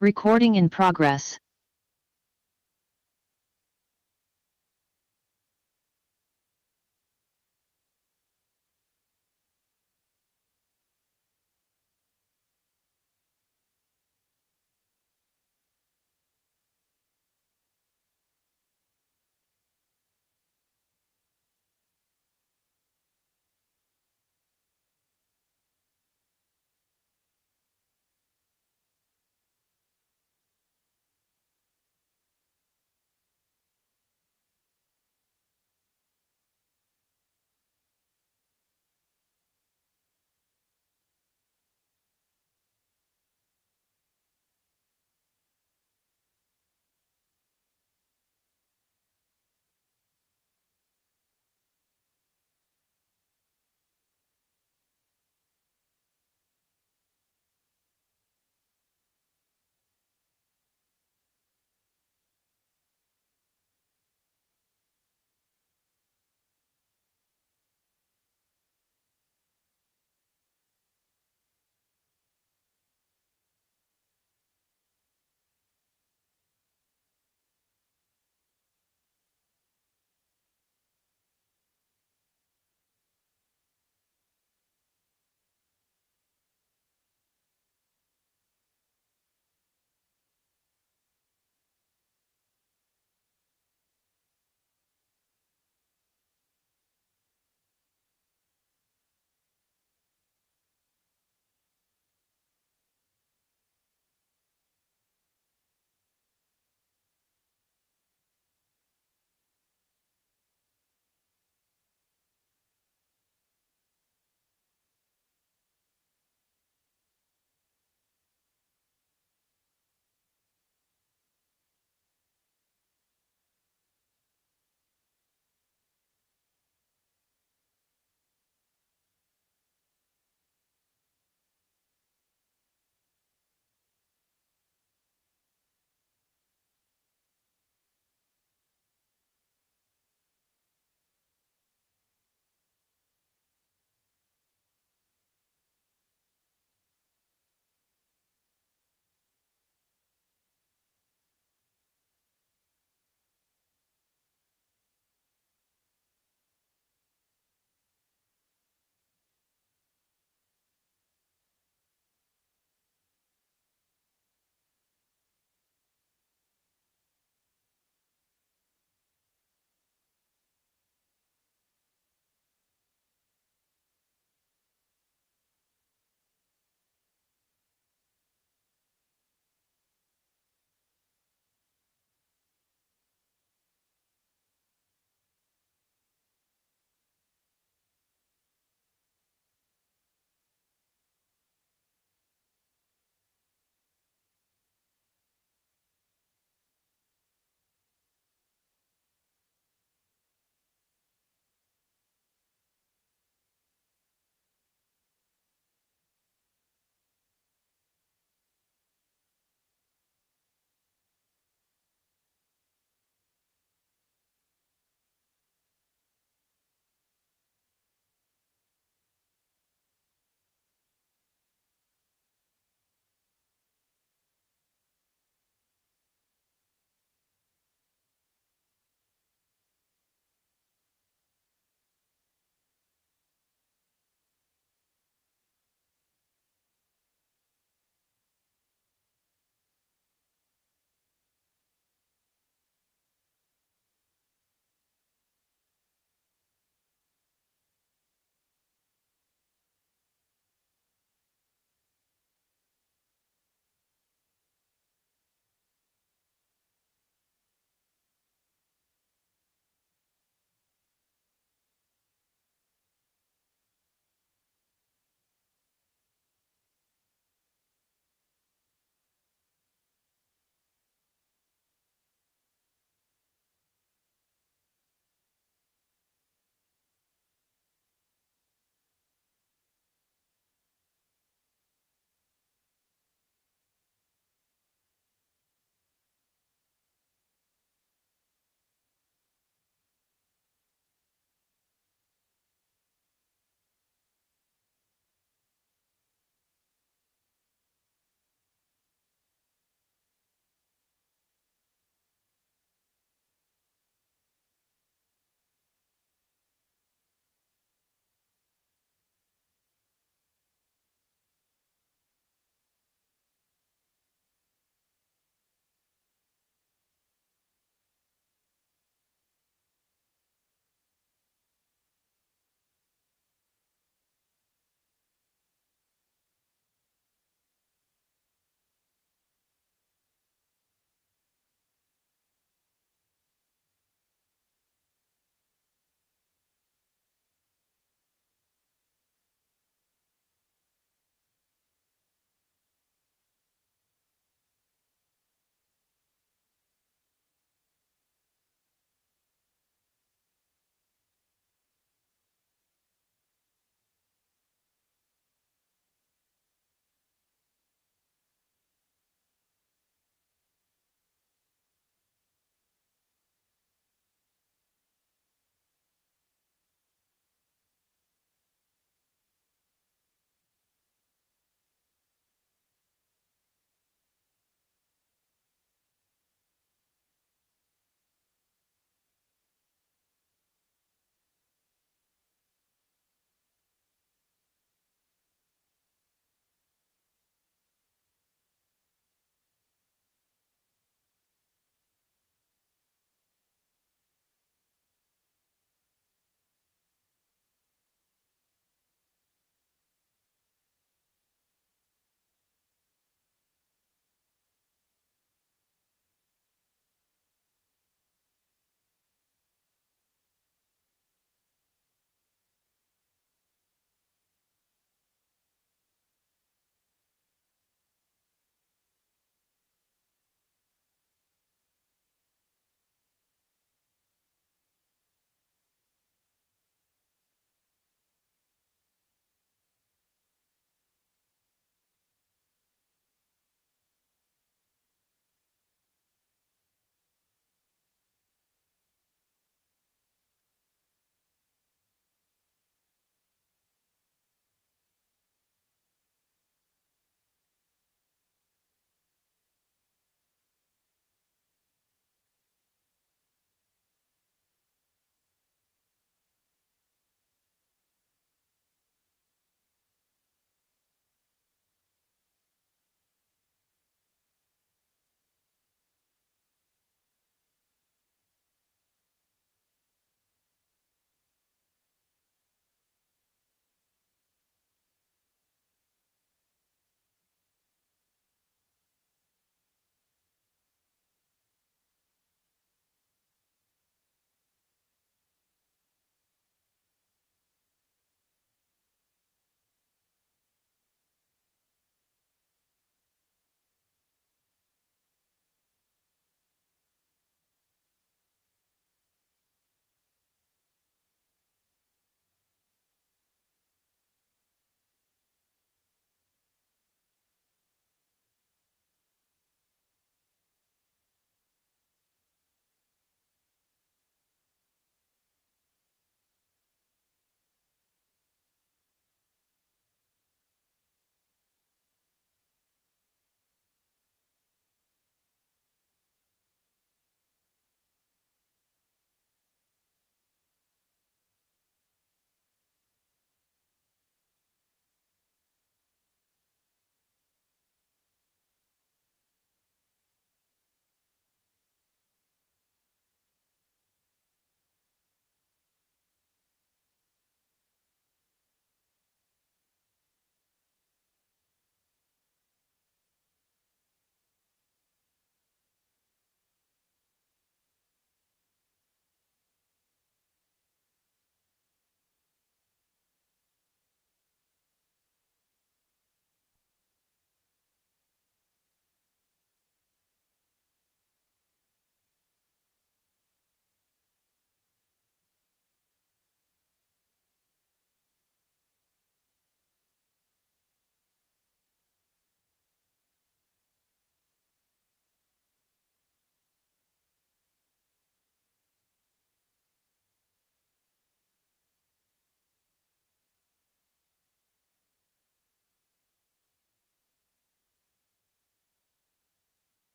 Recording in progress.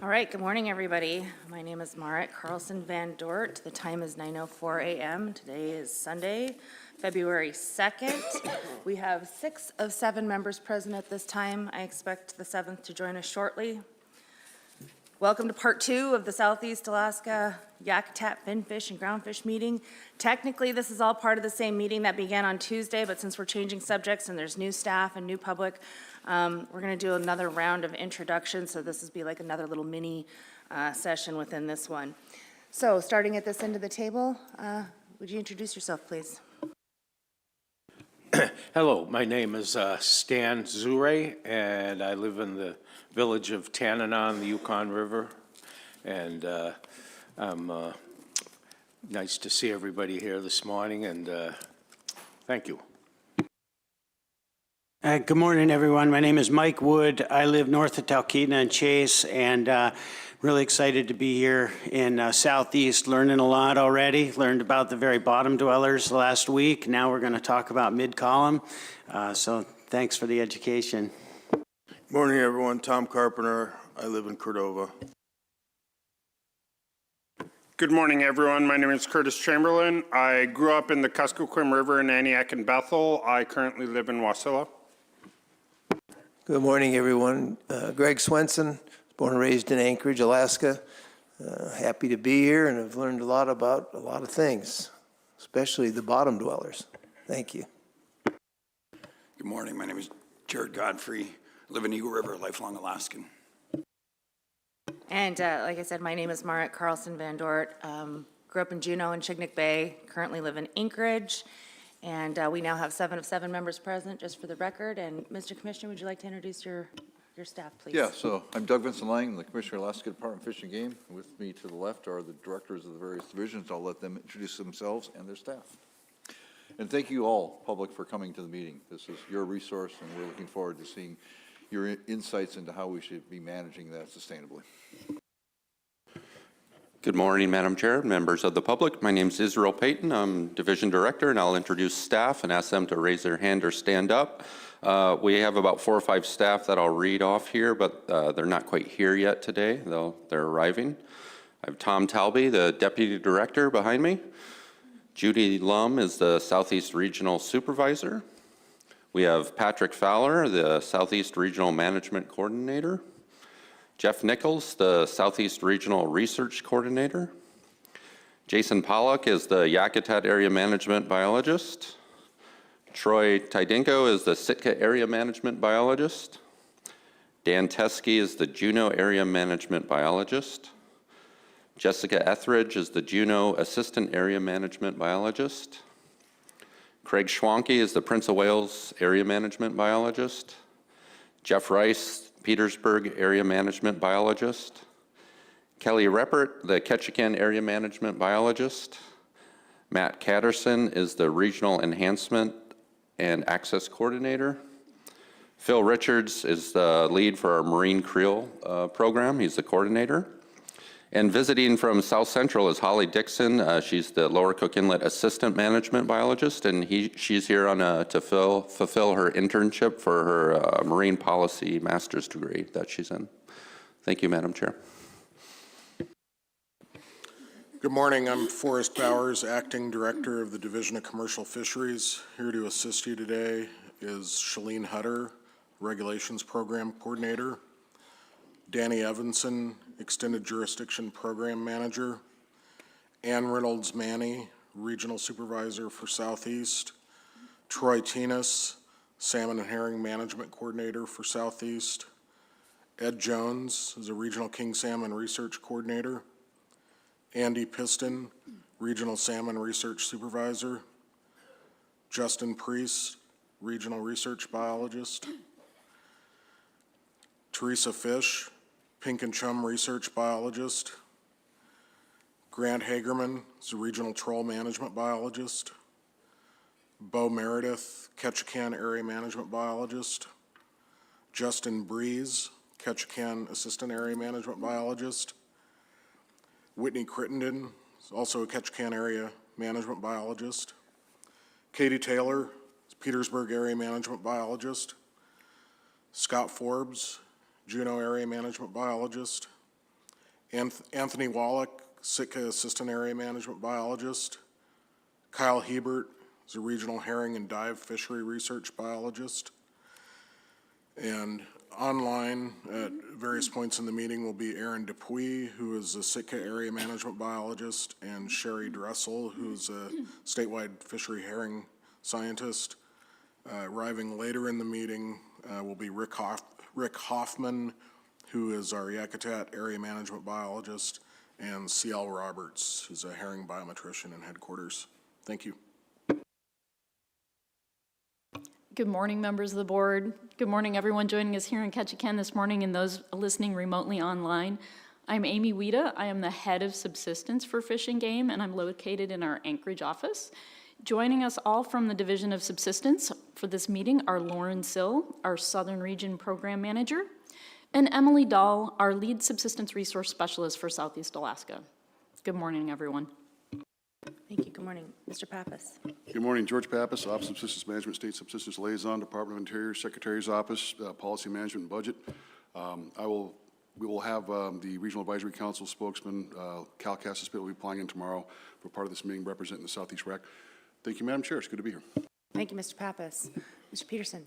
All right, good morning, everybody. My name is Marit Carlson Van Dort. The time is 9:04 a.m. Today is Sunday, February 2nd. We have 6 of 7 members present at this time. I expect the 7th to join us shortly. Welcome to part 2 of the Southeast Alaska Yakutat Finfish and Groundfish meeting. Technically, this is all part of the same meeting that began on Tuesday, but since we're changing subjects and there's new staff and new public, we're going to do another round of introductions, so this will be like another little mini session within this one. So, starting at this end of the table, would you introduce yourself, please? Hello, my name is Stan Zure, and I live in the village of Tanana on the Yukon River. And I'm nice to see everybody here this morning, and thank you. Good morning, everyone. My name is Mike Wood. I live north of Talkeetna and Chase, and really excited to be here in Southeast, learning a lot already. Learned about the very bottom dwellers last week. Now we're going to talk about mid-column. So thanks for the education. Good morning, everyone. Tom Carpenter. I live in Cordova. Good morning, everyone. My name is Curtis Chamberlain. I grew up in the Kuskokwim River in Aniak and Bethel. I currently live in Wasilla. Good morning, everyone. Greg Swenson, born and raised in Anchorage, Alaska. Happy to be here, and I've learned a lot about a lot of things, especially the bottom dwellers. Thank you. Good morning. My name is Jared Godfrey. I live in Eagle River, lifelong Alaskan. And like I said, my name is Marit Carlson Van Dort. Grew up in Juneau and Chignik Bay, currently live in Anchorage. And we now have 7 of 7 members present, just for the record. And Mr. Commissioner, would you like to introduce your staff, please? Yeah, so I'm Doug Vincent Lang, I'm the Commissioner of Alaska Department of Fish and Game. With me to the left are the directors of the various divisions. I'll let them introduce themselves and their staff. And thank you all, public, for coming to the meeting. This is your resource, and we're looking forward to seeing your insights into how we should be managing that sustainably. Good morning, Madam Chair, members of the public. My name is Israel Payton. I'm Division Director, and I'll introduce staff and ask them to raise their hand or stand up. We have about 4 or 5 staff that I'll read off here, but they're not quite here yet today, though they're arriving. I have Tom Talby, the Deputy Director, behind me. Judy Lum is the Southeast Regional Supervisor. We have Patrick Fowler, the Southeast Regional Management Coordinator. Jeff Nichols, the Southeast Regional Research Coordinator. Jason Pollock is the Yakutat Area Management Biologist. Troy Tydinko is the Sitka Area Management Biologist. Dan Teskey is the Juneau Area Management Biologist. Jessica Etheridge is the Juneau Assistant Area Management Biologist. Craig Schwanke is the Prince of Wales Area Management Biologist. Jeff Rice, Petersburg Area Management Biologist. Kelly Reppert, the Ketchikan Area Management Biologist. Matt Catterson is the Regional Enhancement and Access Coordinator. Phil Richards is the lead for our Marine Creel program. He's the coordinator. And visiting from South Central is Holly Dixon. She's the Lower Cook Inlet Assistant Management Biologist, and she's here on to fulfill her internship for her Marine Policy Master's degree that she's in. Thank you, Madam Chair. Good morning. I'm Forrest Bowers, Acting Director of the Division of Commercial Fisheries. Here to assist you today is Shalene Hutter, Regulations Program Coordinator. Danny Evanson, Extended Jurisdiction Program Manager. Ann Reynolds Manny, Regional Supervisor for Southeast. Troy Tinas, Salmon and Herring Management Coordinator for Southeast. Ed Jones is a Regional King Salmon Research Coordinator. Andy Piston, Regional Salmon Research Supervisor. Justin Priest, Regional Research Biologist. Teresa Fish, Pink and Chum Research Biologist. Grant Hagerman is a Regional Troll Management Biologist. Bo Meredith, Ketchikan Area Management Biologist. Justin Breeze, Ketchikan Assistant Area Management Biologist. Whitney Crittenden is also a Ketchikan Area Management Biologist. Katie Taylor is Petersburg Area Management Biologist. Scott Forbes, Juneau Area Management Biologist. Anthony Wallach, Sitka Assistant Area Management Biologist. Kyle Hebert is a Regional Herring and Dive Fishery Research Biologist. And online at various points in the meeting will be Aaron Dupuy, who is a Sitka Area Management Biologist, and Sherry Dressel, who's a statewide fishery herring scientist. Arriving later in the meeting will be Rick Hoffman, who is our Yakutat Area Management Biologist, and C.L. Roberts, who's a herring biometrician in headquarters. Thank you. Good morning, members of the board. Good morning, everyone joining us here in Ketchikan this morning and those listening remotely online. I'm Amy Wida. I am the head of subsistence for Fish and Game, and I'm located in our Anchorage office. Joining us all from the Division of Subsistence for this meeting are Lauren Sill, our Southern Region Program Manager, and Emily Dahl, our Lead Subsistence Resource Specialist for Southeast Alaska. Good morning, everyone. Thank you. Good morning. Mr. Pappas. Good morning, George Pappas, Office of Subsistence Management, State Subsistence Liaison, Department of Interior, Secretary's Office, Policy Management and Budget. We will have the Regional Advisory Council spokesman, Cal Casaspit, will be flying in tomorrow for part of this meeting representing the Southeast REC. Thank you, Madam Chair. It's good to be here. Thank you, Mr. Pappas. Mr. Peterson.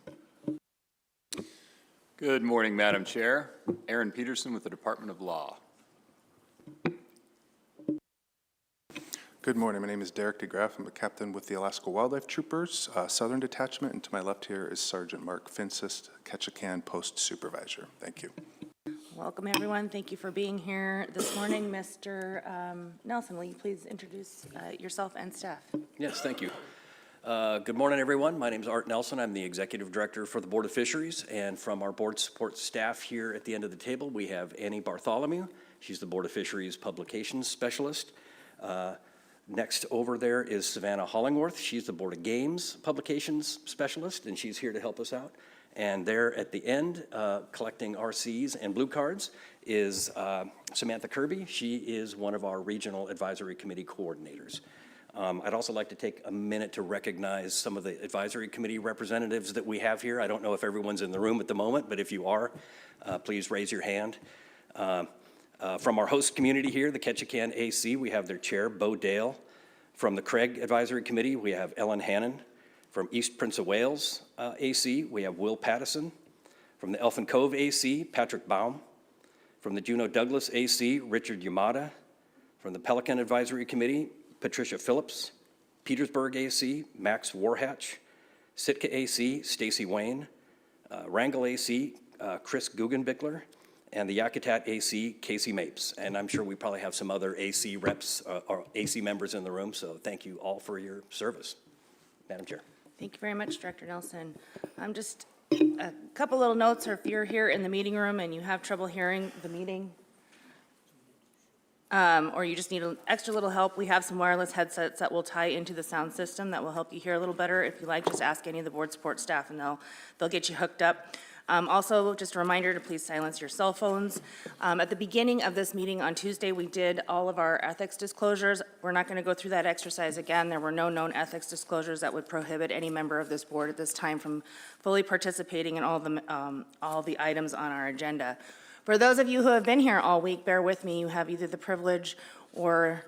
Good morning, Madam Chair. Aaron Peterson with the Department of Law. Good morning. My name is Derek DeGraff. I'm a captain with the Alaska Wildlife Troopers, Southern Detachment, and to my left here is Sergeant Mark Finsist, Ketchikan Post Supervisor. Thank you. Welcome, everyone. Thank you for being here this morning. Mr. Nelson, will you please introduce yourself and staff? Yes, thank you. Good morning, everyone. My name is Art Nelson. I'm the Executive Director for the Board of Fisheries, and from our board support staff here at the end of the table, we have Annie Bartholomew. She's the Board of Fisheries Publications Specialist. Next over there is Savannah Hollingworth. She's the Board of Games Publications Specialist, and she's here to help us out. And there at the end, collecting RCs and blue cards, is Samantha Kirby. She is one of our Regional Advisory Committee coordinators. I'd also like to take a minute to recognize some of the Advisory Committee representatives that we have here. I don't know if everyone's in the room at the moment, but if you are, please raise your hand. From our host community here, the Ketchikan AC, we have their chair, Bo Dale. From the Craig Advisory Committee, we have Ellen Hannon. From East Prince of Wales AC, we have Will Pattison. From the Elfin Cove AC, Patrick Baum. From the Juneau Douglas AC, Richard Yamada. From the Pelican Advisory Committee, Patricia Phillips. Petersburg AC, Max Warhatch. Sitka AC, Stacy Wayne. Wrangell AC, Chris Guggenbickler. And the Yakutat AC, Casey Mapes. And I'm sure we probably have some other AC reps or AC members in the room, so thank you all for your service. Madam Chair. Thank you very much, Director Nelson. Just a couple little notes, or if you're here in the meeting room and you have trouble hearing the meeting, or you just need an extra little help, we have some wireless headsets that will tie into the sound system that will help you hear a little better. If you like, just ask any of the board support staff and they'll get you hooked up. Also, just a reminder to please silence your cell phones. At the beginning of this meeting on Tuesday, we did all of our ethics disclosures. We're not going to go through that exercise again. There were no known ethics disclosures that would prohibit any member of this board at this time from fully participating in all the items on our agenda. For those of you who have been here all week, bear with me. You have either the privilege or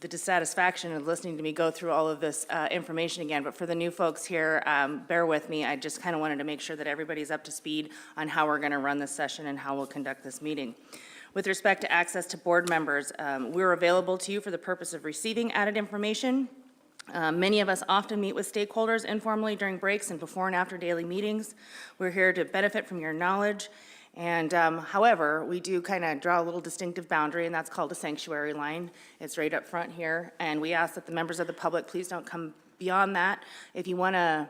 the dissatisfaction of listening to me go through all of this information again. But for the new folks here, bear with me. I just kind of wanted to make sure that everybody's up to speed on how we're going to run this session and how we'll conduct this meeting. With respect to access to board members, we're available to you for the purpose of receiving added information. Many of us often meet with stakeholders informally during breaks and before and after daily meetings. We're here to benefit from your knowledge. And however, we do kind of draw a little distinctive boundary, and that's called a sanctuary line. It's right up front here, and we ask that the members of the public please don't come beyond that. If you want to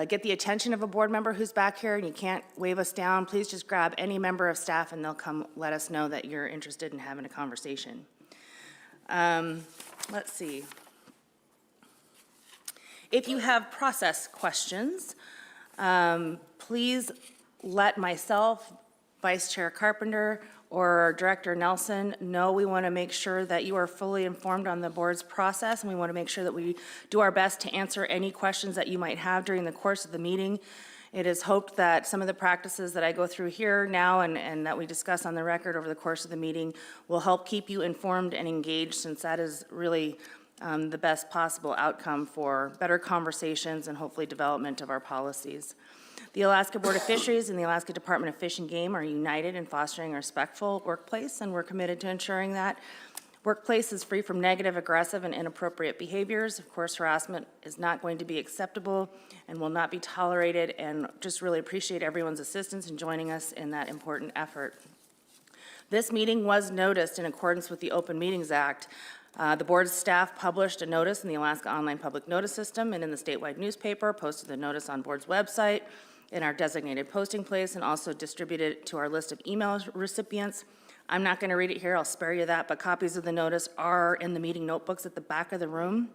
get the attention of a board member who's back here and you can't wave us down, please just grab any member of staff and they'll come let us know that you're interested in having a conversation. Let's see. If you have process questions, please let myself, Vice Chair Carpenter, or Director Nelson know. We want to make sure that you are fully informed on the board's process, and we want to make sure that we do our best to answer any questions that you might have during the course of the meeting. It is hoped that some of the practices that I go through here now and that we discuss on the record over the course of the meeting will help keep you informed and engaged, since that is really the best possible outcome for better conversations and hopefully development of our policies. The Alaska Board of Fisheries and the Alaska Department of Fish and Game are united in fostering a respectful workplace, and we're committed to ensuring that workplace is free from negative, aggressive, and inappropriate behaviors. Of course, harassment is not going to be acceptable and will not be tolerated, and just really appreciate everyone's assistance in joining us in that important effort. This meeting was noticed in accordance with the Open Meetings Act. The board's staff published a notice in the Alaska Online Public Notice System and in the statewide newspaper, posted the notice on board's website in our designated posting place, and also distributed it to our list of email recipients. I'm not going to read it here, I'll spare you that, but copies of the notice are in the meeting notebooks at the back of the room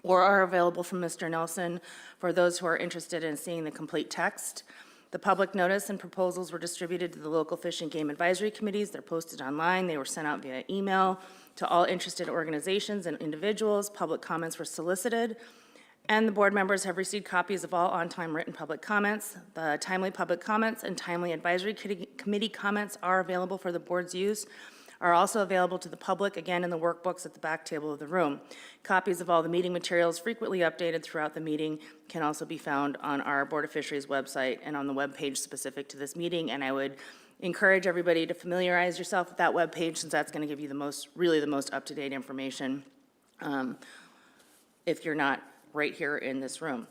or are available from Mr. Nelson for those who are interested in seeing the complete text. The public notice and proposals were distributed to the local fish and game advisory committees. They're posted online. They were sent out via email to all interested organizations and individuals. Public comments were solicited, and the board members have received copies of all on-time written public comments. The timely public comments and timely advisory committee comments are available for the board's use, are also available to the public, again, in the workbooks at the back table of the room. Copies of all the meeting materials frequently updated throughout the meeting can also be found on our Board of Fisheries website and on the webpage specific to this meeting, and I would encourage everybody to familiarize yourself with that webpage, since that's going to give you really the most up-to-date information if you're not right here in this room.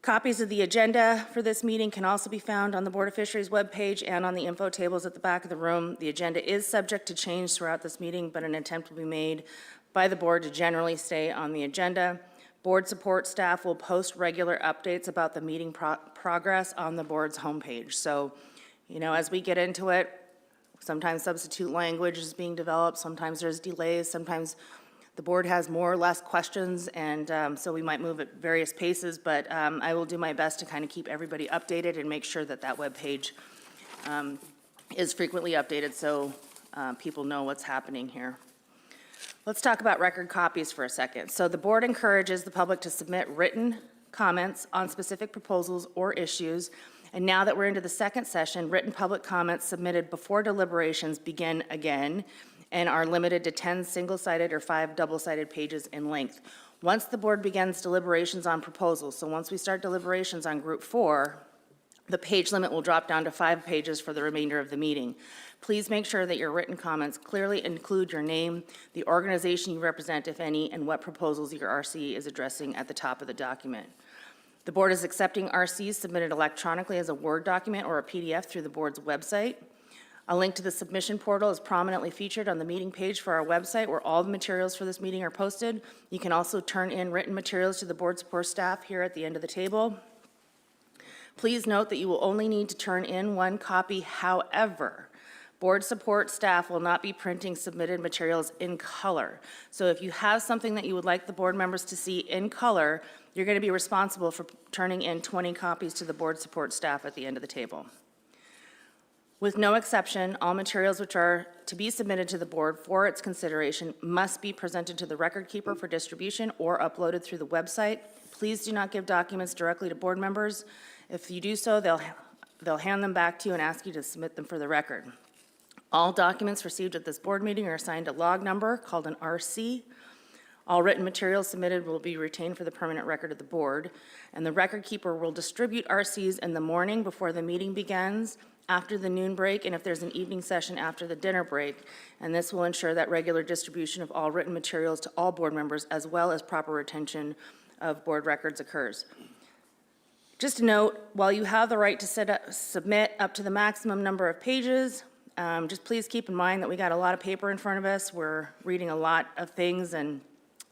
Copies of the agenda for this meeting can also be found on the Board of Fisheries webpage and on the info tables at the back of the room. The agenda is subject to change throughout this meeting, but an attempt will be made by the board to generally stay on the agenda. Board support staff will post regular updates about the meeting progress on the board's homepage. So, you know, as we get into it, sometimes substitute language is being developed, sometimes there's delays, sometimes the board has more or less questions, and so we might move at various paces, but I will do my best to kind of keep everybody updated and make sure that that webpage is frequently updated so people know what's happening here. Let's talk about record copies for a second. So the board encourages the public to submit written comments on specific proposals or issues, and now that we're into the second session, written public comments submitted before deliberations begin again and are limited to 10 single-sided or 5 double-sided pages in length. Once the board begins deliberations on proposals, so once we start deliberations on Group 4, the page limit will drop down to 5 pages for the remainder of the meeting. Please make sure that your written comments clearly include your name, the organization you represent, if any, and what proposals your RC is addressing at the top of the document. The board is accepting RCs submitted electronically as a Word document or a PDF through the board's website. A link to the submission portal is prominently featured on the meeting page for our website, where all the materials for this meeting are posted. You can also turn in written materials to the board support staff here at the end of the table. Please note that you will only need to turn in 1 copy. However, board support staff will not be printing submitted materials in color. So if you have something that you would like the board members to see in color, you're going to be responsible for turning in 20 copies to the board support staff at the end of the table. With no exception, all materials which are to be submitted to the board for its consideration must be presented to the record keeper for distribution or uploaded through the website. Please do not give documents directly to board members. If you do so, they'll hand them back to you and ask you to submit them for the record. All documents received at this board meeting are assigned a log number called an RC. All written materials submitted will be retained for the permanent record of the board, and the record keeper will distribute RCs in the morning before the meeting begins, after the noon break, and if there's an evening session after the dinner break. And this will ensure that regular distribution of all written materials to all board members, as well as proper retention of board records, occurs. Just a note, while you have the right to submit up to the maximum number of pages, just please keep in mind that we got a lot of paper in front of us. We're reading a lot of things and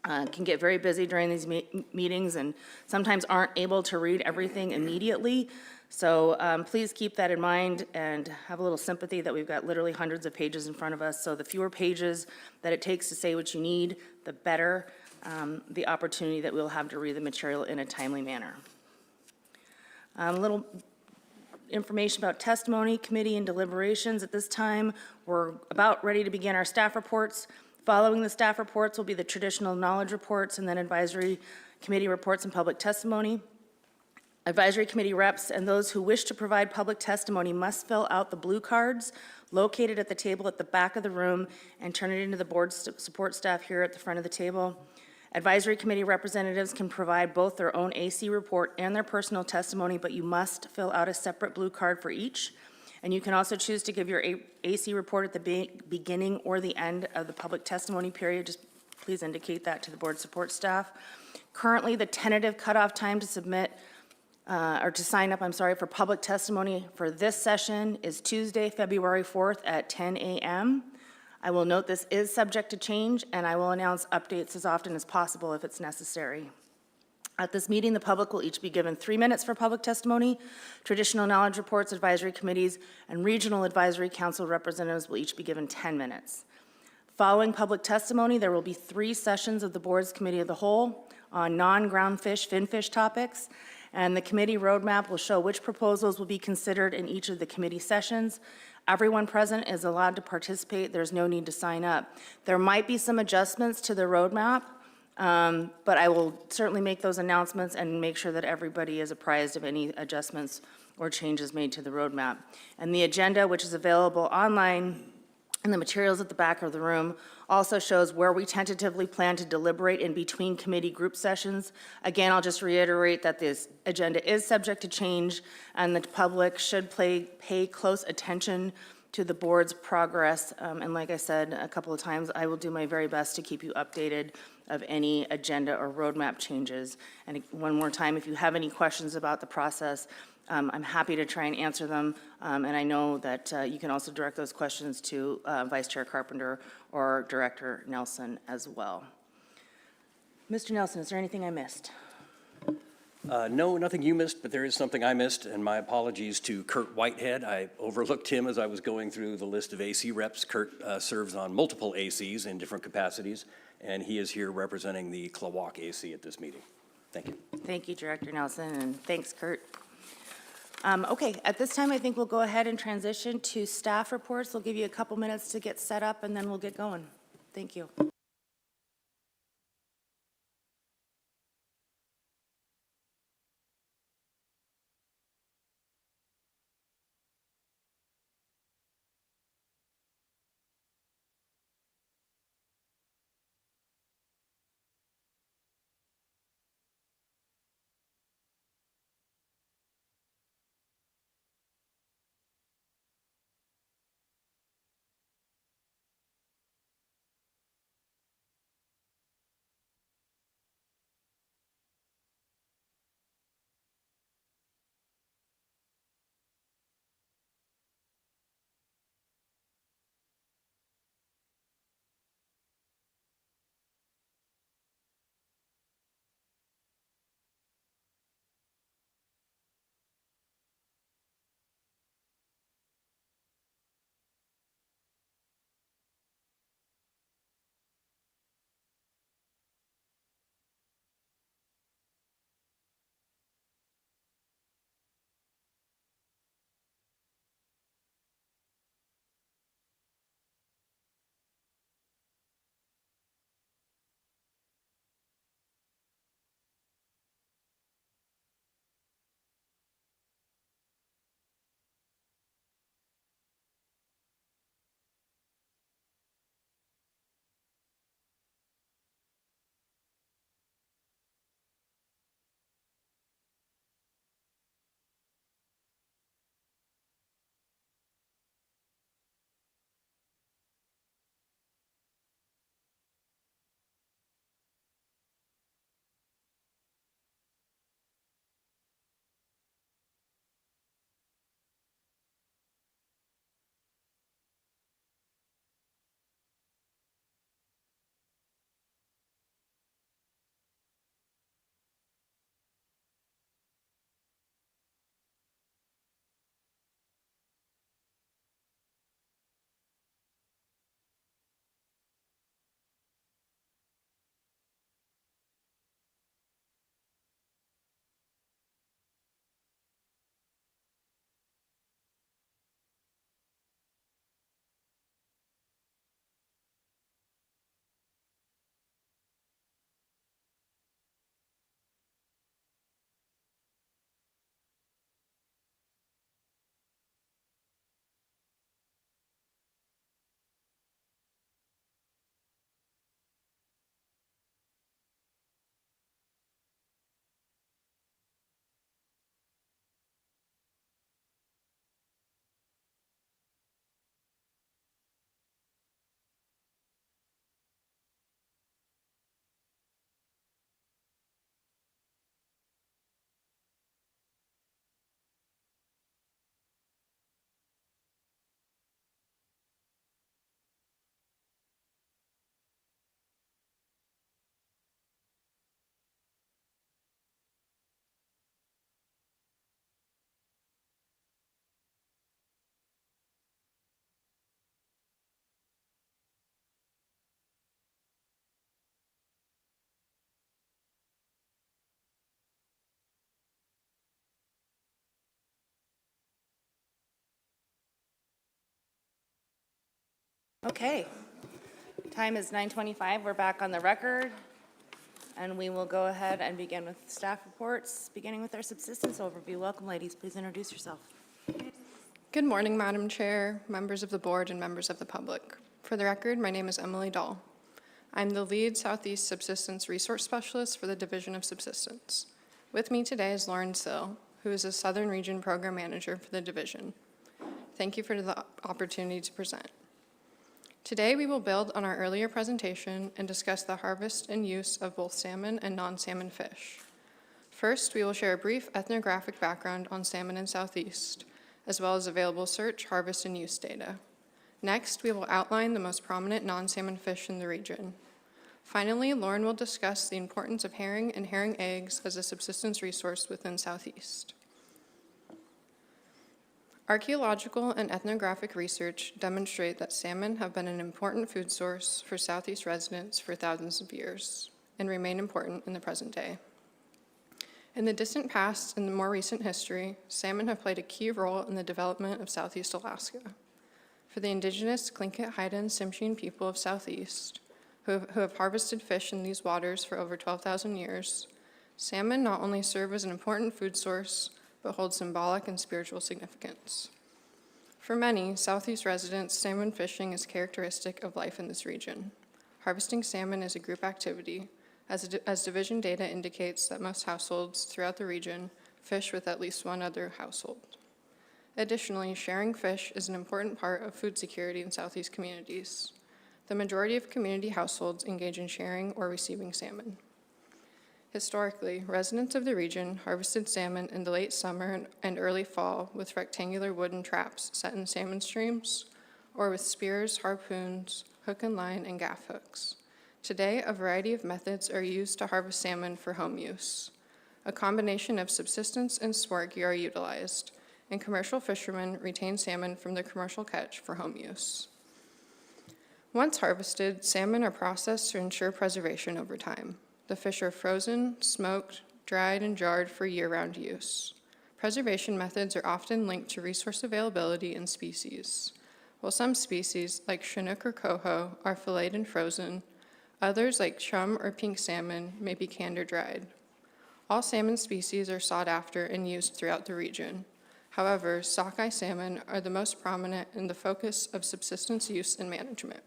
can get very busy during these meetings and sometimes aren't able to read everything immediately. So please keep that in mind and have a little sympathy that we've got literally hundreds of pages in front of us. So the fewer pages that it takes to say what you need, the better the opportunity that we'll have to read the material in a timely manner. A little information about testimony, committee, and deliberations. At this time, we're about ready to begin our staff reports. Following the staff reports will be the traditional knowledge reports and then advisory committee reports and public testimony. Advisory committee reps and those who wish to provide public testimony must fill out the blue cards located at the table at the back of the room and turn it into the board support staff here at the front of the table. Advisory committee representatives can provide both their own AC report and their personal testimony, but you must fill out a separate blue card for each. And you can also choose to give your AC report at the beginning or the end of the public testimony period. Just please indicate that to the board support staff. Currently, the tentative cutoff time to submit or to sign up, for public testimony for this session is Tuesday, February 4th at 10 a.m. I will note this is subject to change, and I will announce updates as often as possible if it's necessary. At this meeting, the public will each be given 3 minutes for public testimony. Traditional knowledge reports, advisory committees, and regional advisory council representatives will each be given 10 minutes. Following public testimony, there will be 3 sessions of the board's committee of the whole on non-ground fish, finfish topics, and the committee roadmap will show which proposals will be considered in each of the committee sessions. Everyone present is allowed to participate. There's no need to sign up. There might be some adjustments to the roadmap, but I will certainly make those announcements and make sure that everybody is apprised of any adjustments or changes made to the roadmap. And the agenda, which is available online in the materials at the back of the room, also shows where we tentatively plan to deliberate in between committee group sessions. Again, I'll just reiterate that this agenda is subject to change, and the public should pay close attention to the board's progress. And like I said a couple of times, I will do my very best to keep you updated of any agenda or roadmap changes. And one more time, if you have any questions about the process, I'm happy to try and answer them. And I know that you can also direct those questions to Vice Chair Carpenter or Director Nelson as well. Mr. Nelson, is there anything I missed? No, nothing you missed, but there is something I missed, and my apologies to Kurt Whitehead. I overlooked him as I was going through the list of AC reps. Kurt serves on multiple ACs in different capacities, and he is here representing the Klawock AC at this meeting. Thank you. Thank you, Director Nelson, and thanks, Kurt. Okay, at this time, I think we'll go ahead and transition to staff reports. We'll give you a couple minutes to get set up, and then we'll get going. Thank you. Okay. Time is 9:25. We're back on the record. And we will go ahead and begin with staff reports, beginning with our subsistence overview. Welcome, ladies. Please introduce yourself. Good morning, Madam Chair, members of the board, and members of the public. For the record, my name is Emily Dahl. I'm the lead Southeast Subsistence Resource Specialist for the Division of Subsistence. With me today is Lauren Sill, who is a Southern Region Program Manager for the division. Thank you for the opportunity to present. Today, we will build on our earlier presentation and discuss the harvest and use of both salmon and non-salmon fish. First, we will share a brief ethnographic background on salmon in Southeast, as well as available search, harvest, and use data. Next, we will outline the most prominent non-salmon fish in the region. Finally, Lauren will discuss the importance of herring and herring eggs as a subsistence resource within Southeast. Archaeological and ethnographic research demonstrate that salmon have been an important food source for Southeast residents for thousands of years and remain important in the present day. In the distant past and the more recent history, salmon have played a key role in the development of Southeast Alaska. For the indigenous Tlingit, Haida, and Tsimshian people of Southeast, who have harvested fish in these waters for over 12,000 years, salmon not only serve as an important food source, but hold symbolic and spiritual significance. For many Southeast residents, salmon fishing is characteristic of life in this region. Harvesting salmon is a group activity, as division data indicates that most households throughout the region fish with at least one other household. Additionally, sharing fish is an important part of food security in Southeast communities. The majority of community households engage in sharing or receiving salmon. Historically, residents of the region harvested salmon in the late summer and early fall with rectangular wooden traps set in salmon streams, or with spears, harpoons, hook and line, and gaff hooks. Today, a variety of methods are used to harvest salmon for home use. A combination of subsistence and sport gear are utilized, and commercial fishermen retain salmon from the commercial catch for home use. Once harvested, salmon are processed to ensure preservation over time. The fish are frozen, smoked, dried, and jarred for year-round use. Preservation methods are often linked to resource availability and species. While some species, like Chinook or coho, are filleted and frozen, others, like chum or pink salmon, may be canned or dried. All salmon species are sought after and used throughout the region. However, sockeye salmon are the most prominent in the focus of subsistence use and management.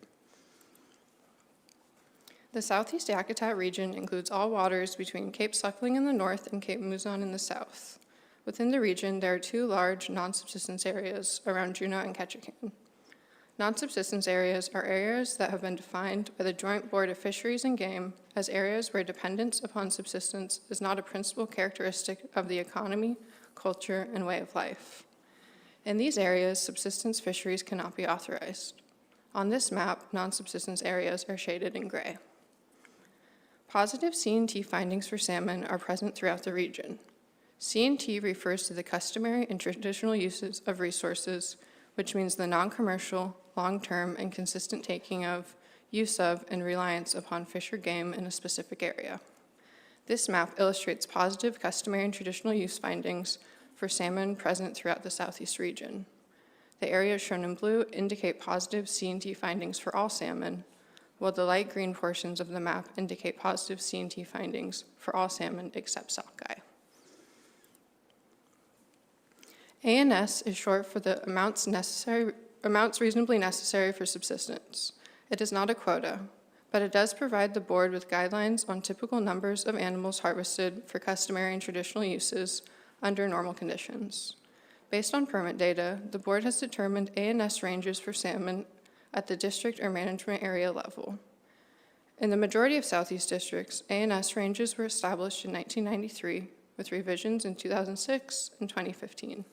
The Southeast Yakutat region includes all waters between Cape Suckling in the north and Cape Muzon in the south. Within the region, there are two large non-subsistence areas around Juneau and Ketchikan. Non-subsistence areas are areas that have been defined by the Joint Board of Fisheries and Game as areas where dependence upon subsistence is not a principal characteristic of the economy, culture, and way of life. In these areas, subsistence fisheries cannot be authorized. On this map, non-subsistence areas are shaded in gray. Positive C&T findings for salmon are present throughout the region. C&T refers to the customary and traditional uses of resources, which means the non-commercial, long-term, and consistent taking of, use of, and reliance upon fish or game in a specific area. This map illustrates positive customary and traditional use findings for salmon present throughout the Southeast region. The areas shown in blue indicate positive C&T findings for all salmon, while the light green portions of the map indicate positive C&T findings for all salmon except sockeye. ANS is short for the amounts reasonably necessary for subsistence. It is not a quota, but it does provide the board with guidelines on typical numbers of animals harvested for customary and traditional uses under normal conditions. Based on permit data, the board has determined ANS ranges for salmon at the district or management area level. In the majority of Southeast districts, ANS ranges were established in 1993 with revisions in 2006 and 2015.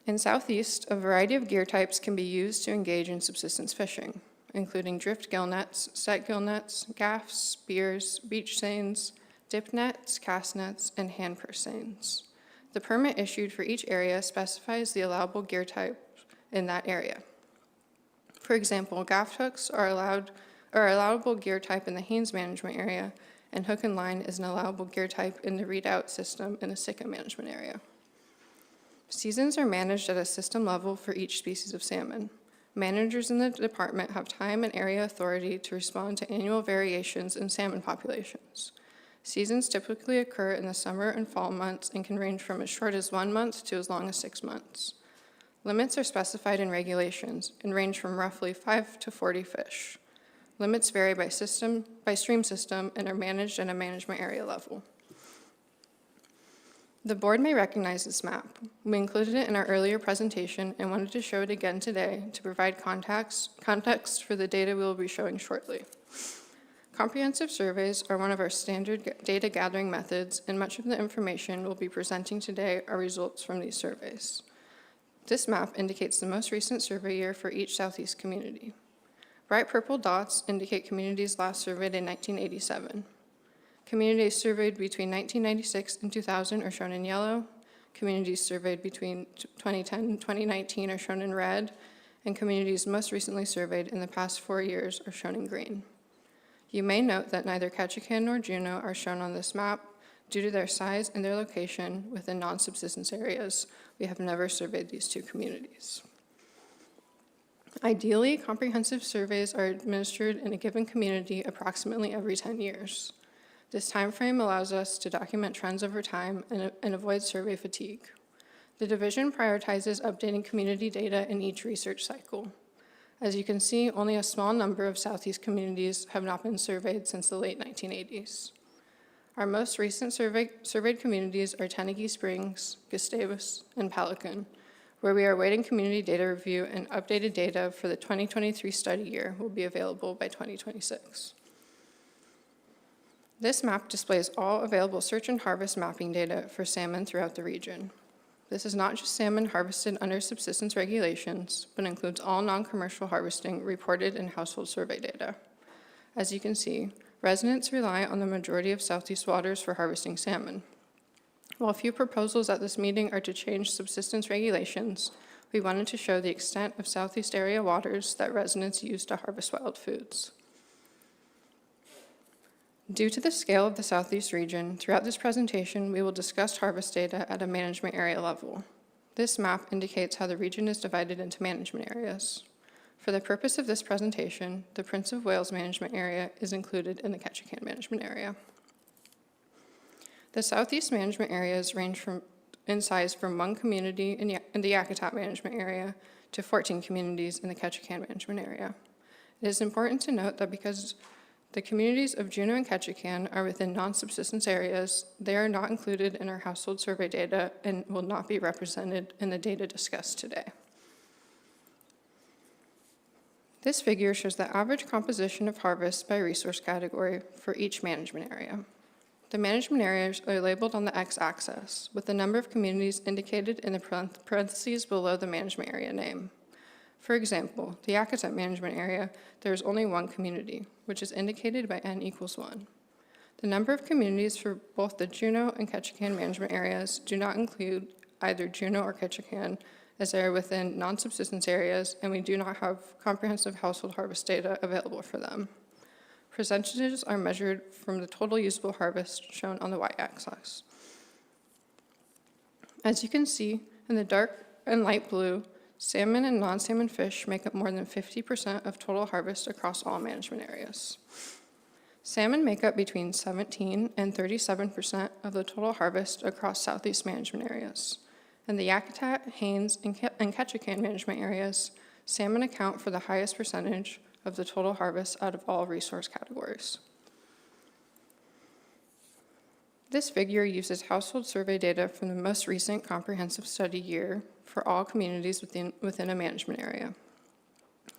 In Southeast, a variety of gear types can be used to engage in subsistence fishing, including drift gill nets, set gill nets, gaffs, spears, beach seines, dip nets, cast nets, and hand purse seines. The permit issued for each area specifies the allowable gear type in that area. For example, gaff hooks are allowable gear type in the Haynes management area, and hook and line is an allowable gear type in the readout system in the Sitka management area. Seasons are managed at a system level for each species of salmon. Managers in the department have time and area authority to respond to annual variations in salmon populations. Seasons typically occur in the summer and fall months and can range from as short as 1 month to as long as 6 months. Limits are specified in regulations and range from roughly 5 to 40 fish. Limits vary by stream system and are managed at a management area level. The board may recognize this map. We included it in our earlier presentation and wanted to show it again today to provide context for the data we will be showing shortly. Comprehensive surveys are one of our standard data gathering methods, and much of the information we'll be presenting today are results from these surveys. This map indicates the most recent survey year for each Southeast community. Bright purple dots indicate communities last surveyed in 1987. Communities surveyed between 1996 and 2000 are shown in yellow. Communities surveyed between 2010 and 2019 are shown in red, and communities most recently surveyed in the past 4 years are shown in green. You may note that neither Ketchikan nor Juneau are shown on this map due to their size and their location within non-subsistence areas. We have never surveyed these two communities. Ideally, comprehensive surveys are administered in a given community approximately every 10 years. This time frame allows us to document trends over time and avoid survey fatigue. The division prioritizes updating community data in each research cycle. As you can see, only a small number of Southeast communities have not been surveyed since the late 1980s. Our most recent surveyed communities are Tenagee Springs, Gustavus, and Pelican, where we are awaiting community data review, and updated data for the 2023 study year will be available by 2026. This map displays all available search and harvest mapping data for salmon throughout the region. This is not just salmon harvested under subsistence regulations, but includes all non-commercial harvesting reported in household survey data. As you can see, residents rely on the majority of Southeast waters for harvesting salmon. While few proposals at this meeting are to change subsistence regulations, we wanted to show the extent of Southeast area waters that residents use to harvest wild foods. Due to the scale of the Southeast region, throughout this presentation, we will discuss harvest data at a management area level. This map indicates how the region is divided into management areas. For the purpose of this presentation, the Prince of Wales management area is included in the Ketchikan management area. The Southeast management areas range in size from 1 community in the Yakutat management area to 14 communities in the Ketchikan management area. It is important to note that because the communities of Juneau and Ketchikan are within non-subsistence areas, they are not included in our household survey data and will not be represented in the data discussed today. This figure shows the average composition of harvest by resource category for each management area. The management areas are labeled on the x-axis, with the number of communities indicated in the parentheses below the management area name. For example, the Yakutat management area, there is only 1 community, which is indicated by n equals 1. The number of communities for both the Juneau and Ketchikan management areas do not include either Juneau or Ketchikan, as they are within non-subsistence areas, and we do not have comprehensive household harvest data available for them. Percentages are measured from the total usable harvest shown on the y-axis. As you can see, in the dark and light blue, salmon and non-salmon fish make up more than 50% of total harvest across all management areas. Salmon make up between 17 and 37% of the total harvest across Southeast management areas. In the Yakutat, Haines, and Ketchikan management areas, salmon account for the highest percentage of the total harvest out of all resource categories. This figure uses household survey data from the most recent comprehensive study year for all communities within a management area.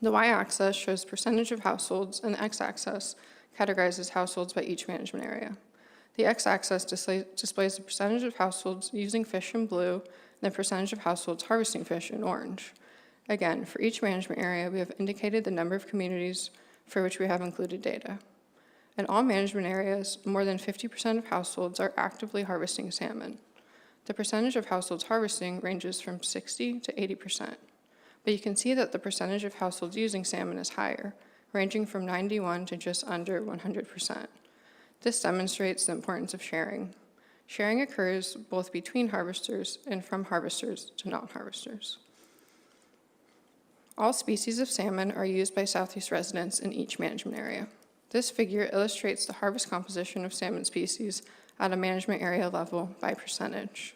The y-axis shows percentage of households, and the x-axis categorizes households by each management area. The x-axis displays the percentage of households using fish in blue and the percentage of households harvesting fish in orange. Again, for each management area, we have indicated the number of communities for which we have included data. In all management areas, more than 50% of households are actively harvesting salmon. The percentage of households harvesting ranges from 60 to 80%, but you can see that the percentage of households using salmon is higher, ranging from 91 to just under 100%. This demonstrates the importance of sharing. Sharing occurs both between harvesters and from harvesters to non-harvesters. All species of salmon are used by Southeast residents in each management area. This figure illustrates the harvest composition of salmon species at a management area level by percentage.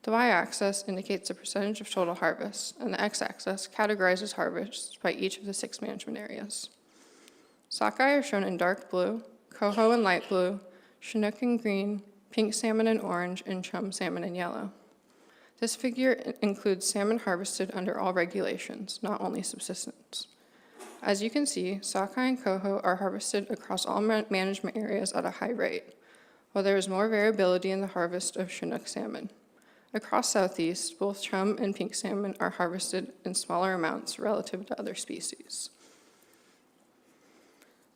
The y-axis indicates the percentage of total harvest, and the x-axis categorizes harvests by each of the 6 management areas. Sockeye are shown in dark blue, coho in light blue, chinook in green, pink salmon in orange, and chum salmon in yellow. This figure includes salmon harvested under all regulations, not only subsistence. As you can see, sockeye and coho are harvested across all management areas at a high rate, while there is more variability in the harvest of chinook salmon. Across Southeast, both chum and pink salmon are harvested in smaller amounts relative to other species.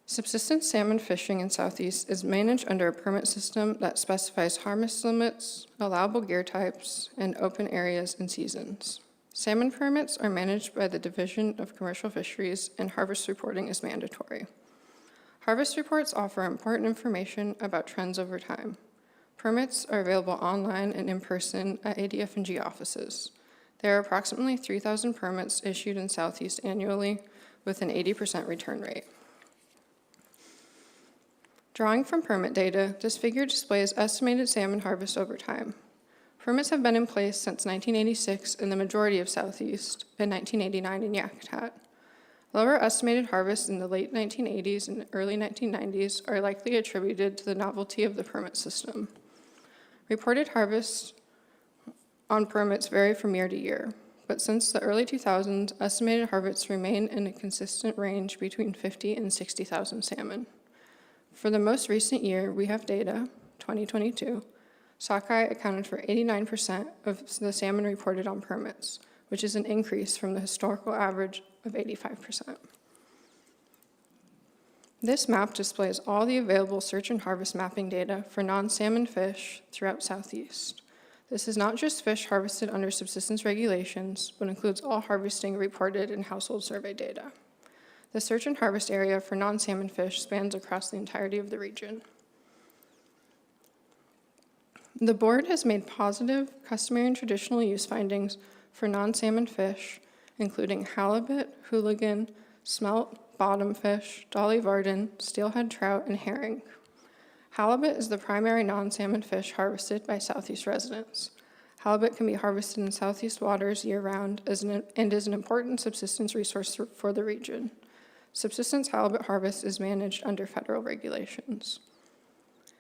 Subsistence salmon fishing in Southeast is managed under a permit system that specifies harvest limits, allowable gear types, and open areas and seasons. Salmon permits are managed by the Division of Commercial Fisheries, and harvest reporting is mandatory. Harvest reports offer important information about trends over time. Permits are available online and in person at ADF&G offices. There are approximately 3,000 permits issued in Southeast annually with an 80% return rate. Drawing from permit data, this figure displays estimated salmon harvest over time. Permits have been in place since 1986 in the majority of Southeast and 1989 in Yakutat. Lower estimated harvests in the late 1980s and early 1990s are likely attributed to the novelty of the permit system. Reported harvests on permits vary from year to year, but since the early 2000s, estimated harvests remain in a consistent range between 50 and 60,000 salmon. For the most recent year, we have data, 2022, sockeye accounted for 89% of the salmon reported on permits, which is an increase from the historical average of 85%. This map displays all the available search and harvest mapping data for non-salmon fish throughout Southeast. This is not just fish harvested under subsistence regulations, but includes all harvesting reported in household survey data. The search and harvest area for non-salmon fish spans across the entirety of the region. The board has made positive, customary, and traditional use findings for non-salmon fish, including halibut, hooligan, smelt, bottomfish, dolly varden, steelhead trout, and herring. Halibut is the primary non-salmon fish harvested by Southeast residents. Halibut can be harvested in Southeast waters year-round and is an important subsistence resource for the region. Subsistence halibut harvest is managed under federal regulations.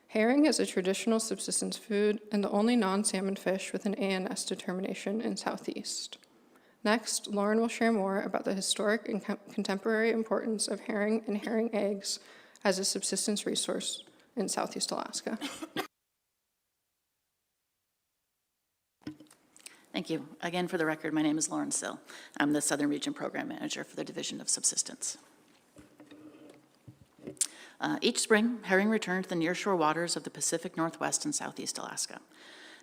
Herring is a traditional subsistence food and the only non-salmon fish with an ANS determination in Southeast. Next, Lauren will share more about the historic and contemporary importance of herring and herring eggs as a subsistence resource in Southeast Alaska. Thank you. Again, for the record, my name is Lauren Sill. I'm the Southern Region Program Manager for the Division of Subsistence. Each spring, herring return to the nearshore waters of the Pacific Northwest and Southeast Alaska.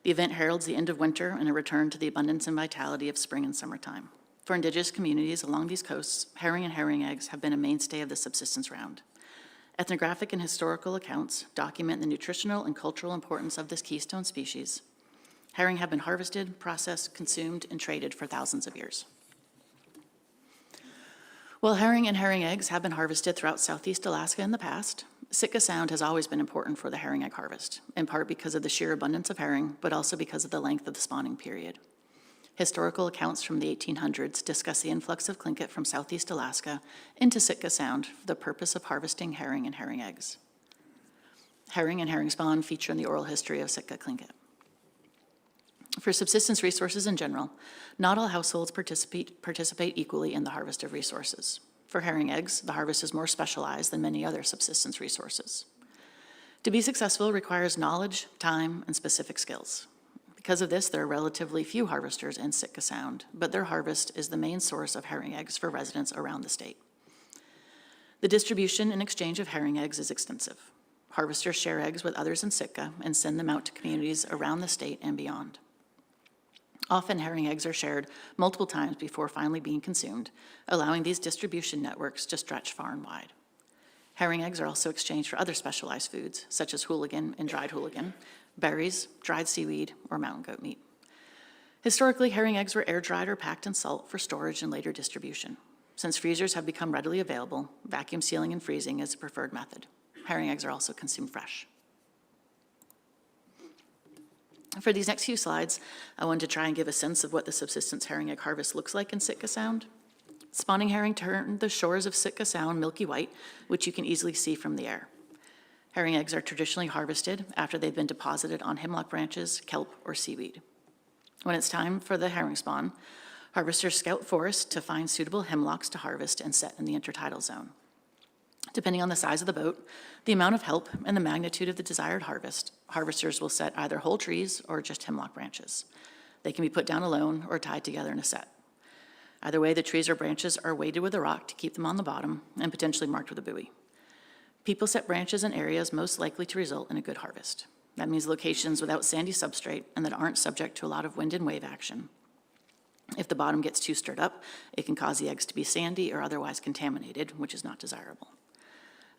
The event heralds the end of winter and a return to the abundance and vitality of spring and summertime. For indigenous communities along these coasts, herring and herring eggs have been a mainstay of the subsistence round. Ethnographic and historical accounts document the nutritional and cultural importance of this keystone species. Herring have been harvested, processed, consumed, and traded for thousands of years. While herring and herring eggs have been harvested throughout Southeast Alaska in the past, Sitka Sound has always been important for the herring egg harvest, in part because of the sheer abundance of herring, but also because of the length of the spawning period. Historical accounts from the 1800s discuss the influx of Tlingit from Southeast Alaska into Sitka Sound for the purpose of harvesting herring and herring eggs. Herring and herring spawn feature in the oral history of Sitka Tlingit. For subsistence resources in general, not all households participate equally in the harvest of resources. For herring eggs, the harvest is more specialized than many other subsistence resources. To be successful requires knowledge, time, and specific skills. Because of this, there are relatively few harvesters in Sitka Sound, but their harvest is the main source of herring eggs for residents around the state. The distribution and exchange of herring eggs is extensive. Harvesters share eggs with others in Sitka and send them out to communities around the state and beyond. Often herring eggs are shared multiple times before finally being consumed, allowing these distribution networks to stretch far and wide. Herring eggs are also exchanged for other specialized foods, such as hooligan and dried hooligan, berries, dried seaweed, or mountain goat meat. Historically, herring eggs were air-dried or packed in salt for storage and later distribution. Since freezers have become readily available, vacuum sealing and freezing is a preferred method. Herring eggs are also consumed fresh. For these next few slides, I wanted to try and give a sense of what the subsistence herring egg harvest looks like in Sitka Sound. Spawning herring turn the shores of Sitka Sound milky white, which you can easily see from the air. Herring eggs are traditionally harvested after they've been deposited on hemlock branches, kelp, or seaweed. When it's time for the herring spawn, harvesters scout forests to find suitable hemlocks to harvest and set in the intertidal zone. Depending on the size of the boat, the amount of help, and the magnitude of the desired harvest, harvesters will set either whole trees or just hemlock branches. They can be put down alone or tied together in a set. Either way, the trees or branches are weighted with a rock to keep them on the bottom and potentially marked with a buoy. People set branches in areas most likely to result in a good harvest. That means locations without sandy substrate and that aren't subject to a lot of wind and wave action. If the bottom gets too stirred up, it can cause the eggs to be sandy or otherwise contaminated, which is not desirable.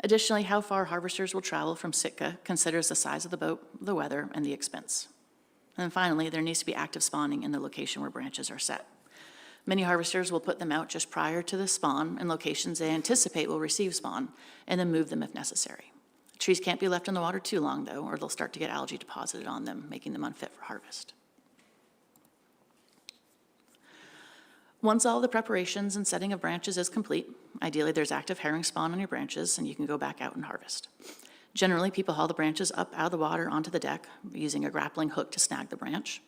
Additionally, how far harvesters will travel from Sitka considers the size of the boat, the weather, and the expense. And finally, there needs to be active spawning in the location where branches are set. Many harvesters will put them out just prior to the spawn in locations they anticipate will receive spawn, and then move them if necessary. Trees can't be left in the water too long, though, or they'll start to get algae deposited on them, making them unfit for harvest. Once all the preparations and setting of branches is complete, ideally there's active herring spawn on your branches and you can go back out and harvest. Generally, people haul the branches up out of the water onto the deck using a grappling hook to snag the branch.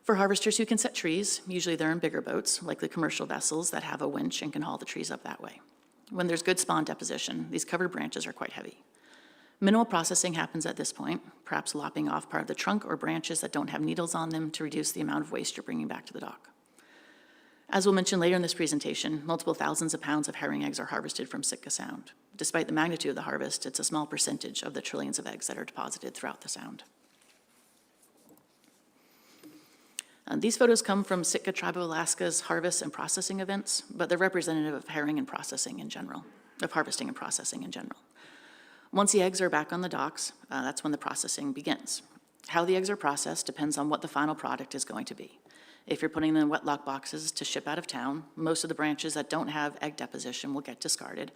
For harvesters who can set trees, usually they're in bigger boats, likely commercial vessels that have a winch and can haul the trees up that way. When there's good spawn deposition, these covered branches are quite heavy. Minimal processing happens at this point, perhaps lopping off part of the trunk or branches that don't have needles on them to reduce the amount of waste you're bringing back to the dock. As we'll mention later in this presentation, multiple thousands of pounds of herring eggs are harvested from Sitka Sound. Despite the magnitude of the harvest, it's a small percentage of the trillions of eggs that are deposited throughout the Sound. These photos come from Sitka Tribe of Alaska's harvest and processing events, but they're representative of herring and processing in general, of harvesting and processing in general. Once the eggs are back on the docks, that's when the processing begins. How the eggs are processed depends on what the final product is going to be. If you're putting them in wet lock boxes to ship out of town, most of the branches that don't have egg deposition will get discarded,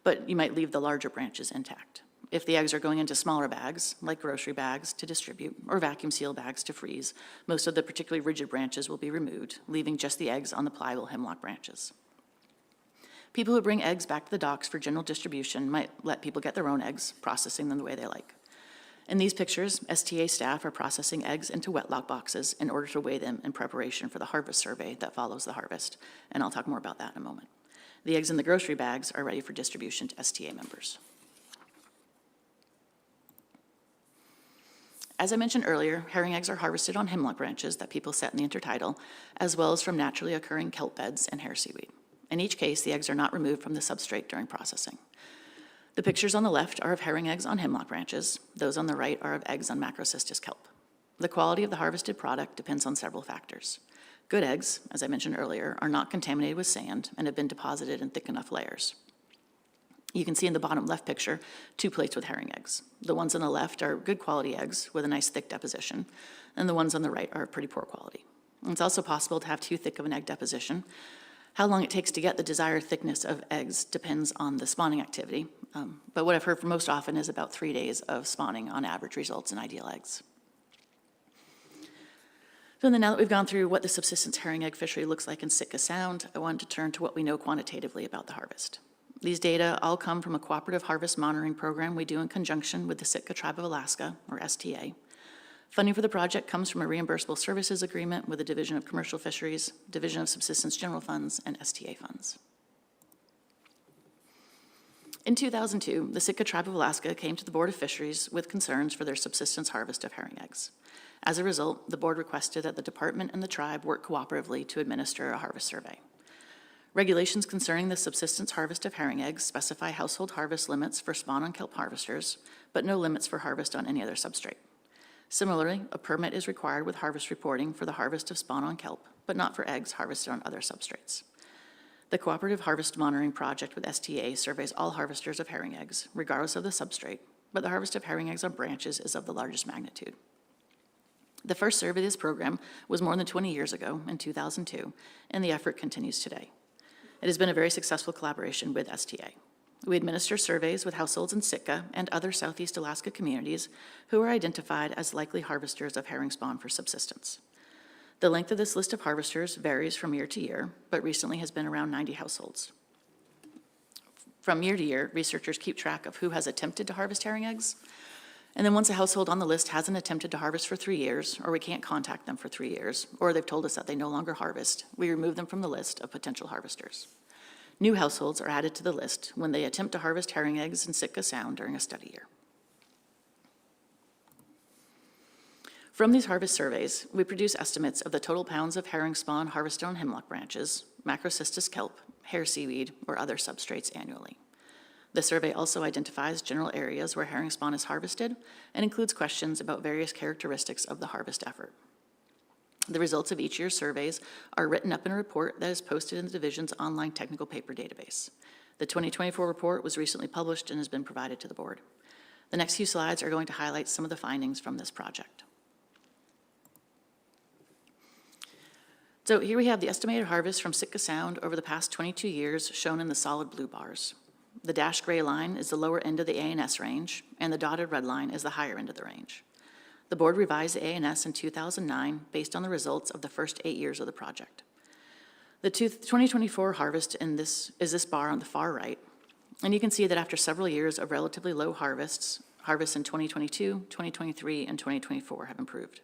but you might leave the larger branches intact. If the eggs are going into smaller bags, like grocery bags to distribute, or vacuum seal bags to freeze, most of the particularly rigid branches will be removed, leaving just the eggs on the pliable hemlock branches. People who bring eggs back to the docks for general distribution might let people get their own eggs, processing them the way they like. In these pictures, STA staff are processing eggs into wet lock boxes in order to weigh them in preparation for the harvest survey that follows the harvest, and I'll talk more about that in a moment. The eggs in the grocery bags are ready for distribution to STA members. As I mentioned earlier, herring eggs are harvested on hemlock branches that people set in the intertidal, as well as from naturally occurring kelp beds and hair seaweed. In each case, the eggs are not removed from the substrate during processing. The pictures on the left are of herring eggs on hemlock branches. Those on the right are of eggs on macrocystis kelp. The quality of the harvested product depends on several factors. Good eggs, as I mentioned earlier, are not contaminated with sand and have been deposited in thick enough layers. You can see in the bottom left picture 2 plates with herring eggs. The ones on the left are good quality eggs with a nice thick deposition, and the ones on the right are pretty poor quality. And it's also possible to have too thick of an egg deposition. How long it takes to get the desired thickness of eggs depends on the spawning activity, but what I've heard most often is about 3 days of spawning on average results in ideal eggs. So then now that we've gone through what the subsistence herring egg fishery looks like in Sitka Sound, I wanted to turn to what we know quantitatively about the harvest. These data all come from a cooperative harvest monitoring program we do in conjunction with the Sitka Tribe of Alaska, or STA. Funding for the project comes from a reimbursable services agreement with the Division of Commercial Fisheries, Division of Subsistence General Funds, and STA funds. In 2002, the Sitka Tribe of Alaska came to the Board of Fisheries with concerns for their subsistence harvest of herring eggs. As a result, the board requested that the department and the tribe work cooperatively to administer a harvest survey. Regulations concerning the subsistence harvest of herring eggs specify household harvest limits for spawn on kelp harvesters, but no limits for harvest on any other substrate. Similarly, a permit is required with harvest reporting for the harvest of spawn on kelp, but not for eggs harvested on other substrates. The Cooperative Harvest Monitoring Project with STA surveys all harvesters of herring eggs, regardless of the substrate, but the harvest of herring eggs on branches is of the largest magnitude. The first survey of this program was more than 20 years ago, in 2002, and the effort continues today. It has been a very successful collaboration with STA. We administer surveys with households in Sitka and other Southeast Alaska communities who are identified as likely harvesters of herring spawn for subsistence. The length of this list of harvesters varies from year to year, but recently has been around 90 households. From year to year, researchers keep track of who has attempted to harvest herring eggs, and then once a household on the list hasn't attempted to harvest for 3 years, or we can't contact them for 3 years, or they've told us that they no longer harvest, we remove them from the list of potential harvesters. New households are added to the list when they attempt to harvest herring eggs in Sitka Sound during a study year. From these harvest surveys, we produce estimates of the total pounds of herring spawn harvested on hemlock branches, Macrocystis kelp, hair seaweed, or other substrates annually. The survey also identifies general areas where herring spawn is harvested and includes questions about various characteristics of the harvest effort. The results of each year's surveys are written up in a report that is posted in the division's online technical paper database. The 2024 report was recently published and has been provided to the board. The next few slides are going to highlight some of the findings from this project. So here we have the estimated harvest from Sitka Sound over the past 22 years shown in the solid blue bars. The dashed gray line is the lower end of the A&S range, and the dotted red line is the higher end of the range. The board revised the A&S in 2009 based on the results of the first 8 years of the project. The 2024 harvest is this bar on the far right, and you can see that after several years of relatively low harvests in 2022, 2023, and 2024 have improved.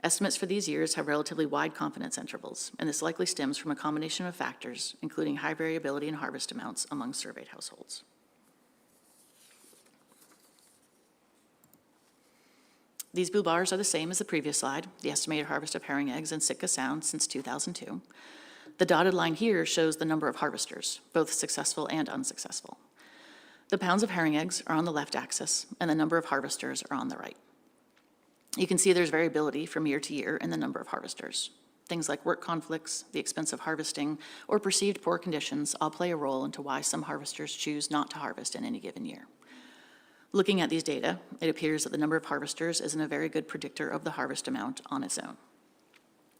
Estimates for these years have relatively wide confidence intervals, and this likely stems from a combination of factors, including high variability in harvest amounts among surveyed households. These blue bars are the same as the previous slide, the estimated harvest of herring eggs in Sitka Sound since 2002. The dotted line here shows the number of harvesters, both successful and unsuccessful. The pounds of herring eggs are on the left axis, and the number of harvesters are on the right. You can see there's variability from year to year in the number of harvesters. Things like work conflicts, the expense of harvesting, or perceived poor conditions all play a role into why some harvesters choose not to harvest in any given year. Looking at these data, it appears that the number of harvesters isn't a very good predictor of the harvest amount on its own.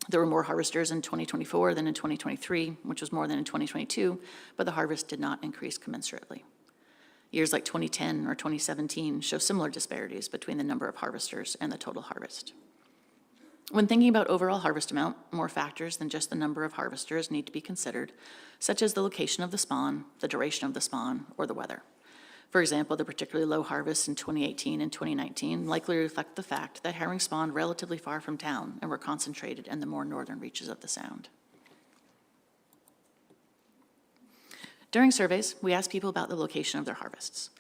There were more harvesters in 2024 than in 2023, which was more than in 2022, but the harvest did not increase commensurately. Years like 2010 or 2017 show similar disparities between the number of harvesters and the total harvest. When thinking about overall harvest amount, more factors than just the number of harvesters need to be considered, such as the location of the spawn, the duration of the spawn, or the weather. For example, the particularly low harvests in 2018 and 2019 likely reflect the fact that herring spawned relatively far from town and were concentrated in the more northern reaches of the Sound. During surveys, we ask people about the location of their harvests.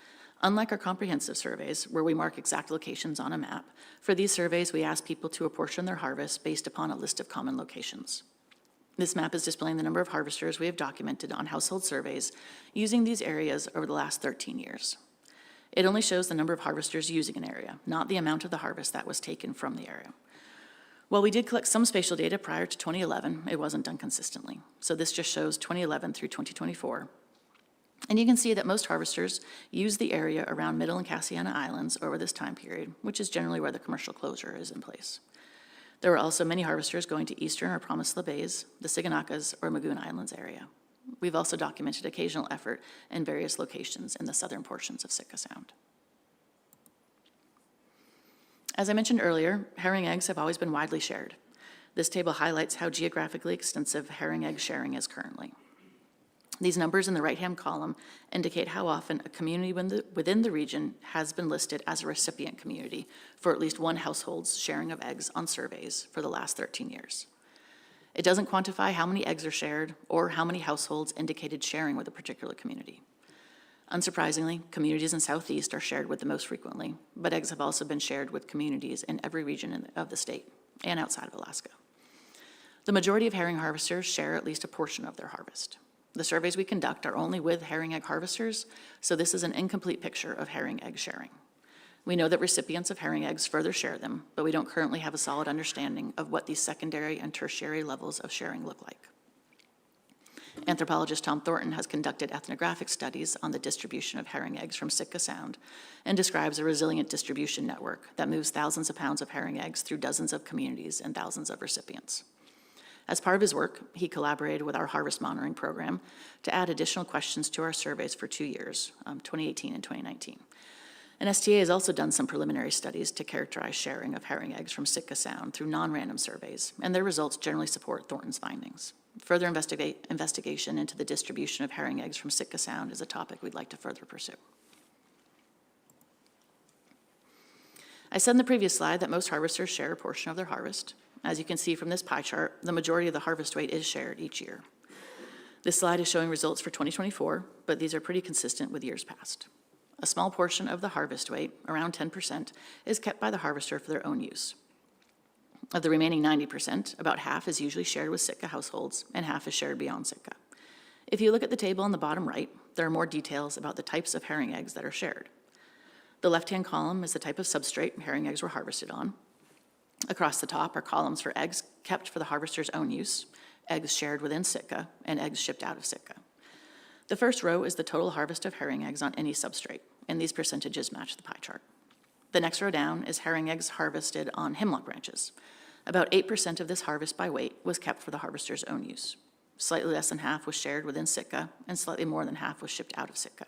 Unlike our comprehensive surveys, where we mark exact locations on a map, for these surveys we ask people to apportion their harvests based upon a list of common locations. This map is displaying the number of harvesters we have documented on household surveys using these areas over the last 13 years. It only shows the number of harvesters using an area, not the amount of the harvest that was taken from the area. While we did collect some spatial data prior to 2011, it wasn't done consistently. So this just shows 2011 through 2024. And you can see that most harvesters use the area around Middle and Cassiana Islands over this time period, which is generally where the commercial closure is in place. There were also many harvesters going to eastern or Promisla Bays, the Siganakas, or Magoon Islands area. We've also documented occasional effort in various locations in the southern portions of Sitka Sound. As I mentioned earlier, herring eggs have always been widely shared. This table highlights how geographically extensive herring egg sharing is currently. These numbers in the right-hand column indicate how often a community within the region has been listed as a recipient community for at least one household's sharing of eggs on surveys for the last 13 years. It doesn't quantify how many eggs are shared or how many households indicated sharing with a particular community. Unsurprisingly, communities in Southeast are shared with the most frequently, but eggs have also been shared with communities in every region of the state and outside of Alaska. The majority of herring harvesters share at least a portion of their harvest. The surveys we conduct are only with herring egg harvesters, so this is an incomplete picture of herring egg sharing. We know that recipients of herring eggs further share them, but we don't currently have a solid understanding of what these secondary and tertiary levels of sharing look like. Anthropologist Tom Thornton has conducted ethnographic studies on the distribution of herring eggs from Sitka Sound and describes a resilient distribution network that moves thousands of pounds of herring eggs through dozens of communities and thousands of recipients. As part of his work, he collaborated with our harvest monitoring program to add additional questions to our surveys for 2 years, 2018 and 2019. And STA has also done some preliminary studies to characterize sharing of herring eggs from Sitka Sound through non-random surveys, and their results generally support Thornton's findings. Further investigation into the distribution of herring eggs from Sitka Sound is a topic we'd like to further pursue. I said in the previous slide that most harvesters share a portion of their harvest. As you can see from this pie chart, the majority of the harvest weight is shared each year. This slide is showing results for 2024, but these are pretty consistent with years past. A small portion of the harvest weight, around 10%, is kept by the harvester for their own use. Of the remaining 90%, about half is usually shared with Sitka households, and half is shared beyond Sitka. If you look at the table on the bottom right, there are more details about the types of herring eggs that are shared. The left-hand column is the type of substrate herring eggs were harvested on. Across the top are columns for eggs kept for the harvester's own use, eggs shared within Sitka, and eggs shipped out of Sitka. The first row is the total harvest of herring eggs on any substrate, and these percentages match the pie chart. The next row down is herring eggs harvested on hemlock branches. About 8% of this harvest by weight was kept for the harvester's own use. Slightly less than half was shared within Sitka, and slightly more than half was shipped out of Sitka.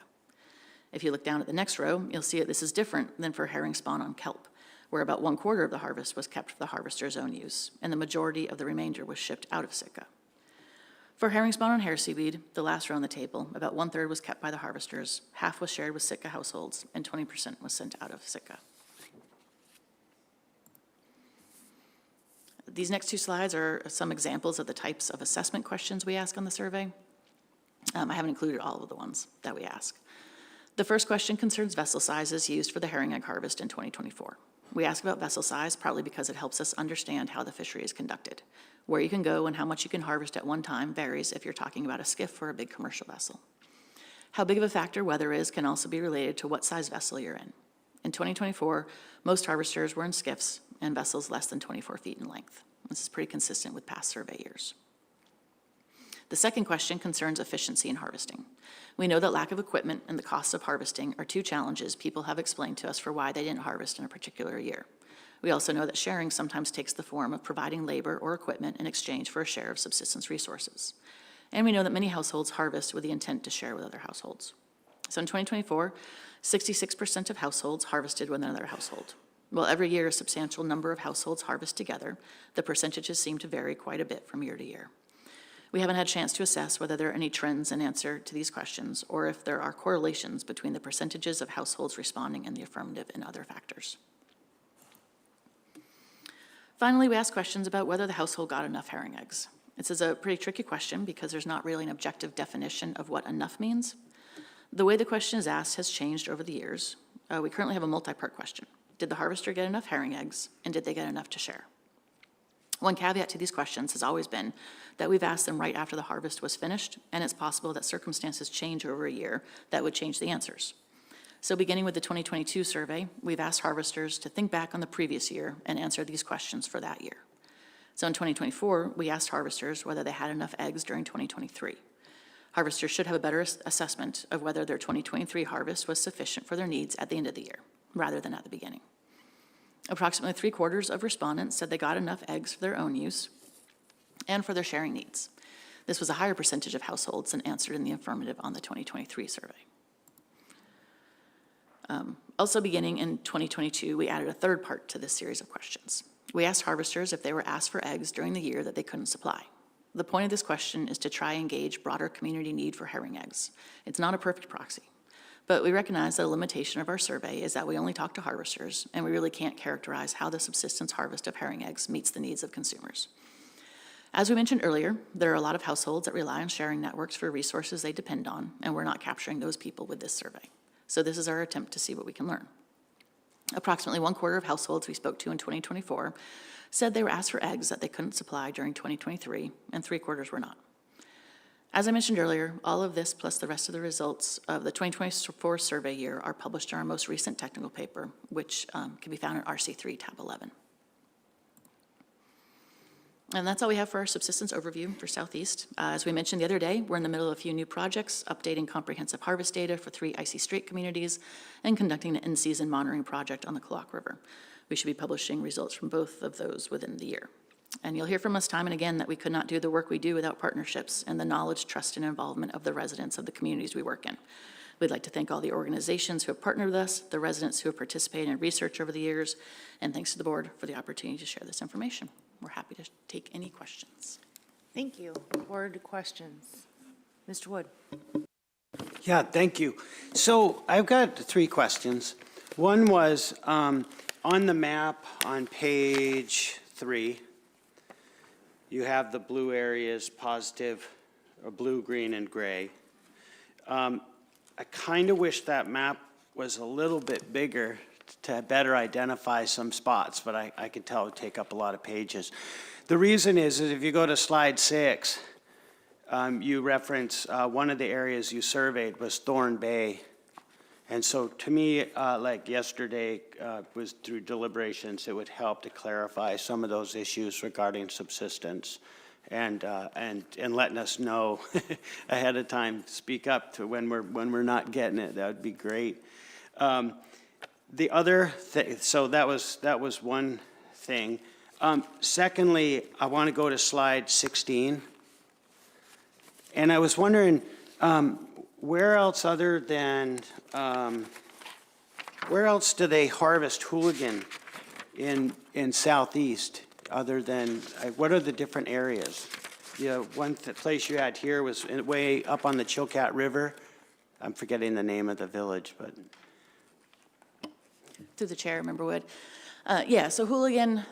If you look down at the next row, you'll see that this is different than for herring spawn on kelp, where about 1/4 of the harvest was kept for the harvester's own use, and the majority of the remainder was shipped out of Sitka. For herring spawn on hair seaweed, the last row on the table, about 1/3 was kept by the harvesters, half was shared with Sitka households, and 20% was sent out of Sitka. These next two slides are some examples of the types of assessment questions we ask on the survey. I haven't included all of the ones that we ask. The first question concerns vessel sizes used for the herring egg harvest in 2024. We ask about vessel size partly because it helps us understand how the fishery is conducted. Where you can go and how much you can harvest at one time varies if you're talking about a skiff or a big commercial vessel. How big of a factor weather is can also be related to what size vessel you're in. In 2024, most harvesters were in skiffs and vessels less than 24 feet in length. This is pretty consistent with past survey years. The second question concerns efficiency in harvesting. We know that lack of equipment and the cost of harvesting are two challenges people have explained to us for why they didn't harvest in a particular year. We also know that sharing sometimes takes the form of providing labor or equipment in exchange for a share of subsistence resources. And we know that many households harvest with the intent to share with other households. So in 2024, 66% of households harvested with another household. While every year a substantial number of households harvest together, the percentages seem to vary quite a bit from year to year. We haven't had a chance to assess whether there are any trends in answer to these questions or if there are correlations between the percentages of households responding in the affirmative and other factors. Finally, we ask questions about whether the household got enough herring eggs. This is a pretty tricky question because there's not really an objective definition of what enough means. The way the question is asked has changed over the years. We currently have a multi-part question. Did the harvester get enough herring eggs, and did they get enough to share? One caveat to these questions has always been that we've asked them right after the harvest was finished, and it's possible that circumstances change over a year that would change the answers. So beginning with the 2022 survey, we've asked harvesters to think back on the previous year and answer these questions for that year. So in 2024, we asked harvesters whether they had enough eggs during 2023. Harvesters should have a better assessment of whether their 2023 harvest was sufficient for their needs at the end of the year, rather than at the beginning. Approximately 3/4 of respondents said they got enough eggs for their own use and for their sharing needs. This was a higher percentage of households than answered in the affirmative on the 2023 survey. Also beginning in 2022, we added a third part to this series of questions. We asked harvesters if they were asked for eggs during the year that they couldn't supply. The point of this question is to try and gauge broader community need for herring eggs. It's not a perfect proxy. But we recognize that a limitation of our survey is that we only talk to harvesters, and we really can't characterize how the subsistence harvest of herring eggs meets the needs of consumers. As we mentioned earlier, there are a lot of households that rely on sharing networks for resources they depend on, and we're not capturing those people with this survey. So this is our attempt to see what we can learn. Approximately 1/4 of households we spoke to in 2024 said they were asked for eggs that they couldn't supply during 2023, and 3/4 were not. As I mentioned earlier, all of this plus the rest of the results of the 2024 survey year are published in our most recent technical paper, which can be found in RC3 tab 11. And that's all we have for our subsistence overview for Southeast. As we mentioned the other day, we're in the middle of a few new projects, updating comprehensive harvest data for 3 icy strait communities and conducting an in-season monitoring project on the Clock River. We should be publishing results from both of those within the year. And you'll hear from us time and again that we could not do the work we do without partnerships and the knowledge, trust, and involvement of the residents of the communities we work in. We'd like to thank all the organizations who have partnered with us, the residents who have participated in research over the years, and thanks to the board for the opportunity to share this information. We're happy to take any questions. Thank you. Board questions. Mr. Wood. Yeah, thank you. So I've got 3 questions. One was on the map on page 3, you have the blue areas positive, or blue, green, and gray. I kind of wish that map was a little bit bigger to better identify some spots, but I could tell it would take up a lot of pages. The reason is if you go to slide 6, you reference one of the areas you surveyed was Thorn Bay. And so to me, like yesterday was through deliberations, it would help to clarify some of those issues regarding subsistence and letting us know ahead of time, speak up to when we're not getting it. That would be great. The other thing, so that was one thing. Secondly, I want to go to slide 16. And I was wondering, where else other than, where else do they harvest hooligan in Southeast other than, what are the different areas? One place you had here was way up on the Chilkat River. I'm forgetting the name of the village, but. Through the chair, Member Wood. Yeah, so hooligan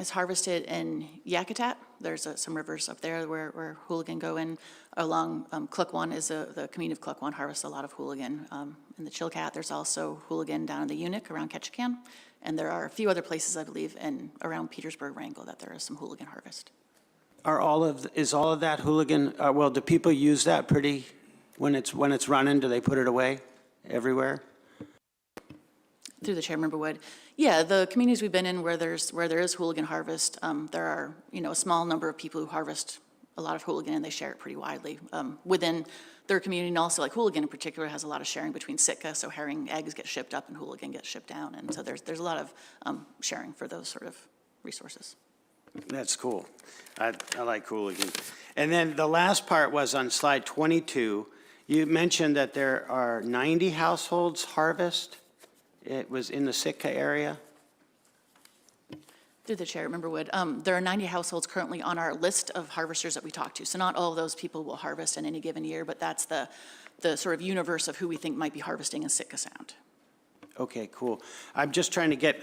is harvested in Yakutat. There's some rivers up there where hooligan go in. Along Cluckwan is the community of Cluckwan harvests a lot of hooligan. In the Chilkat, there's also hooligan down in the Unic around Ketchikan. And there are a few other places, I believe, around Petersburg, Wrangell, that there is some hooligan harvest. Is all of that hooligan, well, do people use that pretty, when it's running, do they put it away everywhere? Through the chair, Member Wood. Yeah, the communities we've been in where there is hooligan harvest, there are, a small number of people who harvest a lot of hooligan, and they share it pretty widely within their community. And also, like hooligan in particular has a lot of sharing between Sitka, so herring eggs get shipped up and hooligan gets shipped down. And so there's a lot of sharing for those sort of resources. That's cool. I like hooligan. And then the last part was on slide 22. You mentioned that there are 90 households harvest. It was in the Sitka area? Through the chair, Member Wood, there are 90 households currently on our list of harvesters that we talk to. So not all of those people will harvest in any given year, but that's the sort of universe of who we think might be harvesting in Sitka Sound. Okay, cool. I'm just trying to get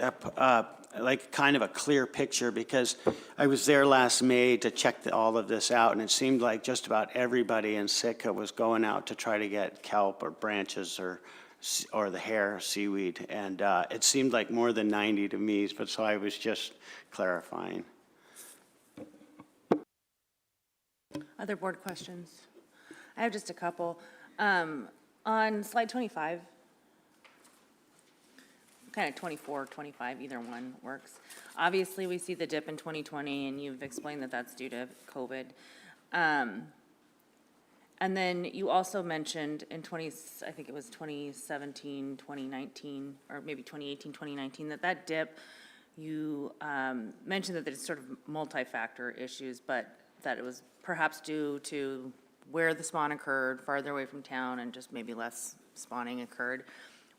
like kind of a clear picture because I was there last May to check all of this out, and it seemed like just about everybody in Sitka was going out to try to get kelp or branches or the hair seaweed, and it seemed like more than 90 to me, but so I was just clarifying. Other board questions? I have just a couple. On slide 25, kind of 24, 25, either one works. Obviously, we see the dip in 2020, and you've explained that that's due to COVID. And then you also mentioned in I think it was 2017, 2019, or maybe 2018, 2019, that dip, you mentioned that there's sort of multi-factor issues, but that it was perhaps due to where the spawn occurred, farther away from town, and just maybe less spawning occurred.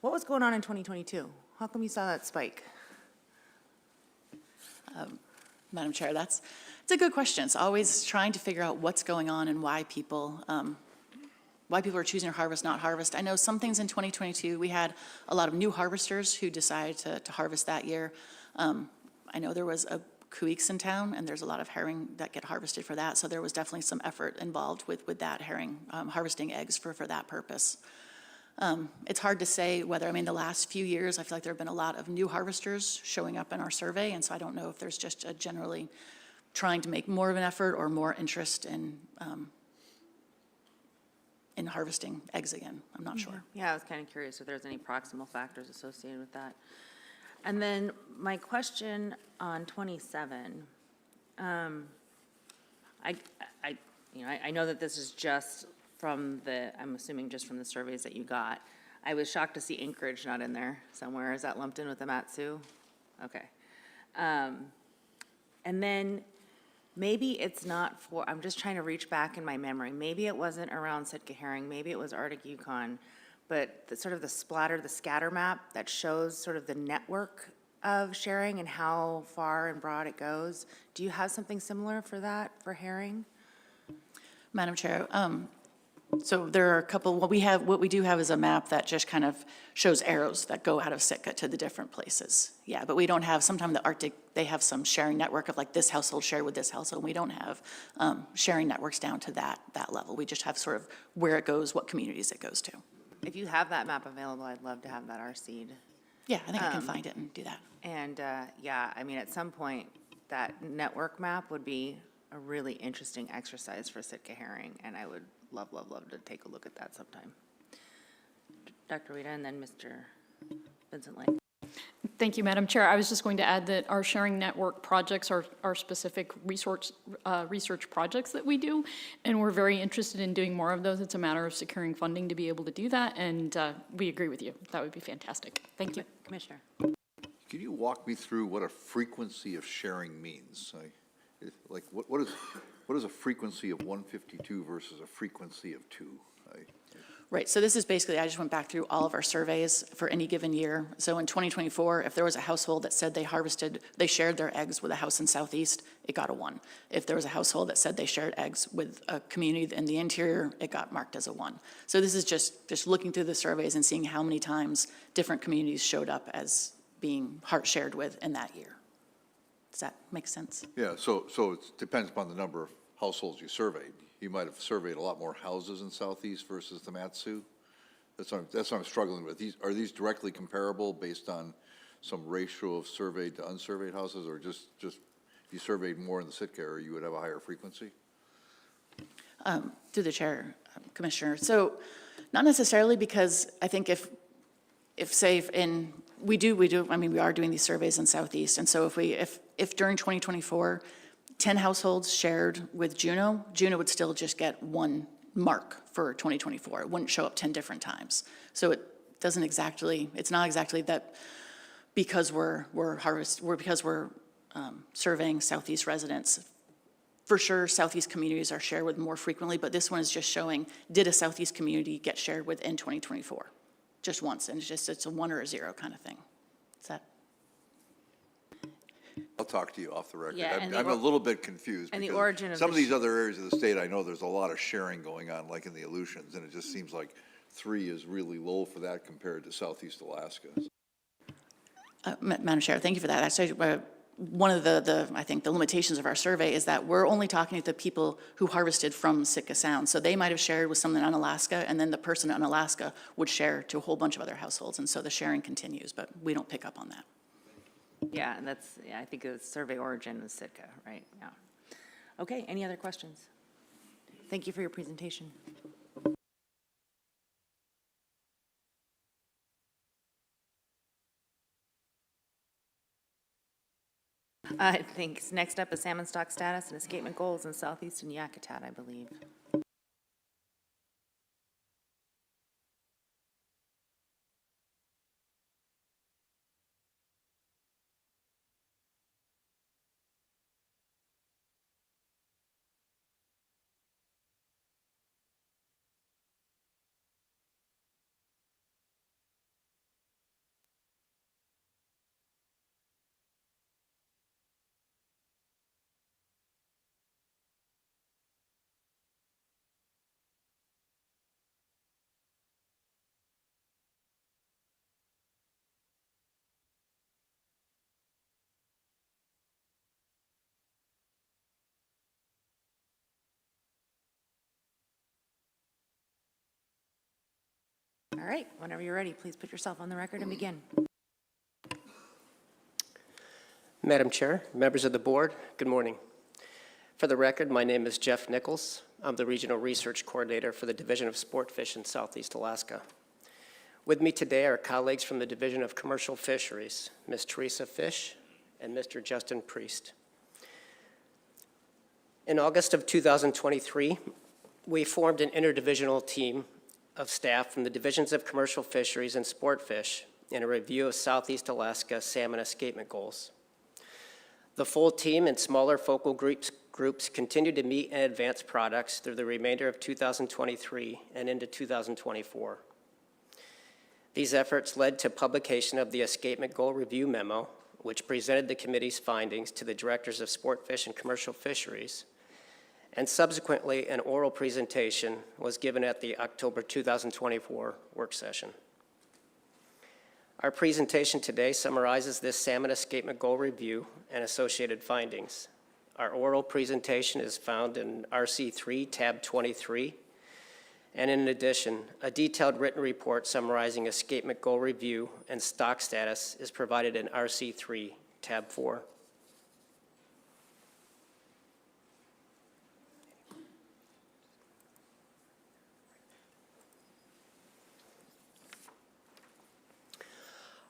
What was going on in 2022? How come you saw that spike? Madam Chair, it's a good question. It's always trying to figure out what's going on and why people are choosing to harvest, not harvest. I know some things in 2022, we had a lot of new harvesters who decided to harvest that year. I know there was a Kuiks in town, and there's a lot of herring that get harvested for that, so there was definitely some effort involved with that herring, harvesting eggs for that purpose. It's hard to say whether, the last few years, I feel like there have been a lot of new harvesters showing up in our survey, and so I don't know if there's just a generally trying to make more of an effort or more interest in harvesting eggs again. I'm not sure. Yeah, I was kind of curious if there's any proximal factors associated with that. And then my question on 27, I know that this is just from I'm assuming just from the surveys that you got. I was shocked to see Anchorage not in there somewhere. Is that lumped in with the Matsu? Okay. And then maybe it's not for, I'm just trying to reach back in my memory. Maybe it wasn't around Sitka herring, maybe it was Arctic Yukon, but the sort of the scatter map that shows sort of the network of sharing and how far and broad it goes. Do you have something similar for that, for herring? Madam Chair, so there are a couple, what we do have is a map that just kind of shows arrows that go out of Sitka to the different places. Yeah, but we don't have, sometimes the Arctic, they have some sharing network of like this household shared with this household. We don't have sharing networks down to that level. We just have sort of where it goes, what communities it goes to. If you have that map available, I'd love to have that RC'd. Yeah, I think I can find it and do that. And, yeah, I mean, at some point, that network map would be a really interesting exercise for Sitka herring, and I would love, love, love to take a look at that sometime. Dr. Rita, and then Mr. Vincent Lang. Thank you, Madam Chair. I was just going to add that our sharing network projects are specific research projects that we do, and we're very interested in doing more of those. It's a matter of securing funding to be able to do that, and we agree with you. That would be fantastic. Thank you. Commissioner. Could you walk me through what a frequency of sharing means? Like, what is a frequency of 152 versus a frequency of 2? Right, so this is basically, I just went back through all of our surveys for any given year. So in 2024, if there was a household that said they shared their eggs with a house in Southeast, it got a 1. If there was a household that said they shared eggs with a community in the interior, it got marked as a 1. So this is just looking through the surveys and seeing how many times different communities showed up as being heart shared with in that year. Does that make sense? Yeah, so it depends upon the number of households you surveyed. You might have surveyed a lot more houses in Southeast versus the Matsu. That's what I'm struggling with. Are these directly comparable based on some ratio of surveyed to unsurveyed houses, or just if you surveyed more in the Sitka area, you would have a higher frequency? Through the chair, Commissioner. So not necessarily, because I think if say we are doing these surveys in Southeast, and so if during 2024, 10 households shared with Juneau would still just get 1 mark for 2024. It wouldn't show up 10 different times. So it's not exactly that because we're surveying Southeast residents. For sure, Southeast communities are shared with more frequently, but this one is just showing, did a Southeast community get shared with in 2024? Just once, and it's a 1 or a 0 kind of thing. Is that? I'll talk to you off the record. Yeah, I'm a little bit confused. And the because origin of some of these other areas of the state, I know there's a lot of sharing going on, like in the Aleutians, and it just seems like 3 is really low for that compared to Southeast Alaska. Madam Chair, thank you for that. Actually, one of I think the limitations of our survey is that we're only talking to the people who harvested from Sitka Sound. So they might have shared with someone on Alaska, and then the person on Alaska would share to a whole bunch of other households, and so the sharing continues, but we don't pick up on that. Yeah, and I think the survey origin was Sitka, right? Yeah. Okay, any other questions? Thank you for your presentation. Thanks. Next up is salmon stock status and escapement goals in southeastern Yakutat, I believe. All right, whenever you're ready, please put yourself on the record and begin. Madam Chair, members of the board, good morning. For the record, my name is Jeff Nichols. I'm the Regional Research Coordinator for the Division of Sportfish in Southeast Alaska. With me today are colleagues from the Division of Commercial Fisheries, Ms. Teresa Fish and Mr. Justin Priest. In August of 2023, we formed an interdivisional team of staff from the Divisions of Commercial Fisheries and Sportfish in a review of Southeast Alaska salmon escapement goals. The full team and smaller focal groups groups continued to meet and advance products through the remainder of 2023 and into 2024. These efforts led to publication of the Escapement Goal Review Memo, which presented the committee's findings to the directors of sport fish and commercial fisheries, and subsequently an oral presentation was given at the October 2024 work session. Our presentation today summarizes this Salmon Escapement Goal Review and associated findings. Our oral presentation is found in RC3, tab 23, and in addition, a detailed written report summarizing Escapement Goal Review and stock status is provided in RC3, tab 4.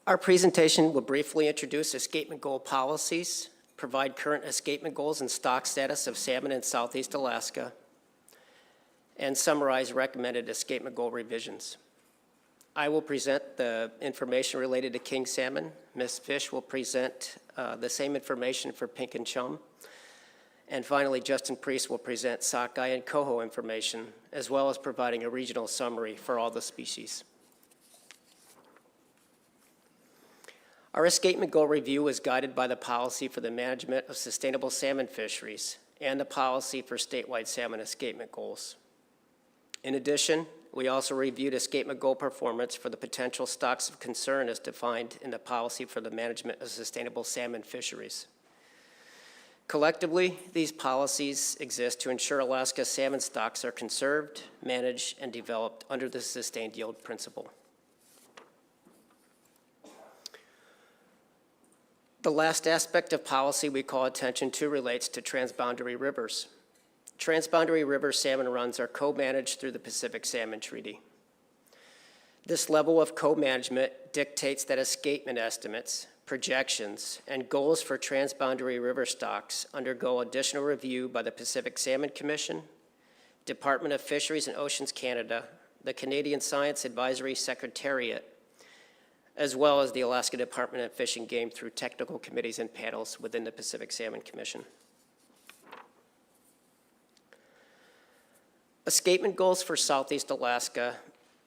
Our presentation will briefly introduce escapement goal policies, provide current escapement goals and stock status of salmon in Southeast Alaska, and summarize recommended escapement goal revisions. I will present the information related to king salmon. Ms. Fish will present the same information for pink and chum. And finally, Justin Priest will present sockeye and coho information, as well as providing a regional summary for all the species. Our escapement goal review was guided by the policy for the management of sustainable salmon fisheries and the policy for statewide salmon escapement goals. In addition, we also reviewed escapement goal performance for the potential stocks of concern as defined in the policy for the management of sustainable salmon fisheries. Collectively, these policies exist to ensure Alaska's salmon stocks are conserved, managed, and developed under the sustained yield principle. The last aspect of policy we call attention to relates to transboundary rivers. Transboundary river salmon runs are co-managed through the Pacific Salmon Treaty. This level of co-management dictates that escapement estimates, projections, and goals for transboundary river stocks undergo additional review by the Pacific Salmon Commission, Department of Fisheries and Oceans Canada, the Canadian Science Advisory Secretariat, as well as the Alaska Department of Fish and Game through technical committees and panels within the Pacific Salmon Commission. Escapement goals for Southeast Alaska,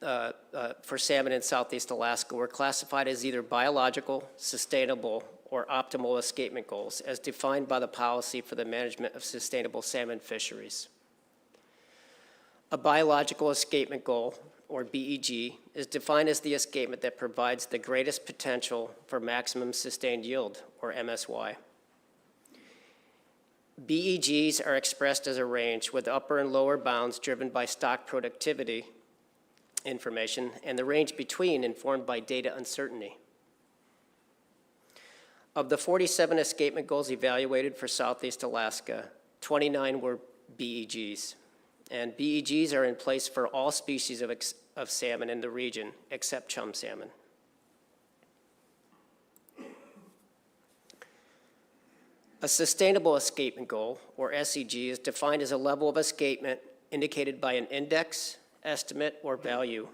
for salmon in Southeast Alaska were classified as either biological, sustainable, or optimal escapement goals as defined by the policy for the management of sustainable salmon fisheries. A biological escapement goal, or BEG, is defined as the escapement that provides the greatest potential for maximum sustained yield, or MSY. BEGs are expressed as a range with upper and lower bounds driven by stock productivity information, and the range between informed by data uncertainty. Of the 47 escapement goals evaluated for Southeast Alaska, 29 were BEGs. And BEGs are in place for all species of salmon in the region, except chum salmon. A sustainable escapement goal, or SEG, is defined as a level of escapement indicated by an index, estimate, or value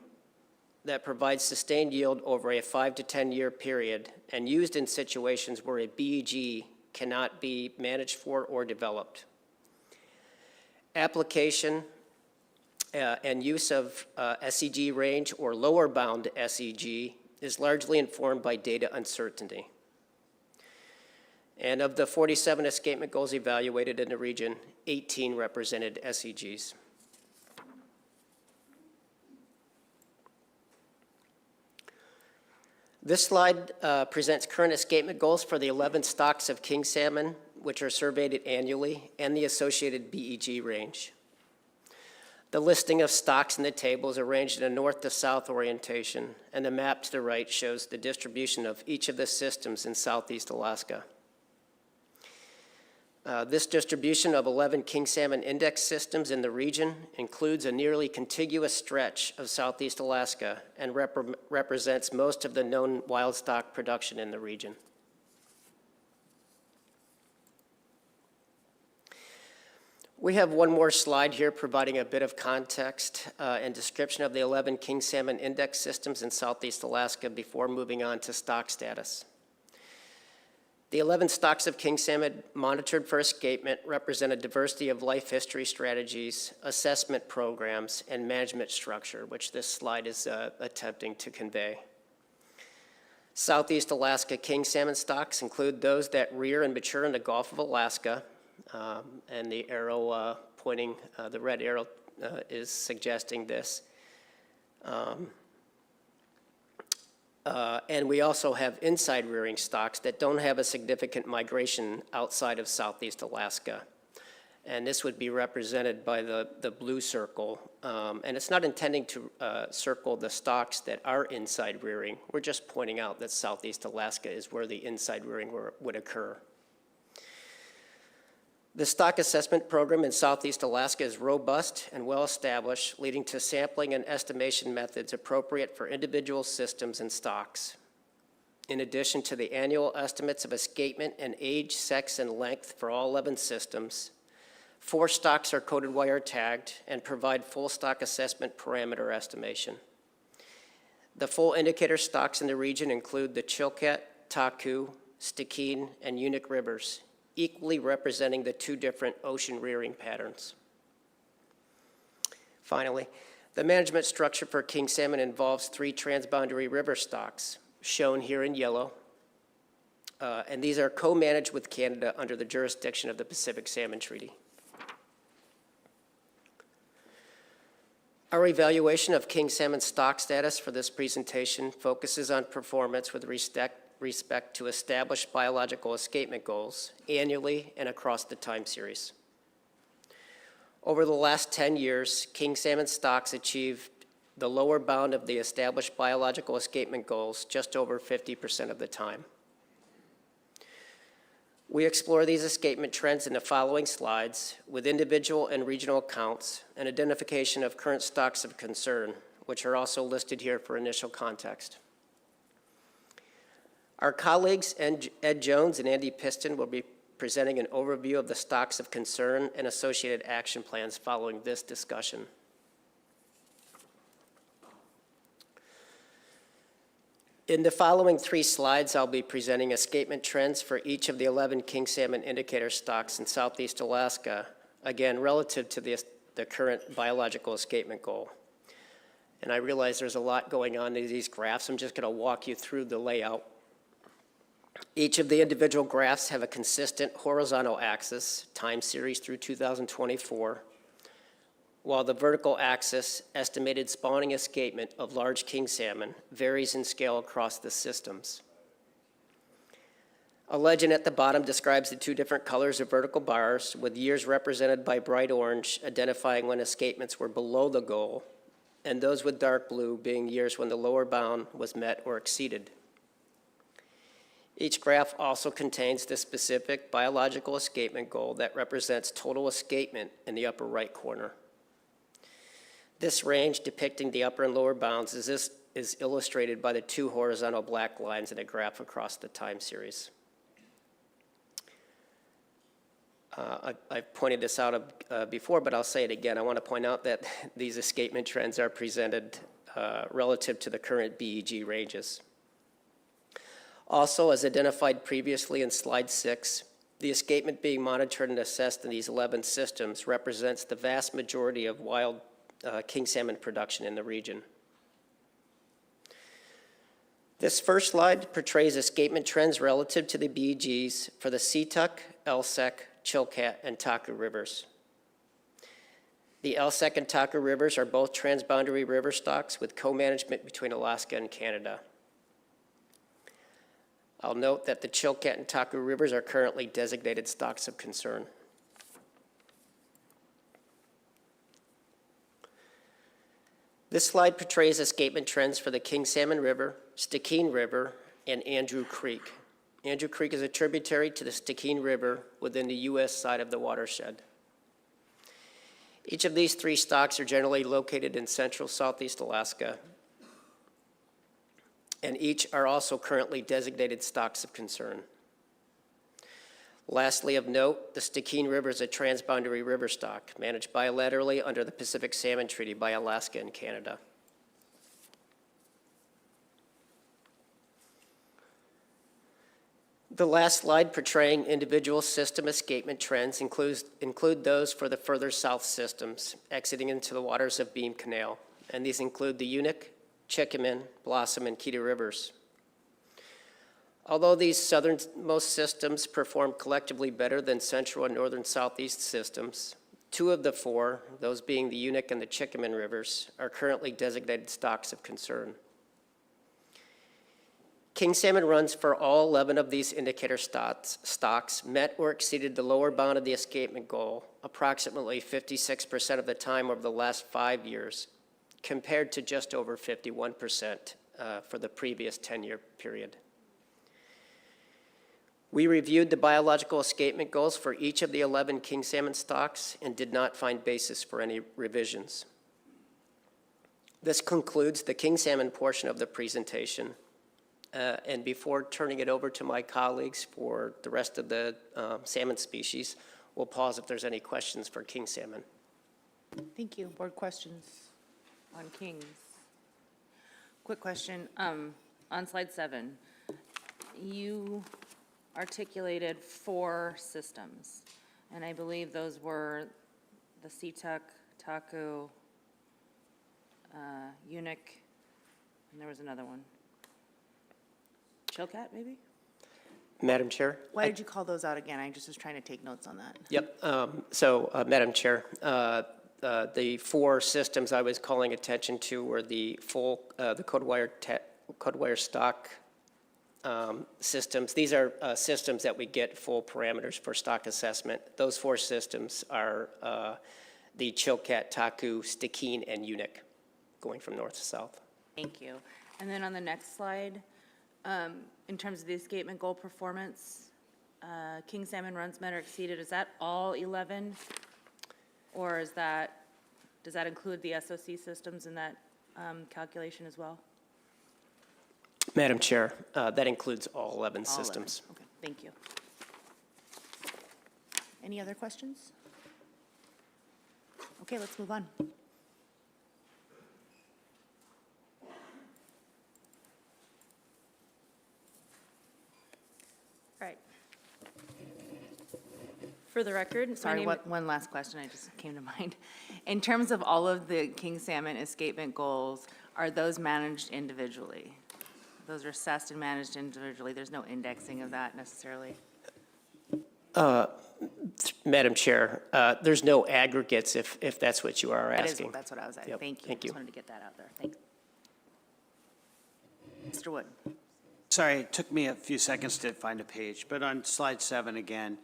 that provides sustained yield over a 5 to 10 year period and used in situations where a BEG cannot be managed for or developed. Application and use of SEG range or lower bound SEG is largely informed by data uncertainty. And of the 47 escapement goals evaluated in the region, 18 represented SEGs. This slide presents current escapement goals for the 11 stocks of king salmon, which are surveyed annually, and the associated BEG range. The listing of stocks in the table is arranged in a north to south orientation, and the map to the right shows the distribution of each of the systems in Southeast Alaska. This distribution of 11 king salmon index systems in the region includes a nearly contiguous stretch of Southeast Alaska and represents most of the known wild stock production in the region. We have one more slide here providing a bit of context and description of the 11 king salmon index systems in Southeast Alaska before moving on to stock status. The 11 stocks of king salmon monitored for escapement represent a diversity of life history strategies, assessment programs, and management structure, which this slide is attempting to convey. Southeast Alaska king salmon stocks include those that rear and mature in the Gulf of Alaska, and the arrow pointing, the red arrow is suggesting this. And we also have inside rearing stocks that don't have a significant migration outside of Southeast Alaska. And this would be represented by the blue circle. And it's not intending to circle the stocks that are inside rearing. We're just pointing out that Southeast Alaska is where the inside rearing would occur. The stock assessment program in Southeast Alaska is robust and well-established, leading to sampling and estimation methods appropriate for individual systems and stocks. In addition to the annual estimates of escapement and age, sex, and length for all 11 systems, 4 stocks are coded wire tagged and provide full stock assessment parameter estimation. The full indicator stocks in the region include the Chilkat, Taku, Stikine, and Unuk rivers, equally representing the 2 different ocean rearing patterns. Finally, the management structure for king salmon involves 3 transboundary river stocks, shown here in yellow, and these are co-managed with Canada under the jurisdiction of the Pacific Salmon Treaty. Our evaluation of king salmon stock status for this presentation focuses on performance with respect to established biological escapement goals annually and across the time series. Over the last 10 years, king salmon stocks achieved the lower bound of the established biological escapement goals just over 50% of the time. We explore these escapement trends in the following slides with individual and regional counts and identification of current stocks of concern, which are also listed here for initial context. Our colleagues Ed Jones and Andy Piston will be presenting an overview of the stocks of concern and associated action plans following this discussion. In the following 3 slides, I'll be presenting escapement trends for each of the 11 king salmon indicator stocks in Southeast Alaska, again, relative to the current biological escapement goal. And I realize there's a lot going on in these graphs. I'm just going to walk you through the layout. Each of the individual graphs have a consistent horizontal axis, time series through 2024, while the vertical axis, estimated spawning escapement of large king salmon, varies in scale across the systems. A legend at the bottom describes the 2 different colors of vertical bars, with years represented by bright orange, identifying when escapements were below the goal, and those with dark blue being years when the lower bound was met or exceeded. Each graph also contains the specific biological escapement goal that represents total escapement in the upper right corner. This range depicting the upper and lower bounds is illustrated by the 2 horizontal black lines in a graph across the time series. I've pointed this out before, but I'll say it again. I want to point out that these escapement trends are presented relative to the current BEG ranges. Also, as identified previously in slide 6, the escapement being monitored and assessed in these 11 systems represents the vast majority of wild king salmon production in the region. This first slide portrays escapement trends relative to the BEGs for the Seatuck, Elsek, Chilkat, and Taku rivers. The Elsek and Taku rivers are both transboundary river stocks with co-management between Alaska and Canada. I'll note that the Chilkat and Taku rivers are currently designated stocks of concern. This slide portrays escapement trends for the King Salmon River, Stikine River, and Andrew Creek. Andrew Creek is a tributary to the Stikine River within the U.S. side of the watershed. Each of these 3 stocks are generally located in central Southeast Alaska, and each are also currently designated stocks of concern. Lastly, of note, the Stikine River is a transboundary river stock managed bilaterally under the Pacific Salmon Treaty by Alaska and Canada. The last slide portraying individual system escapement trends include those for the further south systems exiting into the waters of Beam Canal, and these include the Unic, Chickaman, Blossom, and Keeta rivers. Although these southernmost systems perform collectively better than central and northern southeast systems, 2 of the 4, those being the Unic and the Chickaman rivers, are currently designated stocks of concern. King salmon runs for all 11 of these indicator stocks met or exceeded the lower bound of the escapement goal approximately 56% of the time over the last 5 years, compared to just over 51% for the previous 10-year period. We reviewed the biological escapement goals for each of the 11 king salmon stocks and did not find basis for any revisions. This concludes the king salmon portion of the presentation. And before turning it over to my colleagues for the rest of the salmon species, we'll pause if there's any questions for king salmon. Thank you. Board questions on kings? Quick question. On slide 7, you articulated 4 systems, and I believe those were the Sea-Tuck, Taku, Unic, and there was another one. Chilkat, maybe? Madam Chair? Why did you call those out again? I just was trying to take notes on that. Yep. Madam Chair, the 4 systems I was calling attention to were the code-wire stock systems. These are systems that we get full parameters for stock assessment. Those 4 systems are the Chilkat, Taku, Stikine, and Unic, going from north to south. Thank you. And then on the next slide, in terms of the escapement goal performance, king salmon runs met or exceeded, is that all 11? Or does that include the SOC systems in that calculation as well? Madam Chair, that includes all 11 systems. 11. Okay, thank you. Any other questions? Okay, let's move on. Right. For the record, Sorry, one last question, I just came to mind. In terms of all of the king salmon escapement goals, are those managed individually? Those are assessed and managed individually. There's no indexing of that necessarily. Madam Chair, there's no aggregates if that's what you are asking. That's what I was asking. Yep, Thank you. thank you. Just wanted to get that out there. Thanks. Mr. Wood. Sorry, it took me a few seconds to find a page, but on slide 7 again,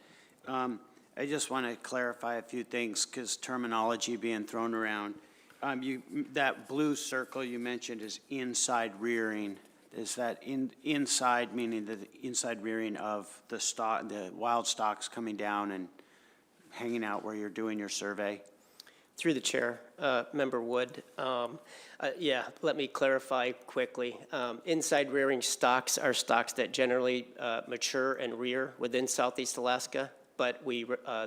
I just want to clarify a few things because terminology being thrown around. That blue circle you mentioned is inside rearing. Is that inside, meaning the inside rearing of the wild stocks coming down and hanging out where you're doing your survey? Through the chair, Member Wood. Yeah, let me clarify quickly. Inside rearing stocks are stocks that generally mature and rear within Southeast Alaska, but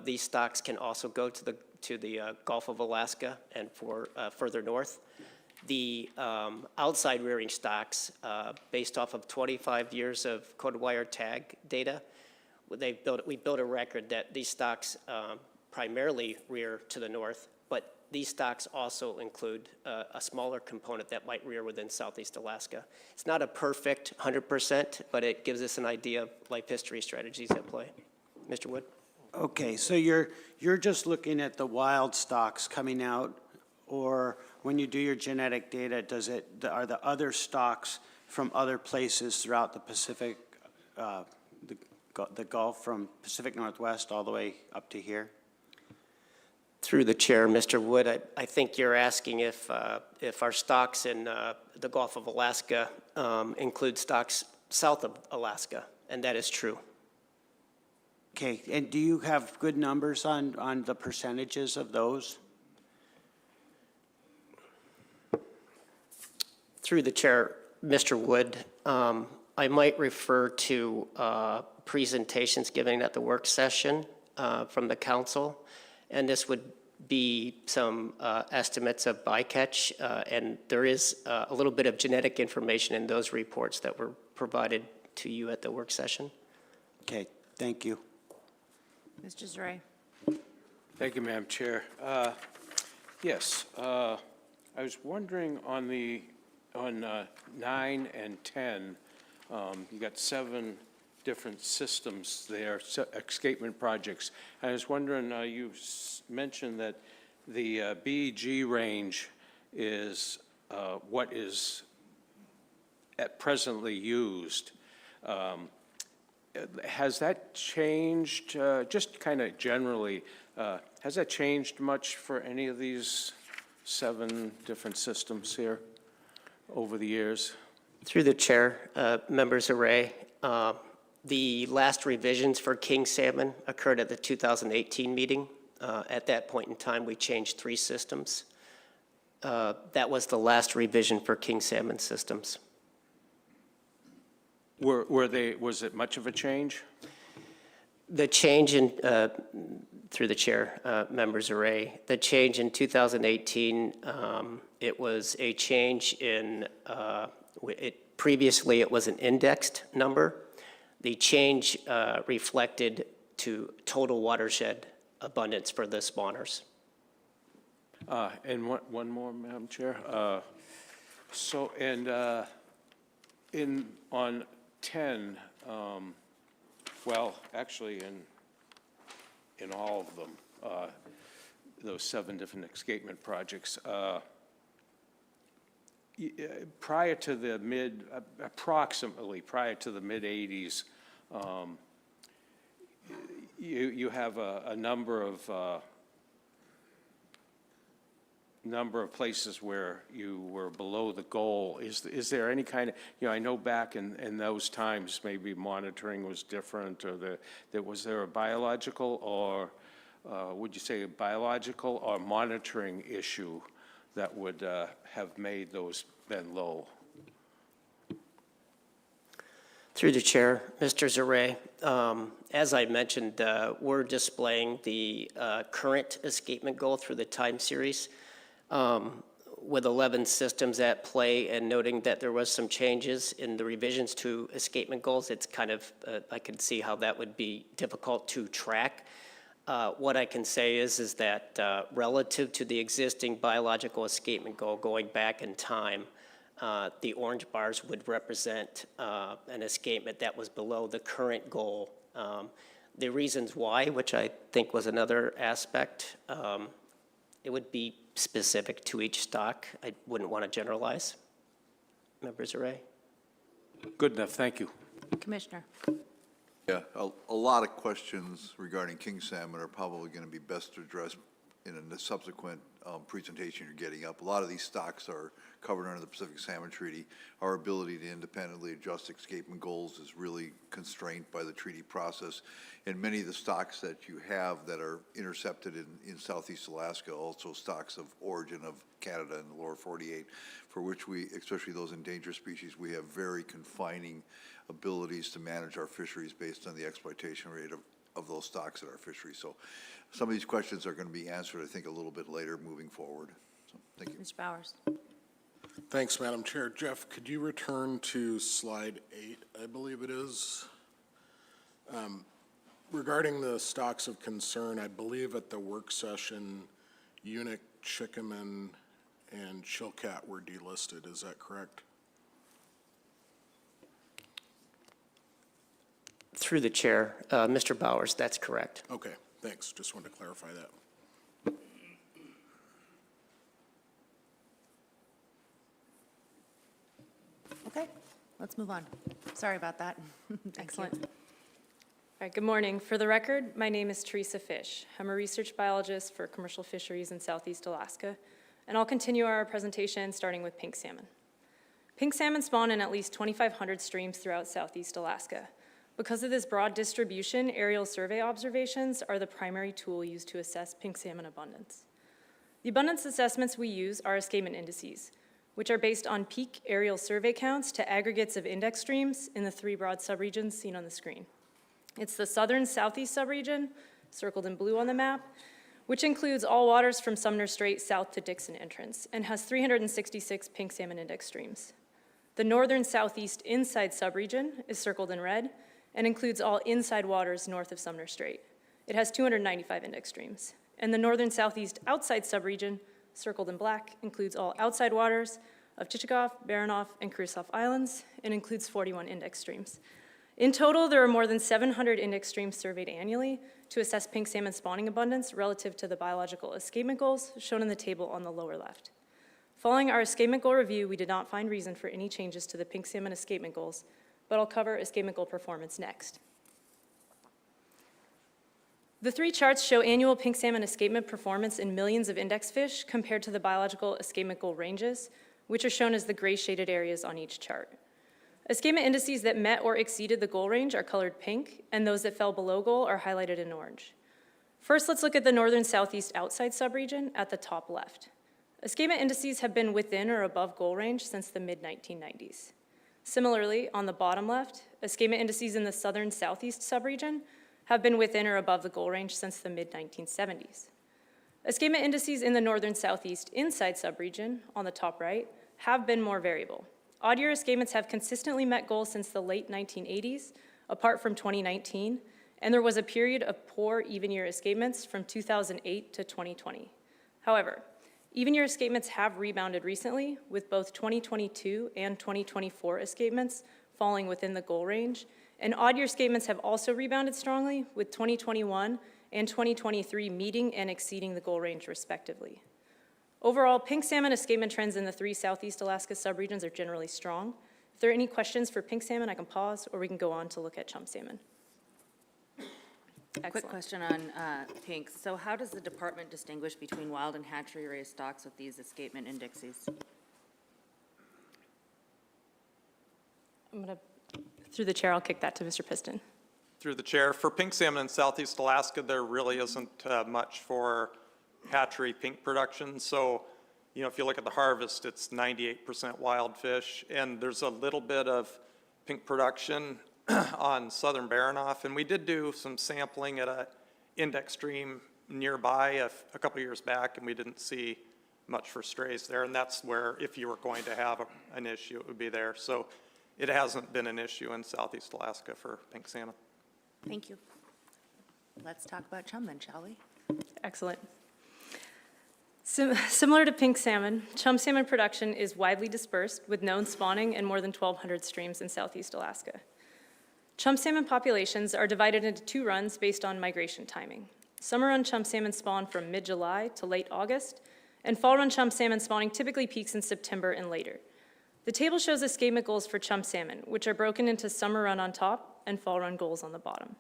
these stocks can also go to the Gulf of Alaska and further north. The outside rearing stocks, based off of 25 years of code wire tag data, we built a record that these stocks primarily rear to the north, but these stocks also include a smaller component that might rear within Southeast Alaska. It's not a perfect 100%, but it gives us an idea of life history strategies at play. Mr. Wood? Okay, so you're just looking at the wild stocks coming out, or when you do your genetic data, are the other stocks from other places throughout the Pacific, the Gulf from Pacific Northwest all the way up to here? Through the chair, Mr. Wood, I think you're asking if our stocks in the Gulf of Alaska include stocks south of Alaska, and that is true. Okay, and do you have good numbers on the percentages of those? Through the chair, Mr. Wood, I might refer to presentations given at the work session from the council, and this would be some estimates of bycatch, and there is a little bit of genetic information in those reports that were provided to you at the work session. Okay, thank you. Mr. Zure. Thank you, Madam Chair. Yes, I was wondering on 9 and 10, you got 7 different systems there, escapement projects. I was wondering, you mentioned that the BEG range is what is presently used. Has that changed, just kind of generally, has that changed much for any of these 7 different systems here over the years? Through the chair, members Array, the last revisions for king salmon occurred at the 2018 meeting. At that point in time, we changed 3 systems. That was the last revision for king salmon systems. Was it much of a change? The change in, through the chair, members Array, the change in 2018, it was a change in, previously it was an indexed number. The change reflected to total watershed abundance for the spawners. And one more, Madam Chair. On 10, well, actually in all of them, those 7 different escapement projects, prior to the approximately prior to the mid-'80s, you have a number of places where you were below the goal. Is there any kind of, I know back in those times, maybe monitoring was different, or was there a biological, or would you say a biological or monitoring issue that would have made those been low? Through the chair, Mr. Zure, as I mentioned, we're displaying the current escapement goal through the time series. With 11 systems at play and noting that there was some changes in the revisions to escapement goals, it's kind of, I can see how that would be difficult to track. What I can say is that relative to the existing biological escapement goal going back in time, the orange bars would represent an escapement that was below the current goal. The reasons why, which I think was another aspect, it would be specific to each stock. I wouldn't want to generalize. Members Array? Good enough, thank you. Commissioner. Yeah, a lot of questions regarding king salmon are probably going to be best addressed in a subsequent presentation you're getting up. A lot of these stocks are covered under the Pacific Salmon Treaty. Our ability to independently adjust escapement goals is really constrained by the treaty process. And many of the stocks that you have that are intercepted in Southeast Alaska, also stocks of origin of Canada and the lower 48, for which we, especially those endangered species, we have very confining abilities to manage our fisheries based on the exploitation rate of those stocks at our fisheries. So some of these questions are going to be answered, I think, a little bit later moving forward. So thank you. Mr. Bowers. Thanks, Madam Chair. Jeff, could you return to slide 8, I believe it is? Regarding the stocks of concern, I believe at the work session, Unic, Chickaman, and Chilkat were delisted. Is that correct? Through the chair, Mr. Bowers, that's correct. Okay, thanks. Just wanted to clarify that. Okay, let's move on. Sorry about that. Excellent. All right, good morning. For the record, my name is Teresa Fish. I'm a research biologist for commercial fisheries in Southeast Alaska, and I'll continue our presentation starting with pink salmon. Pink salmon spawn in at least 2,500 streams throughout Southeast Alaska. Because of this broad distribution, aerial survey observations are the primary tool used to assess pink salmon abundance. The abundance assessments we use are escapement indices, which are based on peak aerial survey counts to aggregates of index streams in the 3 broad subregions seen on the screen. It's the southern southeast subregion, circled in blue on the map, which includes all waters from Sumner Strait south to Dixon Entrance and has 366 pink salmon index streams. The northern southeast inside subregion is circled in red and includes all inside waters north of Sumner Strait. It has 295 index streams. And the northern southeast outside subregion, circled in black, includes all outside waters of Chichagof, Baranof, and Kurasov Islands, and includes 41 index streams. In total, there are more than 700 index streams surveyed annually to assess pink salmon spawning abundance relative to the biological escapement goals shown in the table on the lower left. Following our escapement goal review, we did not find reason for any changes to the pink salmon escapement goals, but I'll cover escapement goal performance next. The three charts show annual pink salmon escapement performance in millions of index fish compared to the biological escapement goal ranges, which are shown as the gray shaded areas on each chart. Escapement indices that met or exceeded the goal range are colored pink, and those that fell below goal are highlighted in orange. First, let's look at the northern southeast outside subregion at the top left. Escapement indices have been within or above goal range since the mid-1990s. Similarly, on the bottom left, escapement indices in the southern southeast subregion have been within or above the goal range since the mid-1970s. Escapement indices in the northern southeast inside subregion, on the top right, have been more variable. Odd-year escapements have consistently met goals since the late 1980s, apart from 2019, and there was a period of poor even-year escapements from 2008 to 2020. However, even-year escapements have rebounded recently, with both 2022 and 2024 escapements falling within the goal range, and odd-year escapements have also rebounded strongly, with 2021 and 2023 meeting and exceeding the goal range respectively. Overall, pink salmon escapement trends in the three Southeast Alaska subregions are generally strong. If there are any questions for pink salmon, I can pause, or we can go on to look at chum salmon. Quick question on pink. So how does the department distinguish between wild and hatchery raised stocks with these escapement indexes? Through the chair, I'll kick that to Mr. Piston. Through the chair, for pink salmon in Southeast Alaska, there really isn't much for hatchery pink production. So, if you look at the harvest, it's 98% wild fish, and there's a little bit of pink production on southern Baranof, and we did do some sampling at a index stream nearby a couple years back, and we didn't see much for strays there, and that's where, if you were going to have an issue, it would be there. So it hasn't been an issue in Southeast Alaska for pink salmon. Thank you. Let's talk about chum then, shall we? Excellent. Similar to pink salmon, chum salmon production is widely dispersed with known spawning in more than 1,200 streams in Southeast Alaska. Chum salmon populations are divided into two runs based on migration timing. Summer run chum salmon spawn from mid-July to late August, and fall run chum salmon spawning typically peaks in September and later. The table shows escapement goals for chum salmon, which are broken into summer run on top and fall run goals on the bottom.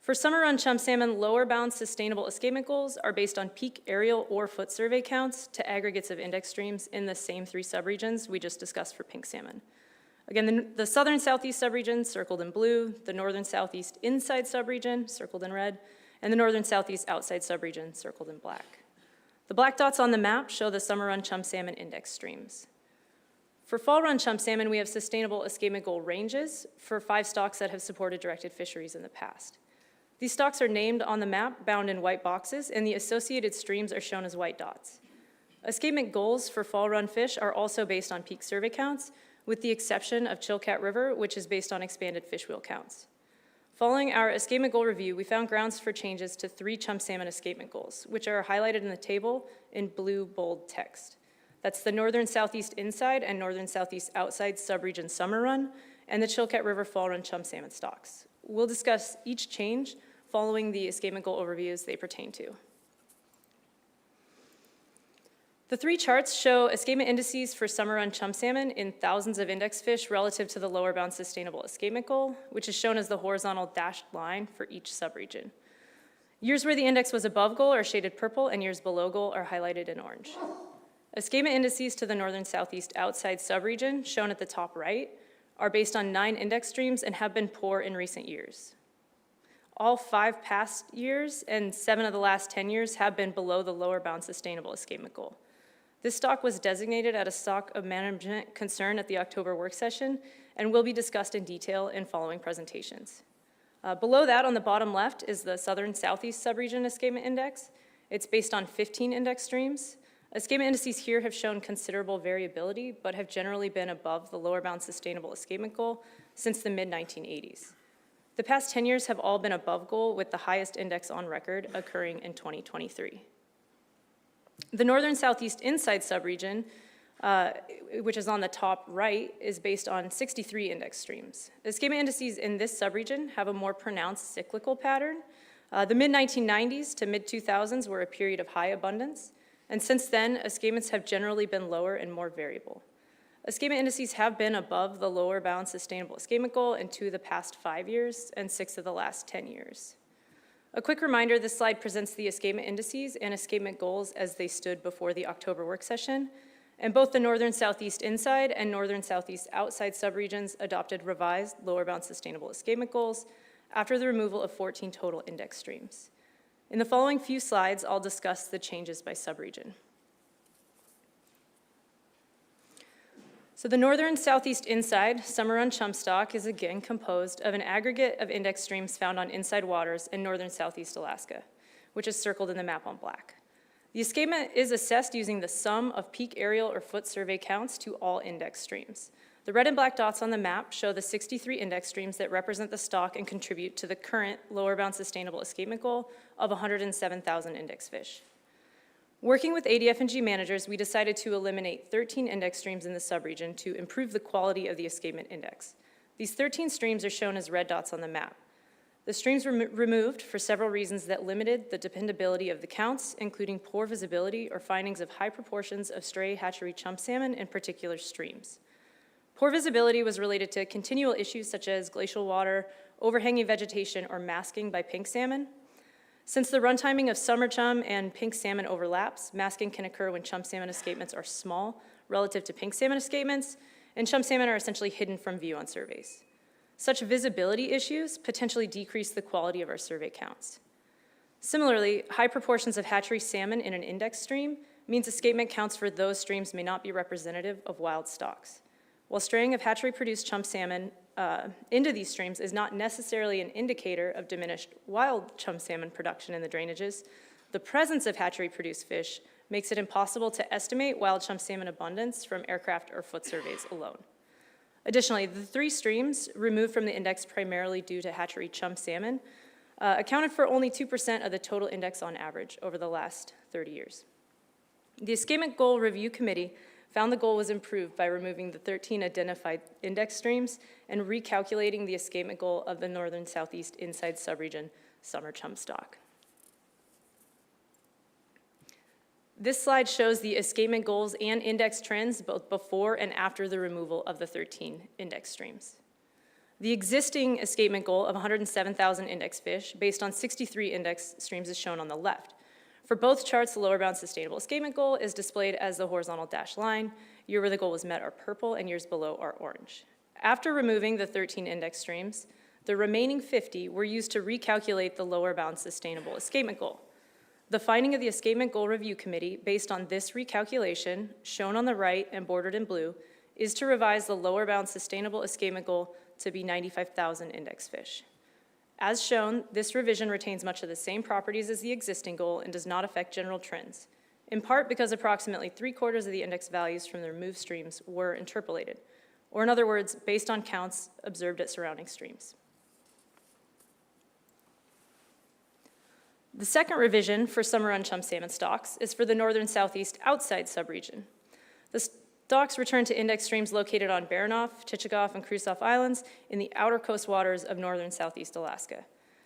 For summer run chum salmon, lower bound sustainable escapement goals are based on peak aerial or foot survey counts to aggregates of index streams in the same three subregions we just discussed for pink salmon. Again, the southern southeast subregion, circled in blue, the northern southeast inside subregion, circled in red, and the northern southeast outside subregion, circled in black. The black dots on the map show the summer run chum salmon index streams. For fall run chum salmon, we have sustainable escapement goal ranges for 5 stocks that have supported directed fisheries in the past. These stocks are named on the map, bound in white boxes, and the associated streams are shown as white dots. Escapement goals for fall run fish are also based on peak survey counts, with the exception of Chilkat River, which is based on expanded fish wheel counts. Following our escapement goal review, we found grounds for changes to 3 chum salmon escapement goals, which are highlighted in the table in blue bold text. That's the northern southeast inside and northern southeast outside subregion summer run, and the Chilkat River fall run chum salmon stocks. We'll discuss each change following the escapement goal overviews they pertain to. The 3 charts show escapement indices for summer run chum salmon in thousands of index fish relative to the lower bound sustainable escapement goal, which is shown as the horizontal dashed line for each subregion. Years where the index was above goal are shaded purple, and years below goal are highlighted in orange. Escapement indices to the northern southeast outside subregion, shown at the top right, are based on 9 index streams and have been poor in recent years. All 5 past years and 7 of the last 10 years have been below the lower bound sustainable escapement goal. This stock was designated as a stock of management concern at the October work session and will be discussed in detail in following presentations. Below that, on the bottom left, is the southern southeast subregion escapement index. It's based on 15 index streams. Escapement indices here have shown considerable variability, but have generally been above the lower bound sustainable escapement goal since the mid-1980s. The past 10 years have all been above goal, with the highest index on record occurring in 2023. The northern southeast inside subregion, which is on the top right, is based on 63 index streams. Escapement indices in this subregion have a more pronounced cyclical pattern. The mid-1990s to mid-2000s were a period of high abundance, and since then, escapements have generally been lower and more variable. Escapement indices have been above the lower bound sustainable escapement goal in 2 of the past 5 years and 6 of the last 10 years. A quick reminder, this slide presents the escapement indices and escapement goals as they stood before the October work session, and both the northern southeast inside and northern southeast outside subregions adopted revised lower bound sustainable escapement goals after the removal of 14 total index streams. In the following few slides, I'll discuss the changes by subregion. So the northern southeast inside summer run chum stock is again composed of an aggregate of index streams found on inside waters in northern southeast Alaska, which is circled in the map on black. The escapement is assessed using the sum of peak aerial or foot survey counts to all index streams. The red and black dots on the map show the 63 index streams that represent the stock and contribute to the current lower bound sustainable escapement goal of 107,000 index fish. Working with ADF&G managers, we decided to eliminate 13 index streams in the subregion to improve the quality of the escapement index. These 13 streams are shown as red dots on the map. The streams were removed for several reasons that limited the dependability of the counts, including poor visibility or findings of high proportions of stray hatchery chum salmon in particular streams. Poor visibility was related to continual issues such as glacial water, overhanging vegetation, or masking by pink salmon. Since the run timing of summer chum and pink salmon overlaps, masking can occur when chum salmon escapements are small relative to pink salmon escapements, and chum salmon are essentially hidden from view on surveys. Such visibility issues potentially decrease the quality of our survey counts. Similarly, high proportions of hatchery salmon in an index stream means escapement counts for those streams may not be representative of wild stocks. While straying of hatchery-produced chum salmon into these streams is not necessarily an indicator of diminished wild chum salmon production in the drainages, the presence of hatchery-produced fish makes it impossible to estimate wild chum salmon abundance from aircraft or foot surveys alone. Additionally, the 3 streams removed from the index primarily due to hatchery chum salmon accounted for only 2% of the total index on average over the last 30 years. The Escapement Goal Review Committee found the goal was improved by removing the 13 identified index streams and recalculating the escapement goal of the northern southeast inside subregion summer chum stock. This slide shows the escapement goals and index trends both before and after the removal of the 13 index streams. The existing escapement goal of 107,000 index fish based on 63 index streams is shown on the left. For both charts, the lower bound sustainable escapement goal is displayed as the horizontal dashed line. Year where the goal was met are purple, and years below are orange. After removing the 13 index streams, the remaining 50 were used to recalculate the lower bound sustainable escapement goal. The finding of the Escapement Goal Review Committee, based on this recalculation, shown on the right and bordered in blue, is to revise the lower bound sustainable escapement goal to be 95,000 index fish. As shown, this revision retains much of the same properties as the existing goal and does not affect general trends, in part because approximately 3/4 of the index values from the removed streams were interpolated, or in other words, based on counts observed at surrounding streams. The second revision for summer run chum salmon stocks is for the northern southeast outside subregion. The stocks return to index streams located on Baranof, Chichagof, and Krusof Islands in the outer coast waters of northern southeast Alaska.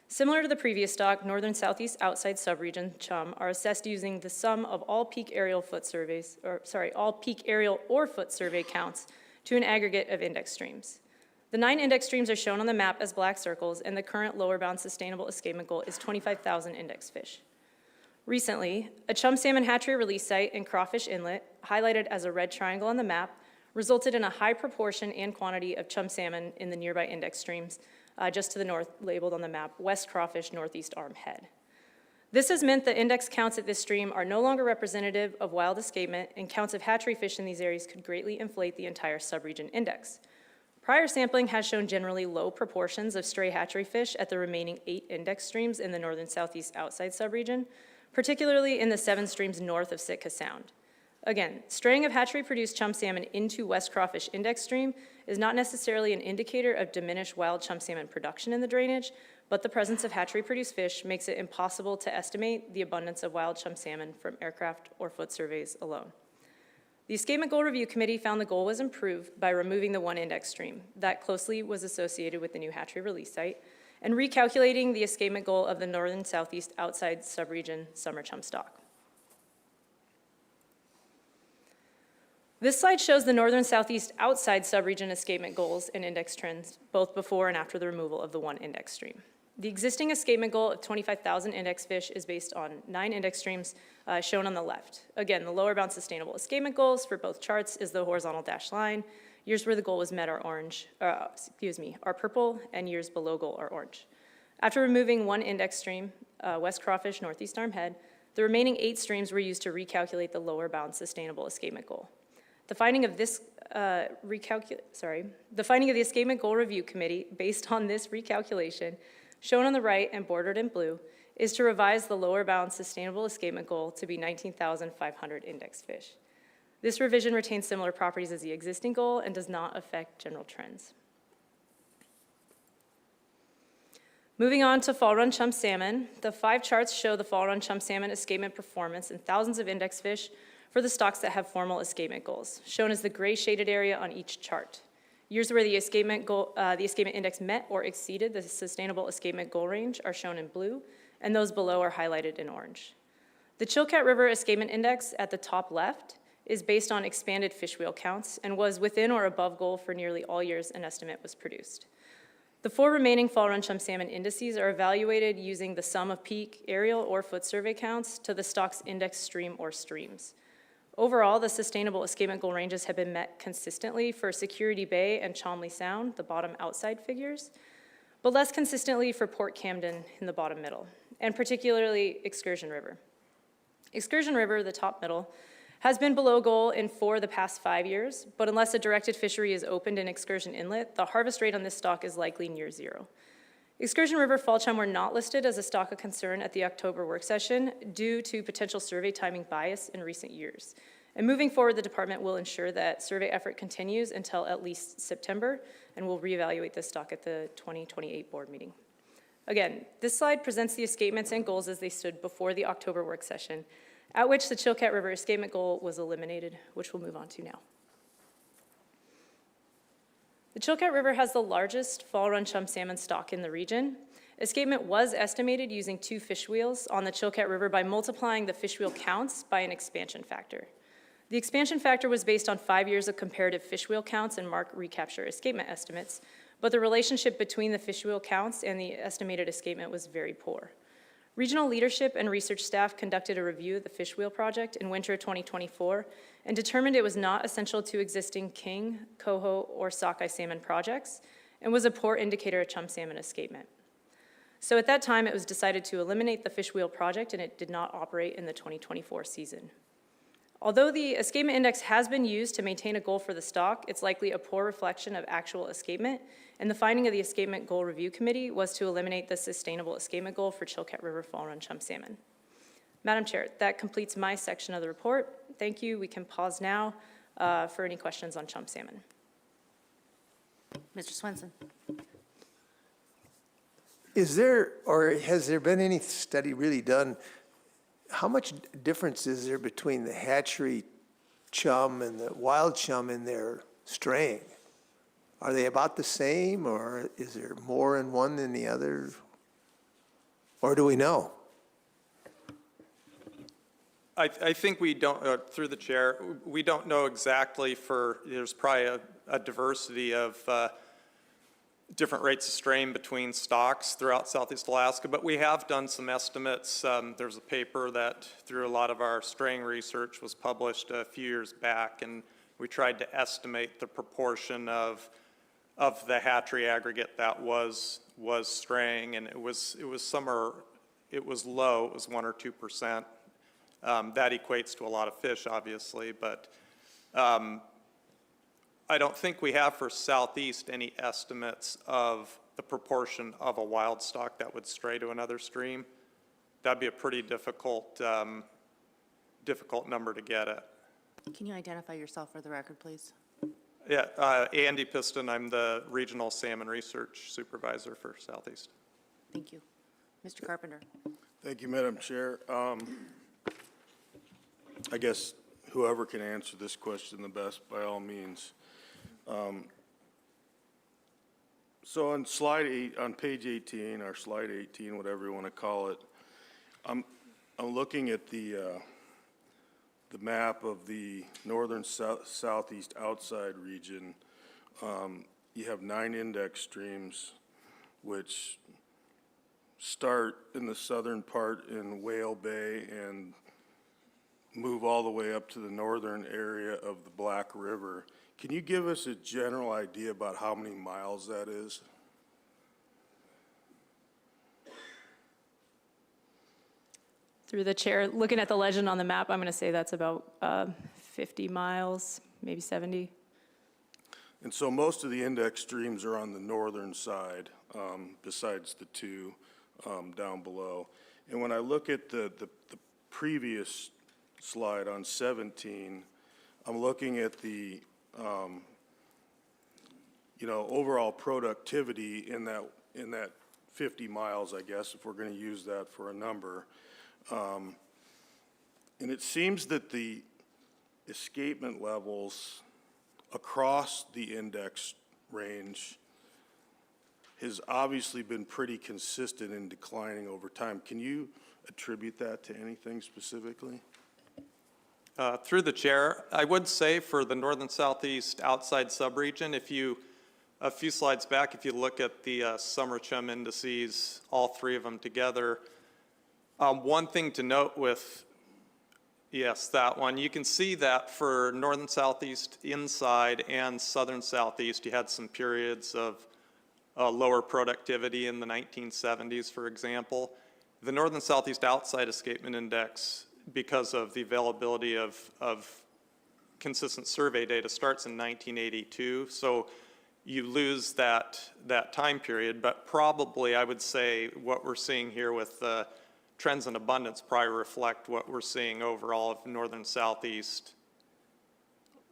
Similar to the previous stock, northern southeast outside subregion chum are assessed using the sum of all peak aerial or foot survey counts to an aggregate of index streams. The 9 index streams are shown on the map as black circles, and the current lower bound sustainable escapement goal is 25,000 index fish. Recently, a chum salmon hatchery release site in Crawfish Inlet, highlighted as a red triangle on the map, resulted in a high proportion and quantity of chum salmon in the nearby index streams, just to the north, labeled on the map, West Crawfish, Northeast Arm Head. This has meant that index counts at this stream are no longer representative of wild escapement, and counts of hatchery fish in these areas could greatly inflate the entire subregion index. Prior sampling has shown generally low proportions of stray hatchery fish at the remaining 8 index streams in the northern southeast outside subregion, particularly in the 7 streams north of Sitka Sound. Again, straying of hatchery-produced chum salmon into West Crawfish Index Stream is not necessarily an indicator of diminished wild chum salmon production in the drainage, but the presence of hatchery-produced fish makes it impossible to estimate the abundance of wild chum salmon from aircraft or foot surveys alone. The Escapement Goal Review Committee found the goal was improved by removing the one index stream that closely was associated with the new hatchery release site and recalculating the escapement goal of the northern southeast outside subregion summer chum stock. This slide shows the northern southeast outside subregion escapement goals and index trends, both before and after the removal of the one index stream. The existing escapement goal of 25,000 index fish is based on 9 index streams shown on the left. Again, the lower bound sustainable escapement goals for both charts is the horizontal dashed line. Years where the goal was met are are purple, and years below goal are orange. After removing one index stream, West Crawfish, Northeast Armhead, the remaining 8 streams were used to recalculate the lower bound sustainable escapement goal. The finding of this the finding of the Escapement Goal Review Committee, based on this recalculation, shown on the right and bordered in blue, is to revise the lower bound sustainable escapement goal to be 19,500 index fish. This revision retains similar properties as the existing goal and does not affect general trends. Moving on to fall run chum salmon, the 5 charts show the fall run chum salmon escapement performance in thousands of index fish for the stocks that have formal escapement goals, shown as the gray shaded area on each chart. Years where the escapement index met or exceeded the sustainable escapement goal range are shown in blue, and those below are highlighted in orange. The Chilkat River Escapement Index at the top left is based on expanded fish wheel counts and was within or above goal for nearly all years an estimate was produced. The 4 remaining fall run chum salmon indices are evaluated using the sum of peak, aerial, or foot survey counts to the stock's index stream or streams. Overall, the sustainable escapement goal ranges have been met consistently for Security Bay and Chomley Sound, the bottom outside figures, but less consistently for Port Camden in the bottom middle, and particularly Excursion River. Excursion River, the top middle, has been below goal in 4 of the past 5 years, but unless a directed fishery is opened in Excursion Inlet, the harvest rate on this stock is likely near 0. Excursion River fall chum were not listed as a stock of concern at the October work session due to potential survey timing bias in recent years. And moving forward, the department will ensure that survey effort continues until at least September, and we'll reevaluate this stock at the 2028 board meeting. Again, this slide presents the escapements and goals as they stood before the October work session, at which the Chilkat River escapement goal was eliminated, which we'll move on to now. The Chilkat River has the largest fall run chum salmon stock in the region. Escapement was estimated using 2 fish wheels on the Chilkat River by multiplying the fish wheel counts by an expansion factor. The expansion factor was based on 5 years of comparative fish wheel counts and mark recapture escapement estimates, but the relationship between the fish wheel counts and the estimated escapement was very poor. Regional leadership and research staff conducted a review of the fish wheel project in winter 2024 and determined it was not essential to existing king, coho, or sockeye salmon projects and was a poor indicator of chum salmon escapement. So at that time, it was decided to eliminate the fish wheel project and it did not operate in the 2024 season. Although the escapement index has been used to maintain a goal for the stock, it's likely a poor reflection of actual escapement, and the finding of the Escapement Goal Review Committee was to eliminate the sustainable escapement goal for Chilkat River fall run chum salmon. Madam Chair, that completes my section of the report. Thank you. We can pause now for any questions on chum salmon. Mr. Swenson. Is there, or has there been any study really done, how much difference is there between the hatchery chum and the wild chum in their straying? Are they about the same, or is there more in one than the other? Or do we know? I think we don't, through the chair, we don't know exactly there's probably a diversity of different rates of strain between stocks throughout Southeast Alaska, but we have done some estimates. There's a paper that, through a lot of our straying research, was published a few years back, and we tried to estimate the proportion of the hatchery aggregate that was straying, and it was somewhere, it was low, it was 1 or 2%. That equates to a lot of fish, obviously, but I don't think we have for Southeast any estimates of the proportion of a wild stock that would stray to another stream. That'd be a pretty difficult number to get at. Can you identify yourself for the record, please? Yeah, Andy Piston, I'm the Regional Salmon Research Supervisor for Southeast. Thank you. Mr. Carpenter. Thank you, Madam Chair. I guess whoever can answer this question the best, by all means. So on on page 18, or slide 18, whatever you want to call it, I'm looking at the map of the northern southeast outside region. You have 9 index streams, which start in the southern part in Whale Bay and move all the way up to the northern area of the Black River. Can you give us a general idea about how many miles that is? Through the chair, looking at the legend on the map, I'm going to say that's about 50 miles, maybe 70. And so most of the index streams are on the northern side, besides the 2 down below. And when I look at the previous slide on 17, I'm looking at the overall productivity in that 50 miles, I guess, if we're going to use that for a number. And it seems that the escapement levels across the index range has obviously been pretty consistent in declining over time. Can you attribute that to anything specifically? Through the chair, I would say for the northern southeast outside subregion, a few slides back, if you look at the summer chum indices, all 3 of them together, one thing to note with, yes, that one, you can see that for northern southeast inside and southern southeast, you had some periods of lower productivity in the 1970s, for example. The northern southeast outside escapement index, because of the availability of consistent survey data, starts in 1982. So you lose that time period, but probably I would say what we're seeing here with the trends in abundance probably reflect what we're seeing overall of northern southeast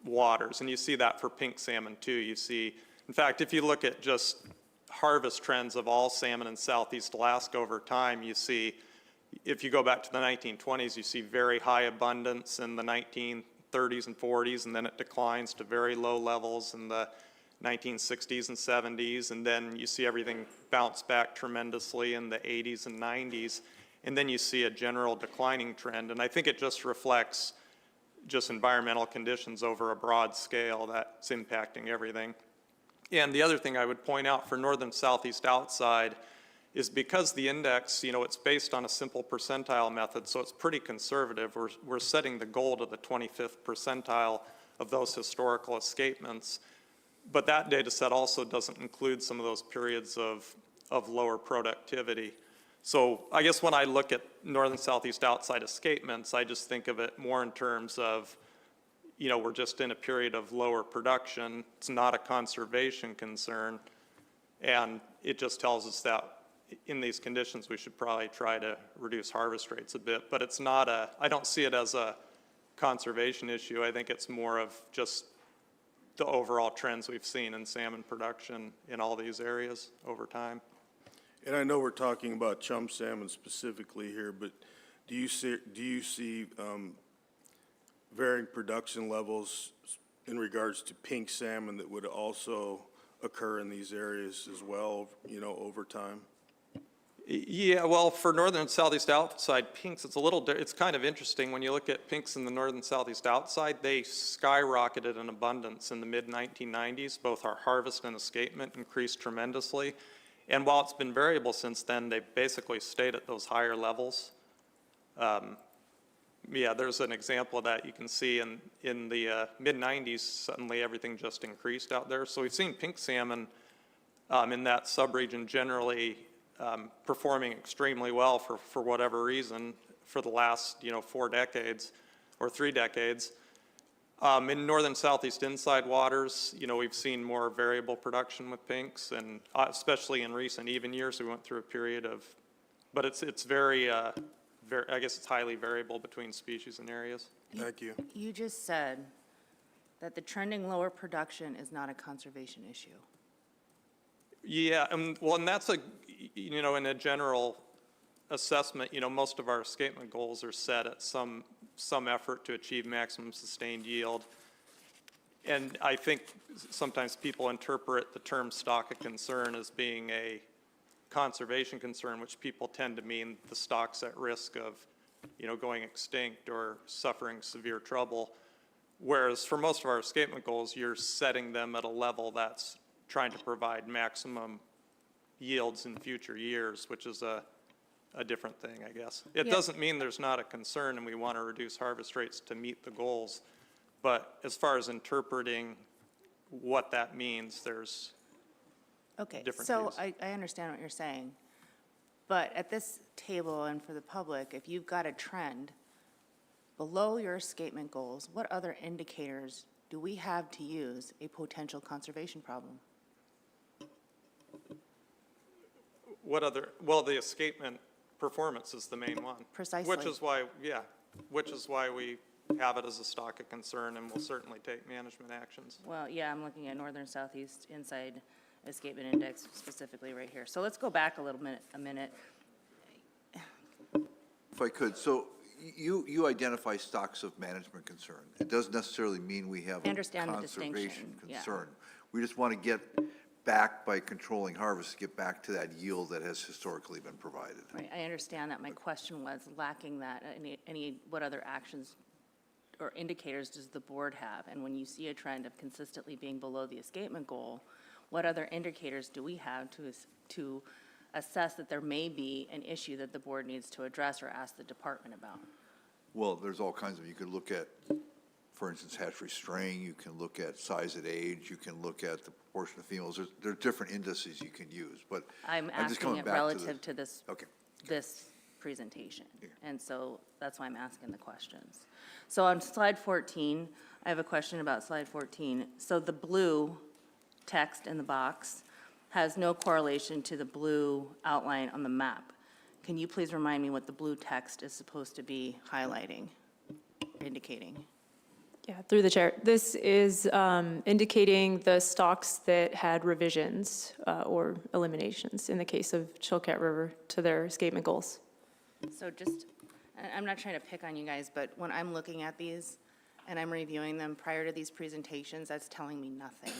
waters. And you see that for pink salmon too. You see, in fact, if you look at just harvest trends of all salmon in southeast Alaska over time, you see, if you go back to the 1920s, you see very high abundance in the 1930s and 40s, and then it declines to very low levels in the 1960s and 70s, and then you see everything bounce back tremendously in the 80s and 90s, and then you see a general declining trend. And I think it just reflects just environmental conditions over a broad scale that's impacting everything. And the other thing I would point out for northern southeast outside is because the index, it's based on a simple percentile method, so it's pretty conservative. We're setting the goal to the 25th percentile of those historical escapements. But that data set also doesn't include some of those periods of lower productivity. So I guess when I look at northern southeast outside escapements, I just think of it more in terms of, we're just in a period of lower production. It's not a conservation concern. And it just tells us that in these conditions, we should probably try to reduce harvest rates a bit. But it's not I don't see it as a conservation issue. I think it's more of just the overall trends we've seen in salmon production in all these areas over time. And I know we're talking about chum salmon specifically here, but do you see varying production levels in regards to pink salmon that would also occur in these areas as well, over time? Yeah, well, for northern and southeast outside pinks, it's kind of interesting. When you look at pinks in the northern southeast outside, they skyrocketed in abundance in the mid-1990s. Both our harvest and escapement increased tremendously. And while it's been variable since then, they've basically stayed at those higher levels. Yeah, there's an example of that you can see in the mid-90s, suddenly everything just increased out there. So we've seen pink salmon in that subregion generally performing extremely well for whatever reason for the last 4 decades or 3 decades. In northern southeast inside waters, we've seen more variable production with pinks, and especially in recent even years, we went through a period of, but it's very, I guess it's highly variable between species and areas. Thank you. You just said that the trending lower production is not a conservation issue. Yeah, well, and that's in a general assessment, most of our escapement goals are set at some effort to achieve maximum sustained yield. And I think sometimes people interpret the term stock of concern as being a conservation concern, which people tend to mean the stock's at risk of, going extinct or suffering severe trouble. Whereas for most of our escapement goals, you're setting them at a level that's trying to provide maximum yields in future years, which is a different thing, I guess. It doesn't mean there's not a concern and we want to reduce harvest rates to meet the goals. But as far as interpreting what that means, there's different views. I understand what you're saying. But at this table and for the public, if you've got a trend below your escapement goals, what other indicators do we have to use a potential conservation problem? Well, the escapement performance is the main one. Precisely. Which is why we have it as a stock of concern, and we'll certainly take management actions. Well, yeah, I'm looking at northern southeast inside escapement index specifically right here. So let's go back a minute. If I could, so you identify stocks of management concern. It doesn't necessarily mean we have I understand a the distinction, conservation yeah. concern. We just want to get back, by controlling harvest, get back to that yield that has historically been provided. Right, I understand that. My question was lacking that, what other actions or indicators does the board have? And when you see a trend of consistently being below the escapement goal, what other indicators do we have to assess that there may be an issue that the board needs to address or ask the department about? Well, there's all kinds of, you could look at, for instance, hatchery straying, you can look at size at age, you can look at the proportion of females. There are different indices you can use, but I'm just asking coming it back relative to this, Okay. this presentation. And so that's why I'm asking the questions. So on slide 14, I have a question about slide 14. So the blue text in the box has no correlation to the blue outline on the map. Can you please remind me what the blue text is supposed to be highlighting, indicating? Yeah, through the chair. This is indicating the stocks that had revisions or eliminations in the case of Chilkat River to their escapement goals. So I'm not trying to pick on you guys, but when I'm looking at these and I'm reviewing them prior to these presentations, that's telling me nothing.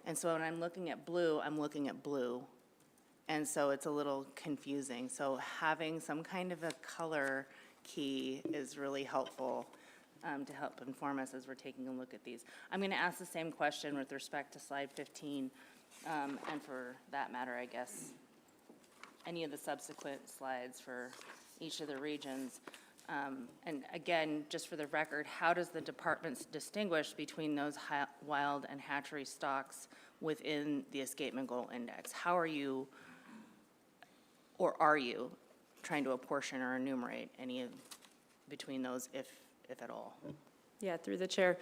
And so when I'm looking at blue, I'm looking at blue. And so it's a little confusing. So having some kind of a color key is really helpful to help inform us as we're taking a look at these. I'm going to ask the same question with respect to slide 15, and for that matter, I guess, any of the subsequent slides for each of the regions. And again, just for the record, how does the department distinguish between those wild and hatchery stocks within the escapement goal index? How are you, or are you, trying to apportion or enumerate any of between those, if at all? Yeah, through the chair.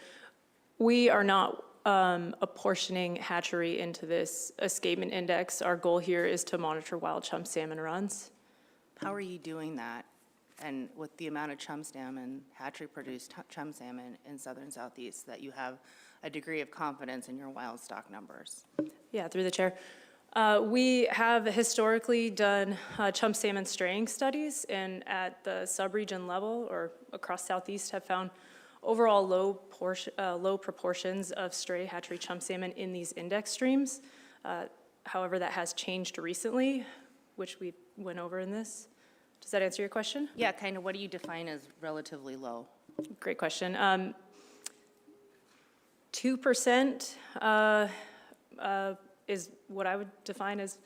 We are not apportioning hatchery into this escapement index. Our goal here is to monitor wild chum salmon runs. How are you doing that? And with the amount of chum salmon, hatchery-produced chum salmon in southern southeast, that you have a degree of confidence in your wild stock numbers? Yeah, through the chair. We have historically done chum salmon straying studies, and at the sub-region level or across southeast have found overall low proportions of stray hatchery chum salmon in these index streams. However, that has changed recently, which we went over in this. Does that answer your question? Yeah, kind of. What do you define as relatively low? Great question. 2% is what I would define as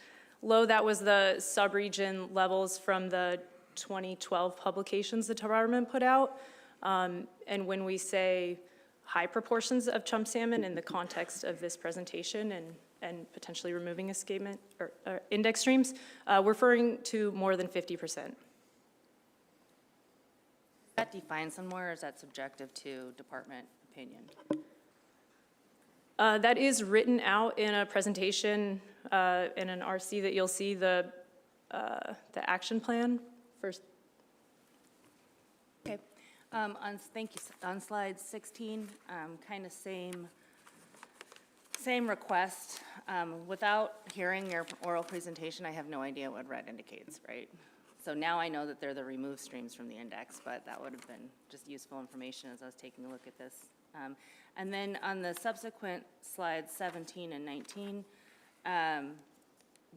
low. That was the sub-region levels from the 2012 publications the department put out. And when we say high proportions of chum salmon in the context of this presentation and potentially removing escapement or index streams, we're referring to more than 50%. Is that defined somewhere, or is that subjective to department opinion? That is written out in a presentation in an RC that you'll see the action plan first. Okay. Thank you. On slide 16, kind of same request. Without hearing your oral presentation, I have no idea what red indicates, right? So now I know that they're the removed streams from the index, but that would have been just useful information as I was taking a look at this. And then on the subsequent slides 17 and 19,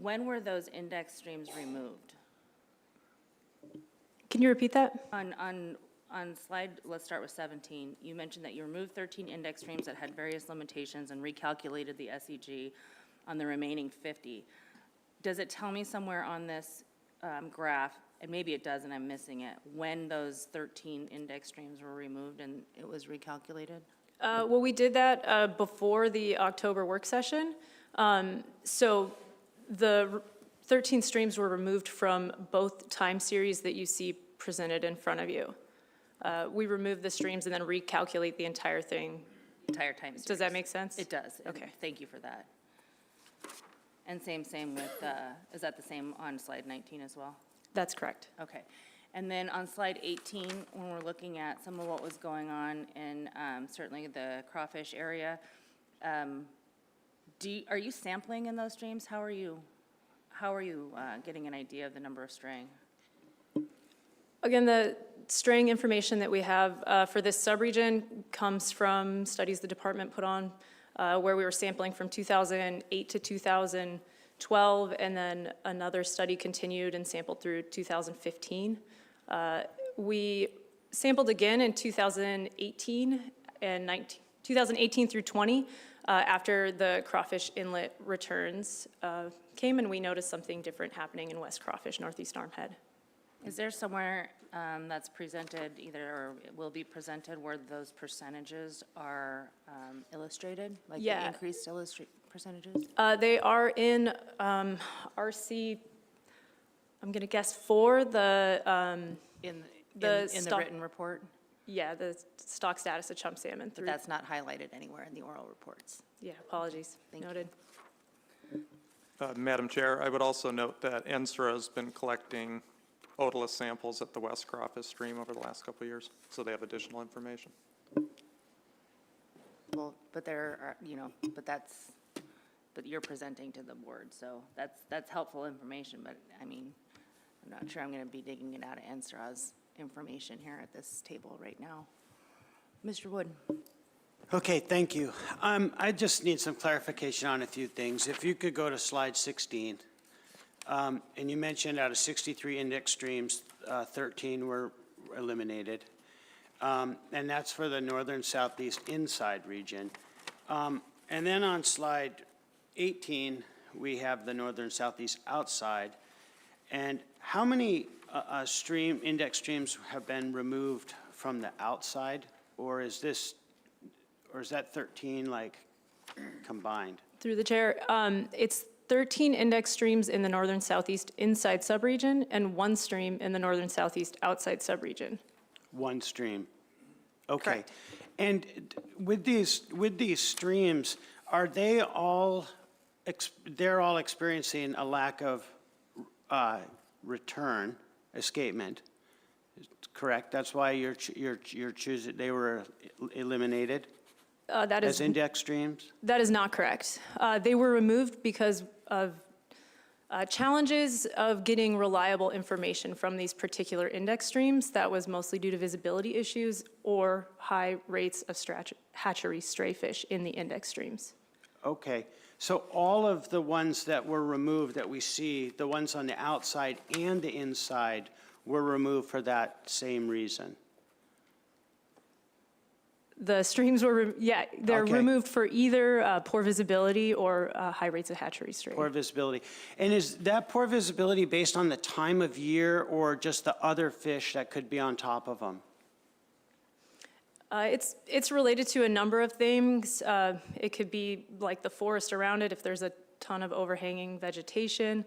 when were those index streams removed? Can you repeat that? On slide, let's start with 17, you mentioned that you removed 13 index streams that had various limitations and recalculated the SEG on the remaining 50. Does it tell me somewhere on this graph, and maybe it does and I'm missing it, when those 13 index streams were removed and it was recalculated? Well, we did that before the October work session. So the 13 streams were removed from both time series that you see presented in front of you. We remove the streams and then recalculate the entire thing. Entire time series. Does that make sense? It does. Okay. Thank you for that. And same with, is that the same on slide 19 as well? That's correct. Okay. And then on slide 18, when we're looking at some of what was going on in certainly the crawfish area, are you sampling in those streams? How are you getting an idea of the number of straying? Again, the straying information that we have for this subregion comes from studies the department put on where we were sampling from 2008 to 2012, and then another study continued and sampled through 2015. We sampled again in 2018 and 2018 through 20 after the crawfish inlet returns came, and we noticed something different happening in West Crawfish, Northeast Armhead. Is there somewhere that's presented either or will be presented where those percentages are illustrated? Like the increased percentages? They are in RC, I'm going to guess 4, In the written report? Yeah, the stock status of chum salmon. But that's not highlighted anywhere in the oral reports. Yeah, apologies. Noted. Madam Chair, I would also note that NSRA has been collecting otolith samples at the West Crawfish stream over the last couple of years, so they have additional information. Well, but there are, but you're presenting to the board, so that's helpful information, but I mean, I'm not sure I'm going to be digging it out of NSRA's information here at this table right now. Mr. Wood. Okay, thank you. I just need some clarification on a few things. If you could go to slide 16. And you mentioned out of 63 index streams, 13 were eliminated. And that's for the northern southeast inside region. And then on slide 18, we have the northern southeast outside. And how many index streams have been removed from the outside? Or is that 13 like combined? Through the chair, it's 13 index streams in the northern southeast inside subregion and 1 stream in the northern southeast outside subregion. 1 stream. Okay. Correct. And with these streams, are they all they're all experiencing a lack of return escapement? Correct. That's why you're choosing they were eliminated That is as index streams. That is not correct. They were removed because of challenges of getting reliable information from these particular index streams. That was mostly due to visibility issues or high rates of hatchery stray fish in the index streams. Okay. So all of the ones that were removed that we see, the ones on the outside and the inside, were removed for that same reason. The streams were, they're Okay. removed for either poor visibility or high rates of hatchery stray. Poor visibility. And is that poor visibility based on the time of year or just the other fish that could be on top of them? It's related to a number of things. It could be like the forest around it if there's a ton of overhanging vegetation,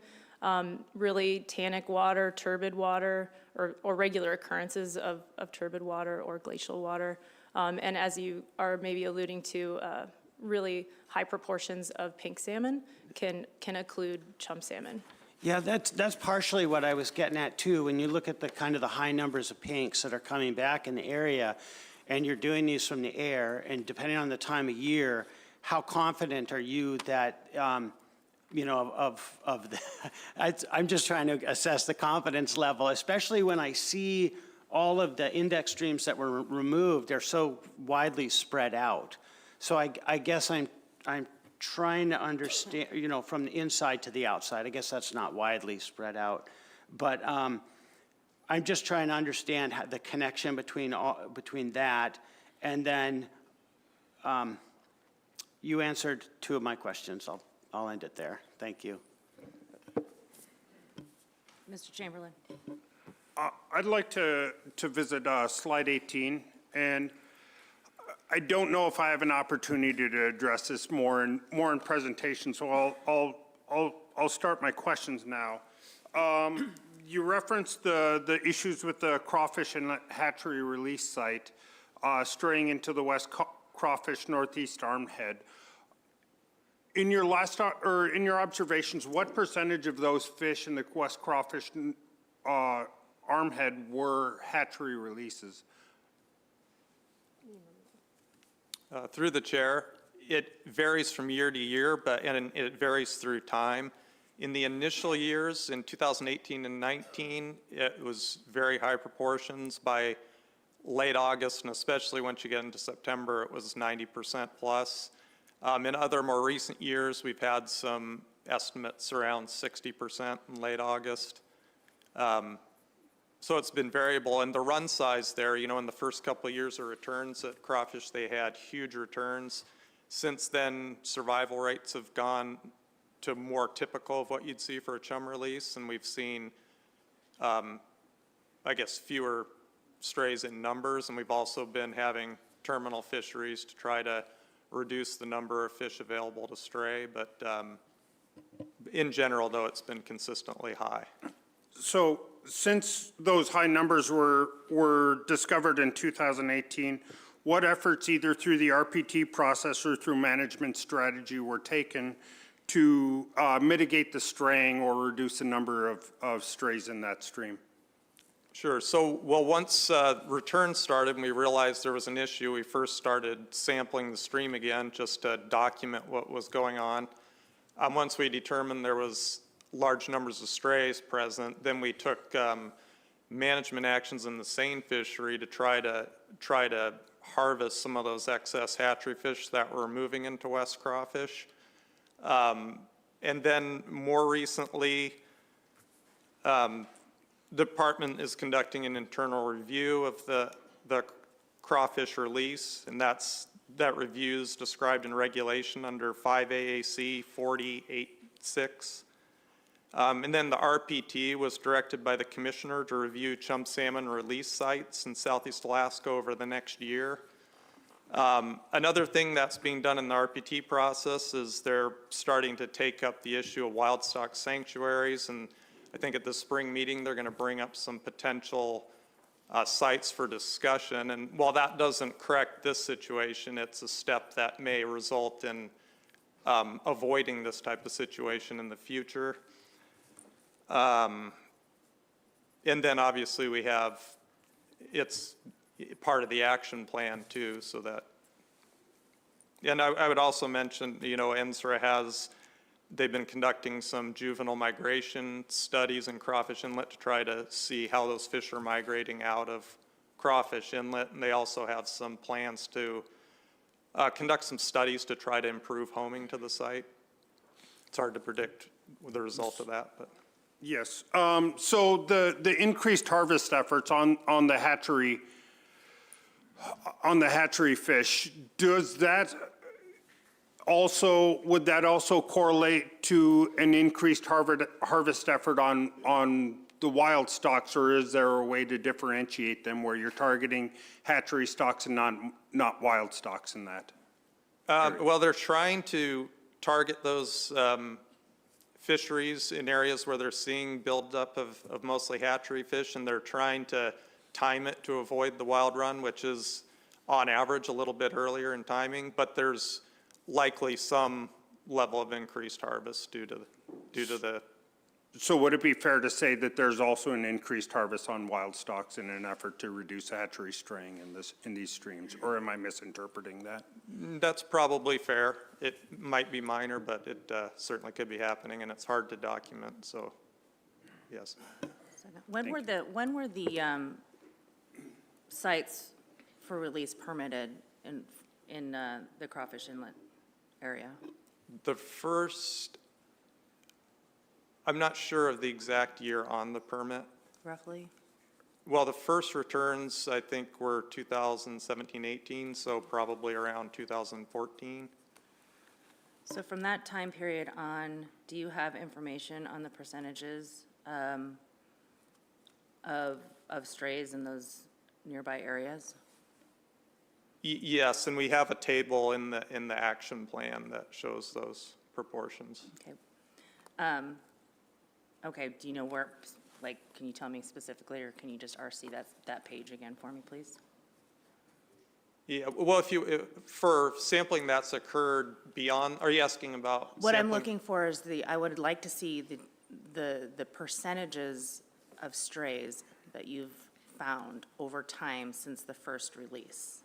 really tannic water, turbid water, or regular occurrences of turbid water or glacial water. And as you are maybe alluding to, really high proportions of pink salmon can occlude chum salmon. Yeah, that's partially what I was getting at too. When you look at the kind of the high numbers of pinks that are coming back in the area, and you're doing these from the air, and depending on the time of year, how confident are you that, you know, of the, I'm just trying to assess the confidence level, especially when I see all of the index streams that were removed, they're so widely spread out. So I guess I'm trying to understand, you know, from the inside to the outside. I guess that's not widely spread out. But I'm just trying to understand the connection between that. And then you answered two of my questions. I'll end it there. Thank you. Mr. Chamberlain. I'd like to visit slide 18, and I don't know if I have an opportunity to address this more in presentation, so I'll start my questions now. You referenced the issues with the crawfish and hatchery release site straying into the West Crawfish Northeast Armhead. In your in your observations, what percentage of those fish in the West Crawfish Armhead were hatchery releases? Through the chair, it varies from year to year, and it varies through time. In the initial years, in 2018 and 19, it was very high proportions. By late August, and especially once you get into September, it was 90% plus. In other more recent years, we've had some estimates around 60% in late August. So it's been variable, and the run size there, you know, in the first couple of years of returns at crawfish, they had huge returns. Since then, survival rates have gone to more typical of what you'd see for a chum release, and we've seen, I guess, fewer strays in numbers, and we've also been having terminal fisheries to try to reduce the number of fish available to stray, but in general, though, it's been consistently high. So since those high numbers were discovered in 2018, what efforts either through the RPT process or through management strategy were taken to mitigate the straying or reduce the number of strays in that stream? Sure. So, well, once return started and we realized there was an issue, we first started sampling the stream again just to document what was going on. Once we determined there was large numbers of strays present, then we took management actions in the seine fishery to try to harvest some of those excess hatchery fish that were moving into West Crawfish. And then more recently, the department is conducting an internal review of the crawfish release, and that review is described in regulation under 5 AAC 4086. And then the RPT was directed by the commissioner to review chum salmon release sites in Southeast Alaska over the next year. Another thing that's being done in the RPT process is they're starting to take up the issue of wild stock sanctuaries, and I think at the spring meeting they're going to bring up some potential sites for discussion. And while that doesn't correct this situation, it's a step that may result in avoiding this type of situation in the future. And then obviously we have, it's part of the action plan too, so that, and I would also mention, you know, NSRA they've been conducting some juvenile migration studies in Crawfish Inlet to try to see how those fish are migrating out of Crawfish Inlet, and they also have some plans to conduct some studies to try to improve homing to the site. It's hard to predict the result of that, but. Yes. So the increased harvest efforts on the hatchery fish, would that also correlate to an increased harvest effort on the wild stocks, or is there a way to differentiate them where you're targeting hatchery stocks and not wild stocks in that? Well, they're trying to target those fisheries in areas where they're seeing buildup of mostly hatchery fish, and they're trying to time it to avoid the wild run, which is on average a little bit earlier in timing, but there's likely some level of increased harvest due to the So would it be fair to say that there's also an increased harvest on wild stocks in an effort to reduce hatchery straying in these streams? Or am I misinterpreting that? That's probably fair. It might be minor, but it certainly could be happening, and it's hard to document, so, yes. When were the sites for release permitted in the Crawfish Inlet area? The first, I'm not sure of the exact year on the permit. Roughly? Well, the first returns, I think, were 2017-18, so probably around 2014. So from that time period on, do you have information on the percentages of strays in those nearby areas? Yes, and we have a table in the action plan that shows those proportions. Okay. Okay, do you know where, like, can you tell me specifically, or can you just RC that page again for me, please? Yeah, well, for sampling that's occurred beyond, are you asking about What I'm sampling? looking for is I would like to see the percentages of strays that you've found over time since the first release,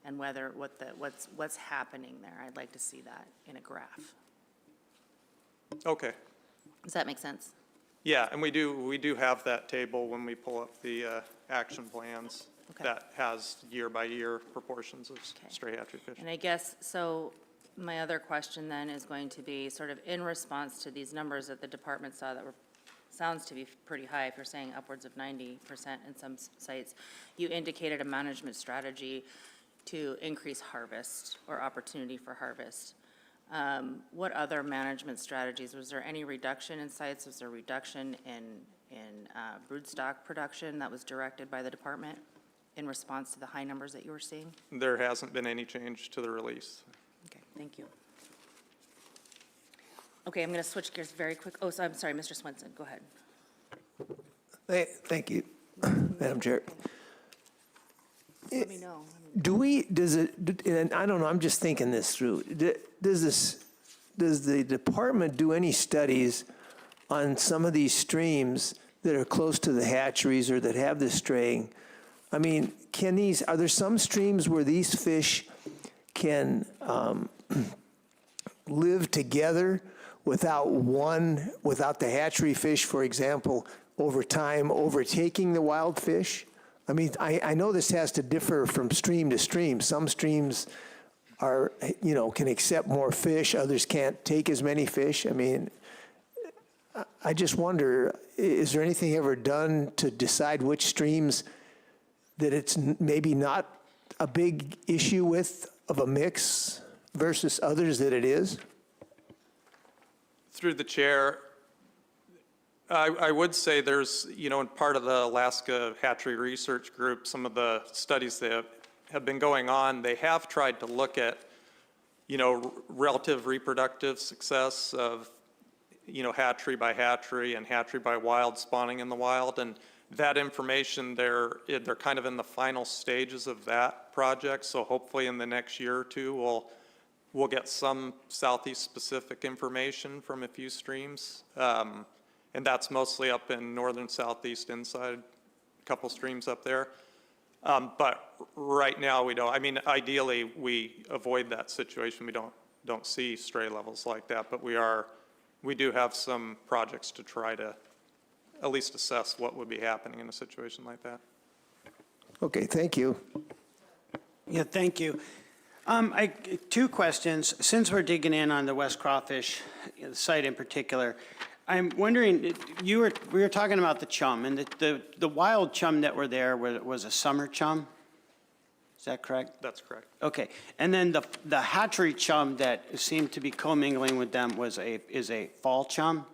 and what's happening there. I'd like to see that in a graph. Okay. Does that make sense? Yeah, and we do have that table when we pull up the action plans. Okay. That has year-by-year proportions of stray hatchery fish. And I guess, so my other question then is going to be sort of in response to these numbers that the department saw that sounds to be pretty high, if you're saying upwards of 90% in some sites. You indicated a management strategy to increase harvest or opportunity for harvest. What other management strategies? Was there any reduction in sites? Was there a reduction in broodstock production that was directed by the department in response to the high numbers that you were seeing? There hasn't been any change to the release. Okay, thank you. Okay, I'm going to switch gears very quick. Oh, so I'm sorry, Mr. Swenson, go ahead. Thank you, Madam Chair. Let me know. And I don't know, I'm just thinking this through. Does the department do any studies on some of these streams that are close to the hatcheries or that have this straying? I mean, are there some streams where these fish can live together without the hatchery fish, for example, over time overtaking the wild fish? I mean, I know this has to differ from stream to stream. Some streams can accept more fish, others can't take as many fish. I mean, I just wonder, is there anything ever done to decide which streams that it's maybe not a big issue with of a mix versus others that it is? Through the chair, I would say there's, in part of the Alaska Hatchery Research Group, some of the studies that have been going on, they have tried to look at, relative reproductive success of, hatchery by hatchery and hatchery by wild spawning in the wild. And that information, they're kind of in the final stages of that project. So hopefully in the next year or two, we'll get some Southeast-specific information from a few streams. And that's mostly up in northern Southeast inside, a couple streams up there. But right now we don't. I mean, ideally we avoid that situation. We don't see stray levels like that, but we do have some projects to try to at least assess what would be happening in a situation like that. Okay, thank you. Yeah, thank you. Two questions. Since we're digging in on the West Crawfish site in particular, I'm wondering, we were talking about the chum, and the wild chum that were there was a summer chum? Is that correct? That's correct. Okay, and then the hatchery chum that seemed to be commingling with them is a fall chum?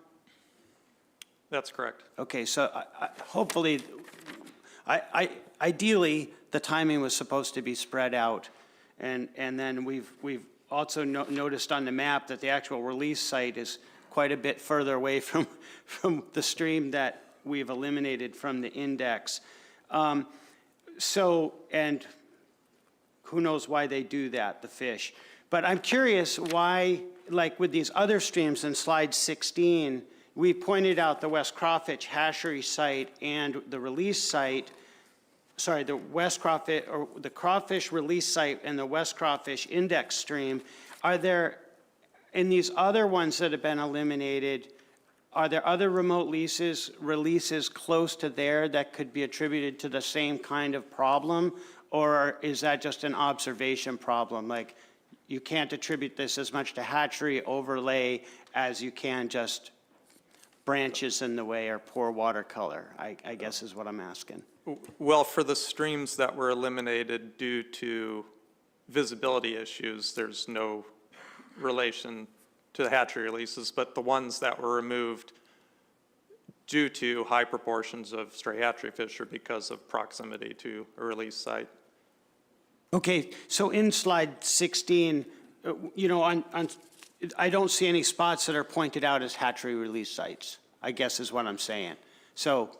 That's correct. Okay, so hopefully, ideally, the timing was supposed to be spread out, and then we've also noticed on the map that the actual release site is quite a bit further away from the stream that we've eliminated from the index. And who knows why they do that, the fish. But I'm curious why, like with these other streams in slide 16, we pointed out the West Crawfish hatchery site and the release site, sorry, the West Crawfish, or the crawfish release site and the West Crawfish index stream. Are there, in these other ones that have been eliminated, are there other remote releases close to there that could be attributed to the same kind of problem? Or is that just an observation problem? Like, you can't attribute this as much to hatchery overlay as you can just branches in the way or poor watercolor, I guess is what I'm asking. Well, for the streams that were eliminated due to visibility issues, there's no relation to the hatchery releases, but the ones that were removed due to high proportions of stray hatchery fish are because of proximity to a release site. Okay, so in slide 16, you know, I don't see any spots that are pointed out as hatchery release sites, I guess is what I'm saying. So,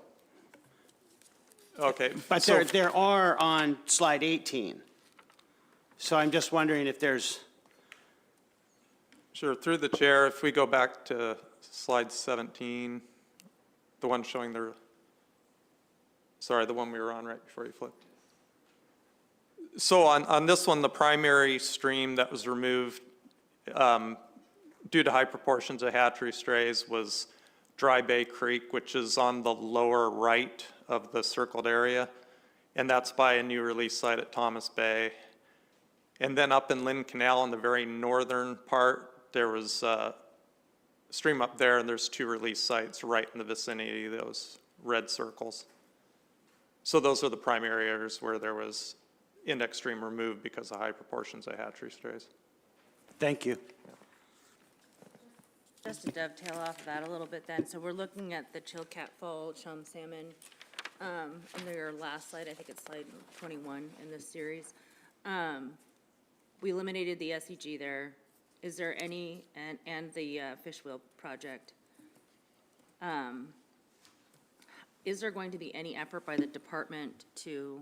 okay. but so there are on slide 18. So I'm just wondering if there's. Sure, through the chair, if we go back to slide 17, the one showing the, sorry, the one we were on right before you flipped. So on this one, the primary stream that was removed due to high proportions of hatchery strays was Dry Bay Creek, which is on the lower right of the circled area, and that's by a new release site at Thomas Bay. And then up in Lynn Canal in the very northern part, there was a stream up there, and there's 2 release sites right in the vicinity of those red circles. So those are the primary areas where there was index stream removed because of high proportions of hatchery strays. Thank you. Just to dovetail off of that a little bit then, so we're looking at the Chilkat Fall chum salmon, under your last slide, I think it's slide 21 in this series. We eliminated the SEG there. Is there any, and the fish wheel project, is there going to be any effort by the department to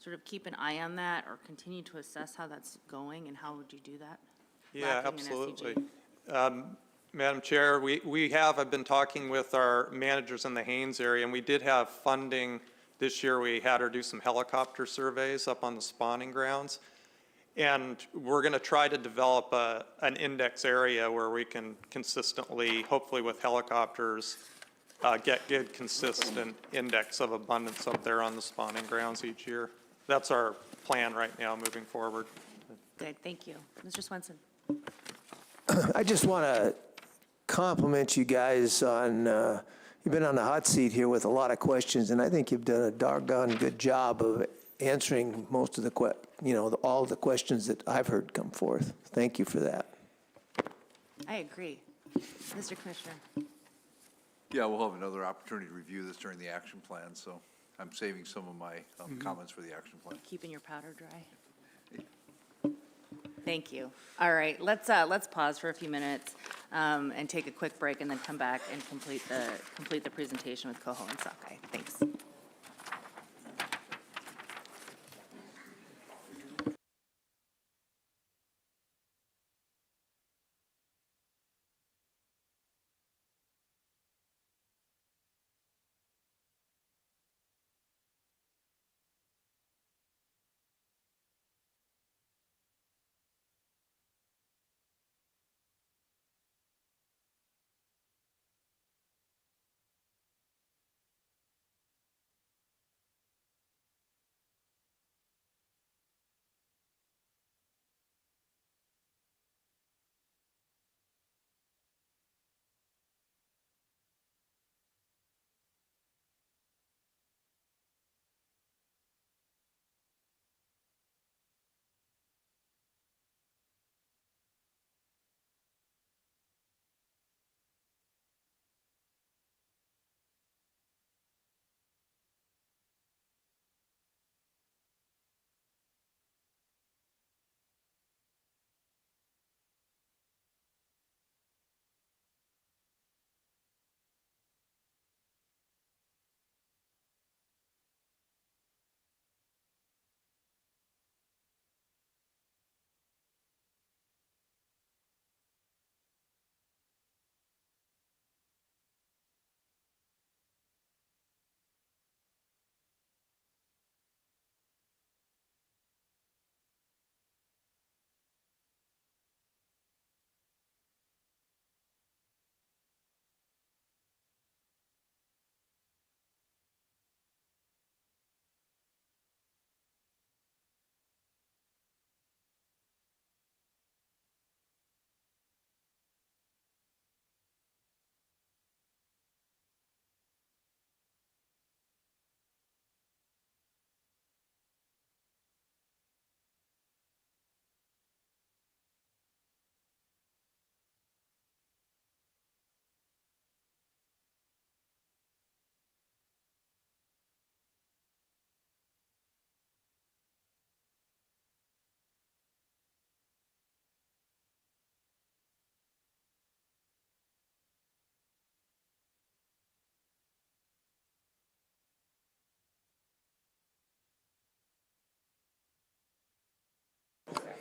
sort of keep an eye on that or continue to assess how that's going, and how would you do that? Yeah, Lacking an absolutely. SEG. Madam Chair, I've been talking with our managers in the Haynes area, and we did have funding this year. We had her do some helicopter surveys up on the spawning grounds. And we're going to try to develop an index area where we can consistently, hopefully with helicopters, get good consistent index of abundance up there on the spawning grounds each year. That's our plan right now moving forward. Good, thank you. Mr. Swenson. I just want to compliment you guys on, you've been on the hot seat here with a lot of questions, and I think you've done a doggone good job of answering most of the, all the questions that I've heard come forth. Thank you for that. I agree. Mr. Commissioner. Yeah, we'll have another opportunity to review this during the action plan, so I'm saving some of my comments for the action plan. Keeping your powder dry. Thank you. All right, let's pause for a few minutes and take a quick break, and then come back and complete the presentation with Coho and Sakai. Thanks.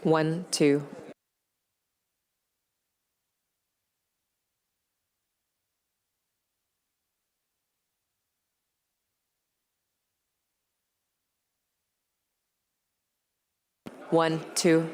1, 2. One, two.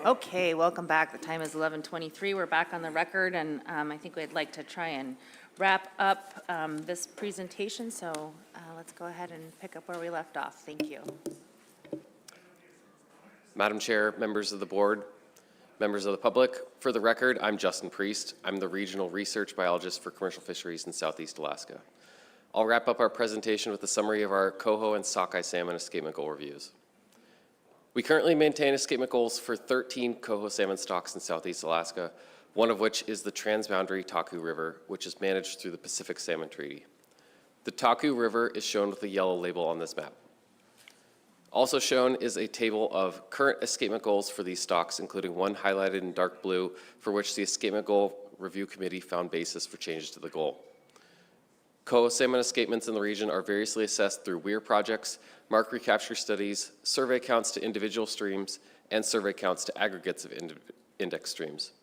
Okay, welcome back. The time is 11:23. We're back on the record, and I think we'd like to try and wrap up this presentation, so let's go ahead and pick up where we left off. Thank you. Madam Chair, members of the board, members of the public, for the record, I'm Justin Priest. I'm the Regional Research Biologist for Commercial Fisheries in Southeast Alaska. I'll wrap up our presentation with a summary of our coho and sockeye salmon escapement goal reviews. We currently maintain escapement goals for 13 coho salmon stocks in Southeast Alaska, one of which is the transboundary Taku River, which is managed through the Pacific Salmon Treaty. The Taku River is shown with a yellow label on this map. Also shown is a table of current escapement goals for these stocks, including one highlighted in dark blue, for which the Escapement Goal Review Committee found basis for changes to the goal. Coho salmon escapements in the region are variously assessed through weir projects, mark recapture studies, survey counts to individual streams, and survey counts to aggregates of index streams.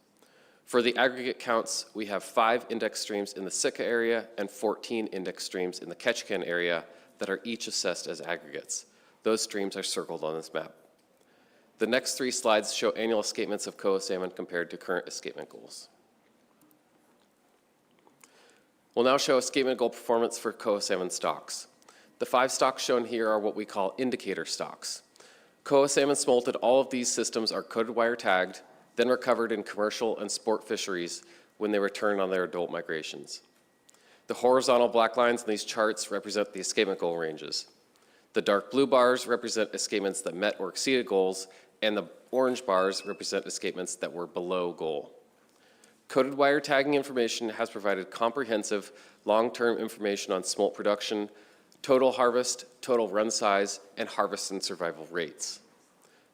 For the aggregate counts, we have 5 index streams in the Sitka area and 14 index streams in the Ketchikan area that are each assessed as aggregates. Those streams are circled on this map. The next 3 slides show annual escapements of coho salmon compared to current escapement goals. We'll now show escapement goal performance for coho salmon stocks. The 5 stocks shown here are what we call indicator stocks. Coho salmon smolted, all of these systems are coated wire tagged, then recovered in commercial and sport fisheries when they return on their adult migrations. The horizontal black lines in these charts represent the escapement goal ranges. The dark blue bars represent escapements that met or exceeded goals, and the orange bars represent escapements that were below goal. Coded wire tagging information has provided comprehensive, long-term information on smolt production, total harvest, total run size, and harvest and survival rates.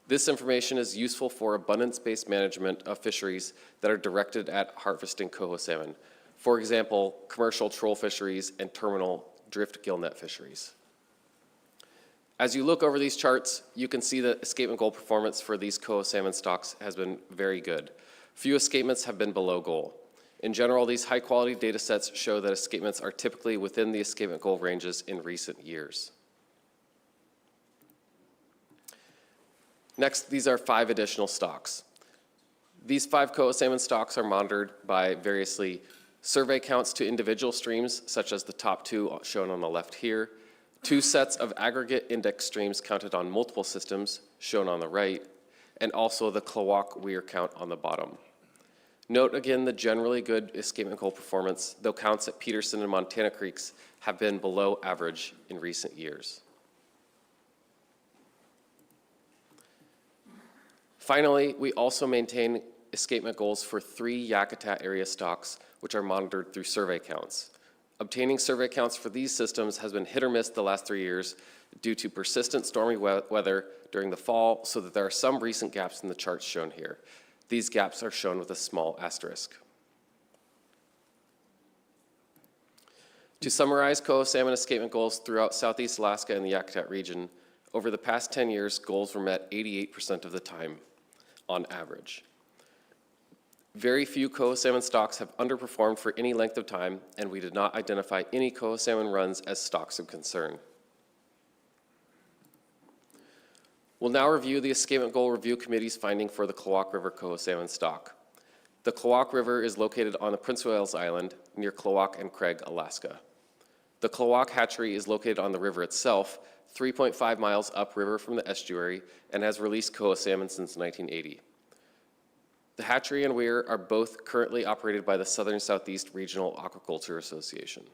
This information is useful for abundance-based management of fisheries that are directed at harvesting coho salmon. For example, commercial troll fisheries and terminal drift gillnet fisheries. As you look over these charts, you can see that escapement goal performance for these coho salmon stocks has been very good. Few escapements have been below goal. In general, these high-quality data sets show that escapements are typically within the escapement goal ranges in recent years. Next, these are 5 additional stocks. These 5 coho salmon stocks are monitored by variously survey counts to individual streams, such as the top 2 shown on the left here, 2 sets of aggregate index streams counted on multiple systems, shown on the right, and also the Klawak weir count on the bottom. Note again the generally good escapement goal performance, though counts at Peterson and Montana Creeks have been below average in recent years. Finally, we also maintain escapement goals for 3 Yakutat area stocks, which are monitored through survey counts. Obtaining survey counts for these systems has been hit or miss the last 3 years due to persistent stormy weather during the fall, so that there are some recent gaps in the charts shown here. These gaps are shown with a small asterisk. To summarize coho salmon escapement goals throughout Southeast Alaska and the Yakutat region, over the past 10 years, goals were met 88% of the time on average. Very few coho salmon stocks have underperformed for any length of time, and we did not identify any coho salmon runs as stocks of concern. We'll now review the Escapement Goal Review Committee's finding for the Klawak River coho salmon stock. The Klawak River is located on the Prince of Wales Island near Klawak and Craig, Alaska. The Klawak hatchery is located on the river itself, 3.5 miles upriver from the estuary, and has released coho salmon since 1980. The hatchery and weir are both currently operated by the Southern Southeast Regional Aquaculture Association.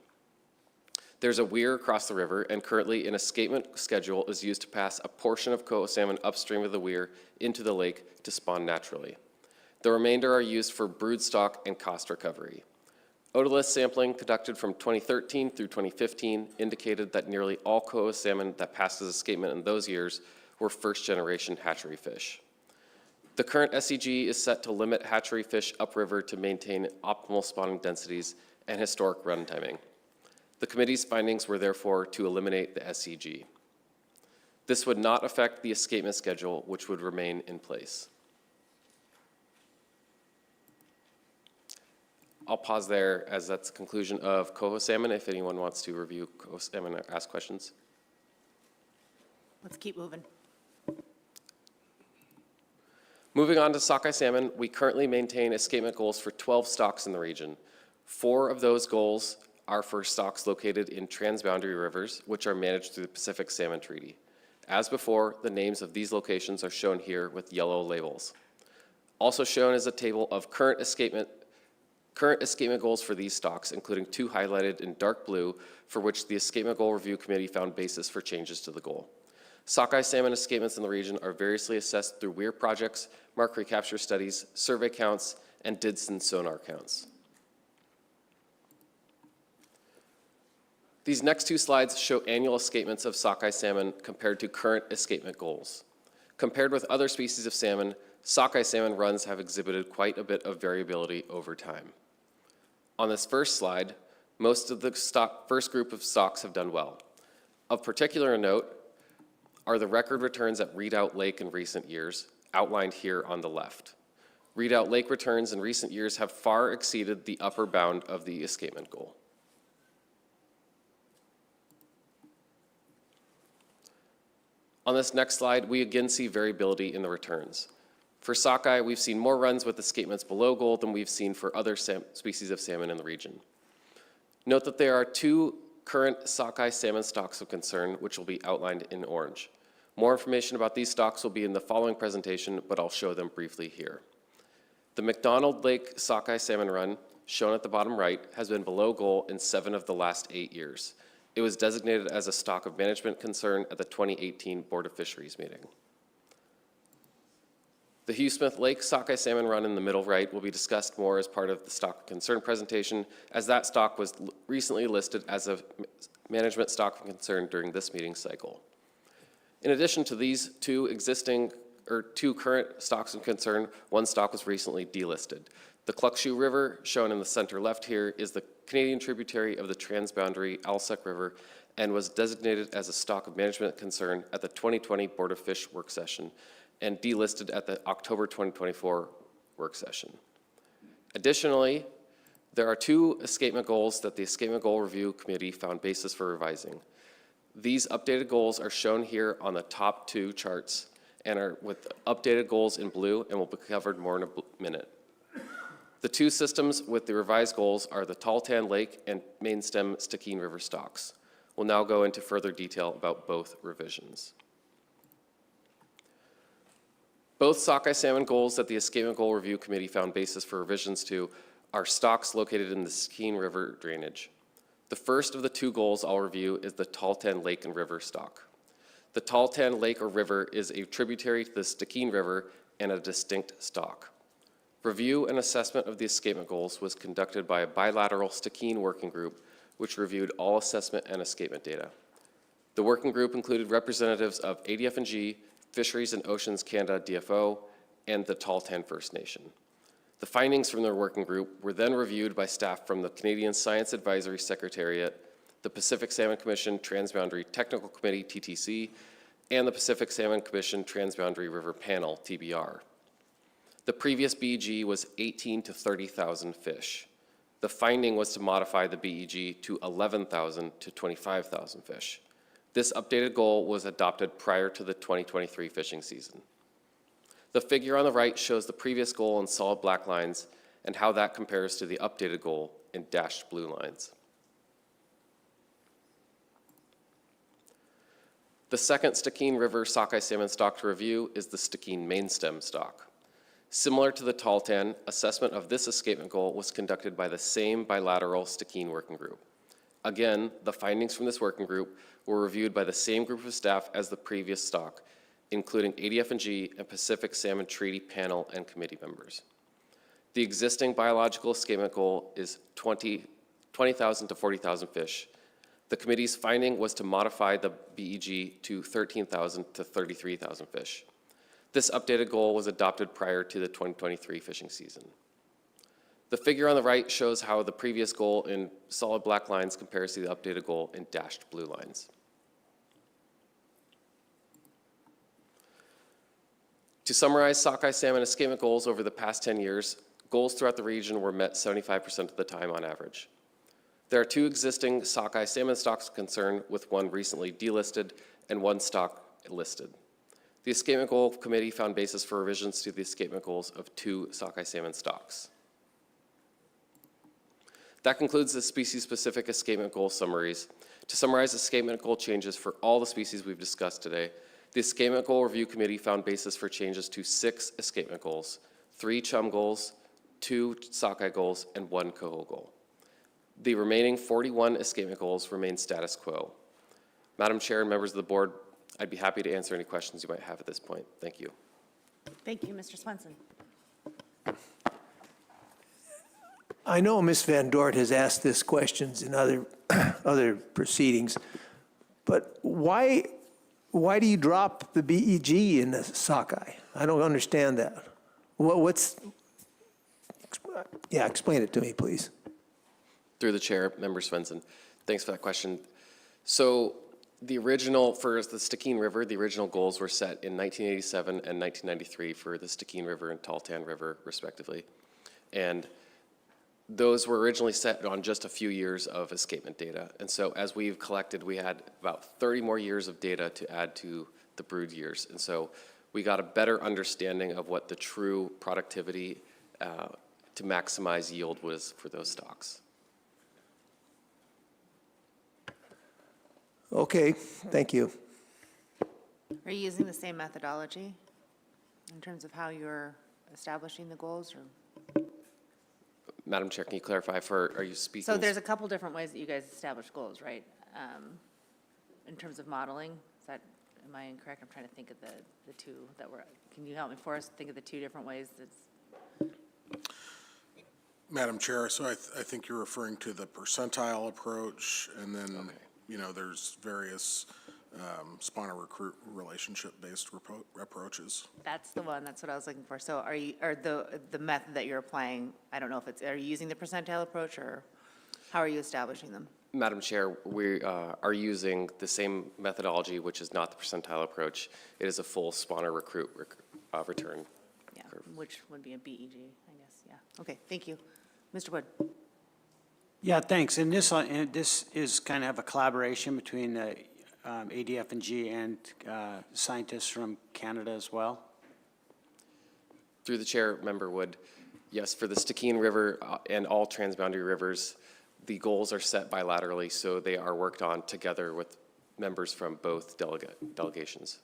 There's a weir across the river, and currently an escapement schedule is used to pass a portion of coho salmon upstream of the weir into the lake to spawn naturally. The remainder are used for broodstock and cost recovery. Otolith sampling conducted from 2013 through 2015 indicated that nearly all coho salmon that passed as escapement in those years were first-generation hatchery fish. The current SEG is set to limit hatchery fish upriver to maintain optimal spawning densities and historic run timing. The committee's findings were therefore to eliminate the SEG. This would not affect the escapement schedule, which would remain in place. I'll pause there, as that's the conclusion of coho salmon, if anyone wants to review coho salmon or ask questions. Let's keep moving. Moving on to sockeye salmon, we currently maintain escapement goals for 12 stocks in the region. 4 of those goals are for stocks located in transboundary rivers, which are managed through the Pacific Salmon Treaty. As before, the names of these locations are shown here with yellow labels. Also shown is a table of current escapement goals for these stocks, including 2 highlighted in dark blue, for which the Escapement Goal Review Committee found basis for changes to the goal. Sockeye salmon escapements in the region are variously assessed through weir projects, mark recapture studies, survey counts, and DIDSON sonar counts. These next 2 slides show annual escapements of sockeye salmon compared to current escapement goals. Compared with other species of salmon, sockeye salmon runs have exhibited quite a bit of variability over time. On this first slide, most of the first group of stocks have done well. Of particular note are the record returns at Redoubt Lake in recent years, outlined here on the left. Redoubt Lake returns in recent years have far exceeded the upper bound of the escapement goal. On this next slide, we again see variability in the returns. For sockeye, we've seen more runs with escapements below goal than we've seen for other species of salmon in the region. Note that there are 2 current sockeye salmon stocks of concern, which will be outlined in orange. More information about these stocks will be in the following presentation, but I'll show them briefly here. The McDonald Lake sockeye salmon run, shown at the bottom right, has been below goal in 7 of the last 8 years. It was designated as a stock of management concern at the 2018 Board of Fisheries meeting. The Hugh Smith Lake sockeye salmon run in the middle right will be discussed more as part of the stock of concern presentation, as that stock was recently listed as a management stock of concern during this meeting cycle. In addition to these 2 current stocks of concern, 1 stock was recently delisted. The Klukshu River, shown in the center left here, is the Canadian tributary of the transboundary Alsek River and was designated as a stock of management concern at the 2020 Board of Fish work session and delisted at the October 2024 work session. Additionally, there are 2 escapement goals that the Escapement Goal Review Committee found basis for revising. These updated goals are shown here on the top 2 charts and are with updated goals in blue and will be covered more in a minute. The 2 systems with the revised goals are the Taltan Lake and Main Stem Stikine River stocks. We'll now go into further detail about both revisions. Both sockeye salmon goals that the Escapement Goal Review Committee found basis for revisions to are stocks located in the Stikine River drainage. The first of the 2 goals I'll review is the Taltan Lake and River stock. The Taltan Lake or river is a tributary to the Stikine River and a distinct stock. Review and assessment of the escapement goals was conducted by a bilateral Stikine working group, which reviewed all assessment and escapement data. The working group included representatives of ADF&G, Fisheries and Oceans Canada DFO, and the Taltan First Nation. The findings from their working group were then reviewed by staff from the Canadian Science Advisory Secretariat, the Pacific Salmon Commission Transboundary Technical Committee, TTC, and the Pacific Salmon Commission Transboundary River Panel, TBR. The previous BEG was 18 to 30,000 fish. The finding was to modify the BEG to 11,000 to 25,000 fish. This updated goal was adopted prior to the 2023 fishing season. The figure on the right shows the previous goal in solid black lines and how that compares to the updated goal in dashed blue lines. The second Stikine River sockeye salmon stock to review is the Stikine Main Stem stock. Similar to the Taltan, assessment of this escapement goal was conducted by the same bilateral Stikine working group. Again, the findings from this working group were reviewed by the same group of staff as the previous stock, including ADF&G and Pacific Salmon Treaty Panel and committee members. The existing biological escapement goal is 20,000 to 40,000 fish. The committee's finding was to modify the BEG to 13,000 to 33,000 fish. This updated goal was adopted prior to the 2023 fishing season. The figure on the right shows how the previous goal in solid black lines compares to the updated goal in dashed blue lines. To summarize sockeye salmon escapement goals over the past 10 years, goals throughout the region were met 75% of the time on average. There are 2 existing sockeye salmon stocks of concern, with 1 recently delisted and 1 stock listed. The Escapement Goal Committee found basis for revisions to the escapement goals of 2 sockeye salmon stocks. That concludes the species-specific escapement goal summaries. To summarize escapement goal changes for all the species we've discussed today, the Escapement Goal Review Committee found basis for changes to 6 escapement goals, 3 chum goals, 2 sockeye goals, and 1 coho goal. The remaining 41 escapement goals remain status quo. Madam Chair and members of the board, I'd be happy to answer any questions you might have at this point. Thank you. Thank you, Mr. Swenson. I know Ms. Van Dort has asked this questions in other proceedings, but why do you drop the BEG in the sockeye? I don't understand that. Explain it to me, please. Through the chair, Member Svensson. Thanks for that question. So the original, for the Stikine River, the original goals were set in 1987 and 1993 for the Stikine River and Tahltan River, respectively. And those were originally set on just a few years of escapement data. And so as we've collected, we had about 30 more years of data to add to the brood years. And so we got a better understanding of what the true productivity to maximize yield was for those stocks. Okay, thank you. Are you using the same methodology in terms of how you're establishing the goals? Or? Madam Chair, can you clarify are you speaking? So there's a couple different ways that you guys establish goals, right? In terms of modeling, am I incorrect? I'm trying to think of the two that were, can you help me, Forrest, think of the 2 different ways that's? Madam Chair, so I think you're referring to the percentile approach, and then, you know, there's various spawner recruit relationship-based approaches. That's the one, that's what I was looking for. So the method that you're applying, I don't know if are you using the percentile approach, or how are you establishing them? Madam Chair, we are using the same methodology, which is not the percentile approach. It is a full spawner recruit return. Yeah, which would be a BEG, I guess, yeah. Okay, thank you. Mr. Wood. Yeah, thanks. And this is kind of a collaboration between the ADF&G and scientists from Canada as well. Through the chair, Member Wood, yes, for the Stikine River and all transboundary rivers, the goals are set bilaterally, so they are worked on together with members from both delegations.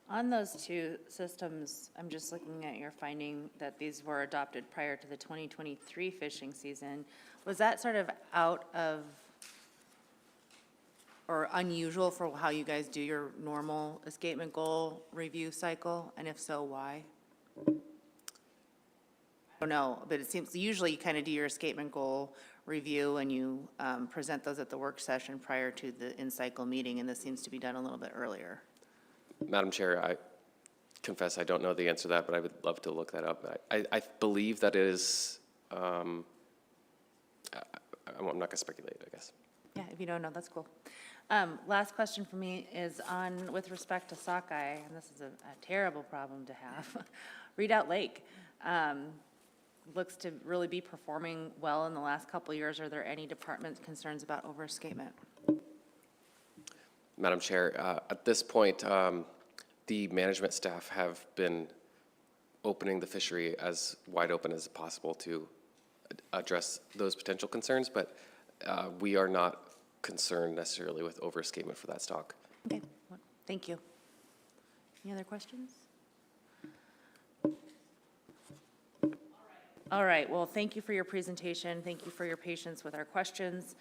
On those 2 systems, I'm just looking at your finding that these were adopted prior to the 2023 fishing season. Was that sort of out of or unusual for how you guys do your normal escapement goal review cycle? And if so, why? I don't know, but it seems usually you kind of do your escapement goal review and you present those at the work session prior to the in-cycle meeting, and this seems to be done a little bit earlier. Madam Chair, I confess I don't know the answer to that, but I would love to look that up. I believe that it is, I'm not going to speculate, I guess. Yeah, if you don't know, that's cool. Last question for me is with respect to sockeye, and this is a terrible problem to have. Redoubt Lake looks to really be performing well in the last couple of years. Are there any department concerns about overescapement? Madam Chair, at this point, the management staff have been opening the fishery as wide open as possible to address those potential concerns, but we are not concerned necessarily with overescapement for that stock. Okay, well, thank you. Any other questions? All right, well, thank you for your presentation. Thank you for your patience with our questions.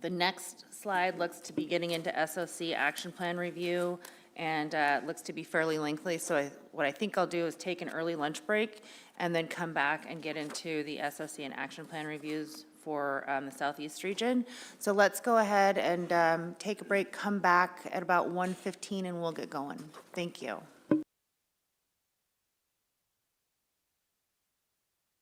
The next slide looks to be getting into SOC action plan review, and looks to be fairly lengthy. So what I think I'll do is take an early lunch break and then come back and get into the SOC and action plan reviews for the Southeast region. So let's go ahead and take a break, come back at about 1:15, and we'll get going. Thank you.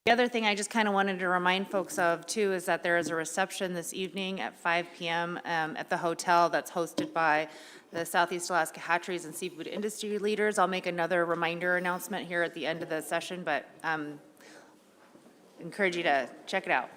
The other thing I just kind of wanted to remind folks of too is that there is a reception this evening at 5 p.m. At the hotel that's hosted by the Southeast Alaska Hatcheries and Seafood Industry leaders. I'll make another reminder announcement here at the end of the session, but encourage you to check it out.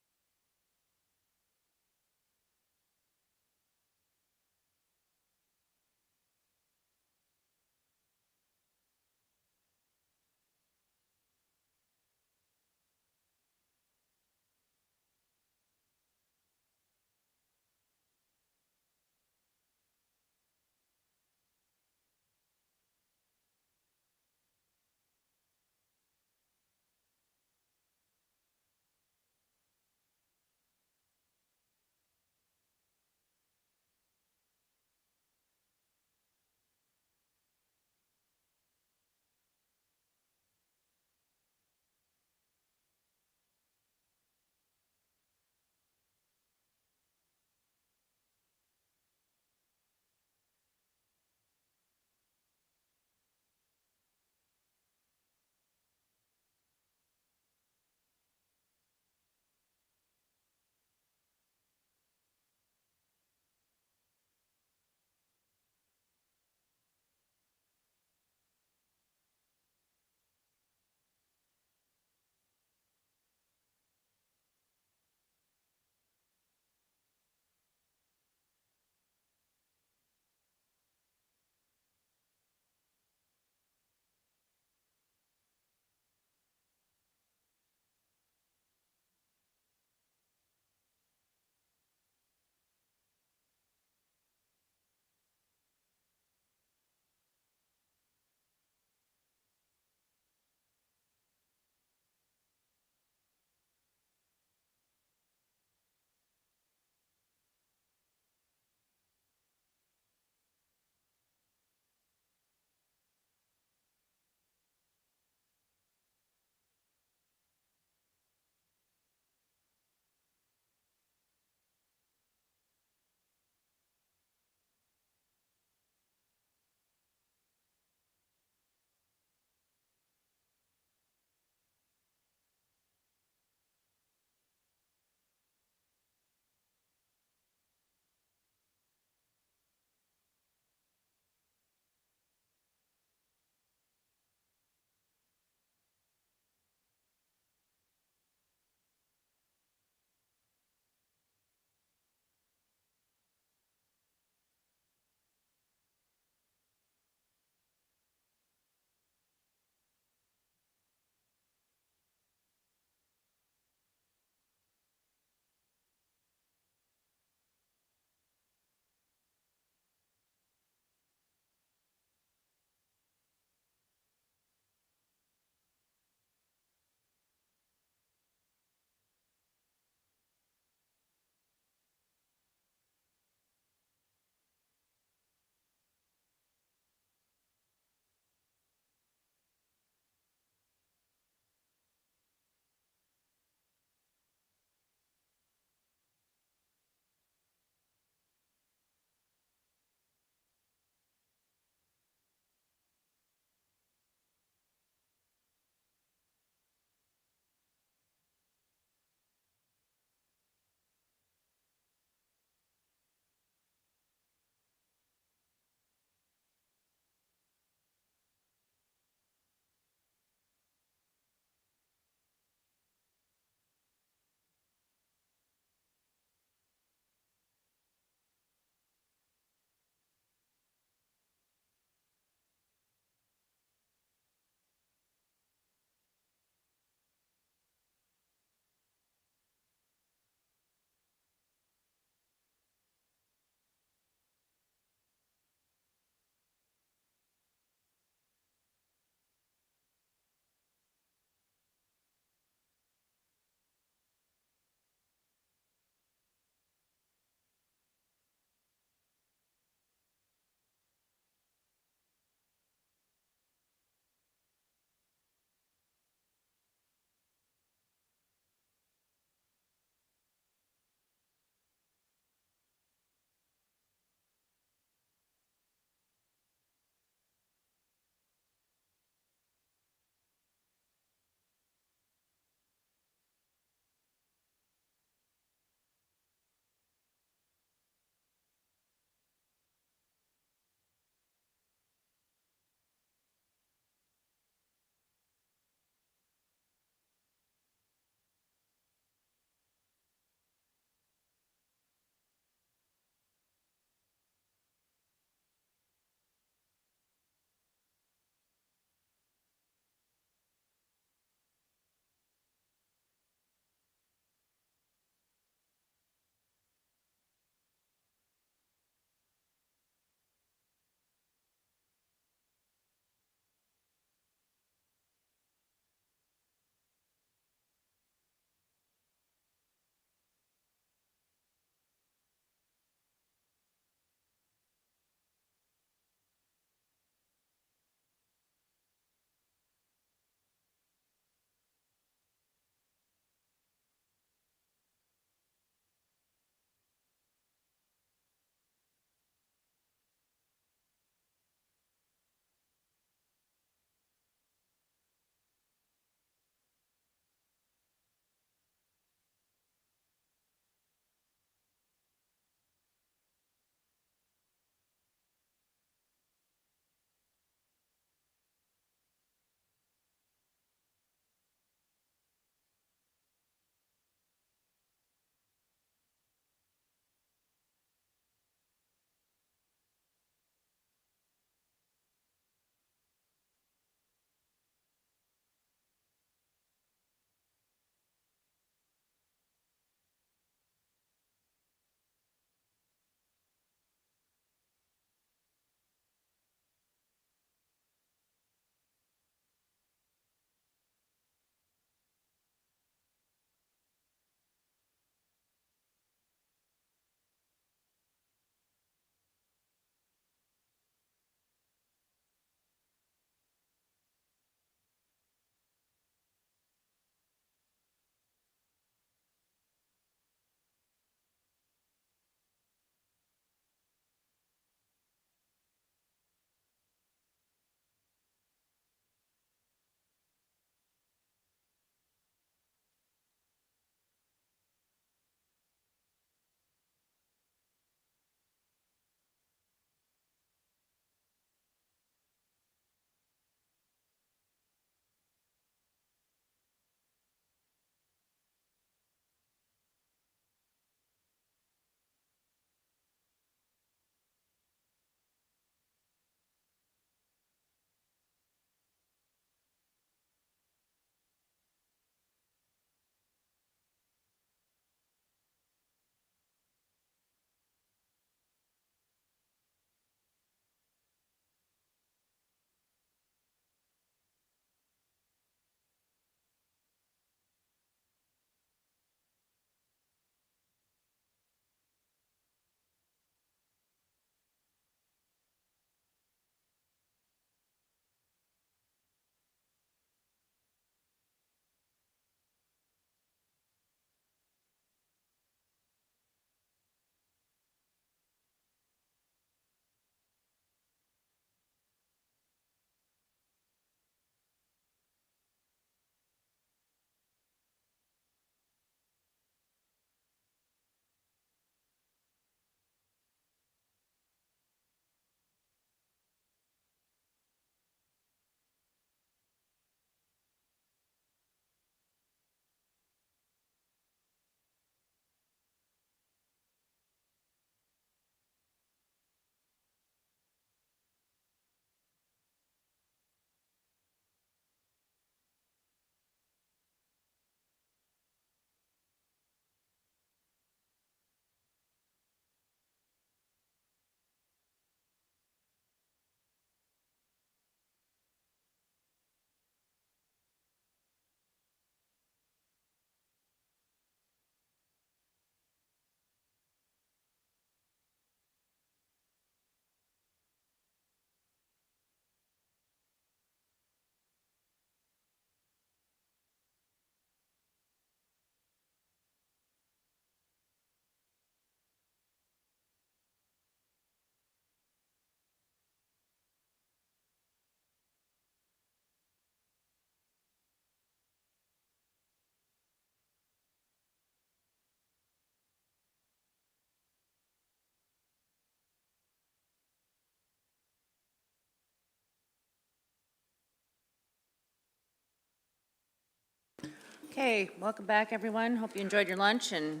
Okay, welcome back, everyone. Hope you enjoyed your lunch and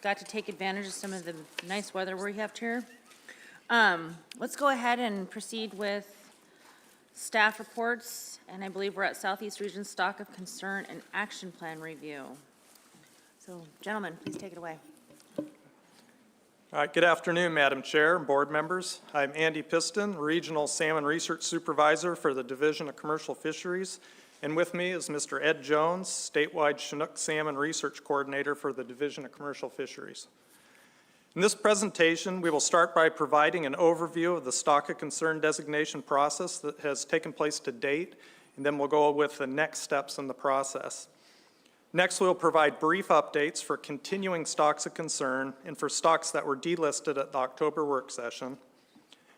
got to take advantage of some of the nice weather we have here. Let's go ahead and proceed with staff reports, and I believe we're at Southeast Region Stock of Concern and Action Plan Review. So, gentlemen, please take it away. All right, good afternoon, Madam Chair and board members. I'm Andy Piston, Regional Salmon Research Supervisor for the Division of Commercial Fisheries, and with me is Mr. Ed Jones, Statewide Chinook Salmon Research Coordinator for the Division of Commercial Fisheries. In this presentation, we will start by providing an overview of the Stock of Concern designation process that has taken place to date, and then we'll go with the next steps in the process. Next, we'll provide brief updates for continuing stocks of concern and for stocks that were delisted at the October work session.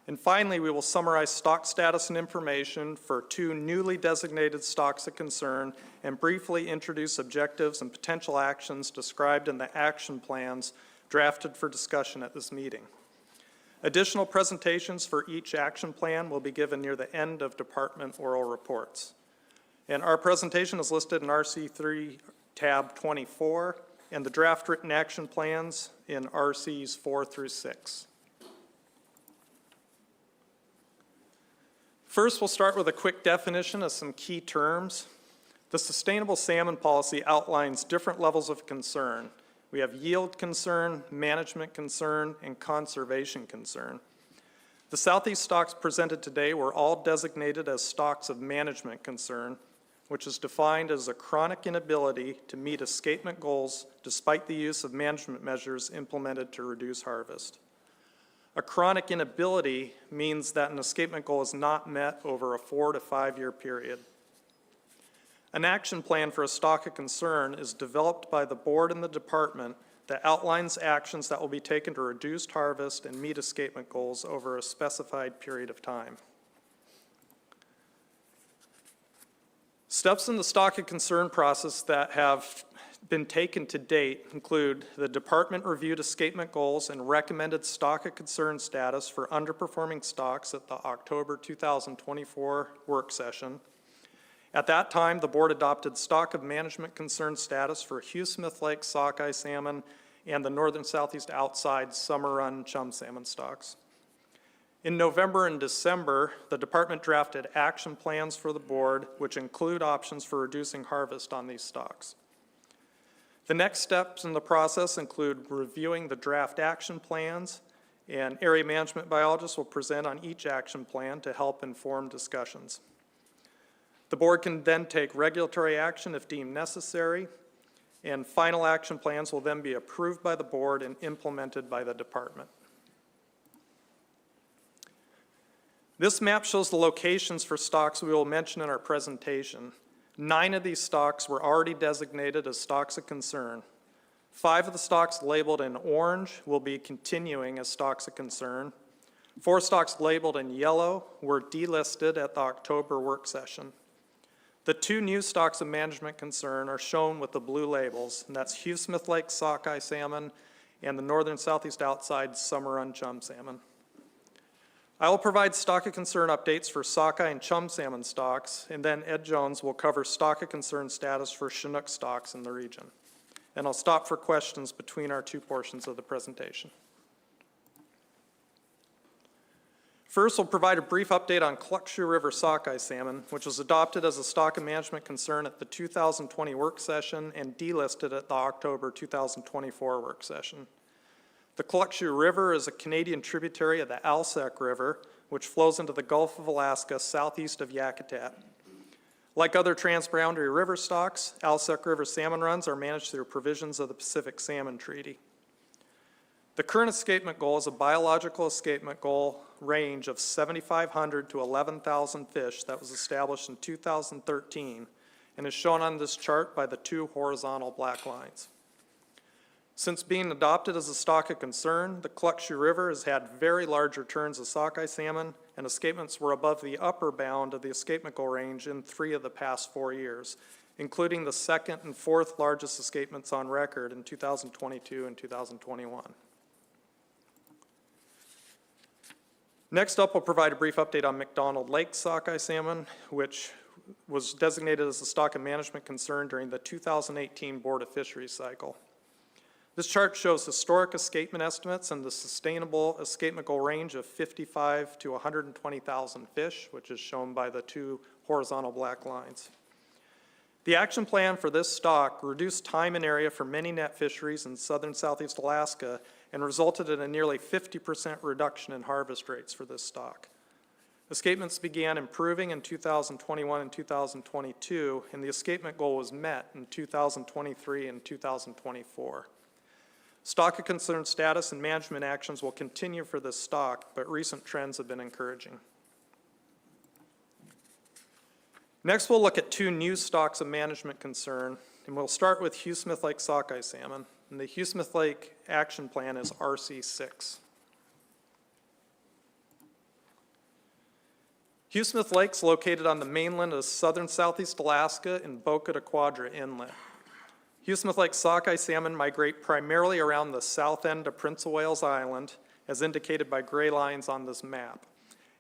And finally, we will summarize stock status and information for 2 newly designated stocks of concern and briefly introduce objectives and potential actions described in the action plans drafted for discussion at this meeting. Additional presentations for each action plan will be given near the end of department oral reports. And our presentation is listed in RC3 tab 24 and the draft written action plans in RCs 4 through 6. First, we'll start with a quick definition of some key terms. The Sustainable Salmon Policy outlines different levels of concern. We have yield concern, management concern, and conservation concern. The Southeast stocks presented today were all designated as stocks of management concern, which is defined as a chronic inability to meet escapement goals despite the use of management measures implemented to reduce harvest. A chronic inability means that an escapement goal is not met over a 4 to 5 year period. An action plan for a stock of concern is developed by the board and the department that outlines actions that will be taken to reduce harvest and meet escapement goals over a specified period of time. Steps in the stock of concern process that have been taken to date include the department reviewed escapement goals and recommended stock of concern status for underperforming stocks at the October 2024 work session. At that time, the board adopted stock of management concern status for Hugh Smith Lake sockeye salmon and the northern southeast outside summer run chum salmon stocks. In November and December, the department drafted action plans for the board, which include options for reducing harvest on these stocks. The next steps in the process include reviewing the draft action plans, and area management biologists will present on each action plan to help inform discussions. The board can then take regulatory action if deemed necessary, and final action plans will then be approved by the board and implemented by the department. This map shows the locations for stocks we will mention in our presentation. 9 of these stocks were already designated as stocks of concern. 5 of the stocks labeled in orange will be continuing as stocks of concern. 4 stocks labeled in yellow were delisted at the October work session. The 2 new stocks of management concern are shown with the blue labels, and that's Hugh Smith Lake sockeye salmon and the northern southeast outside summer run chum salmon. I will provide stock of concern updates for sockeye and chum salmon stocks, and then Ed Jones will cover stock of concern status for Chinook stocks in the region. And I'll stop for questions between our 2 portions of the presentation. First, we'll provide a brief update on Cluckshoe River sockeye salmon, which was adopted as a stock of management concern at the 2020 work session and delisted at the October 2024 work session. The Cluckshoe River is a Canadian tributary of the Alsek River, which flows into the Gulf of Alaska southeast of Yakutat. Like other transboundary river stocks, Alsek River salmon runs are managed through provisions of the Pacific Salmon Treaty. The current escapement goal is a biological escapement goal range of 7,500 to 11,000 fish that was established in 2013 and is shown on this chart by the 2 horizontal black lines. Since being adopted as a stock of concern, the Cluckshoe River has had very large returns of sockeye salmon, and escapements were above the upper bound of the escapement goal range in 3 of the past 4 years, including the 2nd and 4th largest escapements on record in 2022 and 2021. Next up, we'll provide a brief update on McDonald Lake sockeye salmon, which was designated as a stock and management concern during the 2018 Board of Fisheries cycle. This chart shows historic escapement estimates and the sustainable escapement goal range of 55 to 120,000 fish, which is shown by the two horizontal black lines. The action plan for this stock reduced time and area for many net fisheries in southern Southeast Alaska and resulted in a nearly 50% reduction in harvest rates for this stock. Escapements began improving in 2021 and 2022, and the escapement goal was met in 2023 and 2024. Stock of concern status and management actions will continue for this stock, but recent trends have been encouraging. Next, we'll look at two new stocks of management concern, and we'll start with Hugh Smith Lake sockeye salmon. And the Hugh Smith Lake Action Plan is RC6. Hugh Smith Lake is located on the mainland of southern Southeast Alaska in Boca de Quadra Inlet. Hugh Smith Lake sockeye salmon migrate primarily around the south end of Prince of Wales Island, as indicated by gray lines on this map.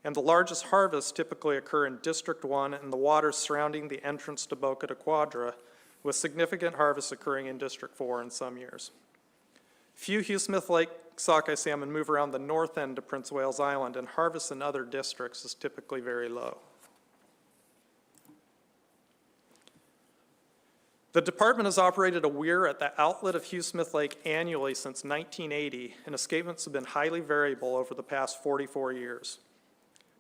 And the largest harvests typically occur in District 1 and the waters surrounding the entrance to Boca de Quadra, with significant harvests occurring in District 4 in some years. Few Hugh Smith Lake sockeye salmon move around the north end of Prince of Wales Island, and harvests in other districts is typically very low. The department has operated a weir at the outlet of Hugh Smith Lake annually since 1980, and escapements have been highly variable over the past 44 years.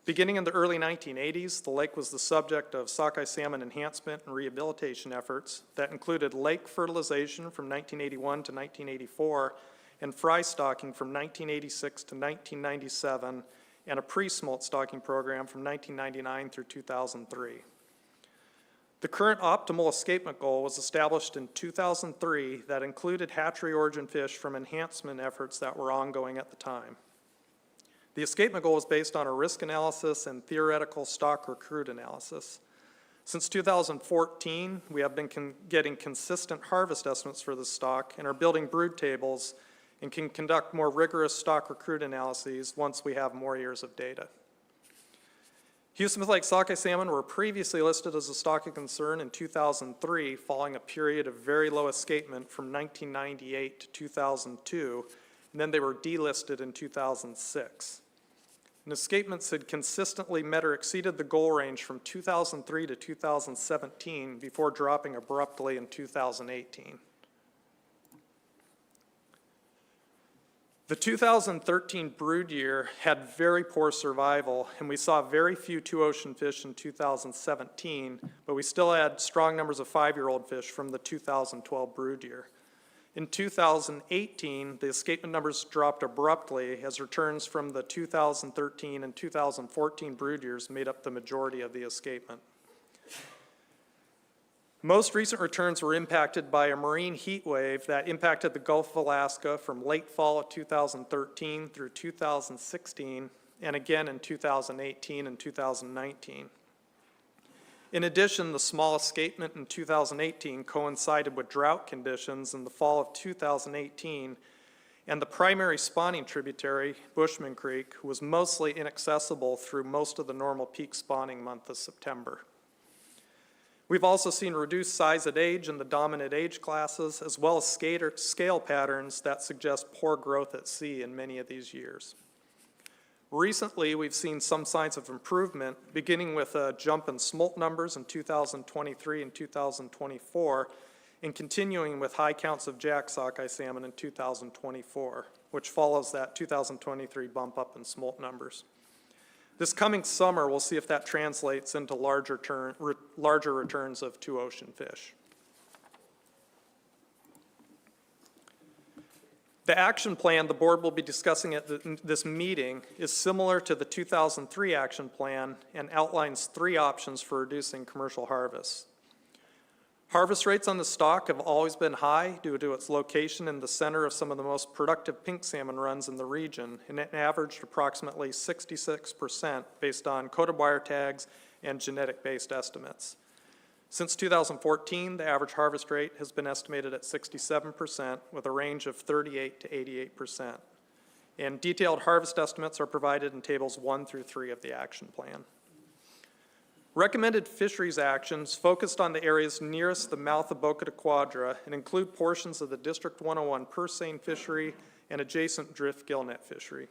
Beginning in the early 1980s, the lake was the subject of sockeye salmon enhancement and rehabilitation efforts that included lake fertilization from 1981 to 1984 and fry stocking from 1986 to 1997, and a pre-smolt stocking program from 1999 through 2003. The current optimal escapement goal was established in 2003 that included hatchery origin fish from enhancement efforts that were ongoing at the time. The escapement goal is based on a risk analysis and theoretical stock recruit analysis. Since 2014, we have been getting consistent harvest estimates for the stock and are building brood tables and can conduct more rigorous stock recruit analyses once we have more years of data. Hugh Smith Lake sockeye salmon were previously listed as a stock of concern in 2003, following a period of very low escapement from 1998 to 2002, and then they were delisted in 2006. And escapements had consistently met or exceeded the goal range from 2003 to 2017 before dropping abruptly in 2018. The 2013 brood year had very poor survival, and we saw very few two-ocean fish in 2017, but we still had strong numbers of 5-year-old fish from the 2012 brood year. In 2018, the escapement numbers dropped abruptly as returns from the 2013 and 2014 brood years made up the majority of the escapement. Most recent returns were impacted by a marine heat wave that impacted the Gulf of Alaska from late fall of 2013 through 2016, and again in 2018 and 2019. In addition, the small escapement in 2018 coincided with drought conditions in the fall of 2018, and the primary spawning tributary, Bushman Creek, was mostly inaccessible through most of the normal peak spawning month of September. We've also seen reduced size at age in the dominant age classes, as well as scale patterns that suggest poor growth at sea in many of these years. Recently, we've seen some signs of improvement, beginning with a jump in smolt numbers in 2023 and 2024, and continuing with high counts of jack sockeye salmon in 2024, which follows that 2023 bump up in smolt numbers. This coming summer, we'll see if that translates into larger returns of two-ocean fish. The action plan the board will be discussing at this meeting is similar to the 2003 action plan and outlines 3 options for reducing commercial harvests. Harvest rates on the stock have always been high due to its location in the center of some of the most productive pink salmon runs in the region, and it averaged approximately 66% based on coated wire tags and genetic-based estimates. Since 2014, the average harvest rate has been estimated at 67%, with a range of 38% to 88%. And detailed harvest estimates are provided in tables 1 through 3 of the action plan. Recommended fisheries actions focused on the areas nearest the mouth of Boca de Quadra and include portions of the District 101 purse seine fishery and adjacent drift gillnet fishery.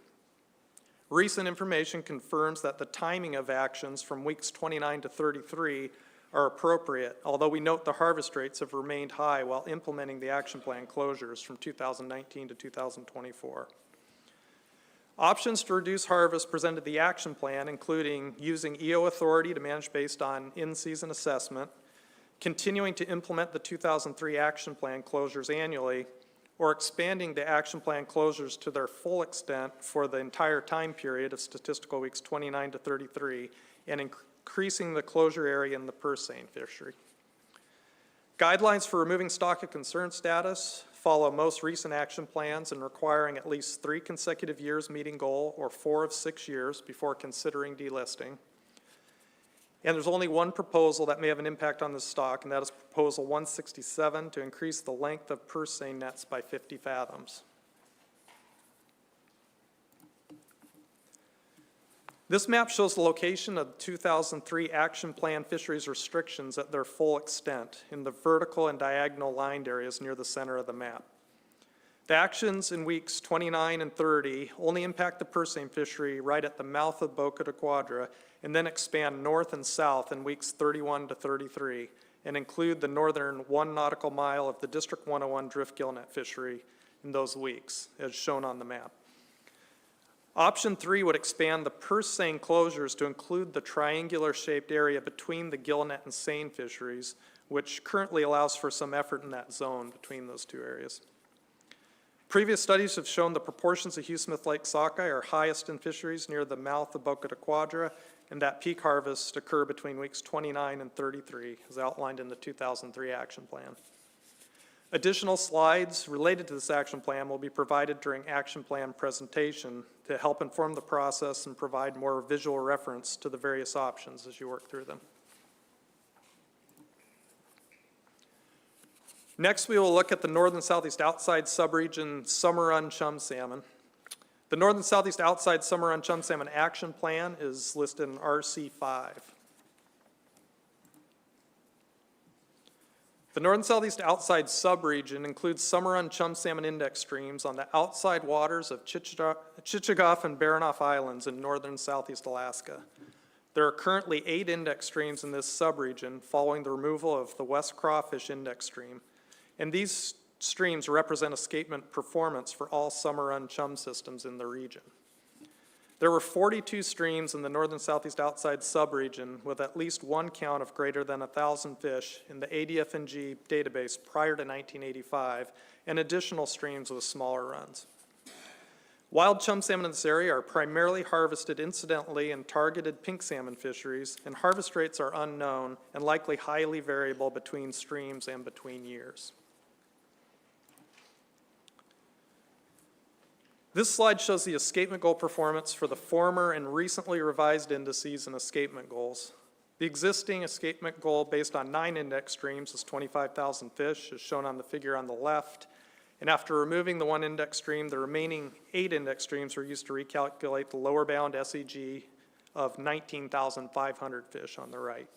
Recent information confirms that the timing of actions from weeks 29 to 33 are appropriate, although we note the harvest rates have remained high while implementing the action plan closures from 2019 to 2024. Options to reduce harvest presented the action plan, including using EO authority to manage based on in-season assessment, continuing to implement the 2003 action plan closures annually, or expanding the action plan closures to their full extent for the entire time period of statistical weeks 29 to 33, and increasing the closure area in the purse seine fishery. Guidelines for removing stock of concern status follow most recent action plans and requiring at least 3 consecutive years meeting goal or 4 of 6 years before considering delisting. And there's only one proposal that may have an impact on the stock, and that is Proposal 167 to increase the length of purse seine nets by 50 fathoms. This map shows the location of the 2003 Action Plan fisheries restrictions at their full extent in the vertical and diagonal lined areas near the center of the map. The actions in weeks 29 and 30 only impact the purse seine fishery right at the mouth of Boca de Quadra and then expand north and south in weeks 31 to 33 and include the northern 1 nautical mile of the District 101 drift gillnet fishery in those weeks, as shown on the map. Option 3 would expand the purse seine closures to include the triangular-shaped area between the gillnet and seine fisheries, which currently allows for some effort in that zone between those two areas. Previous studies have shown the proportions of Hugh Smith Lake sockeye are highest in fisheries near the mouth of Boca de Quadra, and that peak harvests occur between weeks 29 and 33, as outlined in the 2003 action plan. Additional slides related to this action plan will be provided during action plan presentation to help inform the process and provide more visual reference to the various options as you work through them. Next, we will look at the northern southeast outside subregion summer run chum salmon. The northern southeast outside summer run chum salmon action plan is listed in RC5. The northern southeast outside subregion includes summer run chum salmon index streams on the outside waters of Chichagof and Baranof Islands in northern southeast Alaska. There are currently 8 index streams in this subregion following the removal of the West Crawfish index stream, and these streams represent escapement performance for all summer run chum systems in the region. There were 42 streams in the northern southeast outside subregion with at least one count of greater than 1,000 fish in the ADF&G database prior to 1985, and additional streams with smaller runs. Wild chum salmon in this area are primarily harvested incidentally in targeted pink salmon fisheries, and harvest rates are unknown and likely highly variable between streams and between years. This slide shows the escapement goal performance for the former and recently revised indices and escapement goals. The existing escapement goal based on 9 index streams is 25,000 fish, as shown on the figure on the left. And after removing the 1 index stream, the remaining 8 index streams were used to recalculate the lower bound SEG of 19,500 fish on the right.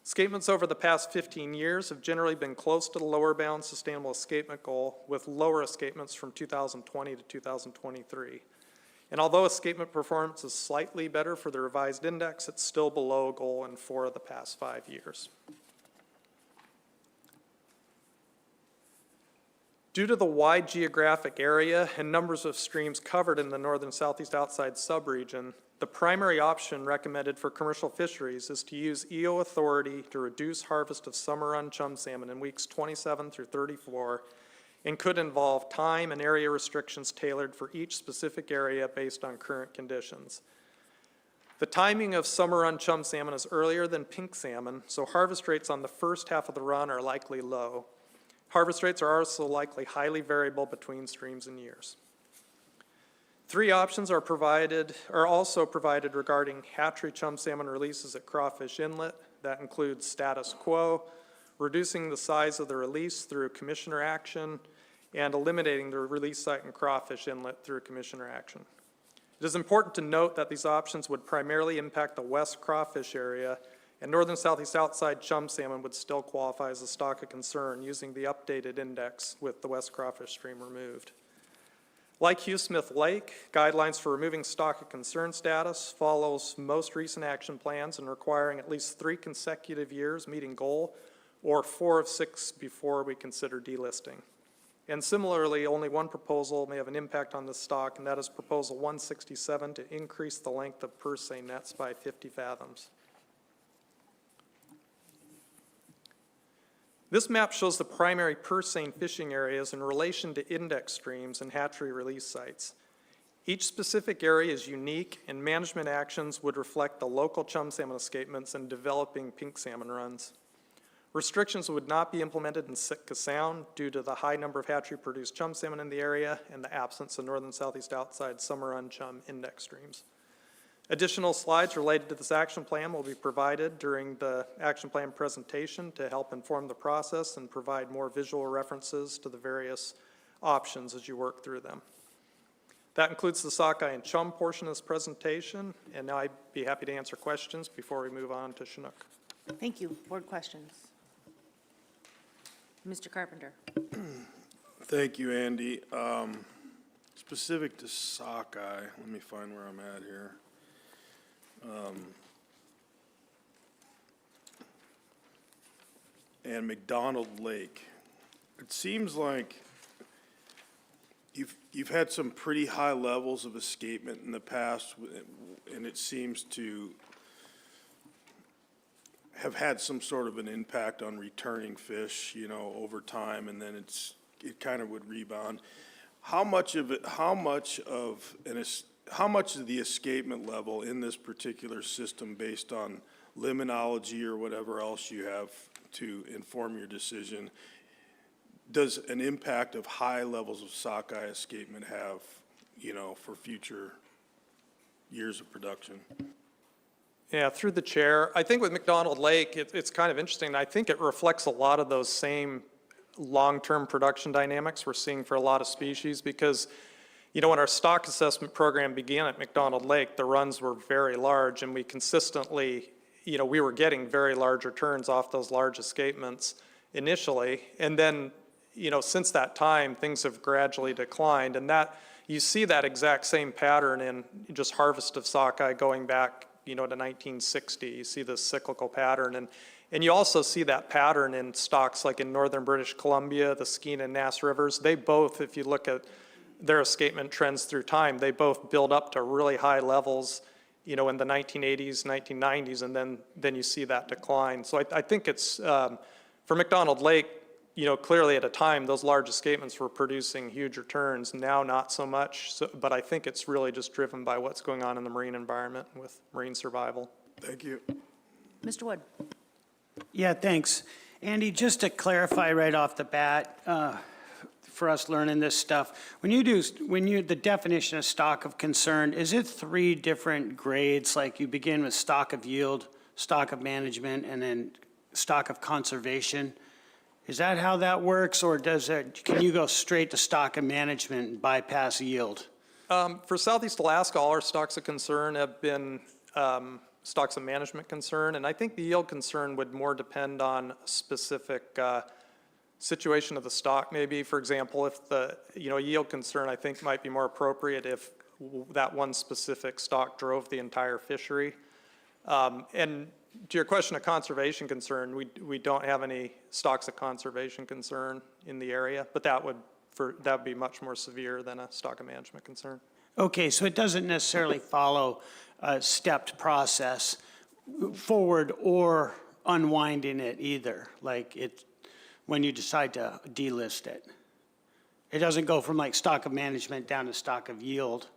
Escapements over the past 15 years have generally been close to the lower bound sustainable escapement goal, with lower escapements from 2020 to 2023. And although escapement performance is slightly better for the revised index, it's still below goal in 4 of the past 5 years. Due to the wide geographic area and numbers of streams covered in the northern southeast outside subregion, the primary option recommended for commercial fisheries is to use EO authority to reduce harvest of summer run chum salmon in weeks 27 through 34, and could involve time and area restrictions tailored for each specific area based on current conditions. The timing of summer run chum salmon is earlier than pink salmon, so harvest rates on the first half of the run are likely low. Harvest rates are also likely highly variable between streams and years. 3 options are also provided regarding hatchery chum salmon releases at Crawfish Inlet. That includes status quo, reducing the size of the release through commissioner action, and eliminating the release site in Crawfish Inlet through commissioner action. It is important to note that these options would primarily impact the West Crawfish area And northern southeast outside chum salmon would still qualify as a stock of concern using the updated index with the West Crawfish stream removed. Like Hugh Smith Lake, guidelines for removing stock of concern status follows most recent action plans and requiring at least 3 consecutive years meeting goal or 4 of 6 before we consider delisting. And similarly, only one proposal may have an impact on this stock, and that is Proposal 167 to increase the length of purse seine nets by 50 fathoms. This map shows the primary purse seine fishing areas in relation to index streams and hatchery release sites. Each specific area is unique, and management actions would reflect the local chum salmon escapements and developing pink salmon runs. Restrictions would not be implemented in Sitka Sound due to the high number of hatchery-produced chum salmon in the area and the absence of northern southeast outside summer run chum index streams. Additional slides related to this action plan will be provided during the action plan presentation to help inform the process and provide more visual references to the various options as you work through them. That includes the sockeye and chum portion of this presentation, and now I'd be happy to answer questions before we move on to Chinook. Thank you. Board questions? Mr. Carpenter. Thank you, Andy. Specific to sockeye, let me find where I'm at here. And McDonald Lake. It seems like you've had some pretty high levels of escapement in the past, and it seems to have had some sort of an impact on returning fish, you know, over time, and then it kind of would rebound. How much of the escapement level in this particular system, based on liminology or whatever else you have to inform your decision, does an impact of high levels of sockeye escapement have, you know, for future years of production? Yeah, through the chair. I think with McDonald Lake, it's kind of interesting. I think it reflects a lot of those same long-term production dynamics we're seeing for a lot of species because, you know, when our stock assessment program began at McDonald Lake, the runs were very large and we consistently, you know, we were getting very large returns off those large escapements initially. And then, you know, since that time, things have gradually declined. And that, you see that exact same pattern in just harvest of sockeye going back, you know, to 1960. You see this cyclical pattern. And you also see that pattern in stocks like in northern British Columbia, the Skeena and Nass Rivers. They both, if you look at their escapement trends through time, they both build up to really high levels, you know, in the 1980s, 1990s, and then you see that decline. So I think it's, for McDonald Lake, you know, clearly at a time, those large escapements were producing huge returns. Now, not so much, but I think it's really just driven by what's going on in the marine environment with marine survival. Thank you. Mr. Wood. Yeah, thanks. Andy, just to clarify right off the bat, for us learning this stuff, the definition of stock of concern, is it 3 different grades? Like you begin with stock of yield, stock of management, and then stock of conservation? Is that how that works, or can you go straight to stock of management and bypass yield? For Southeast Alaska, all our stocks of concern have been stocks of management concern, and I think the yield concern would more depend on a specific situation of the stock. Maybe, for example, if the yield concern I think might be more appropriate if that one specific stock drove the entire fishery. And to your question of conservation concern, we don't have any stocks of conservation concern in the area, but that would be much more severe than a stock of management concern. Okay, so it doesn't necessarily follow a stepped process forward or unwinding it either, like when you decide to delist it. It doesn't go from like stock of management down to stock of yield.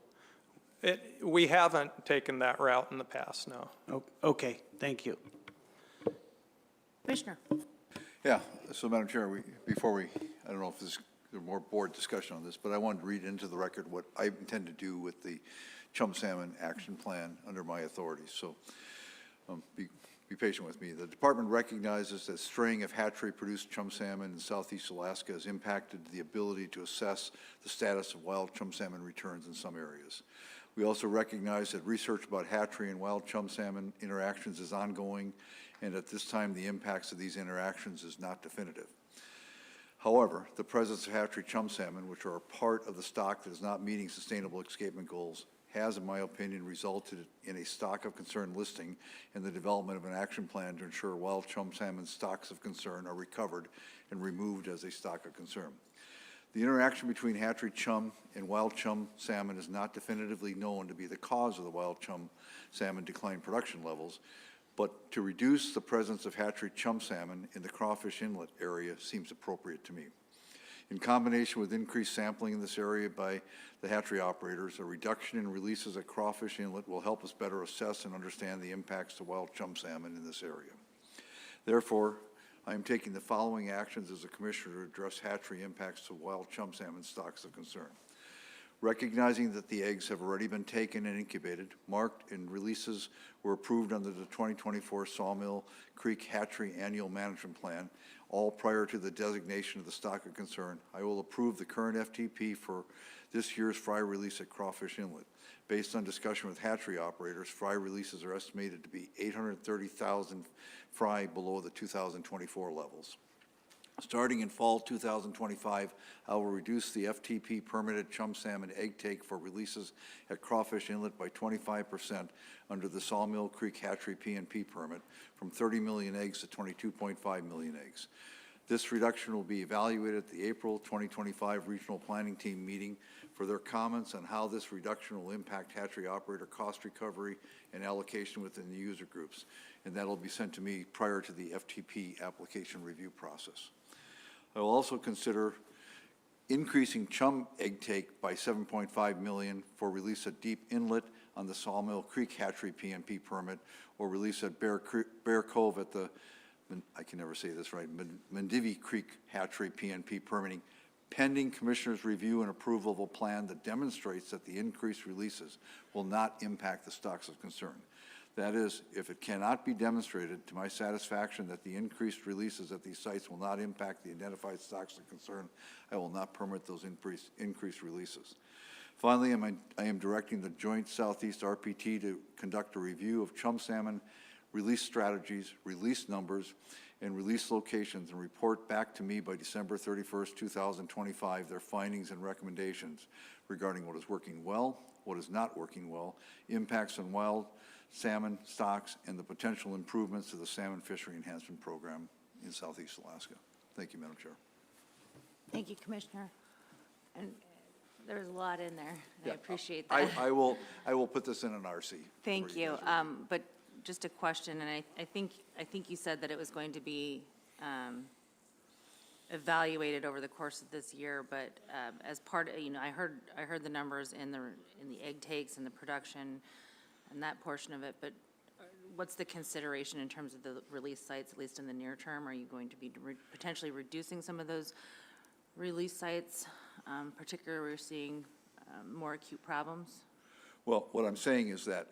We haven't taken that route in the past, no. Okay, thank you. Commissioner. Yeah, so Madam Chair, I don't know if there's more board discussion on this, but I wanted to read into the record what I intend to do with the chum salmon action plan under my authority. So be patient with me. The department recognizes that straying of hatchery-produced chum salmon in southeast Alaska has impacted the ability to assess the status of wild chum salmon returns in some areas. We also recognize that research about hatchery and wild chum salmon interactions is ongoing and at this time, the impacts of these interactions is not definitive. However, the presence of hatchery chum salmon, which are a part of the stock that is not meeting sustainable escapement goals, has, in my opinion, resulted in a stock of concern listing and the development of an action plan to ensure wild chum salmon stocks of concern are recovered and removed as a stock of concern. The interaction between hatchery chum and wild chum salmon is not definitively known to be the cause of the wild chum salmon decline production levels, but to reduce the presence of hatchery chum salmon in the crawfish inlet area seems appropriate to me. In combination with increased sampling in this area by the hatchery operators, a reduction in releases at crawfish inlet will help us better assess and understand the impacts to wild chum salmon in this area. Therefore, I am taking the following actions as a commissioner to address hatchery impacts to wild chum salmon stocks of concern. Recognizing that the eggs have already been taken and incubated, marked, and releases were approved under the 2024 Sawmill Creek Hatchery Annual Management Plan, all prior to the designation of the stock of concern, I will approve the current FTP for this year's fry release at Crawfish Inlet. Based on discussion with hatchery operators, fry releases are estimated to be 830,000 fry below the 2024 levels. Starting in fall 2025, I will reduce the FTP permitted chum salmon egg take for releases at Crawfish Inlet by 25% under the Sawmill Creek Hatchery PNP permit from 30 million eggs to 22.5 million eggs. This reduction will be evaluated at the April 2025 Regional Planning Team meeting for their comments on how this reduction will impact hatchery operator cost recovery and allocation within the user groups, and that will be sent to me prior to the FTP application review process. I will also consider increasing chum egg take by 7.5 million for release at Deep Inlet on the Sawmill Creek Hatchery PNP permit, or release at Bear Cove at the, I can never say this right, Mendivie Creek Hatchery PNP permitting, pending Commissioner's review and approval of a plan that demonstrates that the increased releases will not impact the stocks of concern. That is, if it cannot be demonstrated to my satisfaction that the increased releases at these sites will not impact the identified stocks of concern, I will not permit those increased releases. Finally, I am directing the Joint Southeast RPT to conduct a review of chum salmon release strategies, release numbers, and release locations, and report back to me by December 31st, 2025, their findings and recommendations regarding what is working well, what is not working well, impacts on wild salmon stocks, and the potential improvements to the salmon fishery enhancement program in Southeast Alaska. Thank you, Madam Chair. Thank you, Commissioner. And there's a lot in there. Yeah, I appreciate that. I will put this in an RC. Thank you. But just a question, and I think you said that it was going to be evaluated over the course of this year, but as part of, I heard the numbers in the egg takes and the production and that portion of it, but what's the consideration in terms of the release sites, at least in the near term? Are you going to be potentially reducing some of those release sites, particularly where we're seeing more acute problems? Well, what I'm saying is that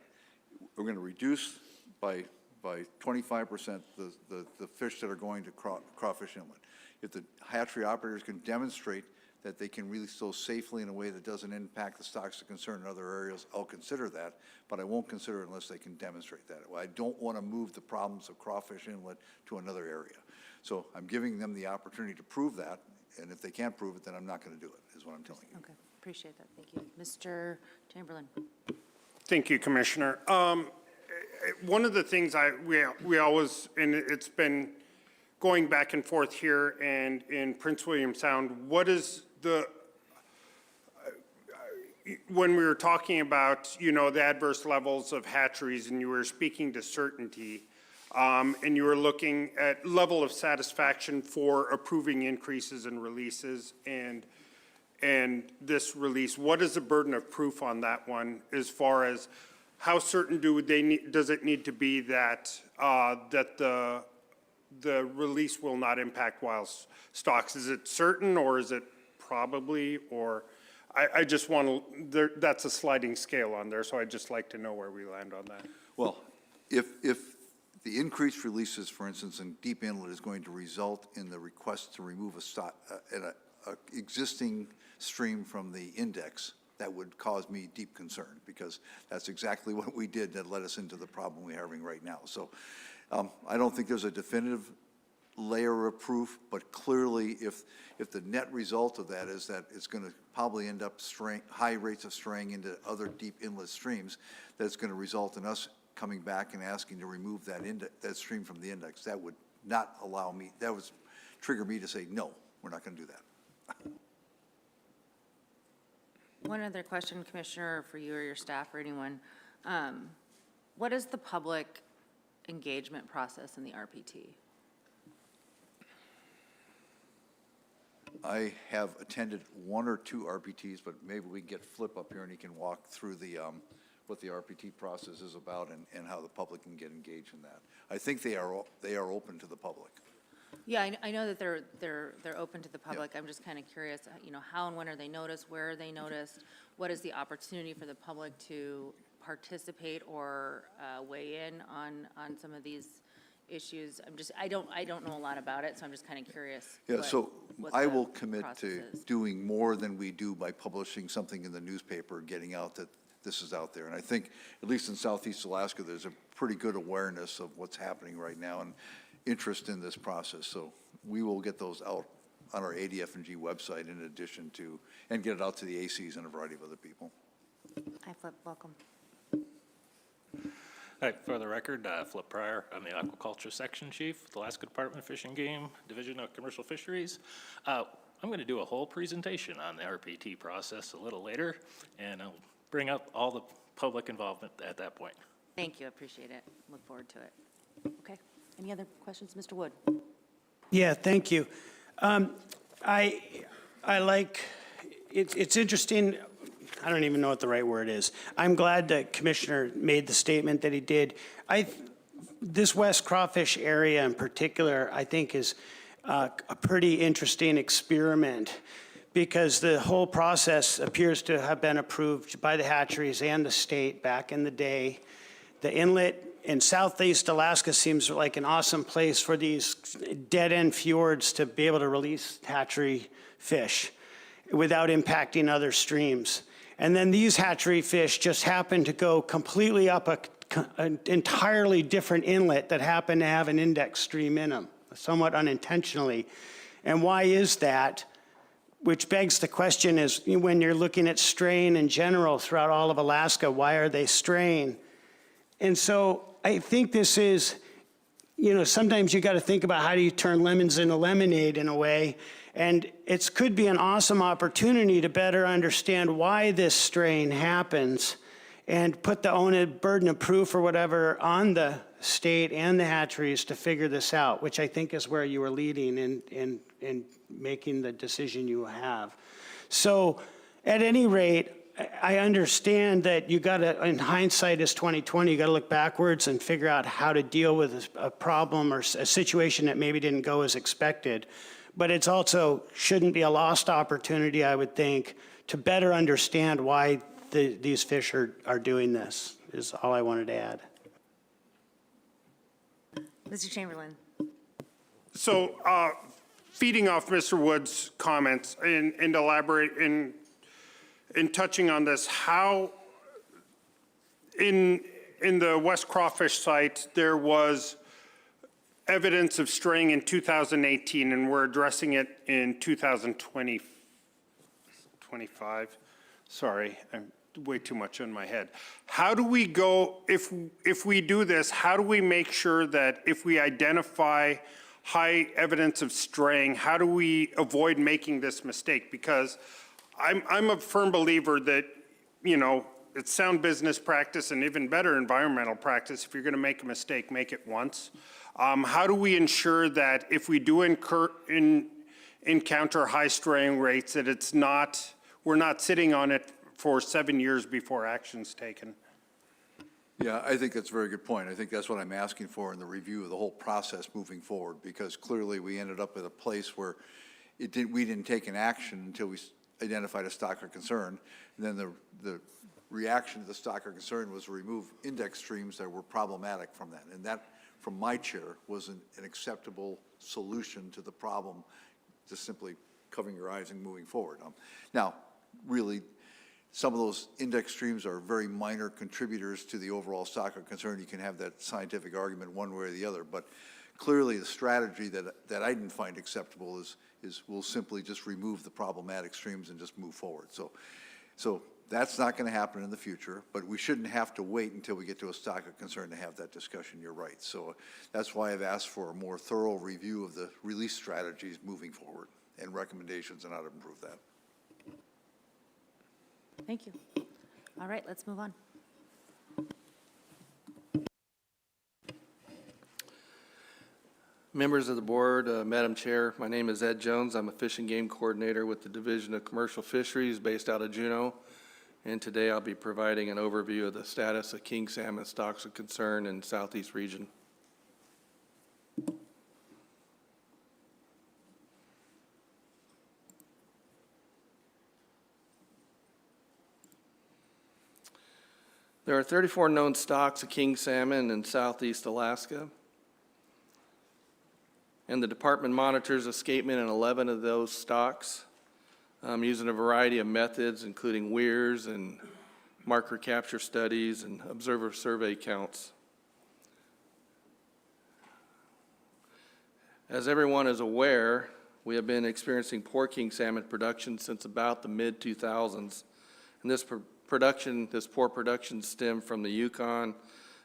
we're going to reduce by 25% the fish that are going to Crawfish Inlet. If the hatchery operators can demonstrate that they can release those safely in a way that doesn't impact the stocks of concern in other areas, I'll consider that, but I won't consider it unless they can demonstrate that. I don't want to move the problems of Crawfish Inlet to another area. So I'm giving them the opportunity to prove that, and if they can't prove it, then I'm not going to do it, is what I'm telling you. Okay, appreciate that. Thank you. Mr. Chamberlain. Thank you, Commissioner. One of the things we always, and it's been going back and forth here and in Prince William Sound, what is the, when we were talking about, the adverse levels of hatcheries and you were speaking to certainty, and you were looking at level of satisfaction for approving increases in releases and this release, what is the burden of proof on that one as far as how certain does it need to be that the release will not impact wild stocks? Is it certain, or is it probably, or I just want to, that's a sliding scale on there, so I'd just like to know where we land on that. Well, if the increased releases, for instance, in Deep Inlet is going to result in the request to remove a stock, an existing stream from the index, that would cause me deep concern, because that's exactly what we did that led us into the problem we're having right now. So I don't think there's a definitive layer of proof, but clearly if the net result of that is that it's going to probably end up high rates of straying into other deep inlet streams, that's going to result in us coming back and asking to remove that stream from the index. That would not allow me, that would trigger me to say, no, we're not going to do that. One other question, Commissioner, for you or your staff or anyone. What is the public engagement process in the RPT? I have attended 1 or 2 RPTs, but maybe we can get Flip up here and he can walk through the, what the RPT process is about and how the public can get engaged in that. I think they are open to the public. Yeah, I know that they're open to the public. I'm just kind of curious, how and when are they noticed? Where are they noticed? What is the opportunity for the public to participate or weigh in on some of these issues? I don't know a lot about it, so I'm just kind of curious. Yeah, so I will commit process to is. doing more than we do by publishing something in the newspaper, getting out that this is out there. And I think, at least in Southeast Alaska, there's a pretty good awareness of what's happening right now and interest in this process. So we will get those out on our ADF&G website in addition to, and get it out to the ACs and a variety of other people. Hi, Flip, welcome. Hi, for the record, Flip Pryor. I'm the Aquaculture Section Chief, with the Alaska Department of Fish and Game, Division of Commercial Fisheries. I'm going to do a whole presentation on the RPT process a little later, and I'll bring up all the public involvement at that point. Thank you, I appreciate it. Look forward to it. Okay, any other questions, Mr. Wood? Yeah, thank you. I like, it's interesting, I don't even know what the right word is. I'm glad that Commissioner made the statement that he did. This West Crawfish area in particular, I think is a pretty interesting experiment because the whole process appears to have been approved by the hatcheries and the state back in the day. The inlet in Southeast Alaska seems like an awesome place for these dead-end fjords to be able to release hatchery fish without impacting other streams. And then these hatchery fish just happen to go completely up an entirely different inlet that happen to have an index stream in them, somewhat unintentionally. And why is that? Which begs the question is, when you're looking at straying in general throughout all of Alaska, why are they straying? And so I think this is, sometimes you got to think about how do you turn lemons into lemonade in a way. And it could be an awesome opportunity to better understand why this straying happens and put the burden of proof or whatever on the state and the hatcheries to figure this out, which I think is where you were leading in making the decision you have. So at any rate, I understand that you got to, in hindsight is 2020, you got to look backwards and figure out how to deal with a problem or a situation that maybe didn't go as expected. But it's also shouldn't be a lost opportunity, I would think, to better understand why these fish are doing this, is all I wanted to add. Mr. Chamberlain. So feeding off Mr. Wood's comments and elaborate in touching on this, how in the West Crawfish site there was evidence of straying in 2018 and we're addressing it in 2025. Sorry, I'm way too much in my head. How do we go, if we do this, how do we make sure that if we identify high evidence of straying, how do we avoid making this mistake? Because I'm a firm believer that, it's sound business practice and even better environmental practice. If you're going to make a mistake, make it once. How do we ensure that if we do encounter high straying rates, that we're not sitting on it for 7 years before action's taken? Yeah, I think that's a very good point. I think that's what I'm asking for in the review of the whole process moving forward, because clearly we ended up at a place where we didn't take an action until we identified a stock of concern. And then the reaction to the stock of concern was to remove index streams that were problematic from that. And that, from my chair, was an acceptable solution to the problem, just simply covering your eyes and moving forward. Now, really, some of those index streams are very minor contributors to the overall stock of concern. You can have that scientific argument one way or the other, but clearly the strategy that I didn't find acceptable is we'll simply just remove the problematic streams and just move forward. So that's not going to happen in the future, but we shouldn't have to wait until we get to a stock of concern to have that discussion. You're right. So that's why I've asked for a more thorough review of the release strategies moving forward and recommendations on how to improve that. Thank you. All right, let's move on. Members of the board, Madam Chair, my name is Ed Jones. I'm a fish and game coordinator with the Division of Commercial Fisheries based out of Juneau. And today I'll be providing an overview of the status of king salmon stocks of concern in the Southeast region. There are 34 known stocks of king salmon in Southeast Alaska. And the department monitors escapement in 11 of those stocks using a variety of methods, including weirs and marker capture studies and observer survey counts. As everyone is aware, we have been experiencing poor king salmon production since about the mid-2000s. And this poor production stemmed from the Yukon,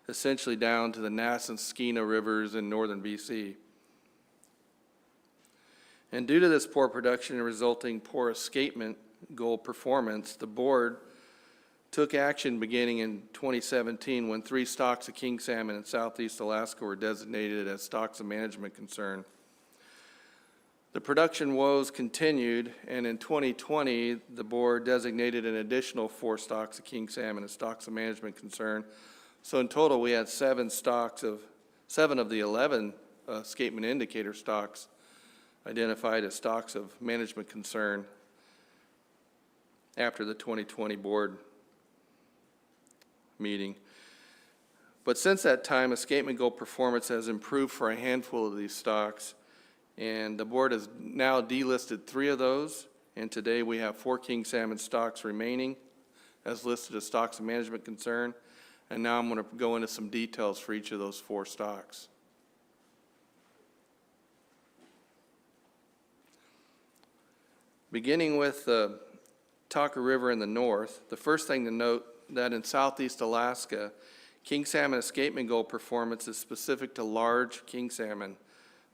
essentially down to the Nass and Skeena rivers in northern BC. And due to this poor production and resulting poor escapement goal performance, the board took action beginning in 2017 when 3 stocks of king salmon in Southeast Alaska were designated as stocks of management concern. The production woes continued, and in 2020, the board designated an additional 4 stocks of king salmon as stocks of management concern. So in total, we had 7 of the 11 escapement indicator stocks identified as stocks of management concern after the 2020 board meeting. But since that time, escapement goal performance has improved for a handful of these stocks, and the board has now delisted 3 of those, and today we have 4 king salmon stocks remaining as listed as stocks of management concern, and now I'm going to go into some details for each of those 4 stocks. Beginning with the Taku River in the north, the first thing to note that in Southeast Alaska, king salmon escapement goal performance is specific to large king salmon.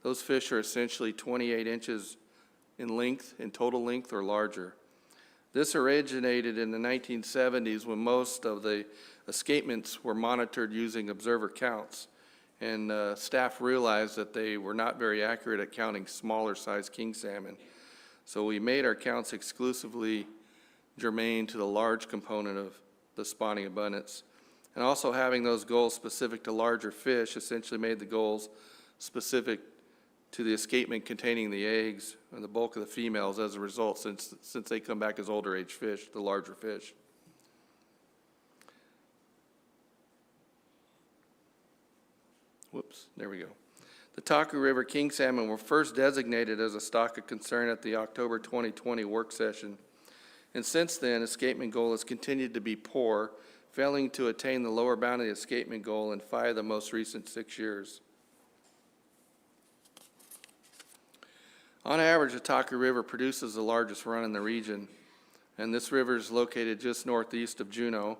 Those fish are essentially 28 inches in length, in total length, or larger. This originated in the 1970s when most of the escapements were monitored using observer counts, and staff realized that they were not very accurate at counting smaller size king salmon. So we made our counts exclusively germane to the large component of the spawning abundance. And also having those goals specific to larger fish essentially made the goals specific to the escapement containing the eggs and the bulk of the females as a result, since they come back as older age fish, the larger fish. Whoops, there we go. The Taku River king salmon were first designated as a stock of concern at the October 2020 work session. And since then, escapement goal has continued to be poor, failing to attain the lower bound of the escapement goal in 5 of the most recent 6 years. On average, the Taku River produces the largest run in the region, and this river is located just northeast of Juneau,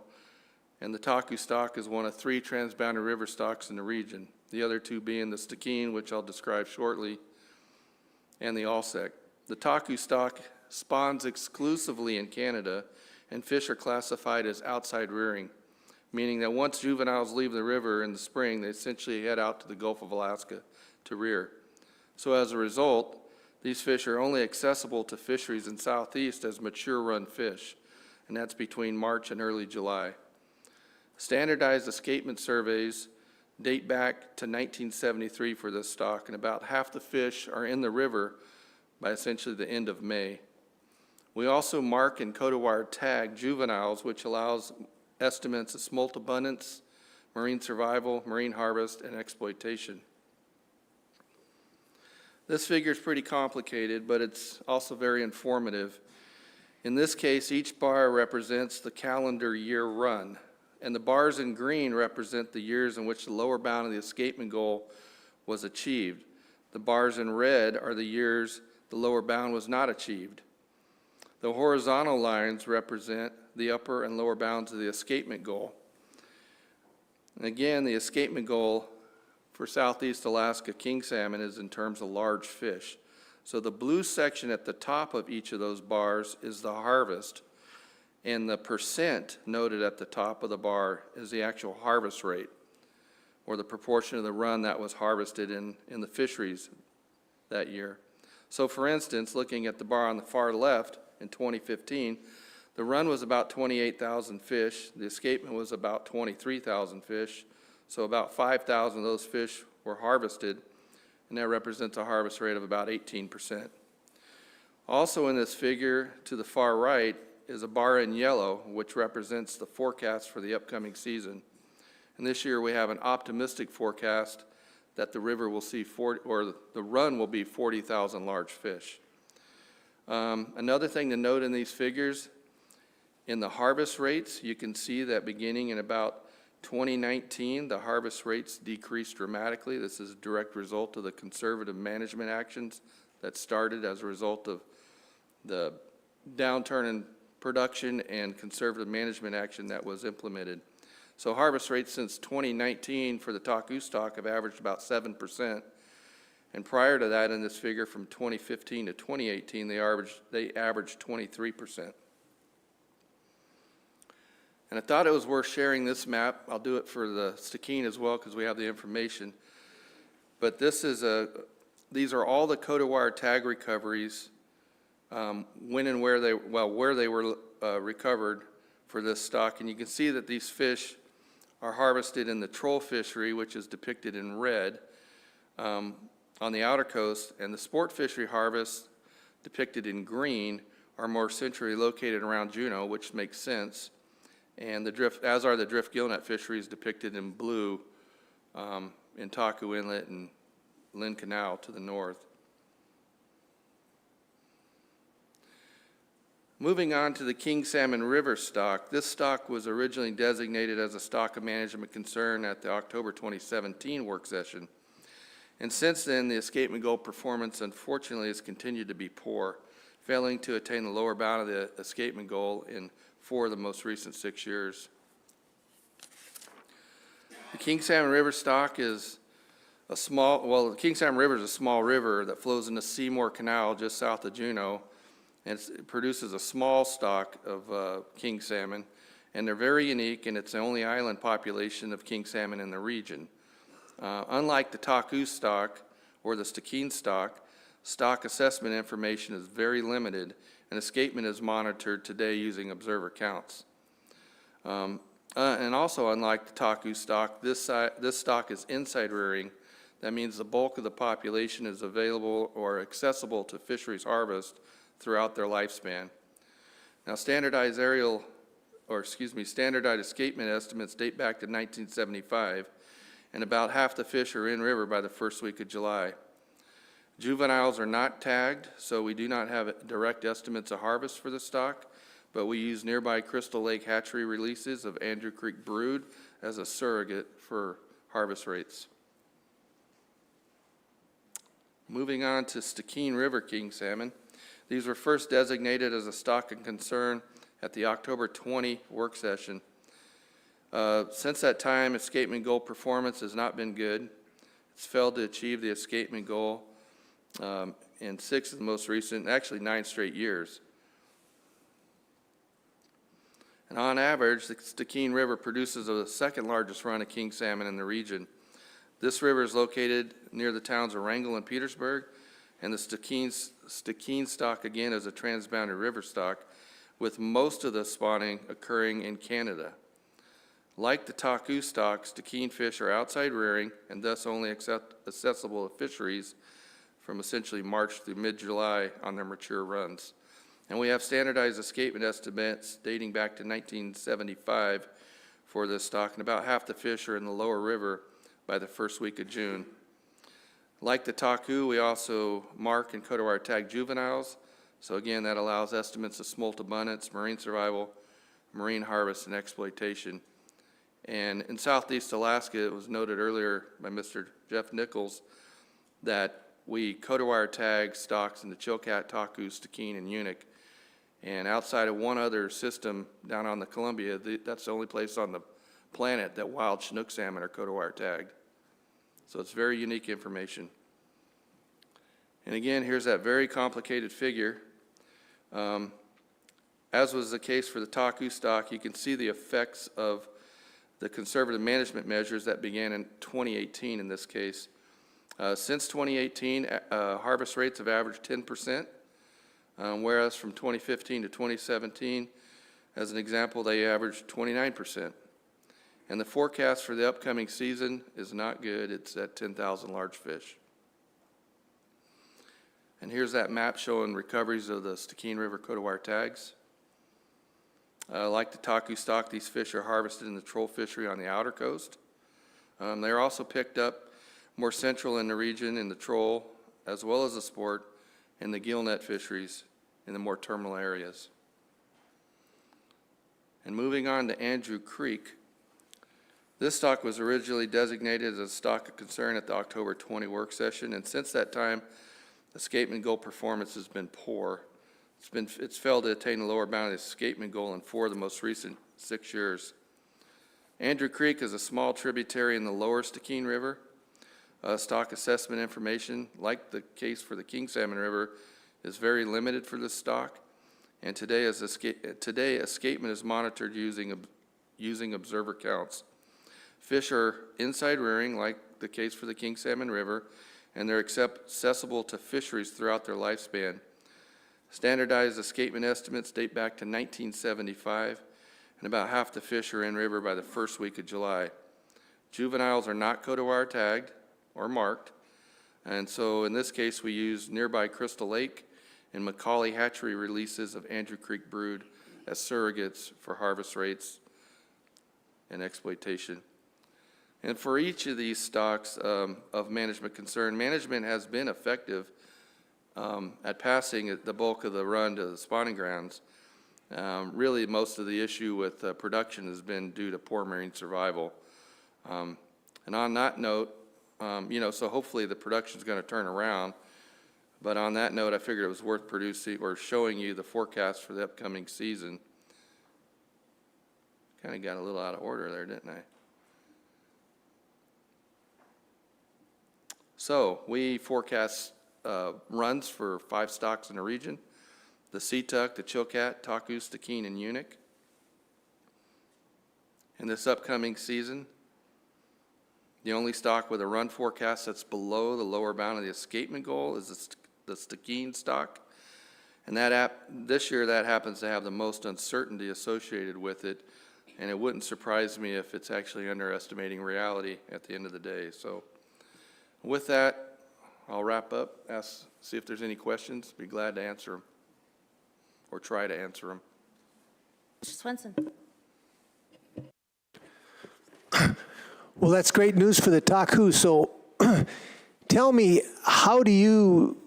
and the Taku stock is one of 3 transboundary river stocks in the region, the other 2 being the Stikine, which I'll describe shortly, and the Alsek. The Taku stock spawns exclusively in Canada, and fish are classified as outside rearing, meaning that once juveniles leave the river in the spring, they essentially head out to the Gulf of Alaska to rear. So as a result, these fish are only accessible to fisheries in Southeast as mature run fish, and that's between March and early July. Standardized escapement surveys date back to 1973 for this stock, and about half the fish are in the river by essentially the end of May. We also mark and codewire tag juveniles, which allows estimates of smolt abundance, marine survival, marine harvest, and exploitation. This figure is pretty complicated, but it's also very informative. In this case, each bar represents the calendar year run, and the bars in green represent the years in which the lower bound of the escapement goal was achieved. The bars in red are the years the lower bound was not achieved. The horizontal lines represent the upper and lower bounds of the escapement goal. And again, the escapement goal for Southeast Alaska king salmon is in terms of large fish. So the blue section at the top of each of those bars is the harvest, and the percent noted at the top of the bar is the actual harvest rate, or the proportion of the run that was harvested in the fisheries that year. So for instance, looking at the bar on the far left in 2015, the run was about 28,000 fish, the escapement was about 23,000 fish, so about 5,000 of those fish were harvested, and that represents a harvest rate of about 18%. Also in this figure to the far right is a bar in yellow, which represents the forecast for the upcoming season. And this year we have an optimistic forecast that the river will see the run will be 40,000 large fish. Another thing to note in these figures, in the harvest rates, you can see that beginning in about 2019, the harvest rates decreased dramatically. This is a direct result of the conservative management actions that started as a result of the downturn in production and conservative management action that was implemented. So harvest rates since 2019 for the taku stock have averaged about 7%. And prior to that, in this figure from 2015 to 2018, they averaged 23%. And I thought it was worth sharing this map. I'll do it for the Stikine as well because we have the information. But these are all the coated wire tag recoveries, when and where they were recovered for this stock. And you can see that these fish are harvested in the troll fishery, which is depicted in red on the outer coast, and the sport fishery harvests depicted in green are more centrally located around Juneau, which makes sense. And as are the drift gillnet fisheries depicted in blue in Taku Inlet and Lynn Canal to the north. Moving on to the king salmon river stock, this stock was originally designated as a stock of management concern at the October 2017 work session. And since then, the escapement goal performance unfortunately has continued to be poor, failing to attain the lower bound of the escapement goal in 4 of the most recent 6 years. The King Salmon River stock is the King Salmon River is a small river that flows into Seymour Canal just south of Juneau, and it produces a small stock of king salmon, and they're very unique, and it's the only island population of king salmon in the region. Unlike the taku stock or the Stikine stock assessment information is very limited, and escapement is monitored today using observer counts. And also, unlike the taku stock, this stock is inside rearing. That means the bulk of the population is available or accessible to fisheries harvest throughout their lifespan. Now, standardized escapement estimates date back to 1975, and about half the fish are in river by the first week of July. Juveniles are not tagged, so we do not have direct estimates of harvest for the stock, but we use nearby Crystal Lake hatchery releases of Andrew Creek brood as a surrogate for harvest rates. Moving on to Stikine River king salmon. These were first designated as a stock of concern at the October 20 work session. Since that time, escapement goal performance has not been good. It's failed to achieve the escapement goal in 6 of the most recent, actually 9 straight years. And on average, the Stikine River produces the second largest run of king salmon in the region. This river is located near the towns of Wrangell and Petersburg, and the Stikine stock, again, is a transboundary river stock, with most of the spawning occurring in Canada. Like the taku stock, Stikine fish are outside rearing and thus only accessible to fisheries from essentially March through mid-July on their mature runs. And we have standardized escapement estimates dating back to 1975 for this stock, and about half the fish are in the lower river by the first week of June. Like the taku, we also mark and coat wire tag juveniles, So again, that allows estimates of smolt abundance, marine survival, marine harvest, and exploitation. And in Southeast Alaska, it was noted earlier by Mr. Jeff Nichols that we codewire tag stocks in the Chilkat, Taku, Stikine, and Unic. And outside of one other system down on the Columbia, that's the only place on the planet that wild Chinook salmon are codewire tagged. So it's very unique information. And again, here's that very complicated figure. As was the case for the Taku stock, you can see the effects of the conservative management measures that began in 2018 in this case. Since 2018, harvest rates have averaged 10%, whereas from 2015 to 2017, as an example, they averaged 29%. And the forecast for the upcoming season is not good. It's at 10,000 large fish. And here's that map showing recoveries of the Stikine River codewire tags. Like the Taku stock, these fish are harvested in the troll fishery on the outer coast. They're also picked up more central in the region in the troll, as well as the sport, and the gillnet fisheries in the more terminal areas. And moving on to Andrew Creek, this stock was originally designated as a stock of concern at the October 20 work session, and since that time, escapement goal performance has been poor. It's failed to attain the lower bound of the escapement goal in 4 of the most recent 6 years. Andrew Creek is a small tributary in the lower Stikine River. Stock assessment information, like the case for the King Salmon River, is very limited for this stock. And today escapement is monitored using observer counts. Fish are inside rearing, like the case for the King Salmon River, and they're accessible to fisheries throughout their lifespan. Standardized escapement estimates date back to 1975, and about half the fish are in river by the first week of July. Juveniles are not codewire tagged or marked, and so in this case we use nearby Crystal Lake and Macaulay hatchery releases of Andrew Creek brood as surrogates for harvest rates and exploitation. And for each of these stocks of management concern, management has been effective at passing the bulk of the run to the spawning grounds. Really, most of the issue with production has been due to poor marine survival. And on that note, so hopefully the production is going to turn around. But on that note, I figured it was worth producing or showing you the forecast for the upcoming season. Kind of got a little out of order there, didn't I? So we forecast runs for 5 stocks in the region: the Seatuck, the Chilkat, Taku, Stikine, and Unic. In this upcoming season, the only stock with a run forecast that's below the lower bound of the escapement goal is the Stikine stock. And this year that happens to have the most uncertainty associated with it, and it wouldn't surprise me if it's actually underestimating reality at the end of the day. So with that, I'll wrap up, see if there's any questions. Be glad to answer them, or try to answer them. Mr. Swenson. Well, that's great news for the Taku. So tell me, how do you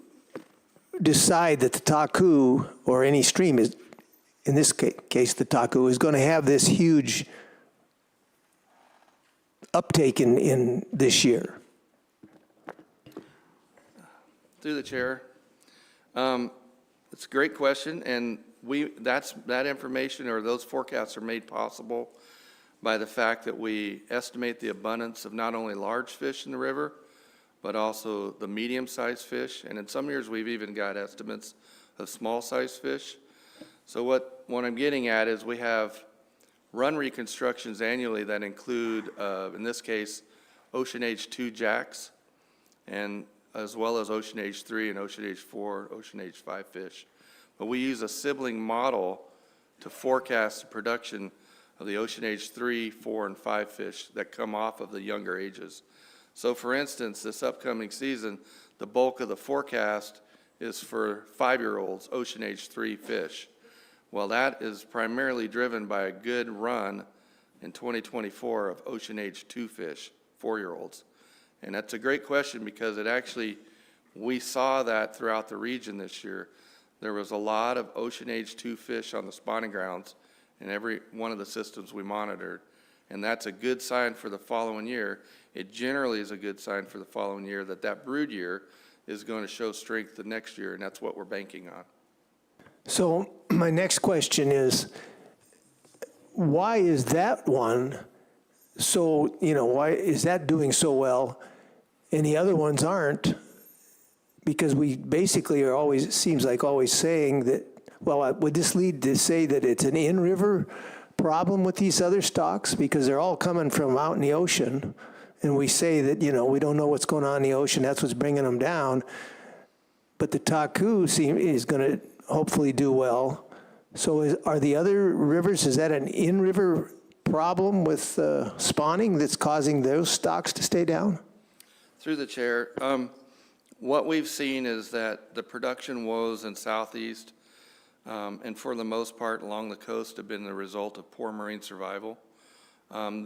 decide that the Taku, or any stream, is, in this case the Taku, is going to have this huge uptake in this year? Through the chair. It's a great question, and that information or those forecasts are made possible by the fact that we estimate the abundance of not only large fish in the river, but also the medium-sized fish, and in some years we've even got estimates of small-sized fish. So what I'm getting at is we have run reconstructions annually that include, in this case, Ocean Age 2 jacks, and as well as Ocean Age 3 and Ocean Age 4, Ocean Age 5 fish. But we use a sibling model to forecast the production of the Ocean Age 3, 4, and 5 fish that come off of the younger ages. So for instance, this upcoming season, the bulk of the forecast is for 5-year-olds, Ocean Age 3 fish. Well, that is primarily driven by a good run in 2024 of Ocean Age 2 fish, 4-year-olds. And that's a great question because we saw that throughout the region this year, there was a lot of Ocean Age 2 fish on the spawning grounds in every one of the systems we monitored. And that's a good sign for the following year. It generally is a good sign for the following year that that brood year is going to show strength the next year, and that's what we're banking on. So my next question is, why is that one so, why is that doing so well and the other ones aren't? Because we basically are always, it seems like always saying that, well, would this lead to say that it's an in-river problem with these other stocks? Because they're all coming from out in the ocean, and we say that, we don't know what's going on in the ocean, that's what's bringing them down. But the taku is going to hopefully do well. So are the other rivers, is that an in-river problem with spawning that's causing those stocks to stay down? Through the chair, what we've seen is that the production woes in Southeast, and for the most part along the coast, have been the result of poor marine survival.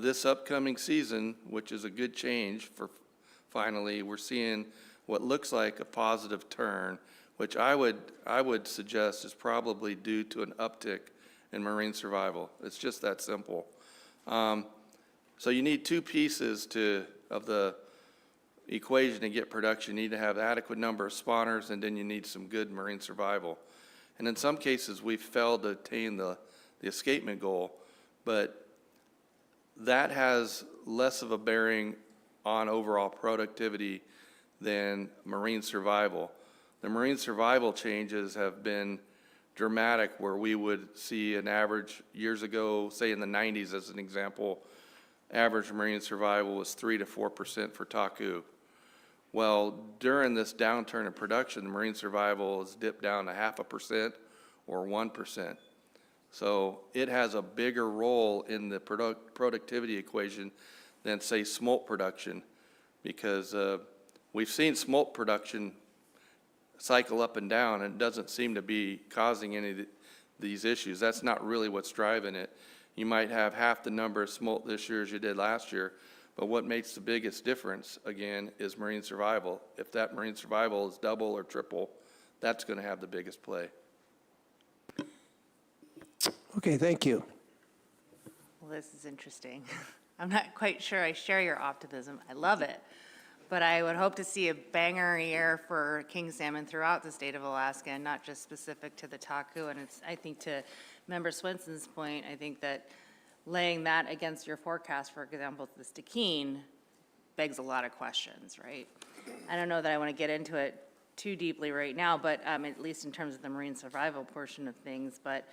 This upcoming season, which is a good change for finally, we're seeing what looks like a positive turn, which I would suggest is probably due to an uptick in marine survival. It's just that simple. So you need two pieces of the equation to get production. You need to have adequate number of spawners, and then you need some good marine survival. And in some cases, we've failed to attain the escapement goal, but that has less of a bearing on overall productivity than marine survival. The marine survival changes have been dramatic, where we would see an average years ago, say in the 90s as an example, average marine survival was 3 to 4% for taku. Well, during this downturn in production, the marine survival has dipped down to 0.5% or 1%. So it has a bigger role in the productivity equation than, say, smolt production, because we've seen smolt production cycle up and down, and it doesn't seem to be causing any of these issues. That's not really what's driving it. You might have half the number of smolt this year as you did last year, but what makes the biggest difference, again, is marine survival. If that marine survival is double or triple, that's going to have the biggest play. Okay, thank you. Well, this is interesting. I'm not quite sure I share your optimism. I love it. But I would hope to see a banger year for king salmon throughout the state of Alaska, and not just specific to the taku. And it's, I think, to Member Swenson's point, I think that laying that against your forecast, for example, the Stikine, begs a lot of questions, right? I don't know that I want to get into it too deeply right now, but at least in terms of the marine survival portion of things. But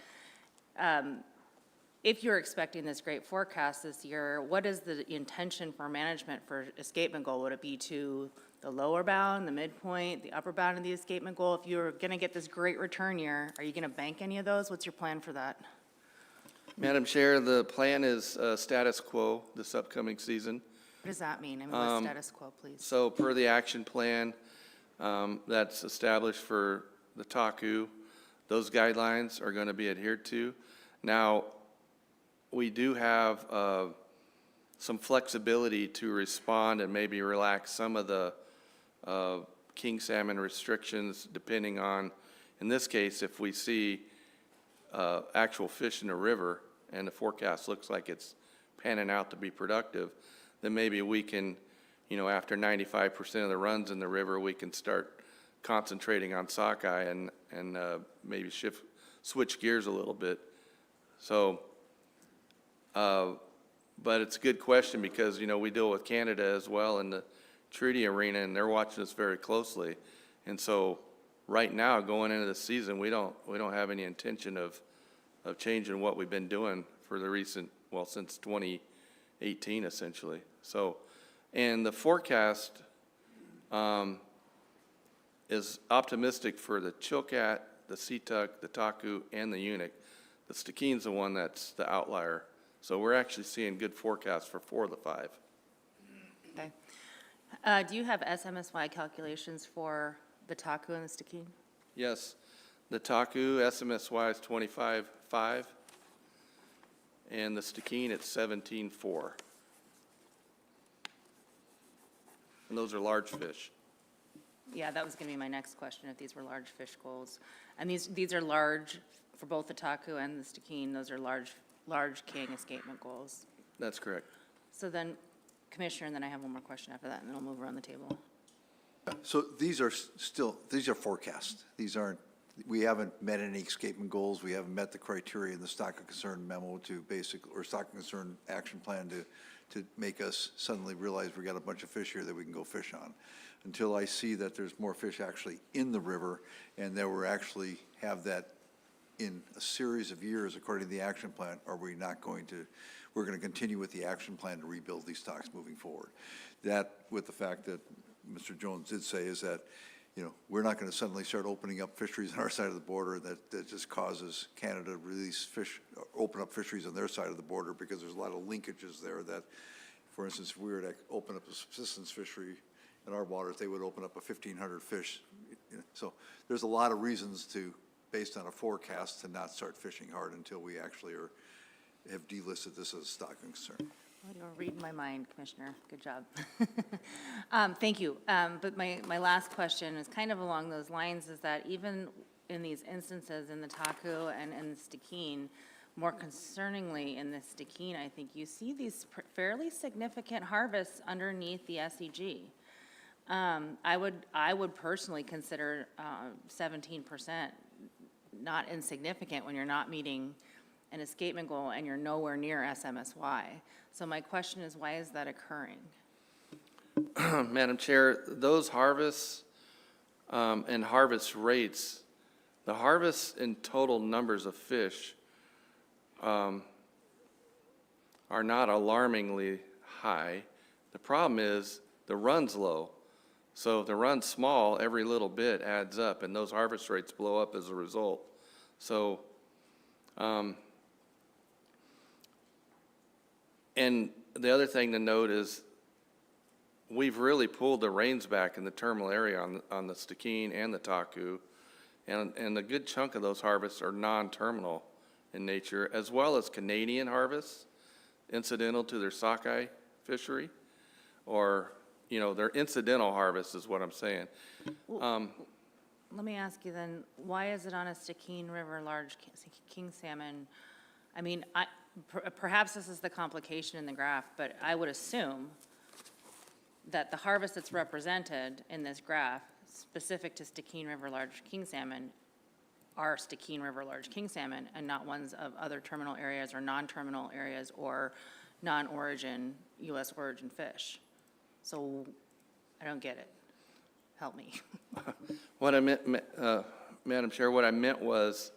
if you're expecting this great forecast this year, what is the intention for management for escapement goal? Would it be to the lower bound, the midpoint, the upper bound of the escapement goal? If you're going to get this great return year, are you going to bank any of those? What's your plan for that? Madam Chair, the plan is status quo this upcoming season. What does that mean? I mean, what's status quo, please? So per the action plan that's established for the taku, those guidelines are going to be adhered to. Now, we do have some flexibility to respond and maybe relax some of the king salmon restrictions, depending on, in this case, if we see actual fish in the river and the forecast looks like it's panning out to be productive, then maybe we can, after 95% of the runs in the river, we can start concentrating on sockeye and maybe switch gears a little bit. So, but it's a good question, because, we deal with Canada as well in the treaty arena, and they're watching us very closely. And so right now, going into the season, we don't have any intention of changing what we've been doing for the since 2018, essentially. So, and the forecast is optimistic for the chilkat, the seatuck, the taku, and the unique. The Stikine's the one that's the outlier. So we're actually seeing good forecasts for 4 of the 5. Okay. Do you have SMSY calculations for the taku and the Stikine? Yes. The taku SMSY is 25.5, and the Stikine at 17.4. And those are large fish. Yeah, that was going to be my next question, if these were large fish goals. And these are large, for both the Taku and the Stikine, those are large king escapement goals. That's correct. So then, Commissioner, and then I have one more question after that, and then I'll move around the table. So these are these are forecasts. These aren't, we haven't met any escapement goals. We haven't met the criteria in the stock of concern memo to or stock of concern action plan to make us suddenly realize we got a bunch of fish here that we can go fish on. Until I see that there's more fish actually in the river and that we're actually have that in a series of years according to the action plan, are we not going to, we're going to continue with the action plan to rebuild these stocks moving forward. That, with the fact that Mr. Jones did say, is that, you know, we're not going to suddenly start opening up fisheries on our side of the border that just causes Canada to release fish, open up fisheries on their side of the border, because there's a lot of linkages there that, for instance, if we were to open up a subsistence fishery in our waters, they would open up a 1,500 fish. You know, so there's a lot of reasons to, based on a forecast, to not start fishing hard until we actually have delisted this as a stock concern. Well, you're reading my mind, Commissioner. Good job. Thank you. But my last question is kind of along those lines, is that even in these instances in the Taku and in the Stikine, more concerningly in the Stikine, I think you see these fairly significant harvests underneath the SEG. I would personally consider 17% not insignificant when you're not meeting an escapement goal and you're nowhere near SMSY. So my question is, why is that occurring? Madam Chair, those harvests and harvest rates, the harvests in total numbers of fish are not alarmingly high. The problem is the run's low. So if the run's small, every little bit adds up, and those harvest rates blow up as a result. So, and the other thing to note is we've really pulled the reins back in the terminal area on the Stikine and the Taku, and a good chunk of those harvests are non-terminal in nature, as well as Canadian harvests, incidental to their sockeye fishery, or, you know, they're incidental harvests is what I'm saying. Let me ask you then, why is it on a Stikine River large king salmon? I mean, perhaps this is the complication in the graph, but I would assume that the harvest that's represented in this graph, specific to Stikine River large king salmon, are Stikine River large king salmon and not ones of other terminal areas or non-terminal areas or non-origin, U.S. origin fish. So I don't get it. Help me. What I meant, Madam Chair, what I meant was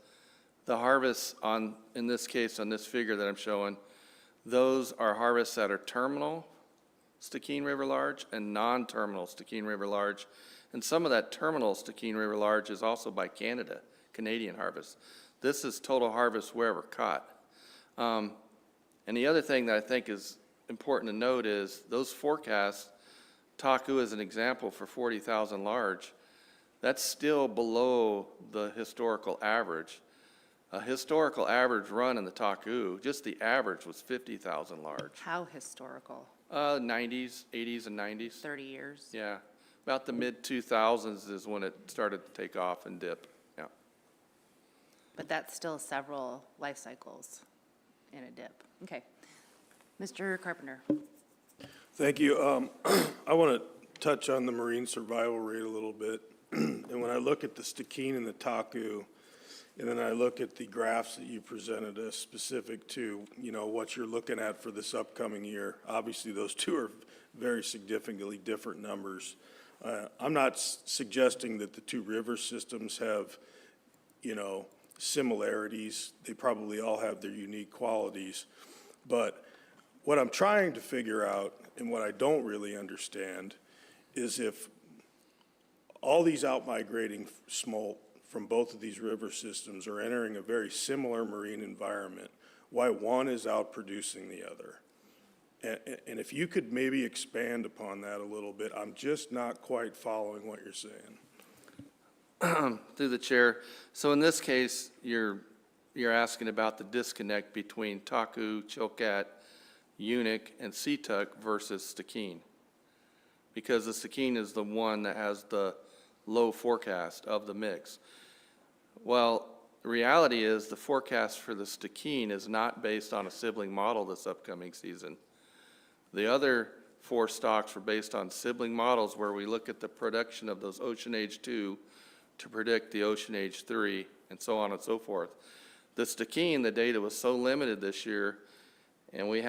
the harvests on, in this case, on this figure that I'm showing, those are harvests that are terminal Stikine River large and non-terminal Stikine River large. And some of that terminal Stikine River large is also by Canada, Canadian harvest. This is total harvest wherever caught. And the other thing that I think is important to note is those forecasts, Taku as an example for 40,000 large, that's still below the historical average. A historical average run in the Taku, just the average was 50,000 large. How historical? 90s, 80s and 90s. 30 years? Yeah. About the mid-2000s is when it started to take off and dip. Yeah. But that's still several life cycles in a dip. Okay. Mr. Carpenter. Thank you. I want to touch on the marine survival rate a little bit. And when I look at the Stikine and the Taku, and then I look at the graphs that you presented us specific to, you know, what you're looking at for this upcoming year, obviously those two are very significantly different numbers. I'm not suggesting that the two river systems have, you know, similarities. They probably all have their unique qualities. But what I'm trying to figure out, and what I don't really understand, is if all these out-migrating smolt from both of these river systems are entering a very similar marine environment, why one is outproducing the other. And if you could maybe expand upon that a little bit, I'm just not quite following what you're saying. Through the chair. So in this case, you're asking about the disconnect between Taku, Chilkat, Unic, and Seatuck versus Stikine. Because the Stikine is the one that has the low forecast of the mix. Well, the reality is the forecast for the Stikine is not based on a sibling model this upcoming season. The other 4 stocks were based on sibling models where we look at the production of those Ocean Age 2 to predict the Ocean Age 3 and so on and so forth. The Stikine, the data was so limited this year, and we're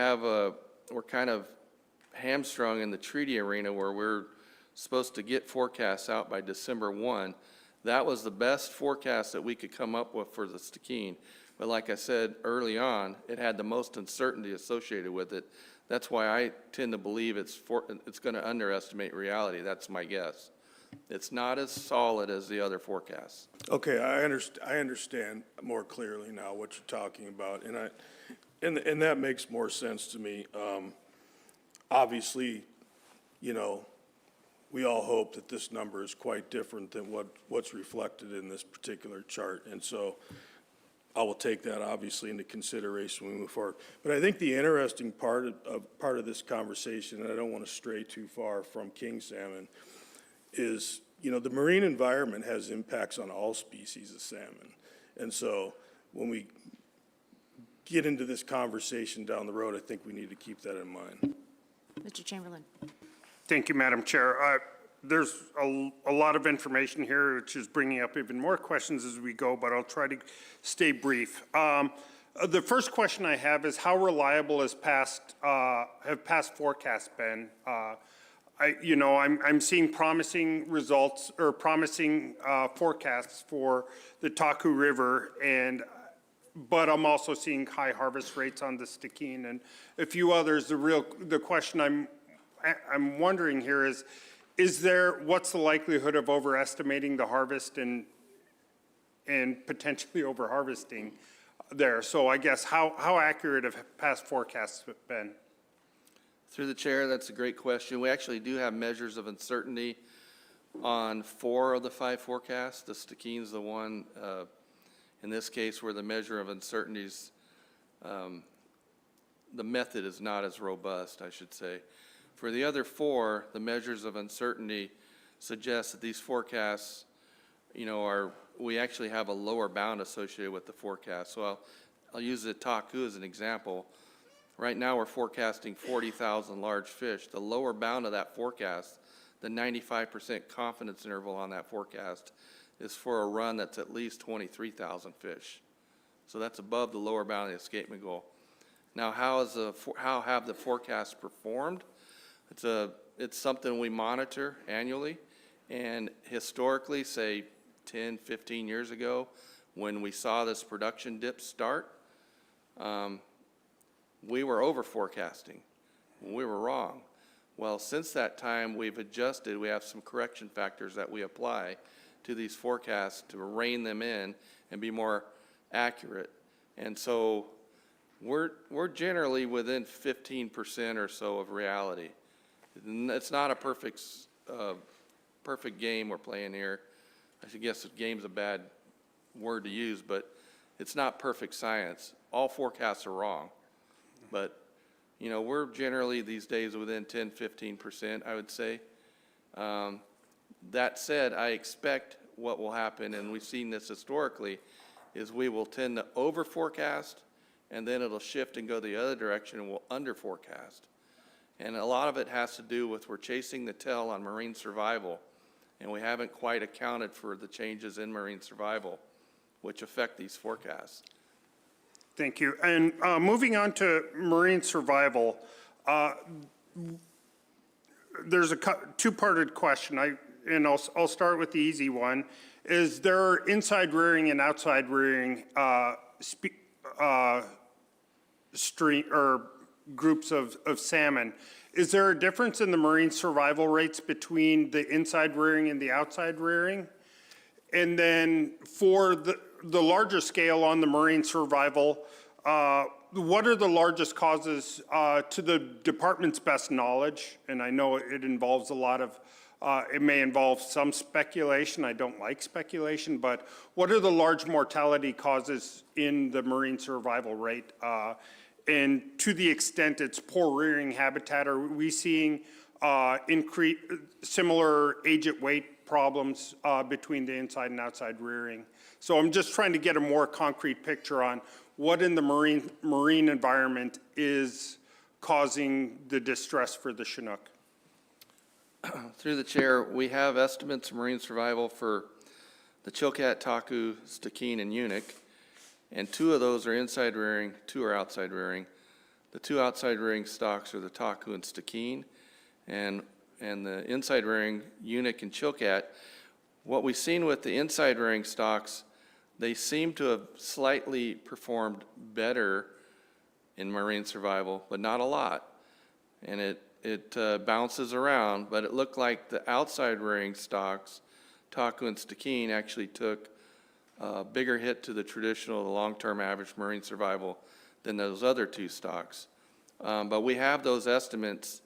kind of hamstrung in the treaty arena where we're supposed to get forecasts out by December 1. That was the best forecast that we could come up with for the Stikine. But like I said early on, it had the most uncertainty associated with it. That's why I tend to believe it's going to underestimate reality. That's my guess. It's not as solid as the other forecasts. Okay, I understand more clearly now what you're talking about, and that makes more sense to me. Obviously, you know, we all hope that this number is quite different than what's reflected in this particular chart, and so I will take that obviously into consideration when we move forward. But I think the interesting part of this conversation, and I don't want to stray too far from king salmon, is, you know, the marine environment has impacts on all species of salmon. And so when we get into this conversation down the road, I think we need to keep that in mind. Mr. Chamberlain. Thank you, Madam Chair. There's a lot of information here, which is bringing up even more questions as we go, but I'll try to stay brief. The first question I have is how reliable have past forecasts been? I'm seeing promising results or promising forecasts for the Taku River, but I'm also seeing high harvest rates on the Stikine and a few others. The question I'm wondering here is what's the likelihood of overestimating the harvest and potentially overharvesting there? So I guess how accurate have past forecasts been? Through the chair, that's a great question. We actually do have measures of uncertainty on 4 of the 5 forecasts. The Stikine's the one, in this case, where the measure of uncertainties, the method is not as robust, I should say. For the other 4, the measures of uncertainty suggest that these forecasts, we actually have a lower bound associated with the forecast. So I'll use the Taku as an example. Right now, we're forecasting 40,000 large fish. The lower bound of that forecast, the 95% confidence interval on that forecast, is for a run that's at least 23,000 fish. So that's above the lower bound of the escapement goal. Now, how have the forecasts performed? It's something we monitor annually, and historically, say 10, 15 years ago, when we saw this production dip start, we were over forecasting. We were wrong. Well, since that time, we've adjusted. We have some correction factors that we apply to these forecasts to rein them in and be more accurate. And so we're generally within 15% or so of reality. It's not a perfect game we're playing here. I guess game's a bad word to use, but it's not perfect science. All forecasts are wrong. But, we're generally these days within 10, 15%, I would say. That said, I expect what will happen, and we've seen this historically, is we will tend to over-forecast, and then it'll shift and go the other direction, and we'll under-forecast. And a lot of it has to do with we're chasing the tail on marine survival, and we haven't quite accounted for the changes in marine survival, which affect these forecasts. Thank you. And moving on to marine survival, there's a two-parted question. I'll start with the easy one. Is there inside rearing and outside rearing stream or groups of salmon? Is there a difference in the marine survival rates between the inside rearing and the outside rearing? And then for the larger scale on the marine survival, what are the largest causes to the department's best knowledge? And I know it involves a lot of, it may involve some speculation. I don't like speculation, but what are the large mortality causes in the marine survival rate? And to the extent it's poor rearing habitat, are we seeing similar age at weight problems between the inside and outside rearing. So I'm just trying to get a more concrete picture on what in the marine environment is causing the distress for the Chinook. Through the chair, we have estimates of marine survival for the Chilkat, Taku, Stikine, and Unique, and 2 of those are inside rearing, 2 are outside rearing. The 2 outside rearing stocks are the Taku and Stikine, and the inside rearing, Unique and Chilkat. What we've seen with the inside rearing stocks, they seem to have slightly performed better in marine survival, but not a lot. And it bounces around, but it looked like the outside rearing stocks, Taku and Stikine, actually took a bigger hit to the traditional, the long-term average marine survival than those other 2 stocks. But we have those estimates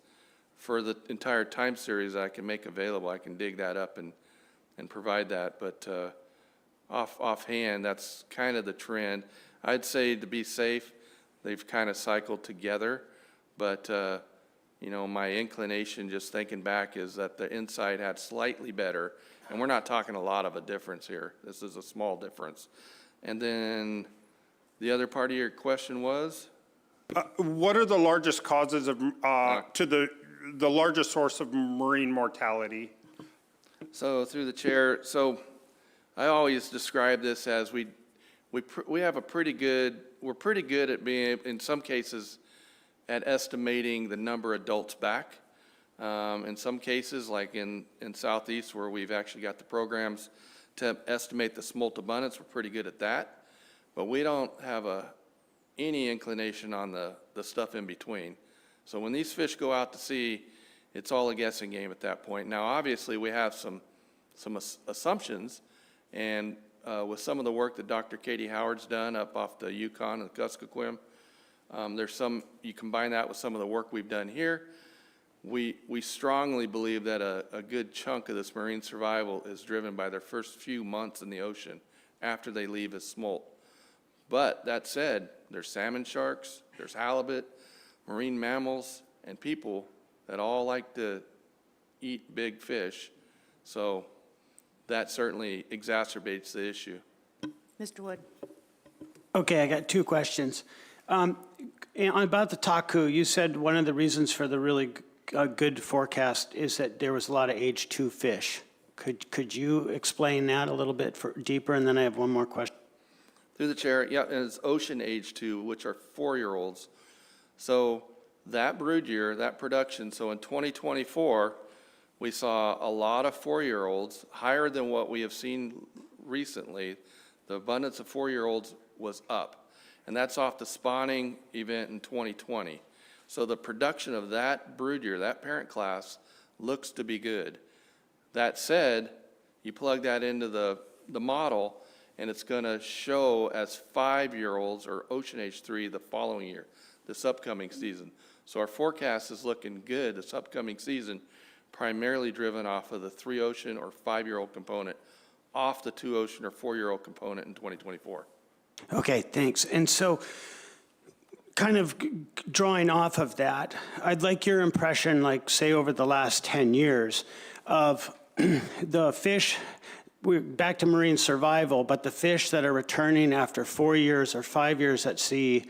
for the entire time series I can make available. I can dig that up and provide that, but offhand, that's kind of the trend. I'd say to be safe, they've kind of cycled together, but you know, my inclination just thinking back is that the inside had slightly better, and we're not talking a lot of a difference here. This is a small difference. And then the other part of your question was? What are the largest causes of, to the largest source of marine mortality? So through the chair, so I always describe this as we have a pretty good, we're pretty good at being, in some cases, at estimating the number of adults back. In some cases, like in Southeast, where we've actually got the programs to estimate the smolt abundance, we're pretty good at that. But we don't have any inclination on the stuff in between. So when these fish go out to sea, it's all a guessing game at that point. Now, obviously, we have some assumptions, and with some of the work that Dr. Katie Howard's done up off the Yukon and the Kuskokwim, there's some, you combine that with some of the work we've done here, we strongly believe that a good chunk of this marine survival is driven by their first few months in the ocean after they leave as smolt. But that said, there's salmon sharks, there's halibut, marine mammals, and people that all like to eat big fish. So that certainly exacerbates the issue. Mr. Wood. Okay, I got 2 questions. About the Taku, you said one of the reasons for the really good forecast is that there was a lot of age 2 fish. Could you explain that a little bit deeper? And then I have one more question. Through the chair, yeah, and it's ocean age 2, which are 4-year-olds. So that brood year, that production, so in 2024, we saw a lot of 4-year-olds, higher than what we have seen recently. The abundance of 4-year-olds was up, and that's off the spawning event in 2020. So the production of that brood year, that parent class, looks to be good. That said, you plug that into the model, and it's going to show as 5-year-olds or ocean age 3 the following year, this upcoming season. So our forecast is looking good this upcoming season, primarily driven off of the 3 ocean or 5-year-old component, off the 2 ocean or 4-year-old component in 2024. Okay, thanks. And so, kind of drawing off of that, I'd like your impression, like say over the last 10 years, of the fish. We're back to marine survival, but the fish that are returning after 4 years or 5 years at sea,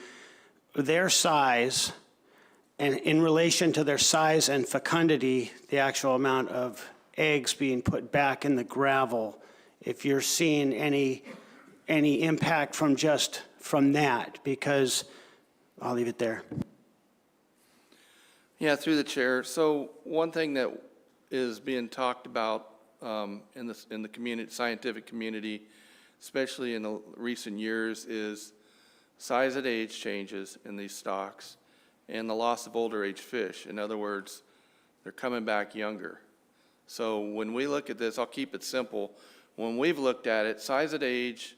their size, and in relation to their size and fecundity, the actual amount of eggs being put back in the gravel, if you're seeing any impact from that, because I'll leave it there. Yeah, through the chair. So one thing that is being talked about in the community, scientific community, especially in the recent years, is size at age changes in these stocks and the loss of older age fish. In other words, they're coming back younger. So when we look at this, I'll keep it simple. When we've looked at it, size at age,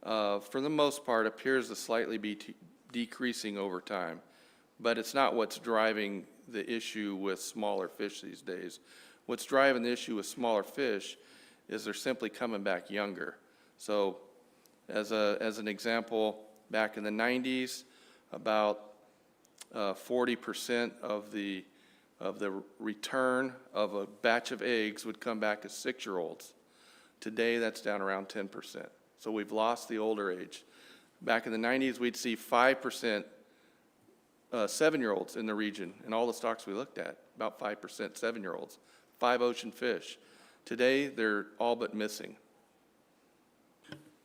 for the most part, appears to slightly be decreasing over time. But it's not what's driving the issue with smaller fish these days. What's driving the issue with smaller fish is they're simply coming back younger. So as an example, back in the 90s, about 40% of the of the return of a batch of eggs would come back as 6-year-olds. Today, that's down around 10%. So we've lost the older age. Back in the 90s, we'd see 5% 7-year-olds in the region. In all the stocks we looked at, about 5% 7-year-olds, 5 ocean fish. Today, they're all but missing.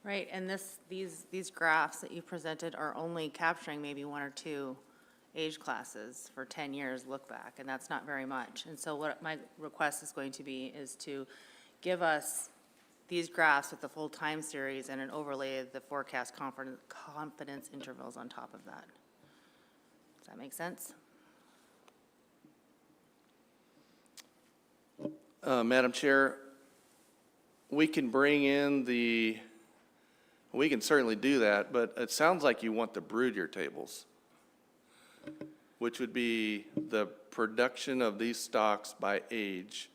Right, and these graphs that you presented are only capturing maybe 1 or 2 age classes for 10 years look back, and that's not very much. And so what my request is going to be is to give us these graphs with the full time series and an overlay of the forecast confidence intervals on top of that. Does that make sense? Madam Chair, we can bring in we can certainly do that, but it sounds like you want the brood year tables, which would be the production of these stocks by age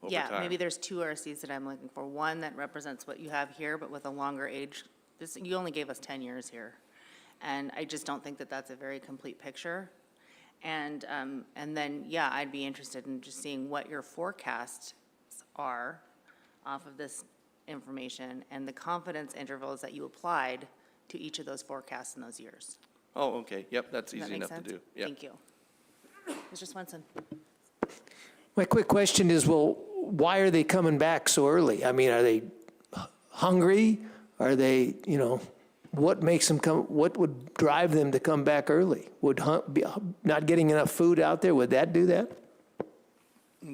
over time. Yeah, maybe there's 2 RCs that I'm looking for. One that represents what you have here, but with a longer age. You only gave us 10 years here. And I just don't think that that's a very complete picture. And then, yeah, I'd be interested in just seeing what your forecasts are off of this information and the confidence intervals that you applied to each of those forecasts in those years. Oh, okay, yep, that's Does that easy make enough to sense? do. Yep. Thank you. Mr. Swenson. My quick question is, well, why are they coming back so early? I mean, are they hungry? Are they, what makes them come, what would drive them to come back early? Would not getting enough food out there, would that do that?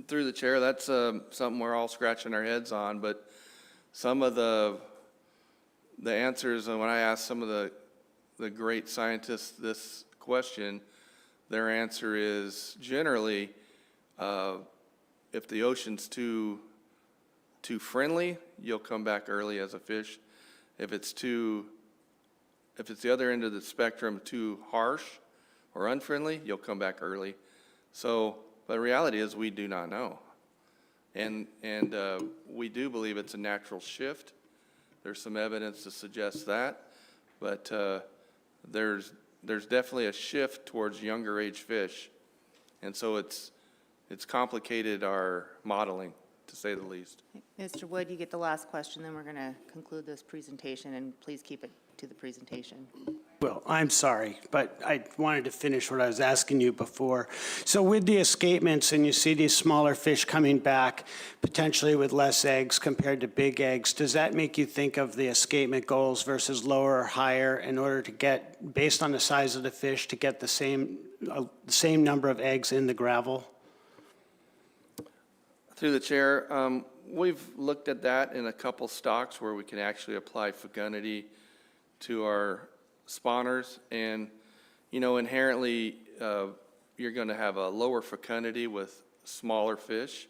Through the chair, that's something we're all scratching our heads on, but some of the answers, and when I ask some of the great scientists this question, their answer is generally, if the ocean's too friendly, you'll come back early as a fish. If it's the other end of the spectrum, too harsh or unfriendly, you'll come back early. So, but the reality is we do not know. And we do believe it's a natural shift. There's some evidence to suggest that, but there's definitely a shift towards younger age fish. And so it's complicated our modeling, to say the least. Mr. Wood, you get the last question, then we're going to conclude this presentation, and please keep it to the presentation. Well, I'm sorry, but I wanted to finish what I was asking you before. So with the escapements, and you see these smaller fish coming back, potentially with less eggs compared to big eggs, does that make you think of the escapement goals versus lower or higher in order to get, based on the size of the fish, to get the same number of eggs in the gravel? Through the chair, we've looked at that in a couple stocks where we can actually apply fecundity to our spawners, and inherently you're going to have a lower fecundity with smaller fish,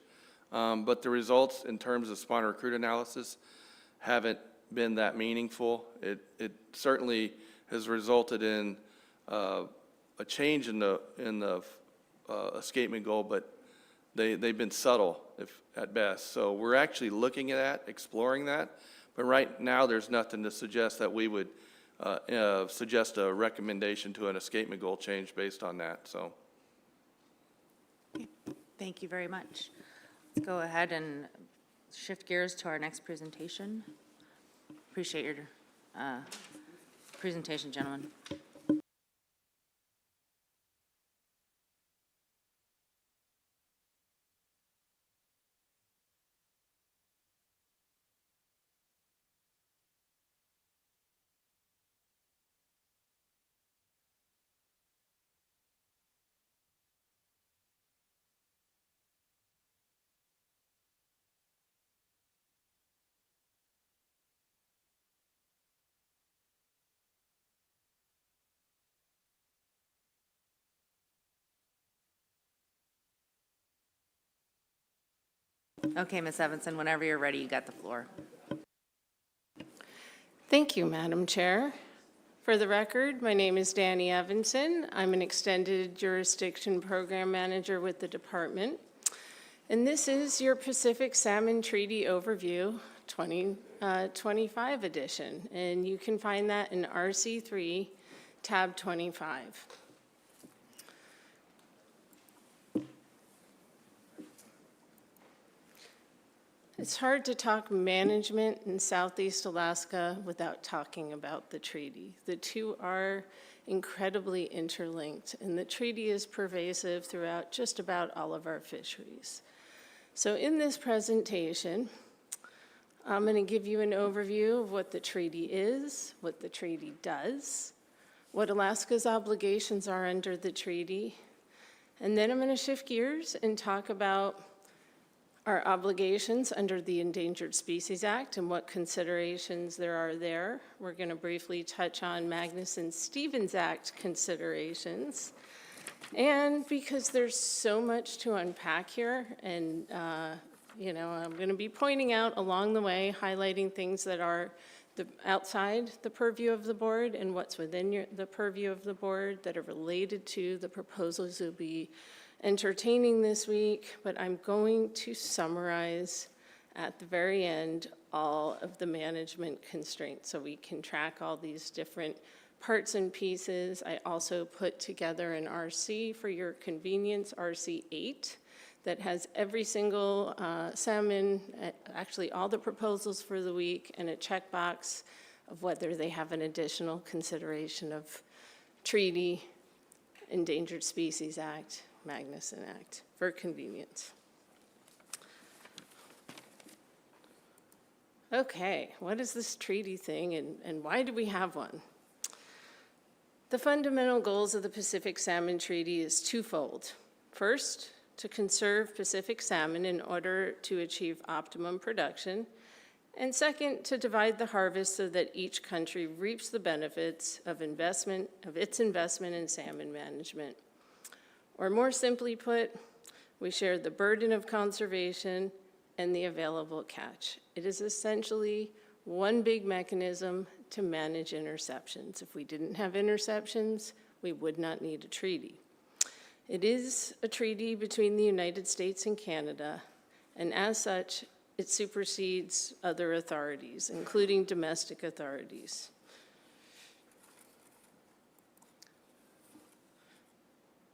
but the results in terms of spawner recruit analysis haven't been that meaningful. It certainly has resulted in a change in the escapement goal, but they've been subtle at best. So we're actually looking at that, exploring that, but right now there's nothing to suggest that we would suggest a recommendation to an escapement goal change based on that. So, Thank you very much. Let's go ahead and shift gears to our next presentation. Appreciate your presentation, gentlemen. Okay, Ms. Evanson, whenever you're ready, you got the floor. Thank you, Madam Chair. For the record, my name is Danny Evanson. I'm an Extended Jurisdiction Program Manager with the department. And this is your Pacific Salmon Treaty Overview 2025 edition. And you can find that in RC3, tab 25. It's hard to talk management in Southeast Alaska without talking about the treaty. The two are incredibly interlinked, and the treaty is pervasive throughout just about all of our fisheries. So in this presentation, I'm going to give you an overview of what the treaty is, what the treaty does, what Alaska's obligations are under the treaty, and then I'm going to shift gears and talk about our obligations under the Endangered Species Act and what considerations there are there. We're going to briefly touch on Magnuson-Stevens Act considerations. And because there's so much to unpack here, and I'm going to be pointing out along the way, highlighting things that are outside the purview of the board and what's within the purview of the board that are related to the proposals you'll be entertaining this week, but I'm going to summarize at the very end all of the management constraints so we can track all these different parts and pieces. I also put together an RC for your convenience, RC 8, that has every single salmon, actually all the proposals for the week, and a checkbox of whether they have an additional consideration of treaty, Endangered Species Act, Magnuson Act, for convenience. Okay, what is this treaty thing and why do we have one? The fundamental goals of the Pacific Salmon Treaty is twofold. First, to conserve Pacific salmon in order to achieve optimum production, and second, to divide the harvest so that each country reaps the benefits of its investment in salmon management. Or more simply put, we share the burden of conservation and the available catch. It is essentially one big mechanism to manage interceptions. If we didn't have interceptions, we would not need a treaty. It is a treaty between the United States and Canada, and as such, it supersedes other authorities, including domestic authorities.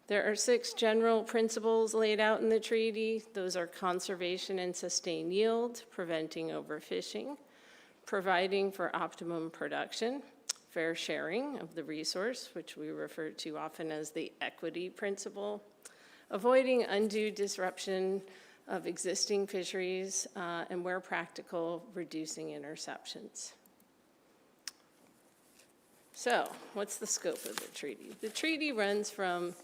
There are 6 general principles laid out in the treaty. Those are conservation and sustained yield, preventing overfishing, providing for optimum production, fair sharing of the resource, which we refer to often as the equity principle, avoiding undue disruption of existing fisheries, and where practical, reducing interceptions. So, what's the scope of the treaty? The treaty runs from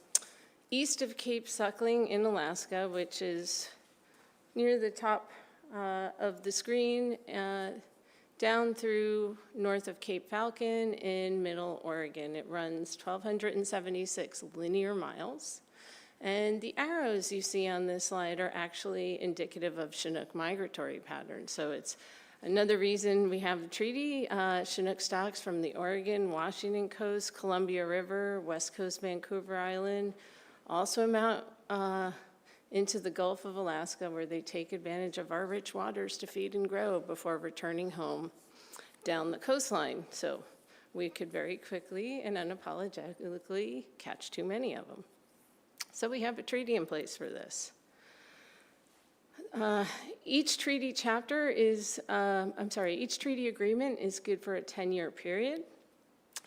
east of Cape Suckling in Alaska, which is near the top of the screen, down through north of Cape Falcon in Middle Oregon. It runs 1,276 linear miles. And the arrows you see on this slide are actually indicative of Chinook migratory patterns. So it's another reason we have the treaty. Chinook stocks from the Oregon, Washington coast, Columbia River, West Coast, Vancouver Island, all swim out into the Gulf of Alaska, where they take advantage of our rich waters to feed and grow before returning home down the coastline. So we could very quickly and unapologetically catch too many of them. So we have a treaty in place for this. Each treaty agreement is good for a 10-year period.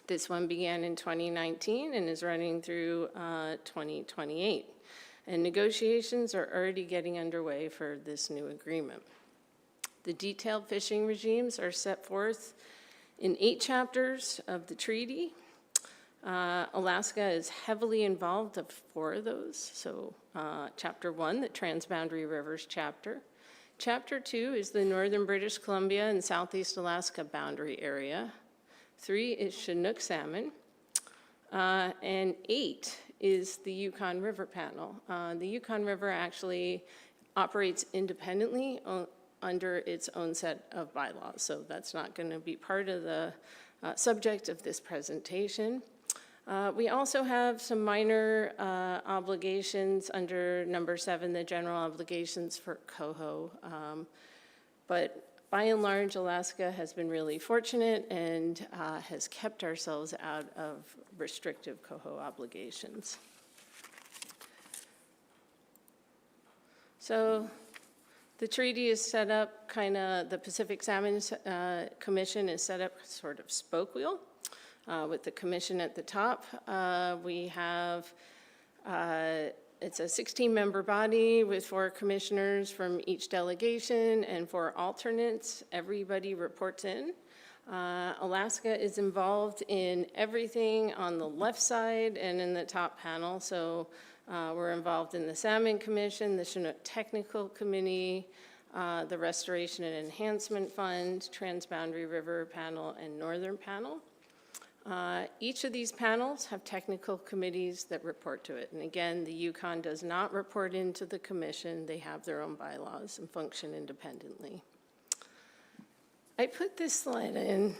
This one began in 2019 and is running through 2028. And negotiations are already getting underway for this new agreement. The detailed fishing regimes are set forth in 8 chapters of the treaty. Alaska is heavily involved of 4 of those. So Chapter 1, the Transboundary Rivers chapter. Chapter 2 is the Northern British Columbia and Southeast Alaska boundary area. 3 is Chinook salmon. And 8 is the Yukon River panel. The Yukon River actually operates independently under its own set of bylaws. So that's not going to be part of the subject of this presentation. We also have some minor obligations under number 7, the general obligations for coho. But by and large, Alaska has been really fortunate and has kept ourselves out of restrictive coho obligations. So The treaty is set up the Pacific Salmon Commission is set up sort of spoke wheel with the commission at the top. We have, it's a 16-member body with 4 commissioners from each delegation and 4 alternates. Everybody reports in. Alaska is involved in everything on the left side and in the top panel. So we're involved in the Salmon Commission, the Chinook Technical Committee, the Restoration and Enhancement Fund, Transboundary River Panel, and Northern Panel. Each of these panels have technical committees that report to it. And again, the Yukon does not report into the commission. They have their own bylaws and function independently. I put this slide in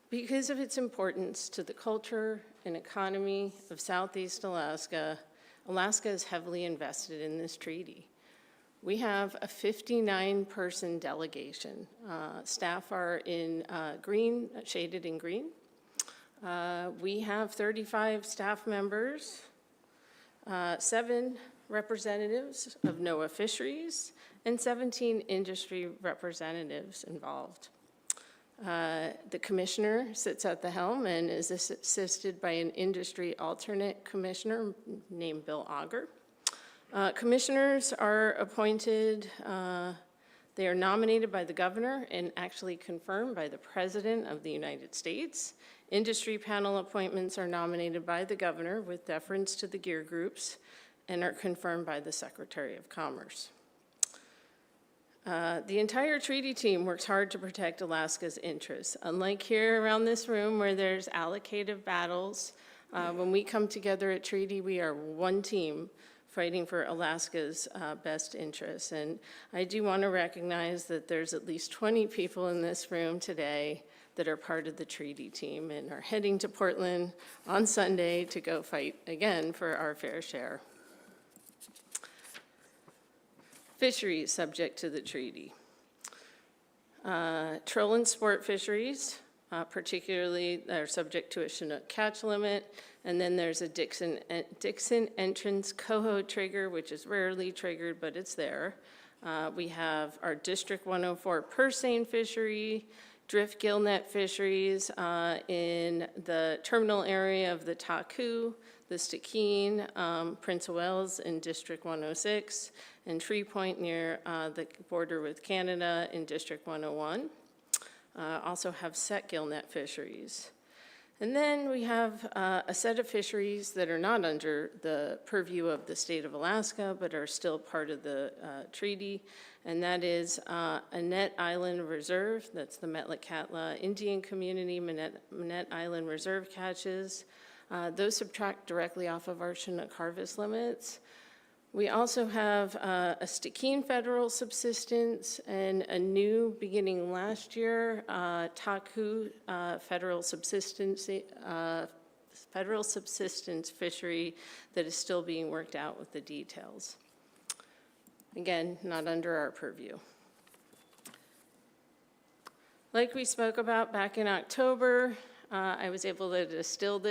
because of its importance to the culture and economy of Southeast Alaska. Alaska is heavily invested in this treaty. We have a 59-person delegation. Staff are in green, shaded in green. We have 35 staff members, 7 representatives of NOAA Fisheries, and 17 industry representatives involved. The commissioner sits at the helm and is assisted by an industry alternate commissioner named Bill Auger. Commissioners are appointed, they are nominated by the governor and actually confirmed by the President of the United States. Industry panel appointments are nominated by the governor with deference to the gear groups and are confirmed by the Secretary of Commerce. The entire treaty team works hard to protect Alaska's interests. Unlike here around this room where there's allocative battles, when we come together at treaty, we are one team fighting for Alaska's best interests. And I do want to recognize that there's at least 20 people in this room today that are part of the treaty team and are heading to Portland on Sunday to go fight again for our fair share. Fisheries subject to the treaty. Troll and sport fisheries, particularly, are subject to a Chinook catch limit. And then there's a Dixon entrance coho trigger, which is rarely triggered, but it's there. We have our District 104 purse seine fishery, drift gillnet fisheries in the terminal area of the Taku, the Stikine, Prince of Wales in District 106, and Tree Point near the border with Canada in District 101. Also have set gillnet fisheries. And then we have a set of fisheries that are not under the purview of the state of Alaska, but are still part of the treaty. And that is Manette Island Reserve. That's the Metlakatla Indian Community Manette Island Reserve catches. Those subtract directly off of our Chinook harvest limits. We also have a Stikine federal subsistence and a new, beginning last year, Taku federal subsistence fishery that is still being worked out with the details. Again, not under our purview. Like we spoke about back in October, I was able to distill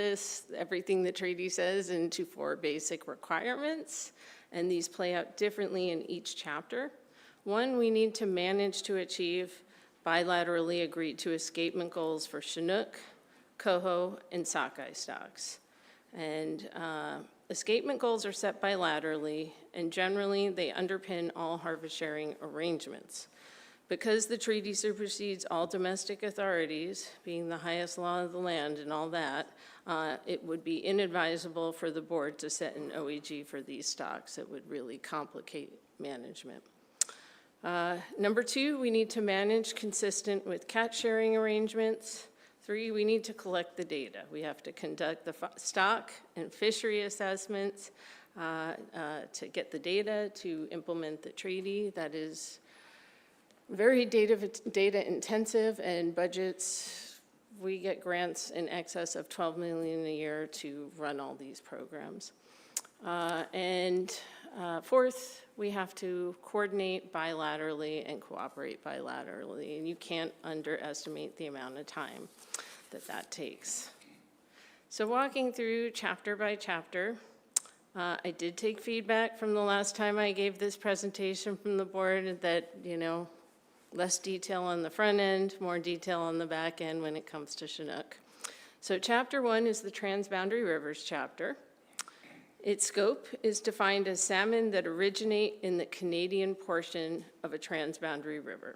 everything the treaty says, into 4 basic requirements. And these play out differently in each chapter. 1, we need to manage to achieve bilaterally agreed to escapement goals for Chinook, coho, and sockeye stocks. And escapement goals are set bilaterally, and generally they underpin all harvest sharing arrangements. Because the treaty supersedes all domestic authorities, being the highest law of the land and all that, it would be inadvisable for the board to set an OEG for these stocks. It would really complicate management. Number 2, we need to manage consistent with catch sharing arrangements. 3, we need to collect the data. We have to conduct the stock and fishery assessments to get the data to implement the treaty. That is very data intensive, and budgets, we get grants in excess of $12 million a year to run all these programs. And 4th, we have to coordinate bilaterally and cooperate bilaterally, and you can't underestimate the amount of time that takes. So walking through chapter by chapter, I did take feedback from the last time I gave this presentation from the board that, less detail on the front end, more detail on the back end when it comes to Chinook. So Chapter 1 is the Transboundary Rivers chapter. Its scope is defined as salmon that originate in the Canadian portion of a transboundary river.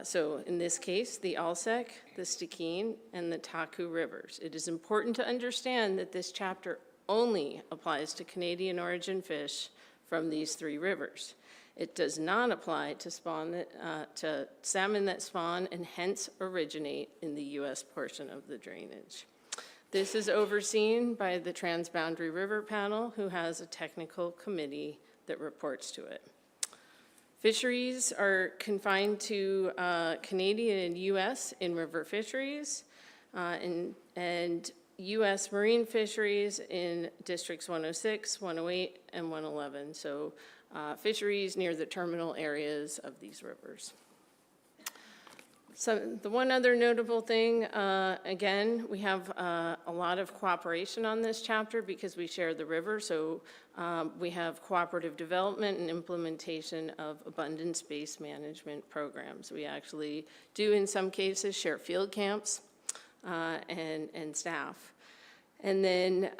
So in this case, the Alsek, the Stikine, and the Taku rivers. It is important to understand that this chapter only applies to Canadian origin fish from these three rivers. It does not apply to salmon that spawn and hence originate in the U.S. portion of the drainage. This is overseen by the Transboundary River Panel, who has a technical committee that reports to it. Fisheries are confined to Canadian and U.S. in-river fisheries and U.S. marine fisheries in Districts 106, 108, and 111. So fisheries near the terminal areas of these rivers. So the one other notable thing, again, we have a lot of cooperation on this chapter because we share the river. So we have cooperative development and implementation of abundance-based management programs. We actually do, in some cases, share field camps and staff. And then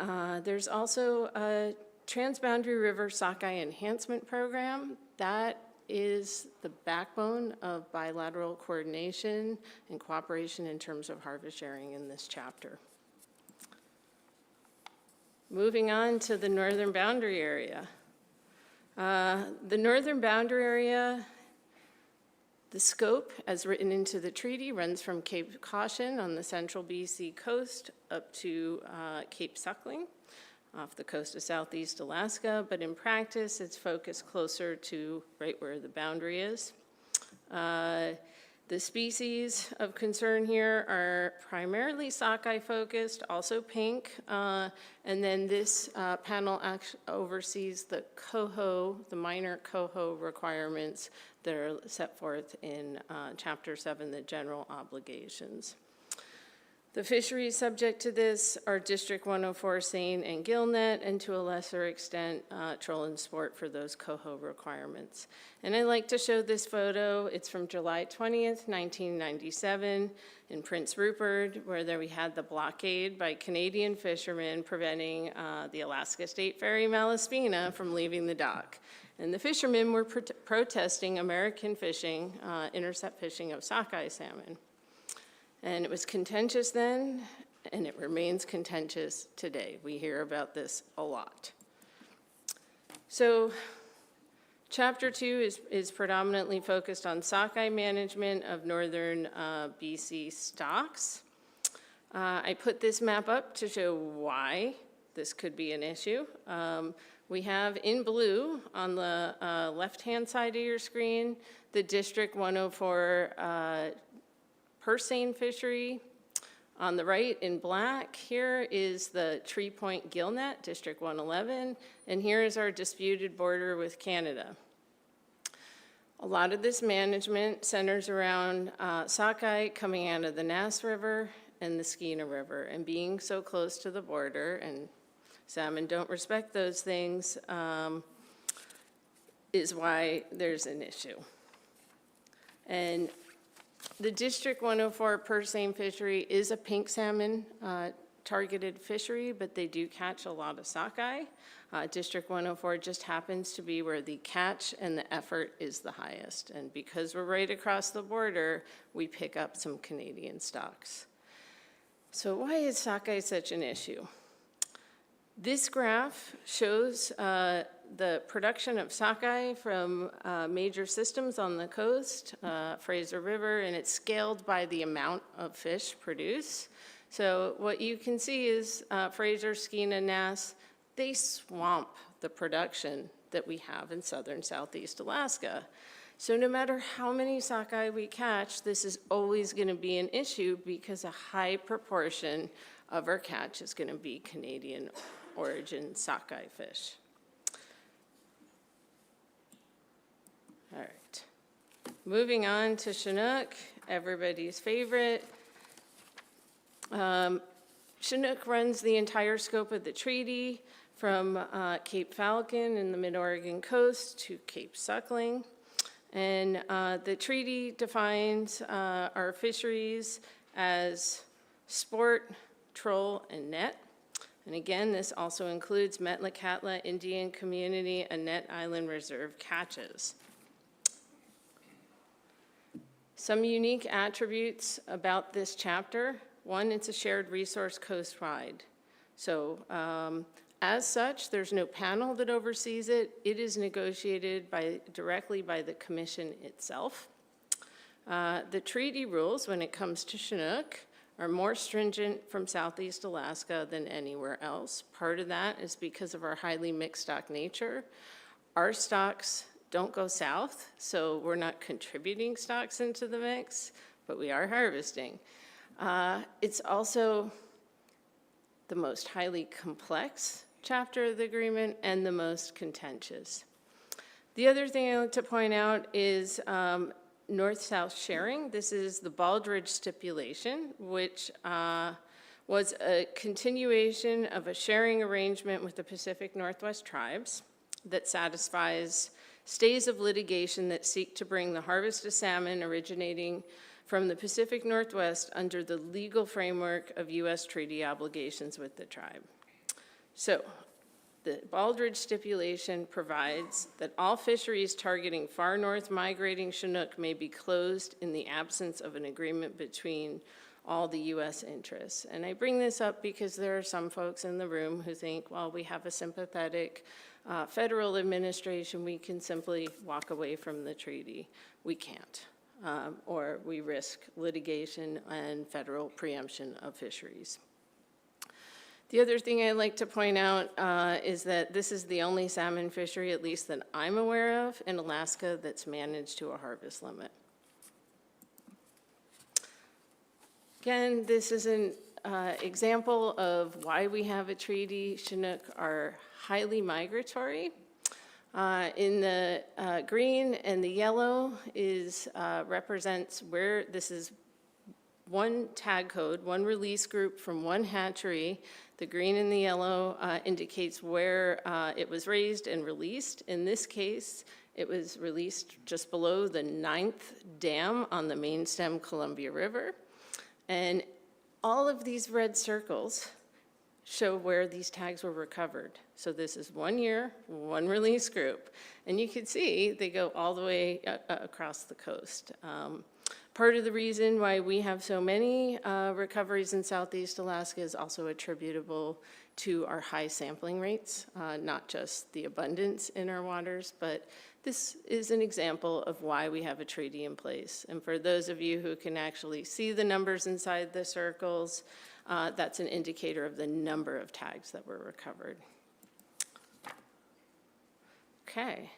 there's also a Transboundary River Sockeye Enhancement Program. That is the backbone of bilateral coordination and cooperation in terms of harvest sharing in this chapter. Moving on to the northern boundary area. The northern boundary area, the scope as written into the treaty runs from Cape Caution on the central BC coast up to Cape Suckling off the coast of southeast Alaska, but in practice, it's focused closer to right where the boundary is. The species of concern here are primarily sockeye focused, also pink, and then this panel oversees the coho, the minor coho requirements that are set forth in Chapter 7, the general obligations. The fisheries subject to this are District 104 seine and gillnet, and to a lesser extent, troll and sport for those coho requirements. And I like to show this photo. It's from July 20th, 1997 in Prince Rupert, where there we had the blockade by Canadian fishermen preventing the Alaska State Ferry Malaspina from leaving the dock. And the fishermen were protesting American fishing, intercept fishing of sockeye salmon. And it was contentious then, and it remains contentious today. We hear about this a lot. So Chapter 2 is predominantly focused on sockeye management of northern BC stocks. I put this map up to show why this could be an issue. We have in blue on the left-hand side of your screen, the District 104 purse seine fishery. On the right in black, here is the Tree Point gillnet, District 111, and here is our disputed border with Canada. A lot of this management centers around sockeye coming out of the Nass River and the Skeena River, and being so close to the border, and salmon don't respect those things, is why there's an issue. And the District 104 purse seine fishery is a pink salmon targeted fishery, but they do catch a lot of sockeye. District 104 just happens to be where the catch and the effort is the highest. And because we're right across the border, we pick up some Canadian stocks. So why is sockeye such an issue? This graph shows the production of sockeye from major systems on the coast, Fraser River, and it's scaled by the amount of fish produced. So what you can see is Fraser, Skeena, Nass, they swamp the production that we have in southern southeast Alaska. So no matter how many sockeye we catch, this is always going to be an issue because a high proportion of our catch is going to be Canadian origin sockeye fish. All right, moving on to Chinook, everybody's favorite. Chinook runs the entire scope of the treaty. from Cape Falcon in the mid-Oregon coast to Cape Suckling. And the treaty defines our fisheries as sport, troll, and net. And again, this also includes Metlakatla Indian Community and Net Island Reserve catches. Some unique attributes about this chapter. One, it's a shared resource coastwide. So as such, there's no panel that oversees it. It is negotiated directly by the commission itself. The treaty rules when it comes to Chinook are more stringent from Southeast Alaska than anywhere else. Part of that is because of our highly mixed stock nature. Our stocks don't go south, so we're not contributing stocks into the mix, but we are harvesting. It's also the most highly complex chapter of the agreement and the most contentious. The other thing I like to point out is north-south sharing. This is the Baldridge stipulation, which was a continuation of a sharing arrangement with the Pacific Northwest tribes that satisfies stays of litigation that seek to bring the harvest of salmon originating from the Pacific Northwest under the legal framework of U.S. treaty obligations with the tribe. So, the Baldridge stipulation provides that all fisheries targeting far north migrating Chinook may be closed in the absence of an agreement between all the U.S. interests. And I bring this up because there are some folks in the room who think, well, we have a sympathetic federal administration, we can simply walk away from the treaty. We can't, or we risk litigation and federal preemption of fisheries. The other thing I'd like to point out is that this is the only salmon fishery, at least that I'm aware of, in Alaska that's managed to a harvest limit. Again, this is an example of why we have a treaty. Chinook are highly migratory. In the green and the yellow represents where this is one tag code, one release group from one hatchery. The green and the yellow indicates where it was raised and released. In this case, it was released just below the 9th dam on the main stem Columbia River. And all of these red circles show where these tags were recovered. So this is 1 year, one release group. And you can see they go all the way across the coast. Part of the reason why we have so many recoveries in Southeast Alaska is also attributable to our high sampling rates, not just the abundance in our waters, but this is an example of why we have a treaty in place. And for those of you who can actually see the numbers inside the circles, that's an indicator of the number of tags that were recovered. Okay.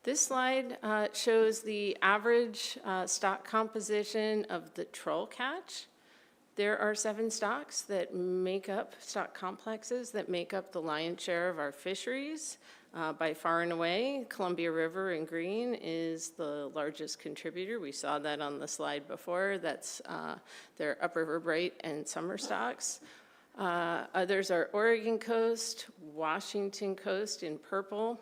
This slide shows the average stock composition of the troll catch. There are 7 stocks that make up, stock complexes that make up the lion's share of our fisheries. By far and away, Columbia River in green is the largest contributor. We saw that on the slide before. That's their upriver bright and summer stocks. Others are Oregon coast, Washington coast in purple,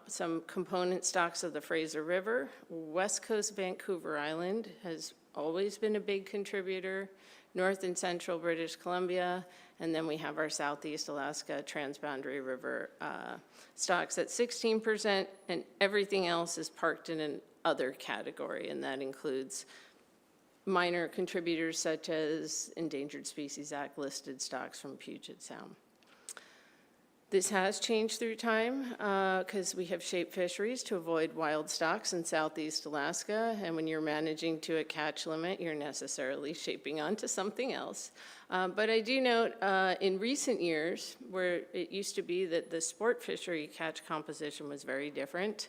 some component stocks of the Fraser River. West Coast Vancouver Island has always been a big contributor, north and central British Columbia, and then we have our Southeast Alaska Transboundary River stocks at 16%, and everything else is parked in an other category, and that includes minor contributors such as Endangered Species Act listed stocks from Puget Sound. This has changed through time because we have shaped fisheries to avoid wild stocks in Southeast Alaska, and when you're managing to a catch limit, you're necessarily shaping onto something else. But I do note in recent years, where it used to be that the sport fishery catch composition was very different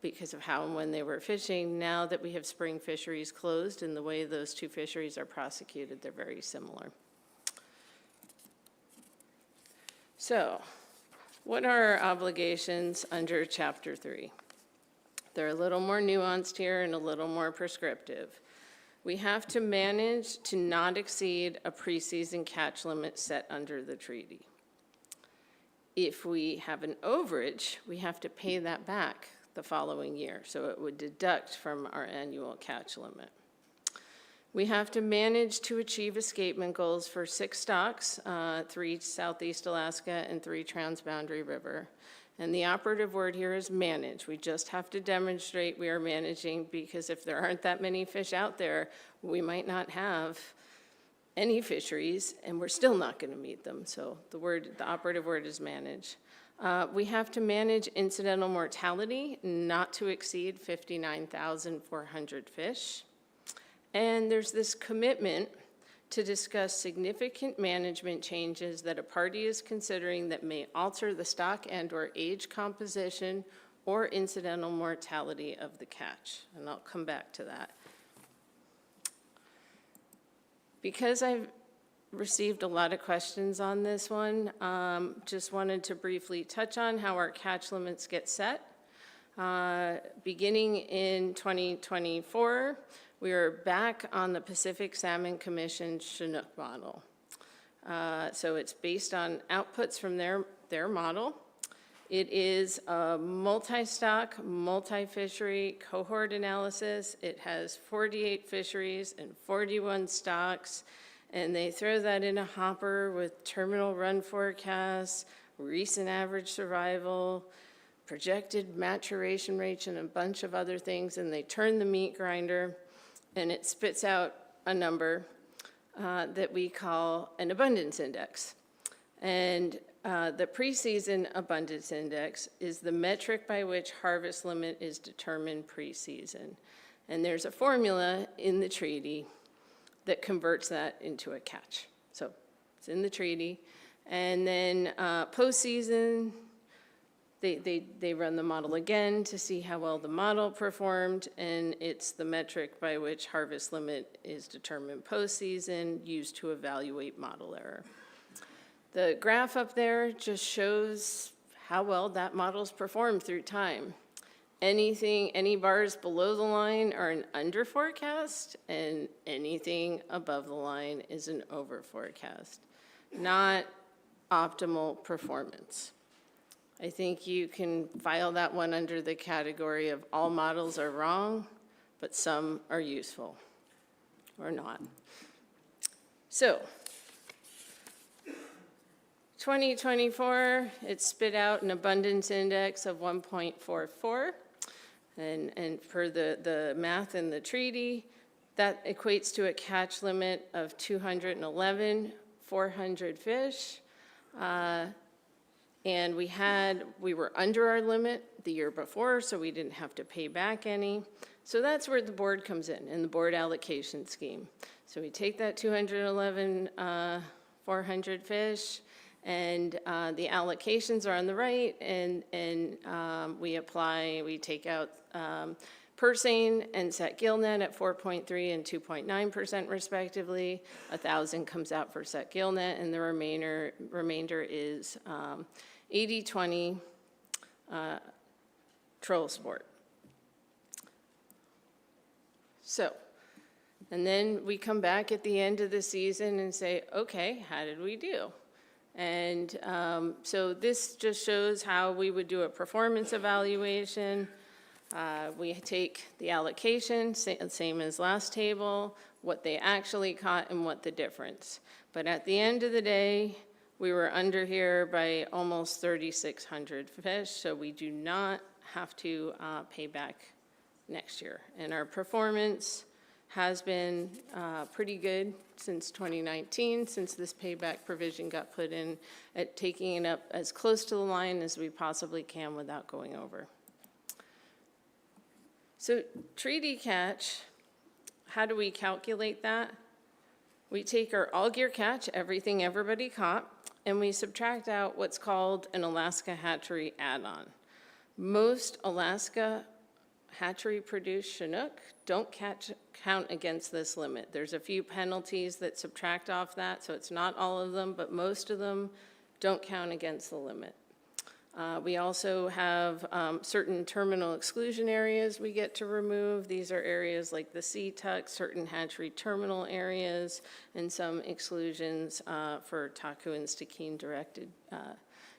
because of how and when they were fishing, now that we have spring fisheries closed and the way those two fisheries are prosecuted, they're very similar. So, what are our obligations under Chapter 3? They're a little more nuanced here and a little more prescriptive. We have to manage to not exceed a preseason catch limit set under the treaty. If we have an overage, we have to pay that back the following year, so it would deduct from our annual catch limit. We have to manage to achieve escapement goals for 6 stocks, 3 Southeast Alaska and 3 Transboundary River. And the operative word here is manage. We just have to demonstrate we are managing, because if there aren't that many fish out there, we might not have any fisheries, and we're still not going to meet them. So the operative word is manage. We have to manage incidental mortality, not to exceed 59,400 fish. And there's this commitment to discuss significant management changes that a party is considering that may alter the stock and/or age composition or incidental mortality of the catch. And I'll come back to that. Because I've received a lot of questions on this one, just wanted to briefly touch on how our catch limits get set. Beginning in 2024, we are back on the Pacific Salmon Commission Chinook model. So it's based on outputs from their model. It is a multi-stock, multi-fishery cohort analysis. It has 48 fisheries and 41 stocks, and they throw that in a hopper with terminal run forecasts, recent average survival, projected maturation rates, and a bunch of other things, and they turn the meat grinder, and it spits out a number that we call an abundance index. And the preseason abundance index is the metric by which harvest limit is determined preseason. And there's a formula in the treaty that converts that into a catch. So it's in the treaty. And then postseason, they run the model again to see how well the model performed, and it's the metric by which harvest limit is determined postseason, used to evaluate model error. The graph up there just shows how well that model's performed through time. Any bars below the line are an under forecast, and anything above the line is an over forecast, not optimal performance. I think you can file that one under the category of all models are wrong, but some are useful, or not. So, 2024, it spit out an abundance index of 1.44. And for the math in the treaty, that equates to a catch limit of 211,400 fish. And we were under our limit the year before, so we didn't have to pay back any. So that's where the board comes in the board allocation scheme. So we take that 211,400 fish, and the allocations are on the right, and we take out Persane and set gillnet at 4.3 and 2.9% respectively. 1,000 comes out for set gillnet, and the remainder is 80-20 troll sport. So, and then we come back at the end of the season and say, okay, how did we do? And so this just shows how we would do a performance evaluation. We take the allocation, same as last table, what they actually caught and what the difference. But at the end of the day, we were under here by almost 3,600 fish, so we do not have to pay back next year. And our performance has been pretty good since 2019, since this payback provision got put in, at taking it up as close to the line as we possibly can without going over. So treaty catch, how do we calculate that? We take our all-gear catch, everything everybody caught, and we subtract out what's called an Alaska hatchery add-on. Most Alaska hatchery-produced Chinook don't count against this limit. There's a few penalties that subtract off that, so it's not all of them, but most of them don't count against the limit. We also have certain terminal exclusion areas we get to remove. These are areas like the sea tuck, certain hatchery terminal areas, and some exclusions for taku and stikine directed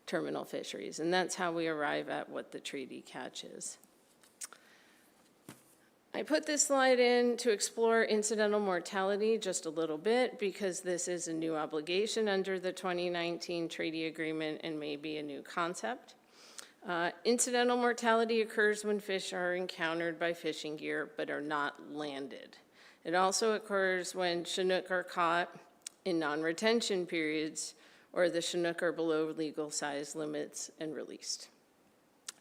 terminal fisheries. And that's how we arrive at what the treaty catch is. I put this slide in to explore incidental mortality just a little bit because this is a new obligation under the 2019 treaty agreement and may be a new concept. Incidental mortality occurs when fish are encountered by fishing gear but are not landed. It also occurs when Chinook are caught in non-retention periods or the Chinook are below legal size limits and released.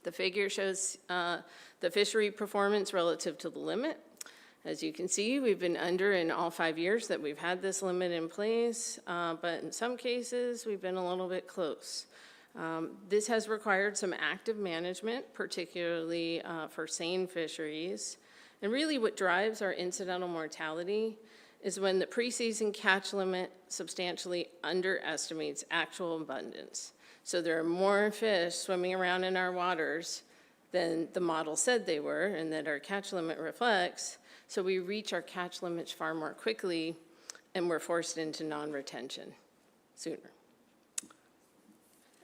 The figure shows the fishery performance relative to the limit. As you can see, we've been under in all 5 years that we've had this limit in place, but in some cases, we've been a little bit close. This has required some active management, particularly for seine fisheries. And really what drives our incidental mortality is when the preseason catch limit substantially underestimates actual abundance. So there are more fish swimming around in our waters than the model said they were and that our catch limit reflects. So we reach our catch limits far more quickly and we're forced into non-retention sooner.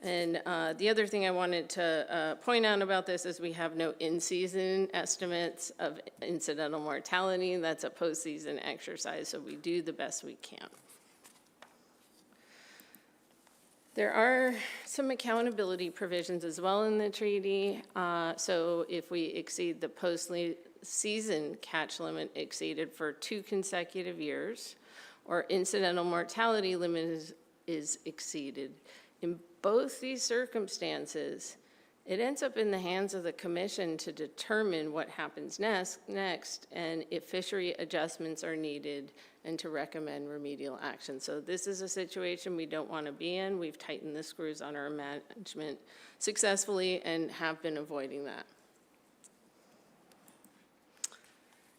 And the other thing I wanted to point out about this is we have no in-season estimates of incidental mortality. That's a post-season exercise, so we do the best we can. There are some accountability provisions as well in the treaty. So if we exceed the post-season catch limit exceeded for 2 consecutive years, or incidental mortality limit is exceeded, in both these circumstances, it ends up in the hands of the commission to determine what happens next and if fishery adjustments are needed and to recommend remedial action. So this is a situation we don't want to be in. We've tightened the screws on our management successfully and have been avoiding that.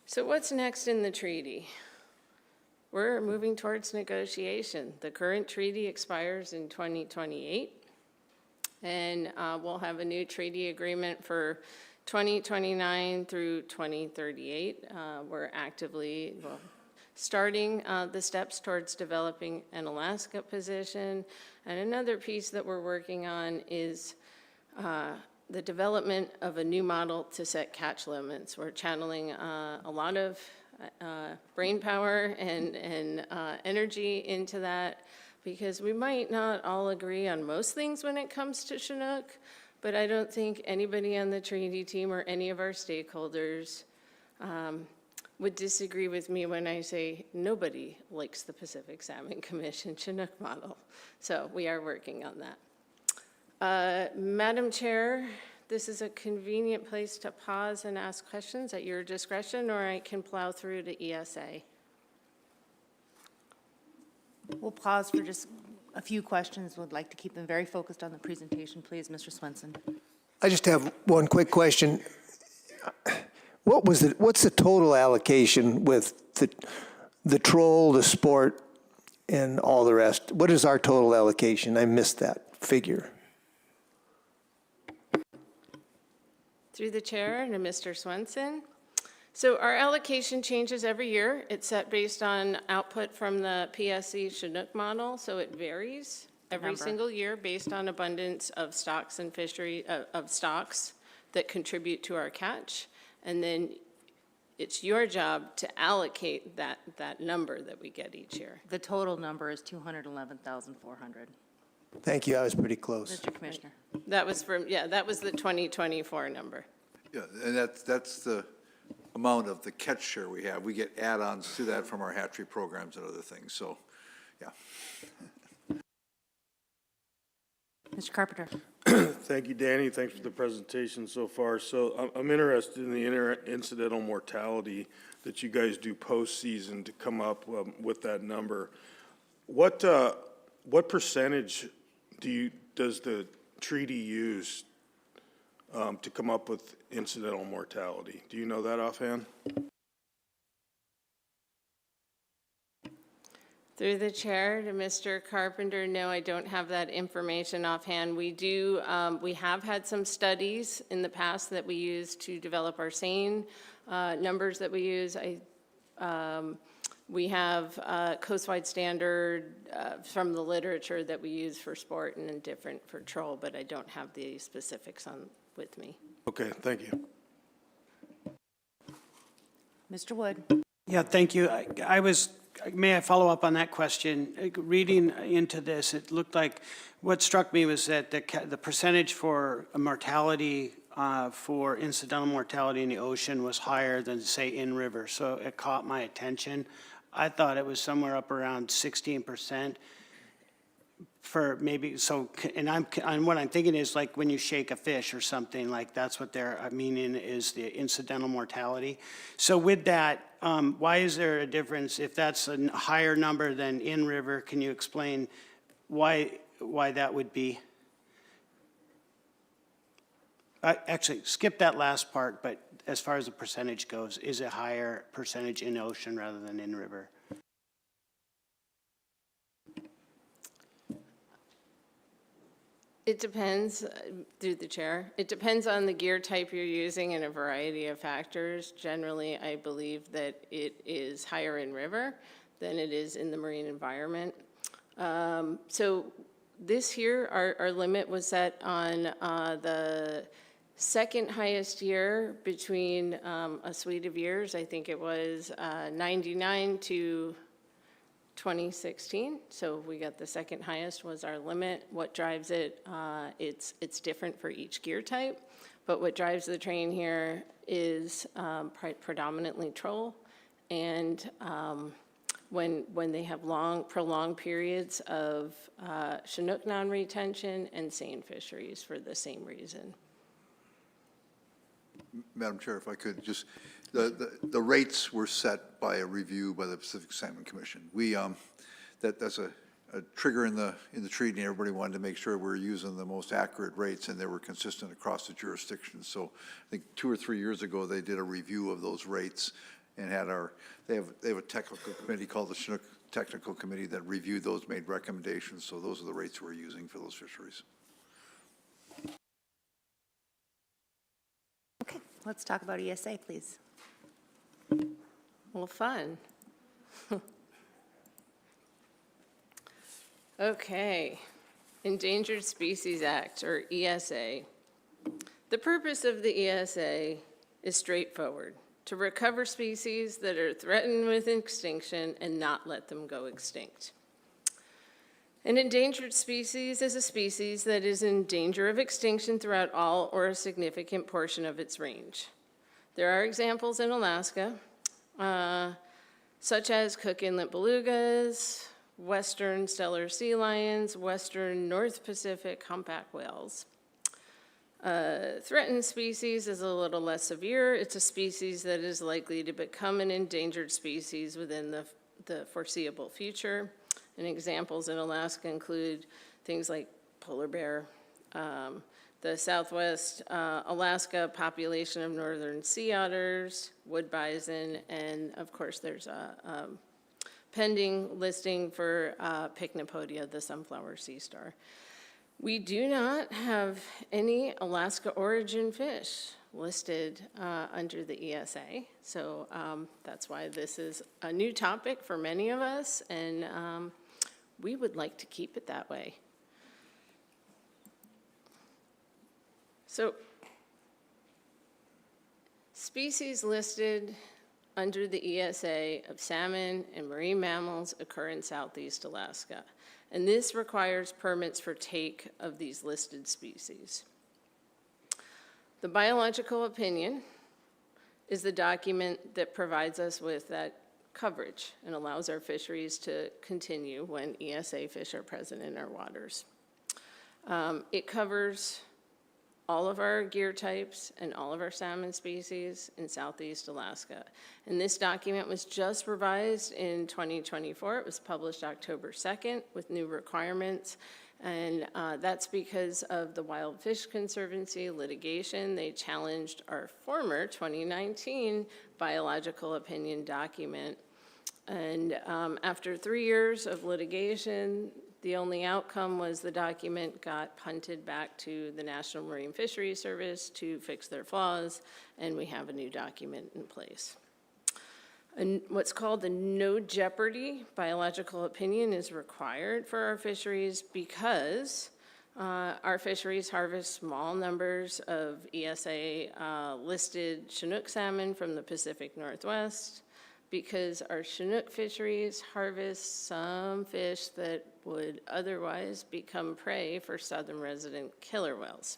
So what's next in the treaty? We're moving towards negotiation. The current treaty expires in 2028. And we'll have a new treaty agreement for 2029 through 2038. We're actively starting the steps towards developing an Alaska position. And another piece that we're working on is the development of a new model to set catch limits. We're channeling a lot of brain power and energy into that, because we might not all agree on most things when it comes to Chinook, but I don't think anybody on the treaty team or any of our stakeholders would disagree with me when I say nobody likes the Pacific Salmon Commission Chinook model. So we are working on that. Madam Chair, this is a convenient place to pause and ask questions at your discretion, or I can plow through to ESA. We'll pause for just a few questions. We'd like to keep them very focused on the presentation, please. Mr. Swenson. I just have one quick question. What's the total allocation with the troll, the sport, and all the rest? What is our total allocation? I missed that figure. Through the chair to Mr. Swenson. So our allocation changes every year. It's set based on output from the PSC Chinook model, so it varies every single year based on abundance of stocks and fishery, of stocks that contribute to our catch. And then it's your job to allocate that number that we get each year. The total number is 211,400. Thank you, I was pretty close. Mr. Commissioner. That was from, yeah, that was the 2024 number. Yeah, and that's the amount of the catch share we have. We get add-ons to that from our hatchery programs and other things, so, yeah. Mr. Carpenter. Thank you, Danny. Thanks for the presentation so far. So I'm interested in the incidental mortality that you guys do post-season to come up with that number. What percentage does the treaty use to come up with incidental mortality? Do you know that offhand? Through the chair to Mr. Carpenter, no, I don't have that information offhand. We do, we have had some studies in the past that we use to develop our SANE numbers that we use. We have coastwide standard from the literature that we use for sport and then different for troll, but I don't have the specifics on with me. Okay, thank you. Mr. Wood? Yeah, thank you. May I follow up on that question? Reading into this, it looked like, what struck me was that the percentage for mortality, for incidental mortality in the ocean was higher than, say, in river. So it caught my attention. I thought it was somewhere up around 16%. For maybe, so, and what I'm thinking is like when you shake a fish or something, like that's what they're meaning is the incidental mortality. So with that, why is there a difference if that's a higher number than in river? Can you explain why that would be? Actually, skip that last part, but as far as the percentage goes, is it higher percentage in ocean rather than in river? It depends, through the chair, it depends on the gear type you're using and a variety of factors. Generally, I believe that it is higher in river than it is in the marine environment. So this year, our limit was set on the second highest year between a suite of years. I think it was 99 to 2016, so we got the second highest was our limit. What drives it, it's different for each gear type, but what drives the train here is predominantly troll, and when they have prolonged periods of Chinook non-retention and seine fisheries for the same reason. Madam Chair, if I could, just, the rates were set by a review by the Pacific Salmon Commission. That's a trigger in the treaty, and everybody wanted to make sure we were using the most accurate rates, and they were consistent across the jurisdictions. So I think 2 or 3 years ago, they did a review of those rates and had they have a technical committee called the Chinook Technical Committee that reviewed those, made recommendations. So those are the rates we're using for those fisheries. Okay, let's talk about ESA, please. Well, fun. Okay, Endangered Species Act, or ESA. The purpose of the ESA is straightforward: to recover species that are threatened with extinction and not let them go extinct. An endangered species is a species that is in danger of extinction throughout all or a significant portion of its range. There are examples in Alaska, such as Cook Inlet belugas, western stellar sea lions, western North Pacific humpback whales. Threatened species is a little less severe. It's a species that is likely to become an endangered species within the foreseeable future. And examples in Alaska include things like polar bear, the Southwest Alaska population of northern sea otters, wood bison, and of course there's a pending listing for Pycnopodia, the sunflower sea star. We do not have any Alaska origin fish listed under the ESA, so that's why this is a new topic for many of us, and we would like to keep it that way. So, species listed under the ESA of salmon and marine mammals occur in Southeast Alaska, and this requires permits for take of these listed species. The biological opinion is the document that provides us with that coverage and allows our fisheries to continue when ESA fish are present in our waters. It covers all of our gear types and all of our salmon species in Southeast Alaska. And this document was just revised in 2024. It was published October 2nd with new requirements. And that's because of the Wild Fish Conservancy litigation. They challenged our former 2019 biological opinion document And after 3 years of litigation, the only outcome was the document got punted back to the National Marine Fisheries Service to fix their flaws, and we have a new document in place. And what's called the no jeopardy biological opinion is required for our fisheries because our fisheries harvest small numbers of ESA listed Chinook salmon from the Pacific Northwest, because our Chinook fisheries harvest some fish that would otherwise become prey for southern resident killer whales.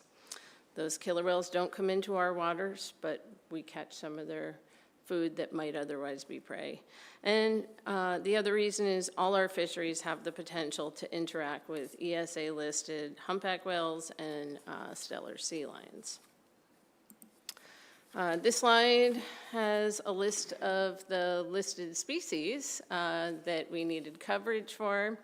Those killer whales don't come into our waters, but we catch some of their food that might otherwise be prey. And the other reason is all our fisheries have the potential to interact with ESA-listed humpback whales and stellar sea lions. This slide has a list of the listed species that we needed coverage for.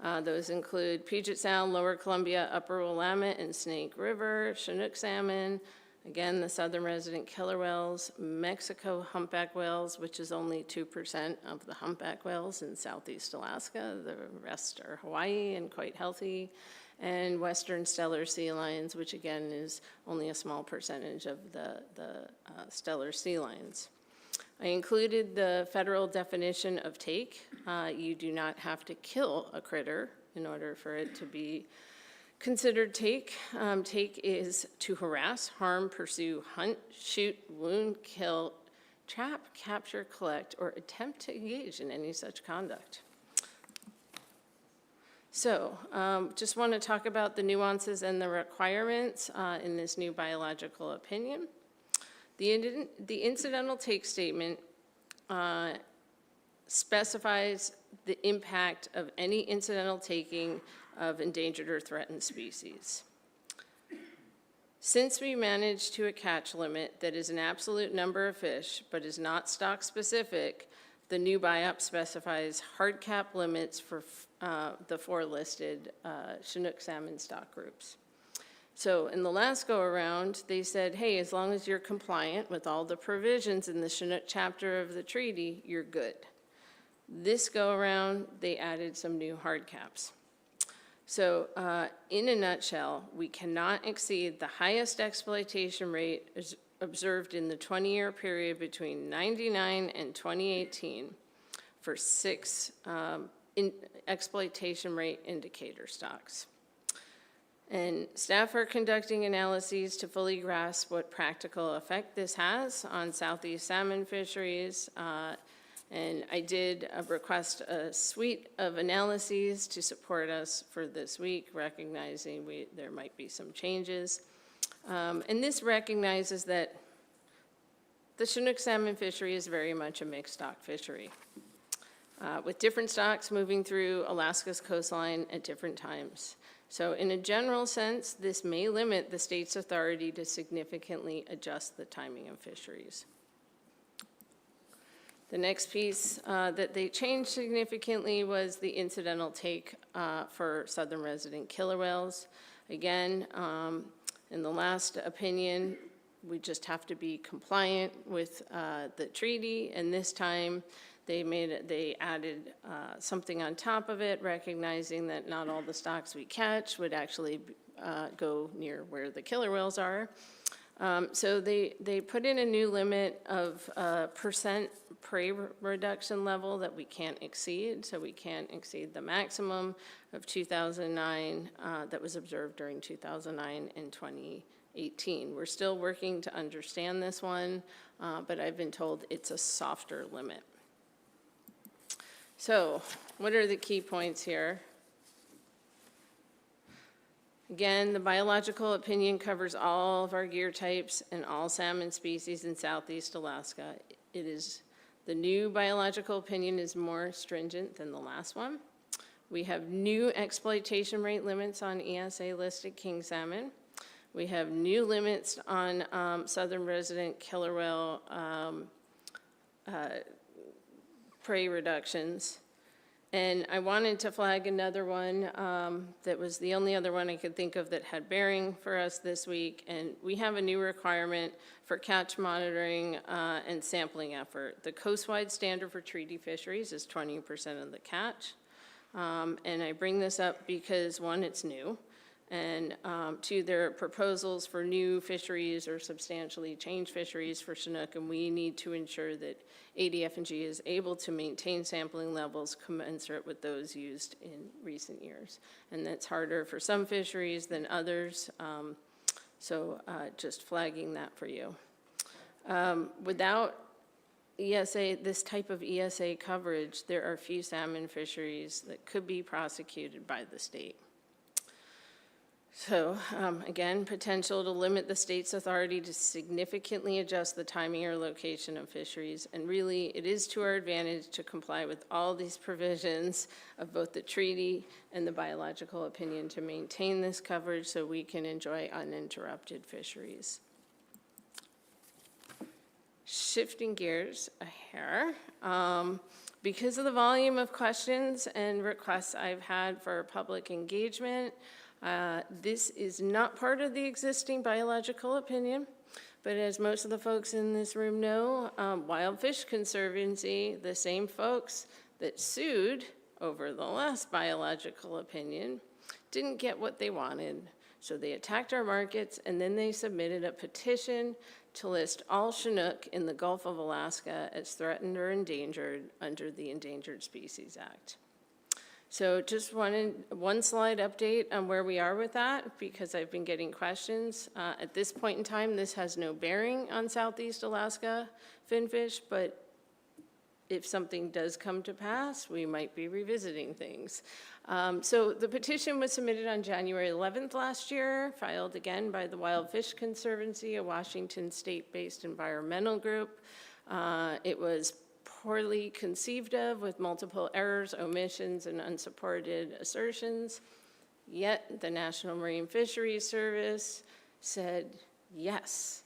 Those include Puget Sound, Lower Columbia, Upper Willamette, and Snake River, Chinook salmon, again, the southern resident killer whales, Mexico humpback whales, which is only 2% of the humpback whales in Southeast Alaska. The rest are Hawaii and quite healthy. And western stellar sea lions, which again is only a small percentage of the stellar sea lions. I included the federal definition of take. You do not have to kill a critter in order for it to be considered take. Take is to harass, harm, pursue, hunt, shoot, wound, kill, trap, capture, collect, or attempt to engage in any such conduct. So just want to talk about the nuances and the requirements in this new biological opinion. The incidental take statement specifies the impact of any incidental taking of endangered or threatened species. Since we managed to a catch limit that is an absolute number of fish but is not stock specific, the new BIOP specifies hard cap limits for the 4 listed Chinook salmon stock groups. So in the last go around, they said, hey, as long as you're compliant with all the provisions in the Chinook chapter of the treaty, you're good. This go around, they added some new hard caps. So in a nutshell, we cannot exceed the highest exploitation rate observed in the 20-year period between 1999 and 2018 for 6 exploitation rate indicator stocks. And staff are conducting analyses to fully grasp what practical effect this has on Southeast salmon fisheries. And I did request a suite of analyses to support us for this week, recognizing there might be some changes. And this recognizes that the Chinook salmon fishery is very much a mixed stock fishery, with different stocks moving through Alaska's coastline at different times. So in a general sense, this may limit the state's authority to significantly adjust the timing of fisheries. The next piece that they changed significantly was the incidental take for southern resident killer whales. Again, in the last opinion, we just have to be compliant with the treaty, and this time they added something on top of it, recognizing that not all the stocks we catch would actually go near where the killer whales are. So they put in a new limit of percent prey reduction level that we can't exceed. So we can't exceed the maximum of 2009 that was observed during 2009 and 2018. We're still working to understand this one, but I've been told it's a softer limit. So what are the key points here? Again, the biological opinion covers all of our gear types and all salmon species in Southeast Alaska. The new biological opinion is more stringent than the last one. We have new exploitation rate limits on ESA-listed king salmon. We have new limits on southern resident killer whale prey reductions. And I wanted to flag another one that was the only other one I could think of that had bearing for us this week. And we have a new requirement for catch monitoring and sampling effort. The coastwide standard for treaty fisheries is 20% of the catch. And I bring this up because, one, it's new. And two, there are proposals for new fisheries or substantially changed fisheries for Chinook, and we need to ensure that ADF&G is able to maintain sampling levels commensurate with those used in recent years. And that's harder for some fisheries than others, so just flagging that for you. Without ESA, this type of ESA coverage, there are few salmon fisheries that could be prosecuted by the state. So again, potential to limit the state's authority to significantly adjust the timing or location of fisheries. And really, it is to our advantage to comply with all these provisions of both the treaty and the biological opinion to maintain this coverage so we can enjoy uninterrupted fisheries. Shifting gears a hair, because of the volume of questions and requests I've had for public engagement, this is not part of the existing biological opinion, but as most of the folks in this room know, Wild Fish Conservancy, the same folks that sued over the last biological opinion, didn't get what they wanted. So they attacked our markets, and then they submitted a petition to list all Chinook in the Gulf of Alaska as threatened or endangered under the Endangered Species Act. So just wanted one slide update on where we are with that, because I've been getting questions. At this point in time, this has no bearing on Southeast Alaska finfish, but if something does come to pass, we might be revisiting things. So the petition was submitted on January 11th last year, filed again by the Wild Fish Conservancy, a Washington state-based environmental group. It was poorly conceived of with multiple errors, omissions, and unsupported assertions. Yet the National Marine Fisheries Service said yes.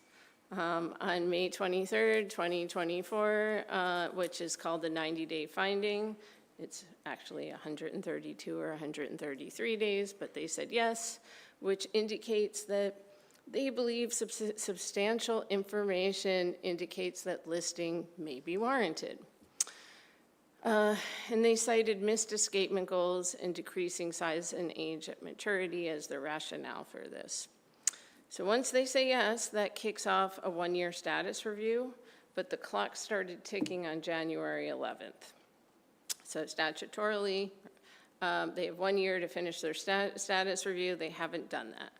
On May 23rd, 2024, which is called the 90-day finding. It's actually 132 or 133 days, but they said yes, which indicates that they believe substantial information indicates that listing may be warranted. And they cited missed escapement goals and decreasing size and age at maturity as their rationale for this. So once they say yes, that kicks off a one-year status review, but the clock started ticking on January 11th. So statutorily, they have 1 year to finish their status review. They haven't done that.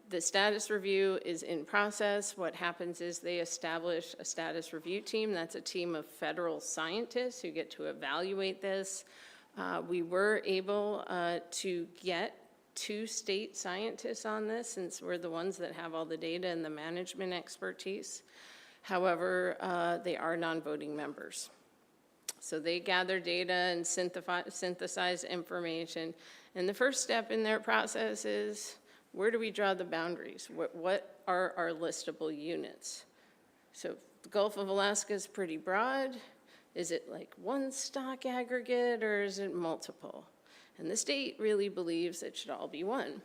The status review is in process. What happens is they establish a status review team. That's a team of federal scientists who get to evaluate this. We were able to get 2 state scientists on this, since we're the ones that have all the data and the management expertise. However, they are non-voting members. So they gather data and synthesize information. And the first step in their process is, where do we draw the boundaries? What are our listable units? So the Gulf of Alaska is pretty broad. Is it like one stock aggregate, or is it multiple? And the state really believes it should all be one.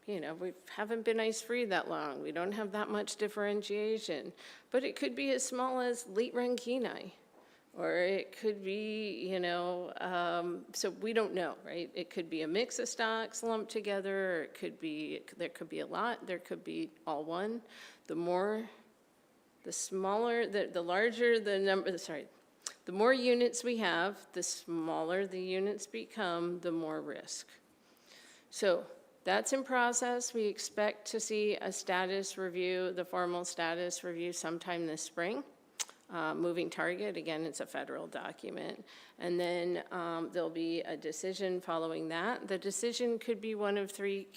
You know, we haven't been ice-free that long. We don't have that much differentiation. But it could be as small as late-run Kenai, or it could be, you know, so we don't know, right? It could be a mix of stocks lumped together, or it could be, there could be a lot, there could be all one. The smaller, the larger the number, the more units we have, the smaller the units become, the more risk. So that's in process. We expect to see a status review, the formal status review, sometime this spring. Moving target, again, it's a federal document. And then there'll be a decision following that. The decision could be one of 3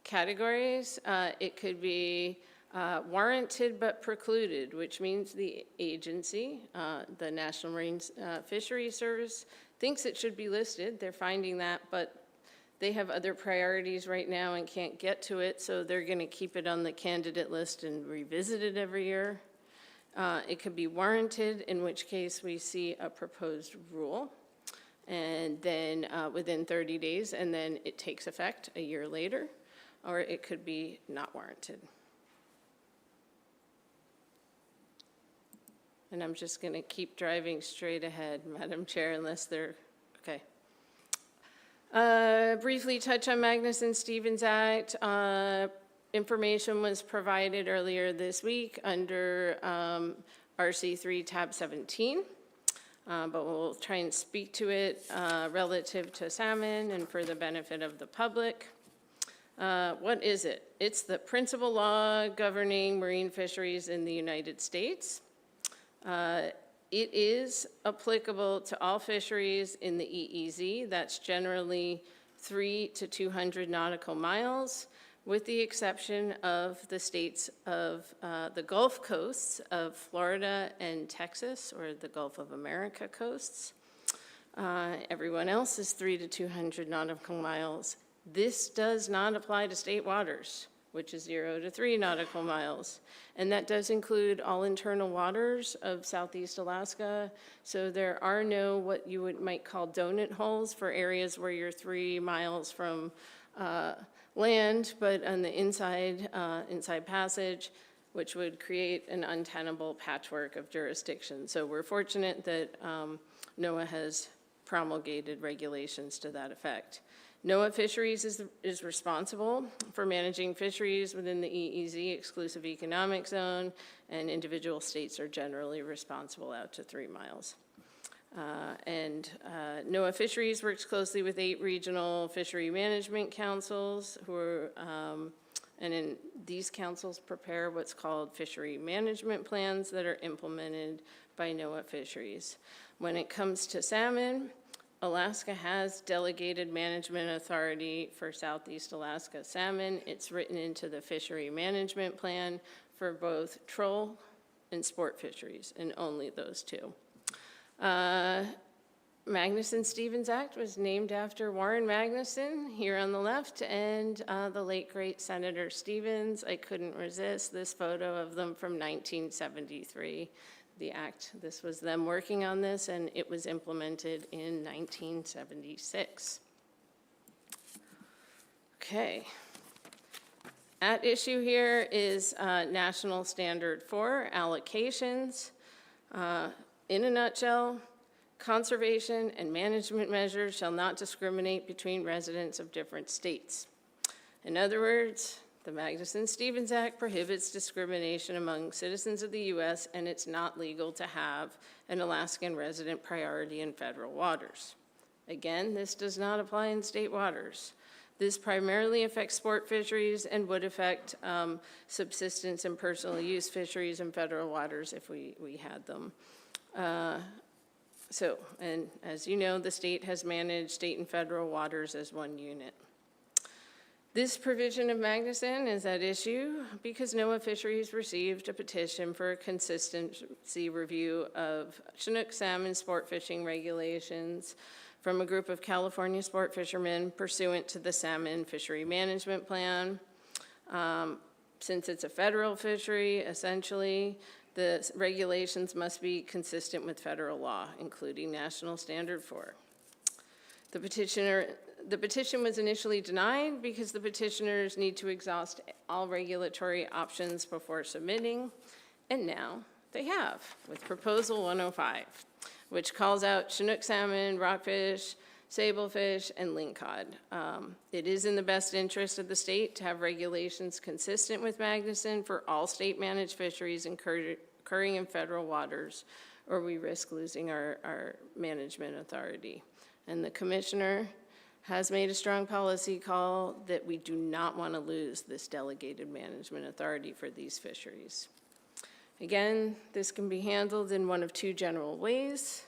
categories. It could be warranted but precluded, which means the agency, the National Marine Fisheries Service, thinks it should be listed. They're finding that, but they have other priorities right now and can't get to it, so they're going to keep it on the candidate list and revisit it every year. It could be warranted, in which case we see a proposed rule, and then within 30 days, and then it takes effect a year later, or it could be not warranted. And I'm just going to keep driving straight ahead, Madam Chair, unless they're, okay. Briefly touch on Magnuson-Stevens Act. Information was provided earlier this week under RC3 tab 17, but we'll try and speak to it relative to salmon and for the benefit of the public. What is it? It's the principal law governing marine fisheries in the United States. It is applicable to all fisheries in the EEZ. That's generally 3 to 200 nautical miles, with the exception of the states of the Gulf coasts of Florida and Texas, or the Gulf of America coasts. Everyone else is 3 to 200 nautical miles. This does not apply to state waters, which is 0 to 3 nautical miles. And that does include all internal waters of Southeast Alaska. So there are no what you might call donut holes for areas where you're 3 miles from land, but on the inside passage, which would create an untenable patchwork of jurisdictions. So we're fortunate that NOAA has promulgated regulations to that effect. NOAA Fisheries is responsible for managing fisheries within the EEZ, exclusive economic zone, and individual states are generally responsible out to 3 miles. NOAA Fisheries works closely with 8 regional fishery management councils who are, and in these councils prepare what's called fishery management plans that are implemented by NOAA Fisheries. When it comes to salmon, Alaska has delegated management authority for Southeast Alaska salmon. It's written into the fishery management plan for both troll and sport fisheries, and only those 2. Magnuson-Stevens Act was named after Warren Magnuson, here on the left, and the late great Senator Stevens. I couldn't resist this photo of them from 1973. The act, this was them working on this, and it was implemented in 1976. Okay. At issue here is National Standard 4 allocations. In a nutshell, conservation and management measures shall not discriminate between residents of different states. In other words, the Magnuson-Stevens Act prohibits discrimination among citizens of the U.S., and it's not legal to have an Alaskan resident priority in federal waters. Again, this does not apply in state waters. This primarily affects sport fisheries and would affect subsistence and personal use fisheries in federal waters if we had them. And as you know, the state has managed state and federal waters as one unit. This provision of Magnuson is at issue because NOAA Fisheries received a petition for a consistency review of Chinook salmon sport fishing regulations from a group of California sport fishermen pursuant to the Salmon Fishery Management Plan. Since it's a federal fishery, essentially, the regulations must be consistent with federal law, including National Standard 4. The petition was initially denied because the petitioners need to exhaust all regulatory options before submitting, and now they have with Proposal 105, which calls out Chinook salmon, rockfish, sablefish, and lingcod. It is in the best interest of the state to have regulations consistent with Magnuson for all state-managed fisheries occurring in federal waters, or we risk losing our management authority. And the commissioner has made a strong policy call that we do not want to lose this delegated management authority for these fisheries. Again, this can be handled in one of 2 general ways.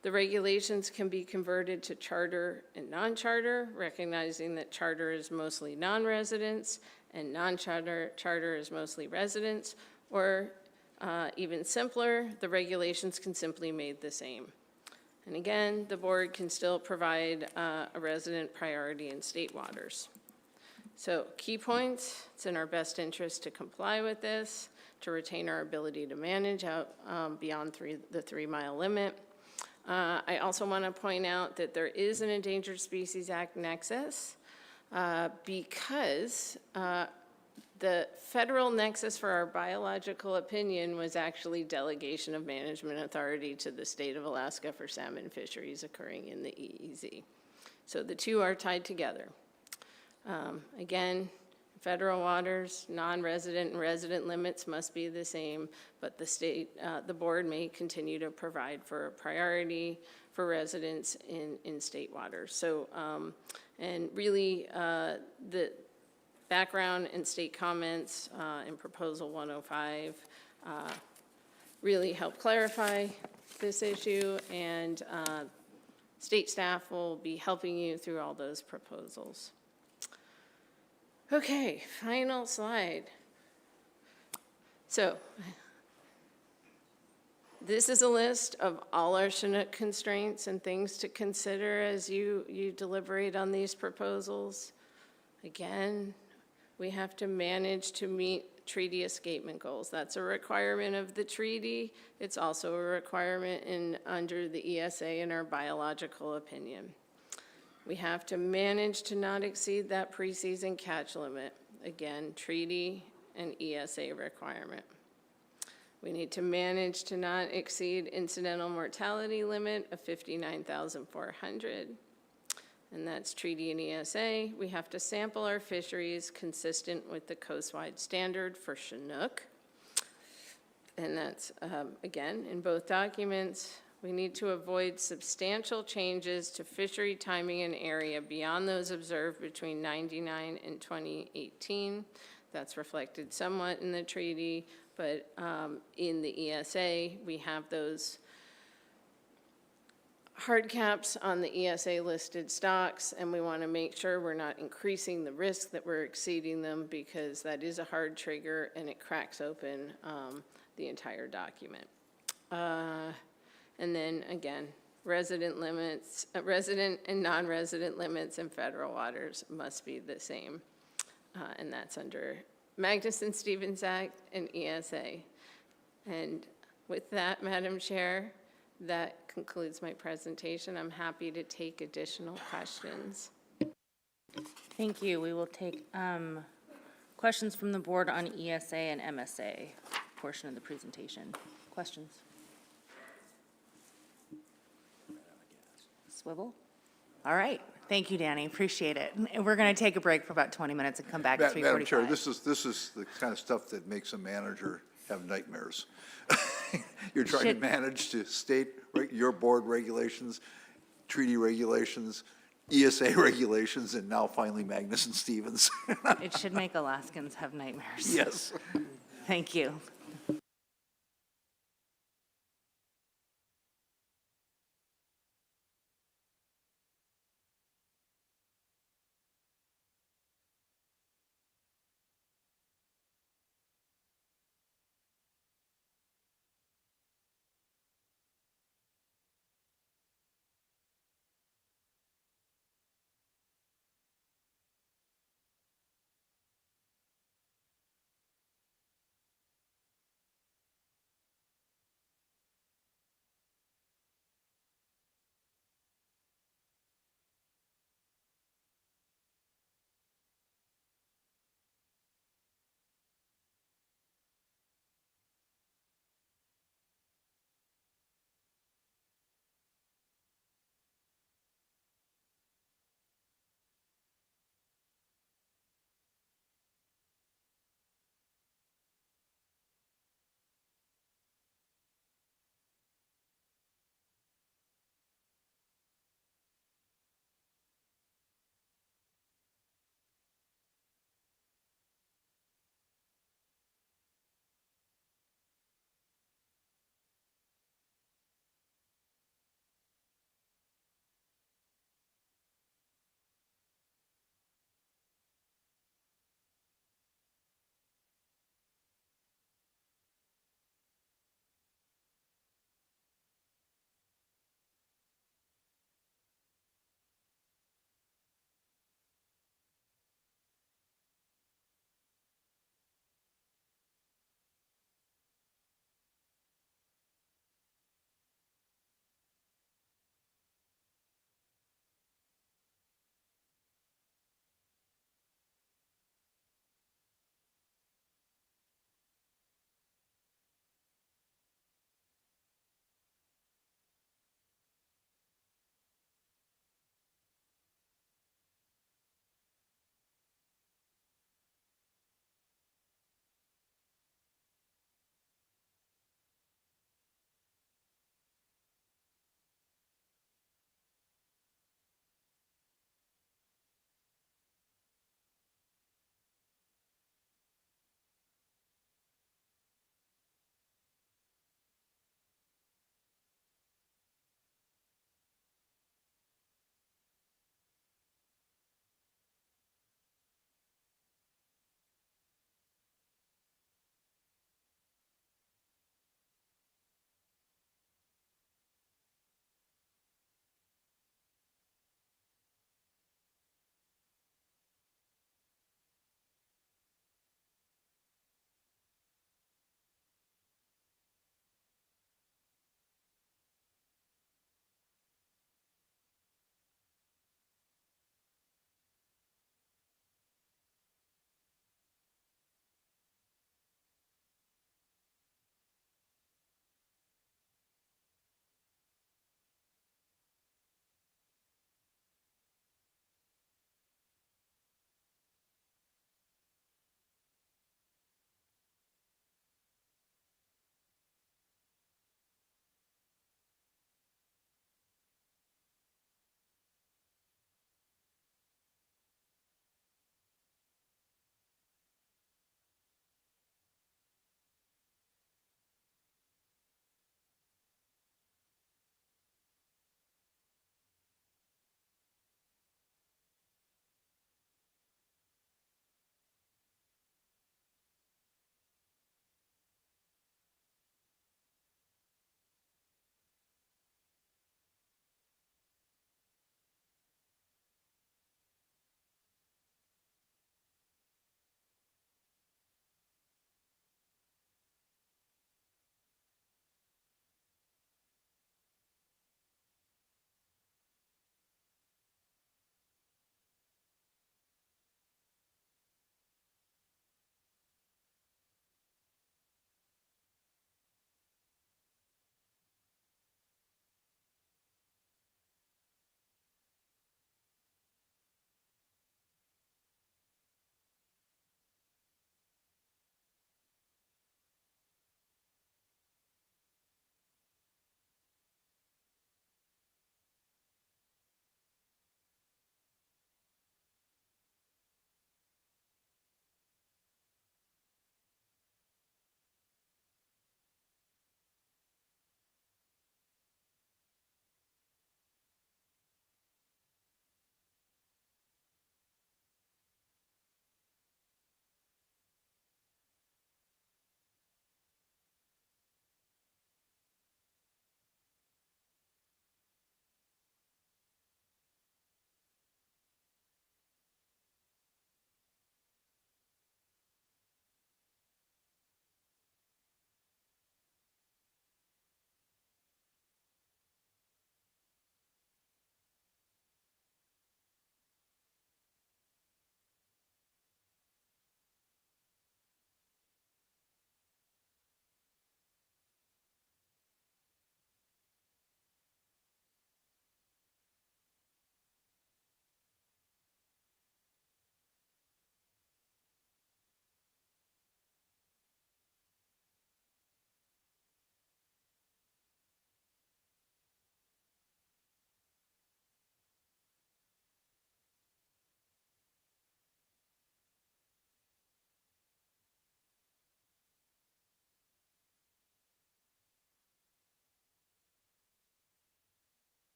The regulations can be converted to charter and non-charter, recognizing that charter is mostly non-residents and non-charter is mostly residents, or even simpler, the regulations can simply be made the same. And again, the board can still provide a resident priority in state waters. So key points, it's in our best interest to comply with this, to retain our ability to manage out beyond the 3-mile limit. I also want to point out that there is an Endangered Species Act nexus because the federal nexus for our biological opinion was actually delegation of management authority to the state of Alaska for salmon fisheries occurring in the EEZ. So the two are tied together. Again, federal waters, non-resident and resident limits must be the same, but the board may continue to provide for a priority for residents in state waters. So, and really, the background and state comments in Proposal 105 really help clarify this issue, and state staff will be helping you through all those proposals. Okay, final slide. So this is a list of all our Chinook constraints and things to consider as you deliberate on these proposals. Again, we have to manage to meet treaty escapement goals. That's a requirement of the treaty. It's also a requirement under the ESA in our biological opinion. We have to manage to not exceed that pre-season catch limit. Again, treaty and ESA requirement. We need to manage to not exceed incidental mortality limit of 59,400. And that's treaty and ESA. We have to sample our fisheries consistent with the coastwide standard for Chinook. And that's, again, in both documents. We need to avoid substantial changes to fishery timing and area beyond those observed between 1999 and 2018. That's reflected somewhat in the treaty, but in the ESA, we have those hard caps on the ESA listed stocks, and we want to make sure we're not increasing the risk that we're exceeding them, because that is a hard trigger and it cracks open the entire document. And then again, resident limits, resident and non-resident limits in federal waters must be the same. And that's under Magnuson-Stevens Act and ESA. And with that, Madam Chair, that concludes my presentation. I'm happy to take additional questions. Thank you. We will take questions from the board on ESA and MSA portion of the presentation. Questions? Swivel? All right. Thank you, Danny. Appreciate it. And we're going to take a break for about 20 minutes and come back at 3:45. Madam Chair, this is the kind of stuff that makes a manager have nightmares. You're trying to manage to state your board regulations, treaty regulations, ESA regulations, and now finally Magnuson-Stevens. It should make Alaskans have nightmares. Yes. Thank you.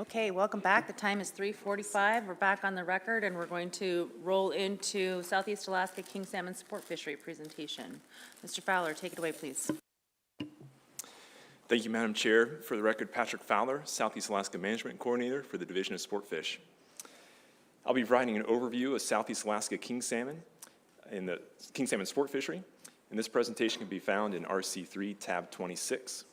Okay, welcome back. The time is 3:45. We're back on the record, and we're going to roll into Southeast Alaska King Salmon Sport Fishery presentation. Mr. Fowler, take it away, please. Thank you, Madam Chair. For the record, Patrick Fowler, Southeast Alaska Management Coordinator for the Division of Sport Fish. I'll be providing an overview of Southeast Alaska king salmon in the king salmon sport fishery, and this presentation can be found in RC3 tab 26.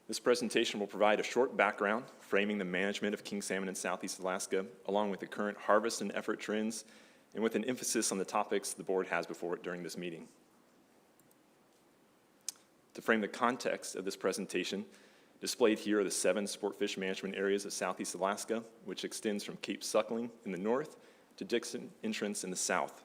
This presentation will provide a short background framing the management of king salmon in Southeast Alaska, along with the current harvest and effort trends, and with an emphasis on the topics the board has before it during this meeting. To frame the context of this presentation, displayed here are the 7 sport fish management areas of Southeast Alaska, which extends from Cape Suckling in the north to Dixon Entrance in the south.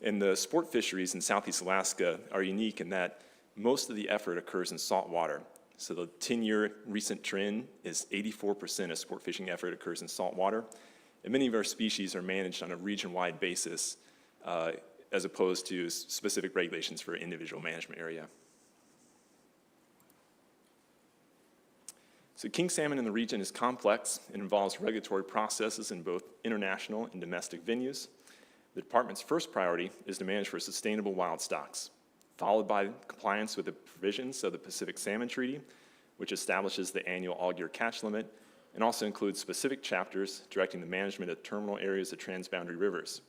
And the sport fisheries in Southeast Alaska are unique in that most of the effort occurs in salt water. So the 10-year recent trend is 84% of sport fishing effort occurs in salt water, and many of our species are managed on a region-wide basis as opposed to specific regulations for individual management area. So king salmon in the region is complex and involves regulatory processes in both international and domestic venues. The department's first priority is to manage for sustainable wild stocks, followed by compliance with the provisions of the Pacific Salmon Treaty, which establishes the annual all-year catch limit and also includes specific chapters directing the management of terminal areas of transboundary rivers.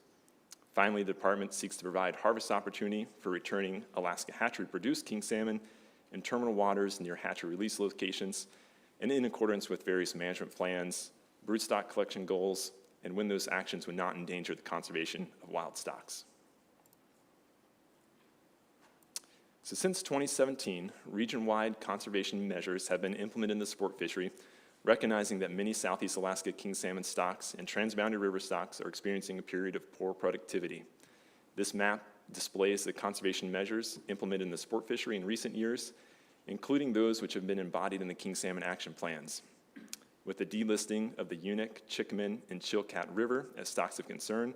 Finally, the department seeks to provide harvest opportunity for returning Alaska hatchery-produced king salmon in terminal waters near hatchery release locations and in accordance with various management plans, broodstock collection goals, and when those actions would not endanger the conservation of wild stocks. So since 2017, region-wide conservation measures have been implemented in the sport fishery, recognizing that many Southeast Alaska king salmon stocks and transboundary river stocks are experiencing a period of poor productivity. This map displays the conservation measures implemented in the sport fishery in recent years, including those which have been embodied in the king salmon action plans. With the delisting of the Unic, Chickaman, and Chilkat River as stocks of concern,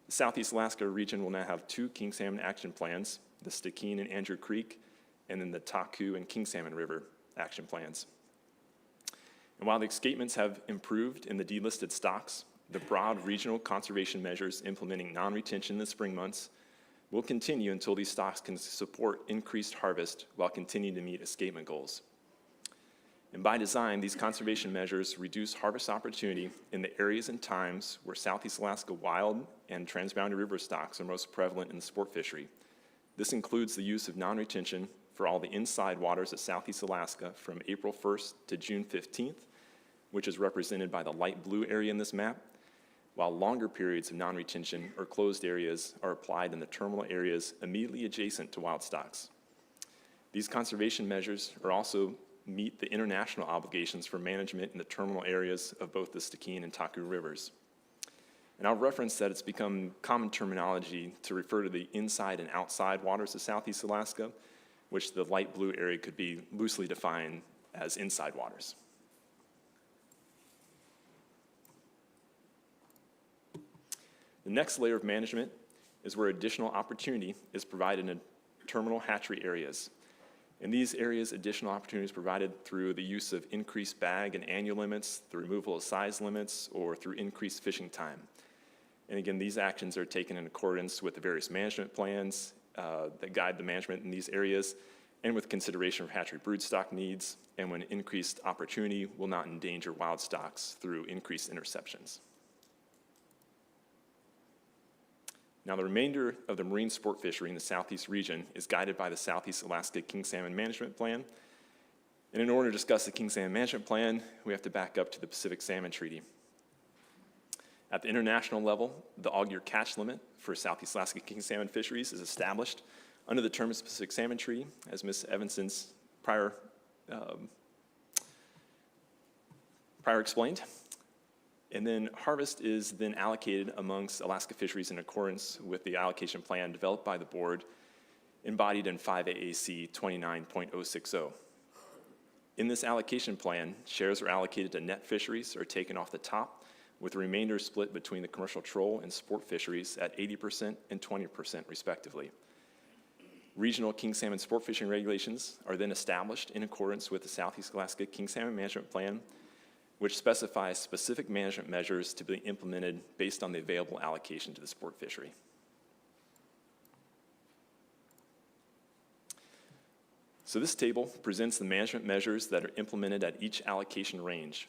the Southeast Alaska region will now have 2 king salmon action plans, the Stikine and Andrew Creek, and then the Taku and King Salmon River action plans. And while the escapements have improved in the delisted stocks, the broad regional conservation measures implementing non-retention in the spring months will continue until these stocks can support increased harvest while continuing to meet escapement goals. And by design, these conservation measures reduce harvest opportunity in the areas and times where Southeast Alaska wild and transboundary river stocks are most prevalent in the sport fishery. This includes the use of non-retention for all the inside waters of Southeast Alaska from April 1st to June 15th, which is represented by the light blue area in this map, while longer periods of non-retention or closed areas are applied in the terminal areas immediately adjacent to wild stocks. These conservation measures are also meet the international obligations for management in the terminal areas of both the Stikine and Taku rivers. And I'll reference that it's become common terminology to refer to the inside and outside waters of Southeast Alaska, which the light blue area could be loosely defined as inside waters. The next layer of management is where additional opportunity is provided in terminal hatchery areas. In these areas, additional opportunity is provided through the use of increased bag and annual limits, the removal of size limits, or through increased fishing time. And again, these actions are taken in accordance with the various management plans that guide the management in these areas, and with consideration for hatchery broodstock needs, and when increased opportunity will not endanger wild stocks through increased interceptions. Now, the remainder of the marine sport fishery in the Southeast region is guided by the Southeast Alaska King Salmon Management Plan. And in order to discuss the King Salmon Management Plan, we have to back up to the Pacific Salmon Treaty. At the international level, the all-year catch limit for Southeast Alaska king salmon fisheries is established under the terms of the Pacific Salmon Treaty, as Ms. Evanson's prior explained. And then harvest is then allocated amongst Alaska fisheries in accordance with the allocation plan developed by the board, embodied in 5 AAC 29.060. In this allocation plan, shares are allocated to net fisheries or taken off the top, with the remainder split between the commercial troll and sport fisheries at 80% and 20% respectively. Regional king salmon sport fishing regulations are then established in accordance with the Southeast Alaska King Salmon Management Plan, which specifies specific management measures to be implemented based on the available allocation to the sport fishery. So this table presents the management measures that are implemented at each allocation range.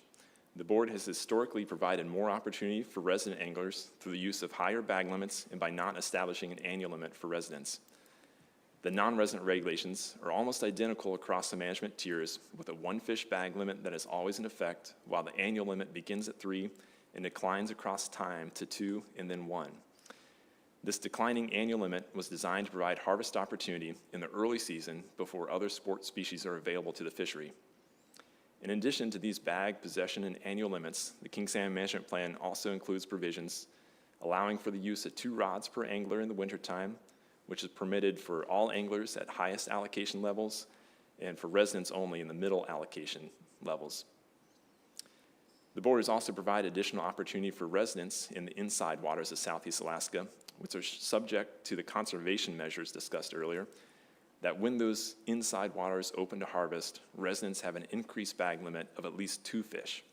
The board has historically provided more opportunity for resident anglers through the use of higher bag limits and by not establishing an annual limit for residents. The non-resident regulations are almost identical across the management tiers, with a 1 fish bag limit that is always in effect, while the annual limit begins at 3 and declines across time to 2 and then 1. This declining annual limit was designed to provide harvest opportunity in the early season before other sport species are available to the fishery. In addition to these bag, possession, and annual limits, the King Salmon Management Plan also includes provisions allowing for the use of 2 rods per angler in the wintertime, which is permitted for all anglers at highest allocation levels and for residents only in the middle allocation levels. The board has also provided additional opportunity for residents in the inside waters of Southeast Alaska, which are subject to the conservation measures discussed earlier, that when those inside waters open to harvest, residents have an increased bag limit of at least 2 fish.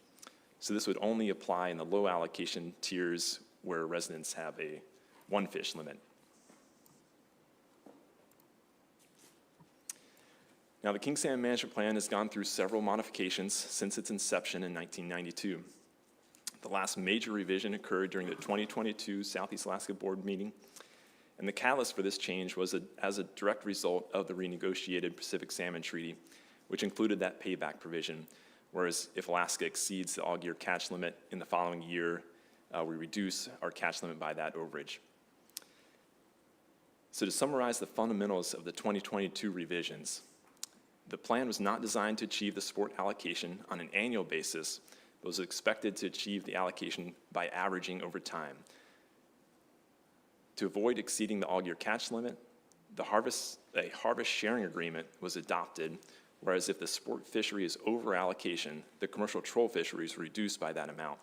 So this would only apply in the low allocation tiers where residents have a 1 fish limit. Now, the King Salmon Management Plan has gone through several modifications since its inception in 1992. The last major revision occurred during the 2022 Southeast Alaska Board meeting, and the catalyst for this change was as a direct result of the renegotiated Pacific Salmon Treaty, which included that payback provision, whereas if Alaska exceeds the all-year catch limit in the following year, we reduce our catch limit by that overage. So to summarize the fundamentals of the 2022 revisions, the plan was not designed to achieve the sport allocation on an annual basis, but was expected to achieve the allocation by averaging over time. To avoid exceeding the all-year catch limit, a harvest sharing agreement was adopted, whereas if the sport fishery is over allocation, the commercial troll fishery is reduced by that amount.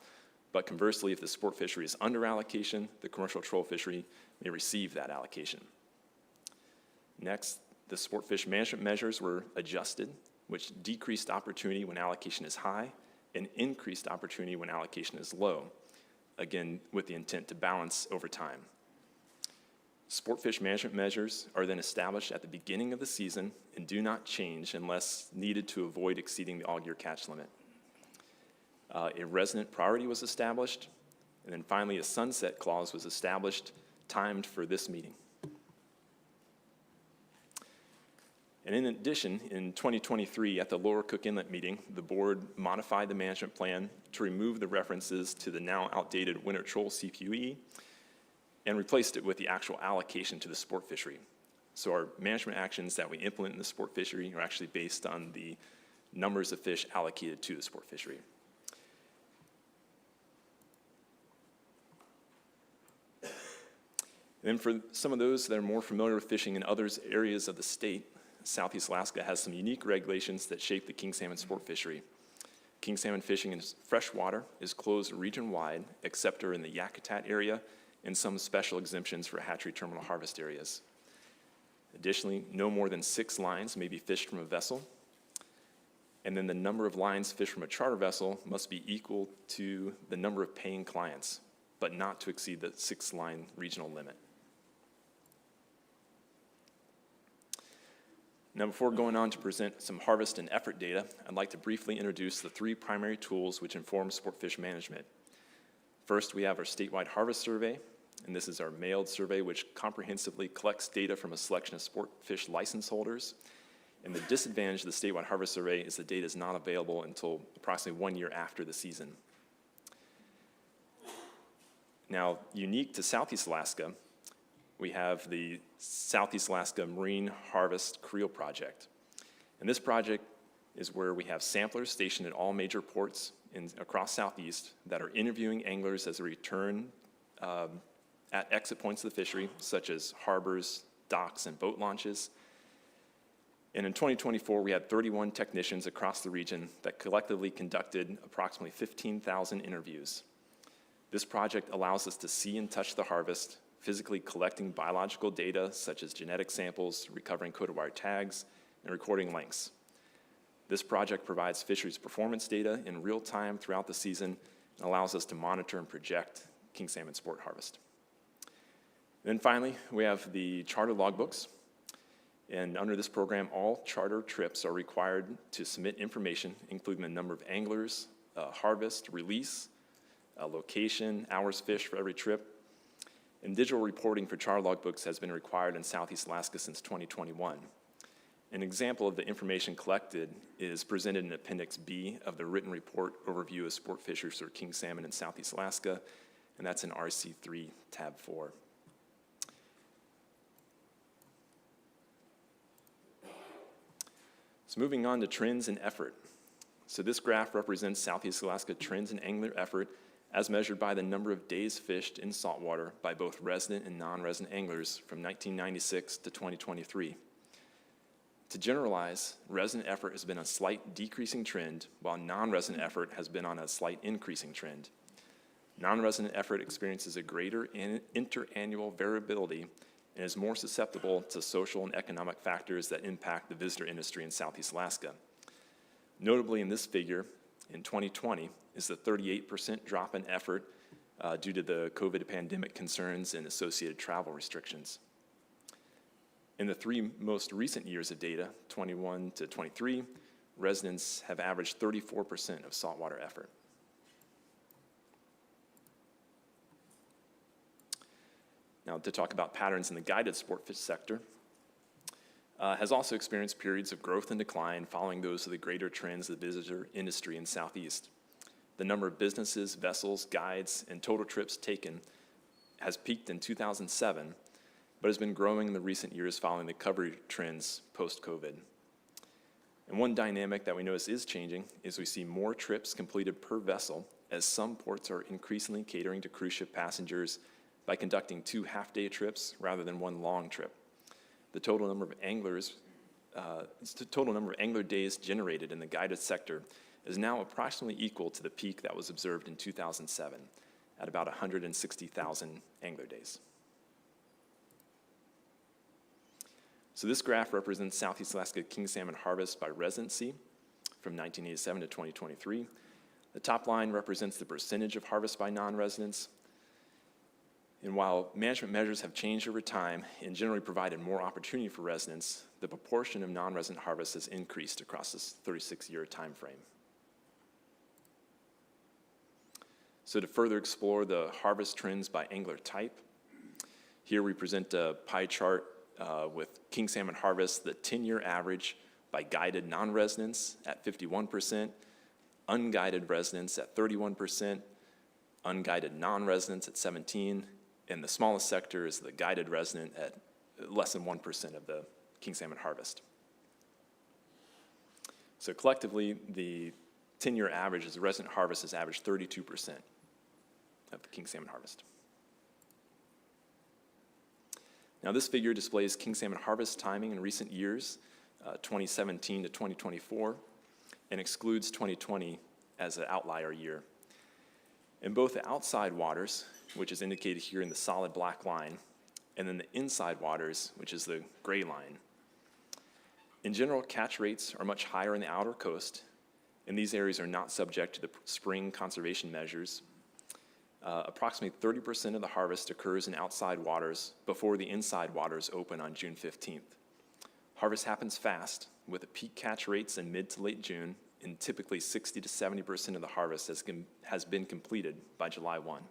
But conversely, if the sport fishery is under allocation, the commercial troll fishery may receive that allocation. Next, the sport fish management measures were adjusted, which decreased opportunity when allocation is high and increased opportunity when allocation is low, again, with the intent to balance over time. Sport fish management measures are then established at the beginning of the season and do not change unless needed to avoid exceeding the all-year catch limit. A resident priority was established, and then finally a sunset clause was established, timed for this meeting. And in addition, in 2023, at the Lower Cook Inlet meeting, the board modified the management plan to remove the references to the now outdated winter troll CPUE and replaced it with the actual allocation to the sport fishery. So our management actions that we implement in the sport fishery are actually based on the numbers of fish allocated to the sport fishery. And then for some of those that are more familiar with fishing in other areas of the state, Southeast Alaska has some unique regulations that shape the king salmon sport fishery. King salmon fishing in freshwater is closed region-wide, except for in the Yakutat area and some special exemptions for hatchery terminal harvest areas. Additionally, no more than 6 lines may be fished from a vessel, and then the number of lines fished from a charter vessel must be equal to the number of paying clients, but not to exceed the 6-line regional limit. Now, before going on to present some harvest and effort data, I'd like to briefly introduce the 3 primary tools which inform sport fish management. First, we have our statewide harvest survey, and this is our mailed survey which comprehensively collects data from a selection of sport fish license holders. And the disadvantage of the statewide harvest survey is the data is not available until approximately 1 year after the season. Now, unique to Southeast Alaska, we have the Southeast Alaska Marine Harvest Creel Project. And this project is where we have samplers stationed at all major ports across Southeast that are interviewing anglers as they return at exit points of the fishery, such as harbors, docks, and boat launches. And in 2024, we had 31 technicians across the region that collectively conducted approximately 15,000 interviews. This project allows us to see and touch the harvest physically collecting biological data such as genetic samples, recovering coded wire tags, and recording lengths. This project provides fisheries performance data in real time throughout the season and allows us to monitor and project king salmon sport harvest. And then finally, we have the charter logbooks. And under this program, all charter trips are required to submit information, including the number of anglers, harvest, release, location, hours fished for every trip. And digital reporting for charter logbooks has been required in Southeast Alaska since 2021. An example of the information collected is presented in Appendix B of the written report overview of sport fisheries for king salmon in Southeast Alaska, and that's in RC3 tab 4. So moving on to trends and effort. So this graph represents Southeast Alaska trends in angler effort as measured by the number of days fished in saltwater by both resident and non-resident anglers from 1996 to 2023. To generalize, resident effort has been a slight decreasing trend, while non-resident effort has been on a slight increasing trend. Non-resident effort experiences a greater interannual variability and is more susceptible to social and economic factors that impact the visitor industry in Southeast Alaska. Notably in this figure, in 2020, is the 38% drop in effort due to the COVID pandemic concerns and associated travel restrictions. In the 3 most recent years of data, 21 to 23, residents have averaged 34% of saltwater effort. Now, to talk about patterns in the guided sport fish sector, has also experienced periods of growth and decline following those of the greater trends of the visitor industry in Southeast. The number of businesses, vessels, guides, and total trips taken has peaked in 2007, but has been growing in the recent years following the recovery trends post-COVID. And one dynamic that we notice is changing is we see more trips completed per vessel as some ports are increasingly catering to cruise ship passengers by conducting 2 half-day trips rather than 1 long trip. The total number of angler days generated in the guided sector is now approximately equal to the peak that was observed in 2007 at about 160,000 angler days. So this graph represents Southeast Alaska king salmon harvest by residency from 1987 to 2023. The top line represents the percentage of harvest by non-residents. And while management measures have changed over time and generally provided more opportunity for residents, the proportion of non-resident harvest has increased across this 36-year time frame. So to further explore the harvest trends by angler type, here we present a pie chart with king salmon harvest, the 10-year average by guided non-residents at 51%, unguided residents at 31%, unguided non-residents at 17%, and the smallest sector is the guided resident at less than 1% of the king salmon harvest. So collectively, the 10-year average is the resident harvest has averaged 32% of the king salmon harvest. Now this figure displays king salmon harvest timing in recent years, 2017 to 2024, and excludes 2020 as an outlier year. In both the outside waters, which is indicated here in the solid black line, and then the inside waters, which is the gray line. In general, catch rates are much higher in the outer coast, and these areas are not subject to the spring conservation measures. Approximately 30% of the harvest occurs in outside waters before the inside waters open on June 15th. Harvest happens fast, with the peak catch rates in mid to late June, and typically 60 to 70% of the harvest has been completed by July 1.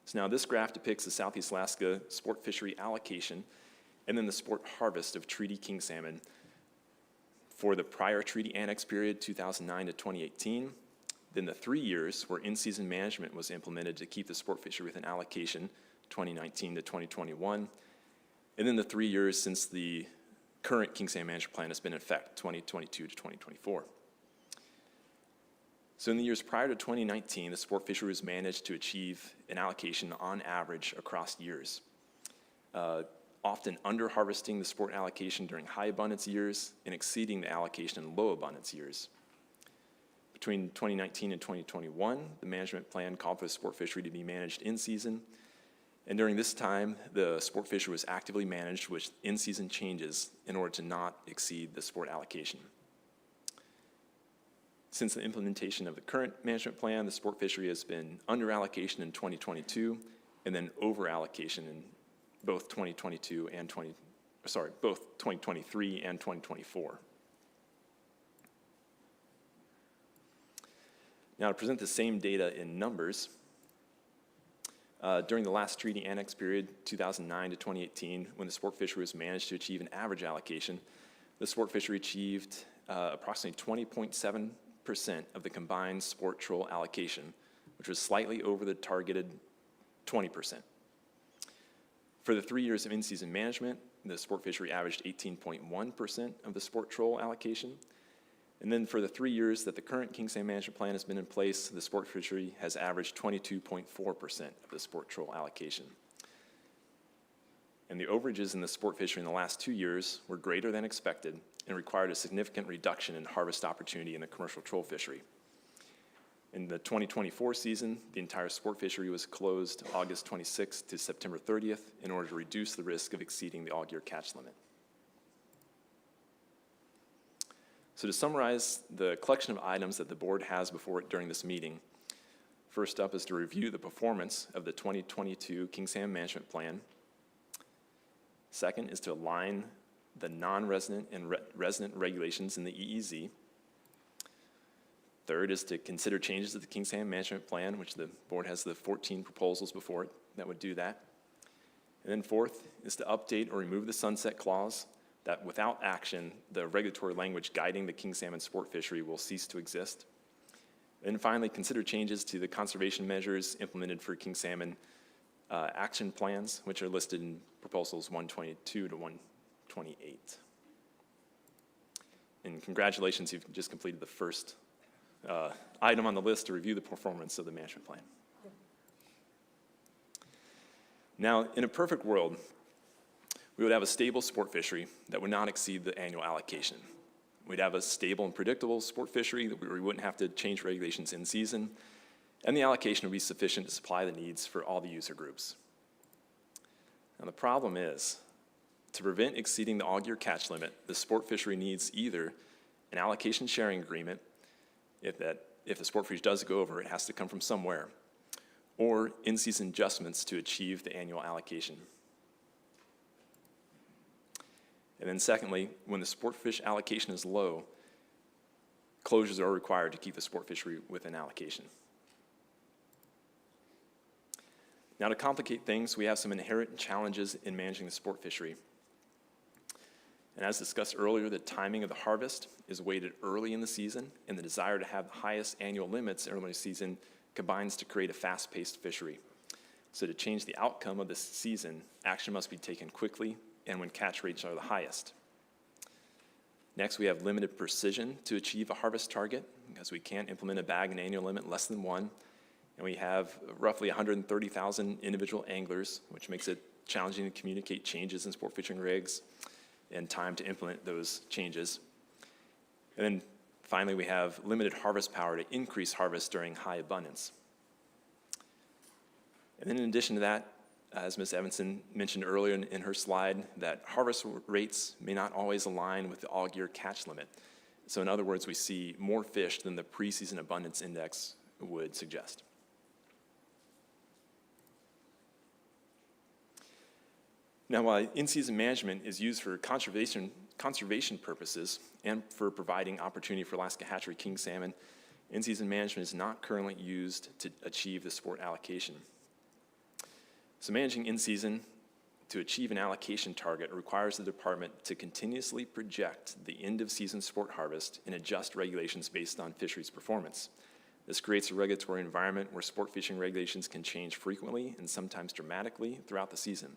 So now this graph depicts the Southeast Alaska sport fishery allocation and then the sport harvest of treaty king salmon for the prior treaty annex period, 2009 to 2018, then the 3 years where in-season management was implemented to keep the sport fishery within allocation, 2019 to 2021, and then the 3 years since the current king salmon management plan has been in effect, 2022 to 2024. So in the years prior to 2019, the sport fishery was managed to achieve an allocation on average across years, often under-harvesting the sport allocation during high abundance years and exceeding the allocation in low abundance years. Between 2019 and 2021, the management plan called for the sport fishery to be managed in season. And during this time, the sport fishery was actively managed with in-season changes in order to not exceed the sport allocation. Since the implementation of the current management plan, the sport fishery has been under allocation in 2022 and then over allocation in both 2023 and 2024. Now, to present the same data in numbers, during the last treaty annex period, 2009 to 2018, when the sport fishery was managed to achieve an average allocation, the sport fishery achieved approximately 20.7% of the combined sport troll allocation, which was slightly over the targeted 20%. For the 3 years of in-season management, the sport fishery averaged 18.1% of the sport troll allocation. And then for the 3 years that the current king salmon management plan has been in place, the sport fishery has averaged 22.4% of the sport troll allocation. And the overages in the sport fishery in the last 2 years were greater than expected and required a significant reduction in harvest opportunity in the commercial troll fishery. In the 2024 season, the entire sport fishery was closed August 26th to September 30th in order to reduce the risk of exceeding the all-year catch limit. So to summarize the collection of items that the board has before it during this meeting, first up is to review the performance of the 2022 king salmon management plan. Second is to align the non-resident and resident regulations in the EEZ. Third is to consider changes to the king salmon management plan, which the board has the 14 proposals before it that would do that. And then fourth is to update or remove the sunset clause, that without action, the regulatory language guiding the king salmon sport fishery will cease to exist. And finally, consider changes to the conservation measures implemented for king salmon action plans, which are listed in proposals 122 to 128. And congratulations, you've just completed the first item on the list to review the performance of the management plan. Now, in a perfect world, we would have a stable sport fishery that would not exceed the annual allocation. We'd have a stable and predictable sport fishery that we wouldn't have to change regulations in season, and the allocation would be sufficient to supply the needs for all the user groups. Now, the problem is, to prevent exceeding the all-year catch limit, the sport fishery needs either an allocation sharing agreement. If the sport fishery does go over, it has to come from somewhere, or in-season adjustments to achieve the annual allocation. And then secondly, when the sport fish allocation is low, closures are required to keep the sport fishery within allocation. Now, to complicate things, we have some inherent challenges in managing the sport fishery. And as discussed earlier, the timing of the harvest is weighted early in the season, and the desire to have the highest annual limits early in the season combines to create a fast-paced fishery. So to change the outcome of this season, action must be taken quickly and when catch rates are the highest. Next, we have limited precision to achieve a harvest target because we can't implement a bag and annual limit less than one. And we have roughly 130,000 individual anglers, which makes it challenging to communicate changes in sport fishing rigs and time to implement those changes. And then finally, we have limited harvest power to increase harvest during high abundance. And then in addition to that, as Ms. Evanson mentioned earlier in her slide, that harvest rates may not always align with the all-year catch limit. So in other words, we see more fish than the preseason abundance index would suggest. Now, while in-season management is used for conservation purposes and for providing opportunity for Alaska hatchery king salmon, in-season management is not currently used to achieve the sport allocation. So managing in-season to achieve an allocation target requires the department to continuously project the end-of-season sport harvest and adjust regulations based on fisheries performance. This creates a regulatory environment where sport fishing regulations can change frequently and sometimes dramatically throughout the season.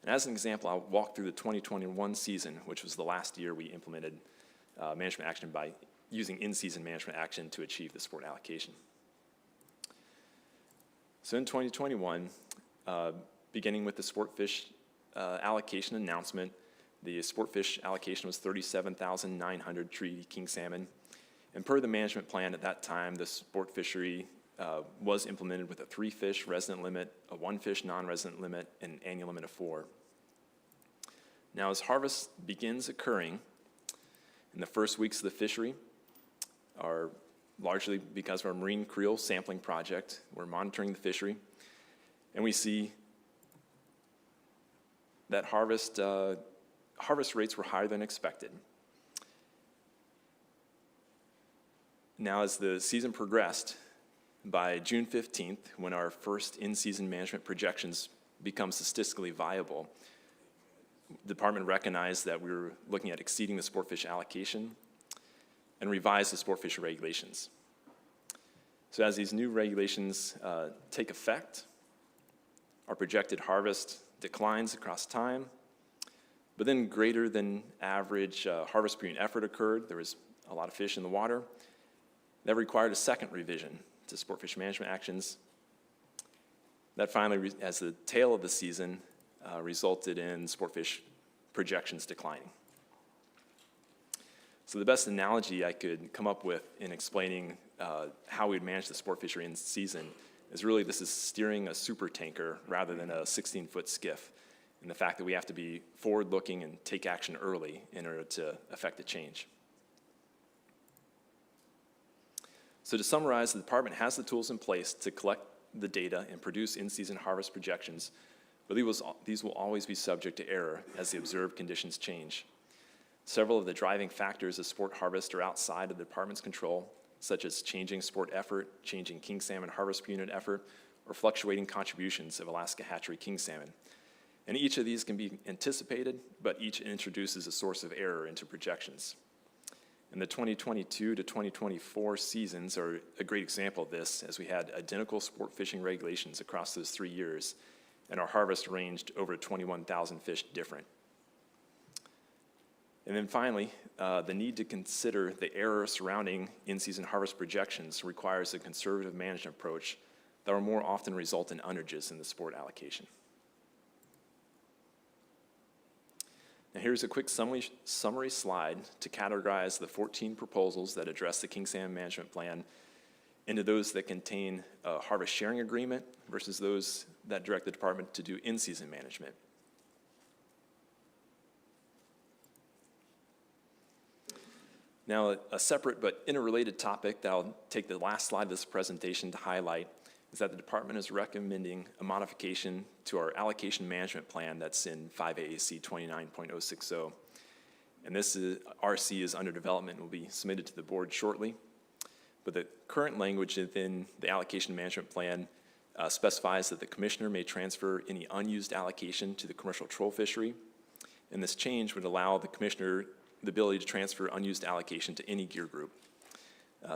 And as an example, I'll walk through the 2021 season, which was the last year we implemented management action by using in-season management action to achieve the sport allocation. So in 2021, beginning with the sport fish allocation announcement, the sport fish allocation was 37,900 treaty king salmon. And per the management plan at that time, the sport fishery was implemented with a 3-fish resident limit, a 1-fish non-resident limit, and an annual limit of 4. Now, as harvest begins occurring in the first weeks of the fishery, are largely because of our marine creel sampling project. We're monitoring the fishery, and we see that harvest rates were higher than expected. Now, as the season progressed, by June 15th, when our first in-season management projections become statistically viable, the department recognized that we were looking at exceeding the sport fish allocation and revised the sport fish regulations. So as these new regulations take effect, our projected harvest declines across time, but then greater than average harvest per unit effort occurred. There was a lot of fish in the water. That required a second revision to sport fish management actions. That finally, as the tail of the season, resulted in sport fish projections declining. So the best analogy I could come up with in explaining how we'd manage the sport fishery in season is really this is steering a super tanker rather than a 16-foot skiff, and the fact that we have to be forward-looking and take action early in order to affect the change. So to summarize, the department has the tools in place to collect the data and produce in-season harvest projections, but these will always be subject to error as the observed conditions change. Several of the driving factors of sport harvest are outside of the department's control, such as changing sport effort, changing king salmon harvest per unit effort, or fluctuating contributions of Alaska hatchery king salmon. And each of these can be anticipated, but each introduces a source of error into projections. And the 2022 to 2024 seasons are a great example of this, as we had identical sport fishing regulations across those 3 years, and our harvest ranged over 21,000 fish different. And then finally, the need to consider the error surrounding in-season harvest projections requires a conservative management approach that will more often result in underages in the sport allocation. Now here's a quick summary slide to categorize the 14 proposals that address the king salmon management plan into those that contain a harvest sharing agreement versus those that direct the department to do in-season management. Now, a separate but interrelated topic that I'll take the last slide of this presentation to highlight is that the department is recommending a modification to our allocation management plan that's in 5 AAC 29.060. And this RC is under development and will be submitted to the board shortly. But the current language within the allocation management plan specifies that the commissioner may transfer any unused allocation to the commercial troll fishery. And this change would allow the commissioner the ability to transfer unused allocation to any gear group.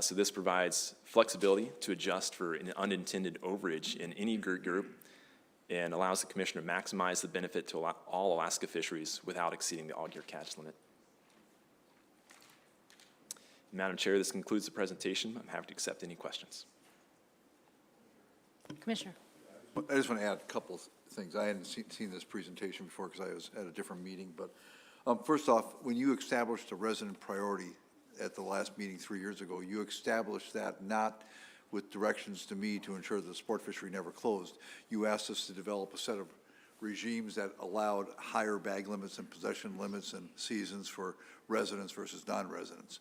So this provides flexibility to adjust for an unintended overage in any gear group and allows the commissioner to maximize the benefit to all Alaska fisheries without exceeding the all-gear catch limit. Madam Chair, this concludes the presentation. I'm happy to accept any questions. Commissioner. I just want to add a couple of things. I hadn't seen this presentation before because I was at a different meeting, but first off, when you established a resident priority at the last meeting 3 years ago, you established that not with directions to me to ensure that the sport fishery never closed. You asked us to develop a set of regimes that allowed higher bag limits and possession limits and seasons for residents versus non-residents.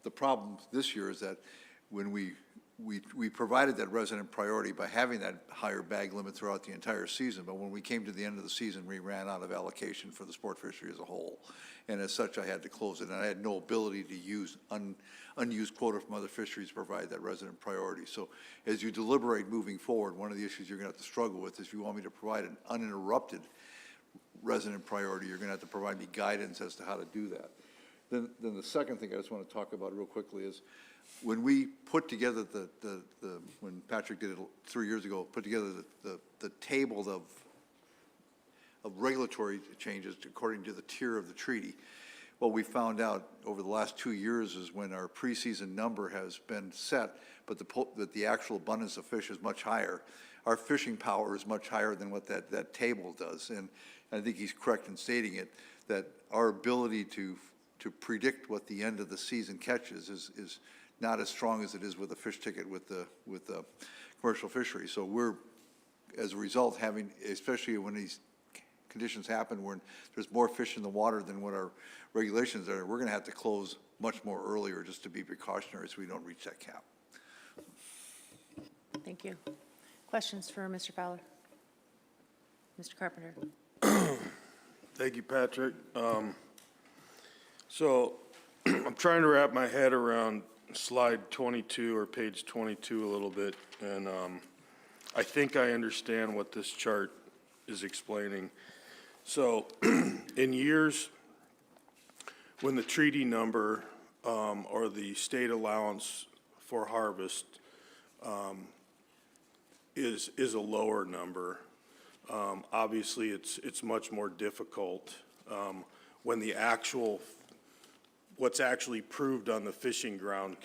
The problem this year is that when we provided that resident priority by having that higher bag limit throughout the entire season, but when we came to the end of the season, we ran out of allocation for the sport fishery as a whole. And as such, I had to close it, and I had no ability to use unused quota from other fisheries to provide that resident priority. So as you deliberate moving forward, one of the issues you're going to have to struggle with is if you want me to provide an uninterrupted resident priority, you're going to have to provide me guidance as to how to do that. Then the second thing I just want to talk about real quickly is when we put together when Patrick did it 3 years ago, put together the table of regulatory changes according to the tier of the treaty, what we found out over the last 2 years is when our preseason number has been set, but the actual abundance of fish is much higher. Our fishing power is much higher than what that table does. And I think he's correct in stating it, that our ability to to predict what the end of the season catches is not as strong as it is with a fish ticket with the commercial fishery. So we're, as a result, having, especially when these conditions happen, when there's more fish in the water than what our regulations are, we're going to have to close much more earlier just to be precautionary so we don't reach that cap. Thank you. Questions for Mr. Fowler? Mr. Carpenter? Thank you, Patrick. So I'm trying to wrap my head around slide 22 or page 22 a little bit, and I think I understand what this chart is explaining. So in years when the treaty number or the state allowance for harvest is a lower number, obviously it's much more difficult when the actual, what's actually proved on the fishing ground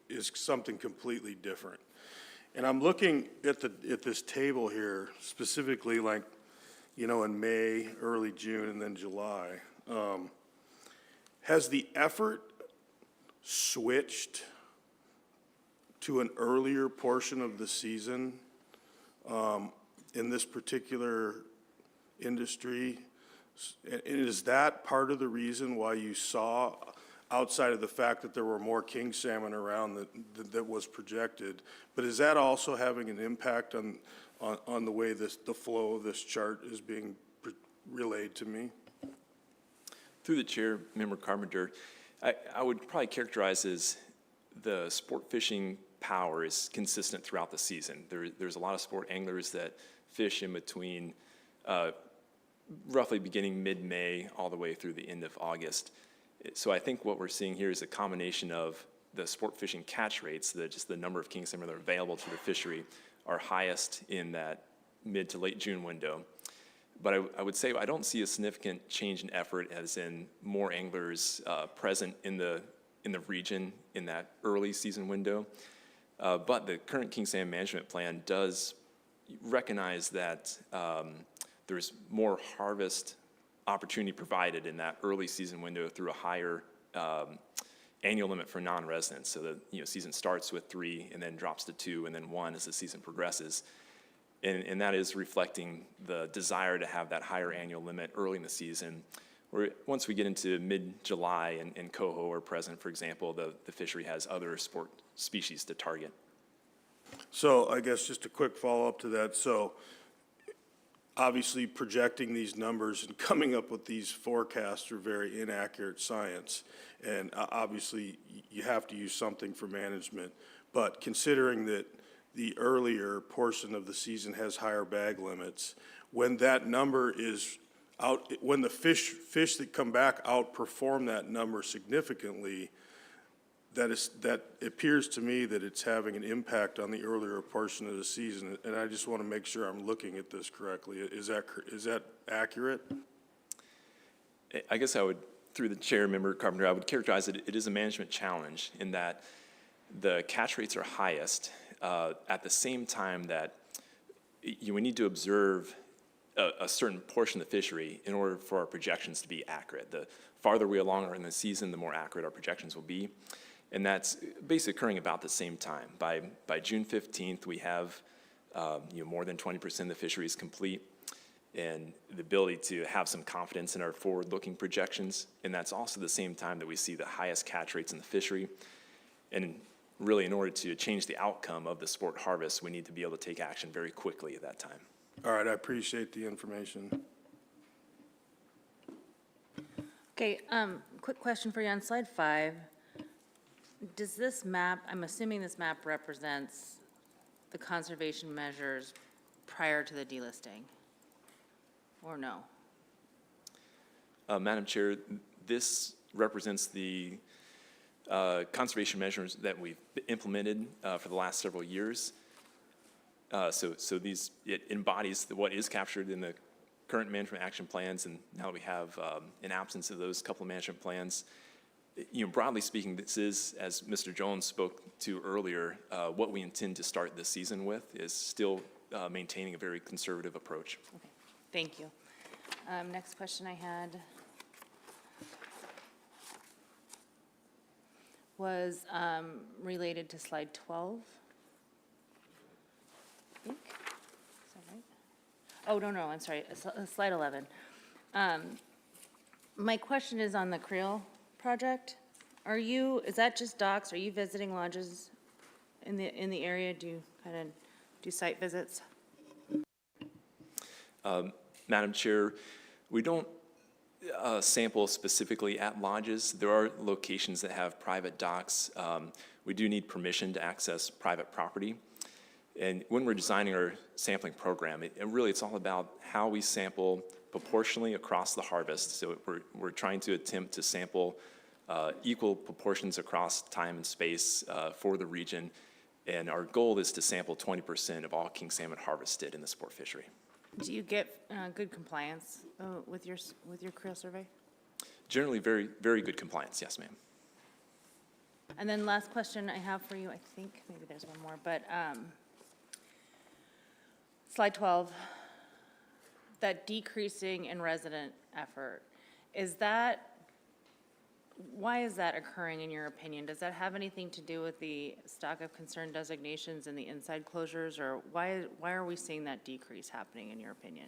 is something completely different. And I'm looking at this table here, specifically like, you know, in May, early June, and then July. Has the effort switched to an earlier portion of the season in this particular industry? And is that part of the reason why you saw, outside of the fact that there were more king salmon around that was projected, but is that also having an impact on the way the flow of this chart is being relayed to me? Through the chair, Member Carpenter, I would probably characterize as the sport fishing power is consistent throughout the season. There's a lot of sport anglers that fish in between roughly beginning mid-May all the way through the end of August. So I think what we're seeing here is a combination of the sport fishing catch rates, just the number of king salmon that are available to the fishery are highest in that mid to late June window. But I would say I don't see a significant change in effort as in more anglers present in the region in that early season window. But the current king salmon management plan does recognize that there's more harvest opportunity provided in that early season window through a higher annual limit for non-residents. So the season starts with 3 and then drops to 2 and then 1 as the season progresses. And that is reflecting the desire to have that higher annual limit early in the season. Where once we get into mid-July and coho are present, for example, the fishery has other sport species to target. So I guess just a quick follow-up to that. So obviously projecting these numbers and coming up with these forecasts are very inaccurate science. And obviously you have to use something for management. But considering that the earlier portion of the season has higher bag limits, when that number is out, when the fish that come back outperform that number significantly, that appears to me that it's having an impact on the earlier portion of the season. And I just want to make sure I'm looking at this correctly. Is that accurate? I guess I would, through the chair, Member Carpenter, I would characterize it as a management challenge in that the catch rates are highest at the same time that we need to observe a certain portion of the fishery in order for our projections to be accurate. The farther we along are in the season, the more accurate our projections will be. And that's basically occurring about the same time. By June 15th, we have more than 20% of the fisheries complete and the ability to have some confidence in our forward-looking projections. And that's also the same time that we see the highest catch rates in the fishery. And really, in order to change the outcome of the sport harvest, we need to be able to take action very quickly at that time. All right, I appreciate the information. Okay, quick question for you on slide 5. Does this map, I'm assuming this map represents the conservation measures prior to the delisting, or no? Madam Chair, this represents the conservation measures that we've implemented for the last several years. So it embodies what is captured in the current management action plans, and now we have, in absence of those couple of management plans, broadly speaking, this is, as Mr. Jones spoke to earlier, what we intend to start this season with is still maintaining a very conservative approach. Okay, thank you. Next question I had. was related to slide 12. I think. Is that right? Oh, no, I'm sorry, slide 11. My question is on the Creel project. Is that just docks? Are you visiting lodges in the area? Do you kind of do site visits? Madam Chair, we don't sample specifically at lodges. There are locations that have private docks. We do need permission to access private property. And when we're designing our sampling program, it's all about how we sample proportionally across the harvest. So we're trying to attempt to sample equal proportions across time and space for the region. And our goal is to sample 20% of all king salmon harvested in the sport fishery. Do you get good compliance with your Creel survey? Generally, very, very good compliance, yes, ma'am. And then last question I have for you, I think maybe there's one more, but slide 12, that decreasing in resident effort, why is that occurring in your opinion? Does that have anything to do with the stock of concern designations and the inside closures, or why are we seeing that decrease happening in your opinion?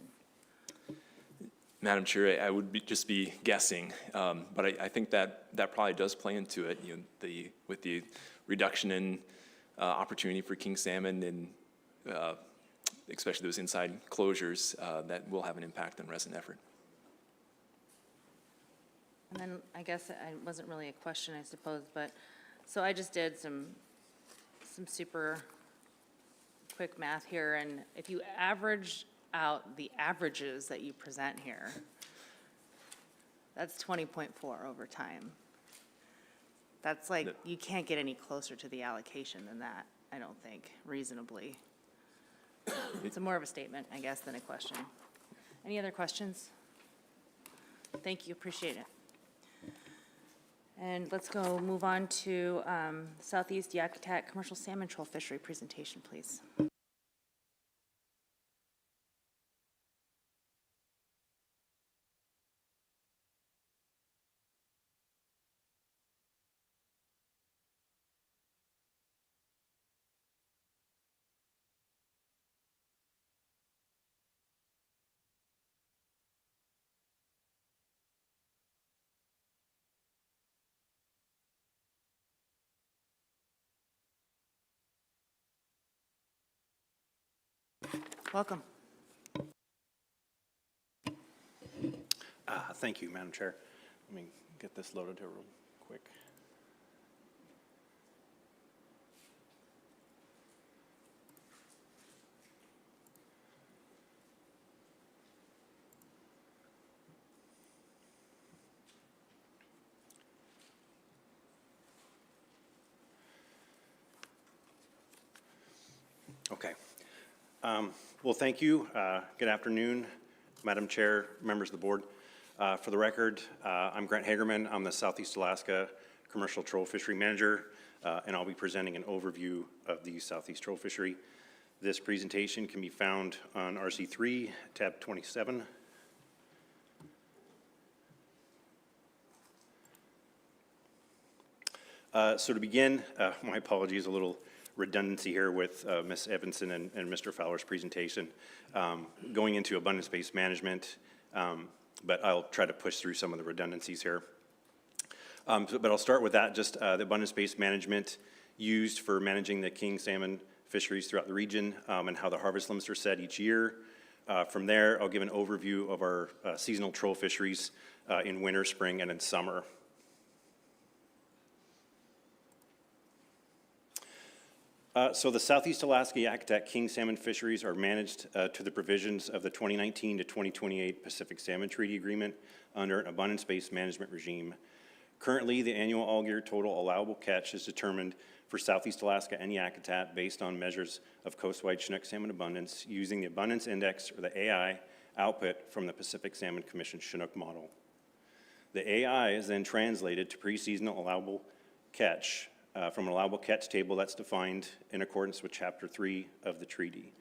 Madam Chair, I would just be guessing, but I think that probably does play into it. With the reduction in opportunity for king salmon and especially those inside closures, that will have an impact on resident effort. And then I guess it wasn't really a question, I suppose, but so I just did some super quick math here, and if you average out the averages that you present here, that's 20.4 over time. That's like, you can't get any closer to the allocation than that, I don't think, reasonably. It's more of a statement, I guess, than a question. Any other questions? Thank you, appreciate it. And let's move on to Southeast Yakutat Commercial Salmon Troll Fishery presentation, please. Welcome. Thank you, Madam Chair. Let me get this loaded here real quick. Okay. Well, thank you. Good afternoon, Madam Chair, members of the board. For the record, I'm Grant Hagerman. I'm the Southeast Alaska Commercial Troll Fishery Manager, and I'll be presenting an overview of the Southeast Troll Fishery. This presentation can be found on RC3, tab 27. So to begin, my apologies, a little redundancy here with Ms. Evanson and Mr. Fowler's presentation, going into abundance-based management, but I'll try to push through some of the redundancies here. But I'll start with that, just the abundance-based management used for managing the king salmon fisheries throughout the region, and how the harvest limits are set each year. From there, I'll give an overview of our seasonal troll fisheries in winter, spring, and in summer. So the Southeast Alaska Yakutat king salmon fisheries are managed to the provisions of the 2019 to 2028 Pacific Salmon Treaty Agreement under an abundance-based management regime. Currently, the annual all-year total allowable catch is determined for Southeast Alaska and Yakutat based on measures of coastwide Chinook salmon abundance using the Abundance Index, or the AI, output from the Pacific Salmon Commission Chinook model. The AI is then translated to pre-seasonal allowable catch from an allowable catch table that's defined in accordance with Chapter 3 of the treaty.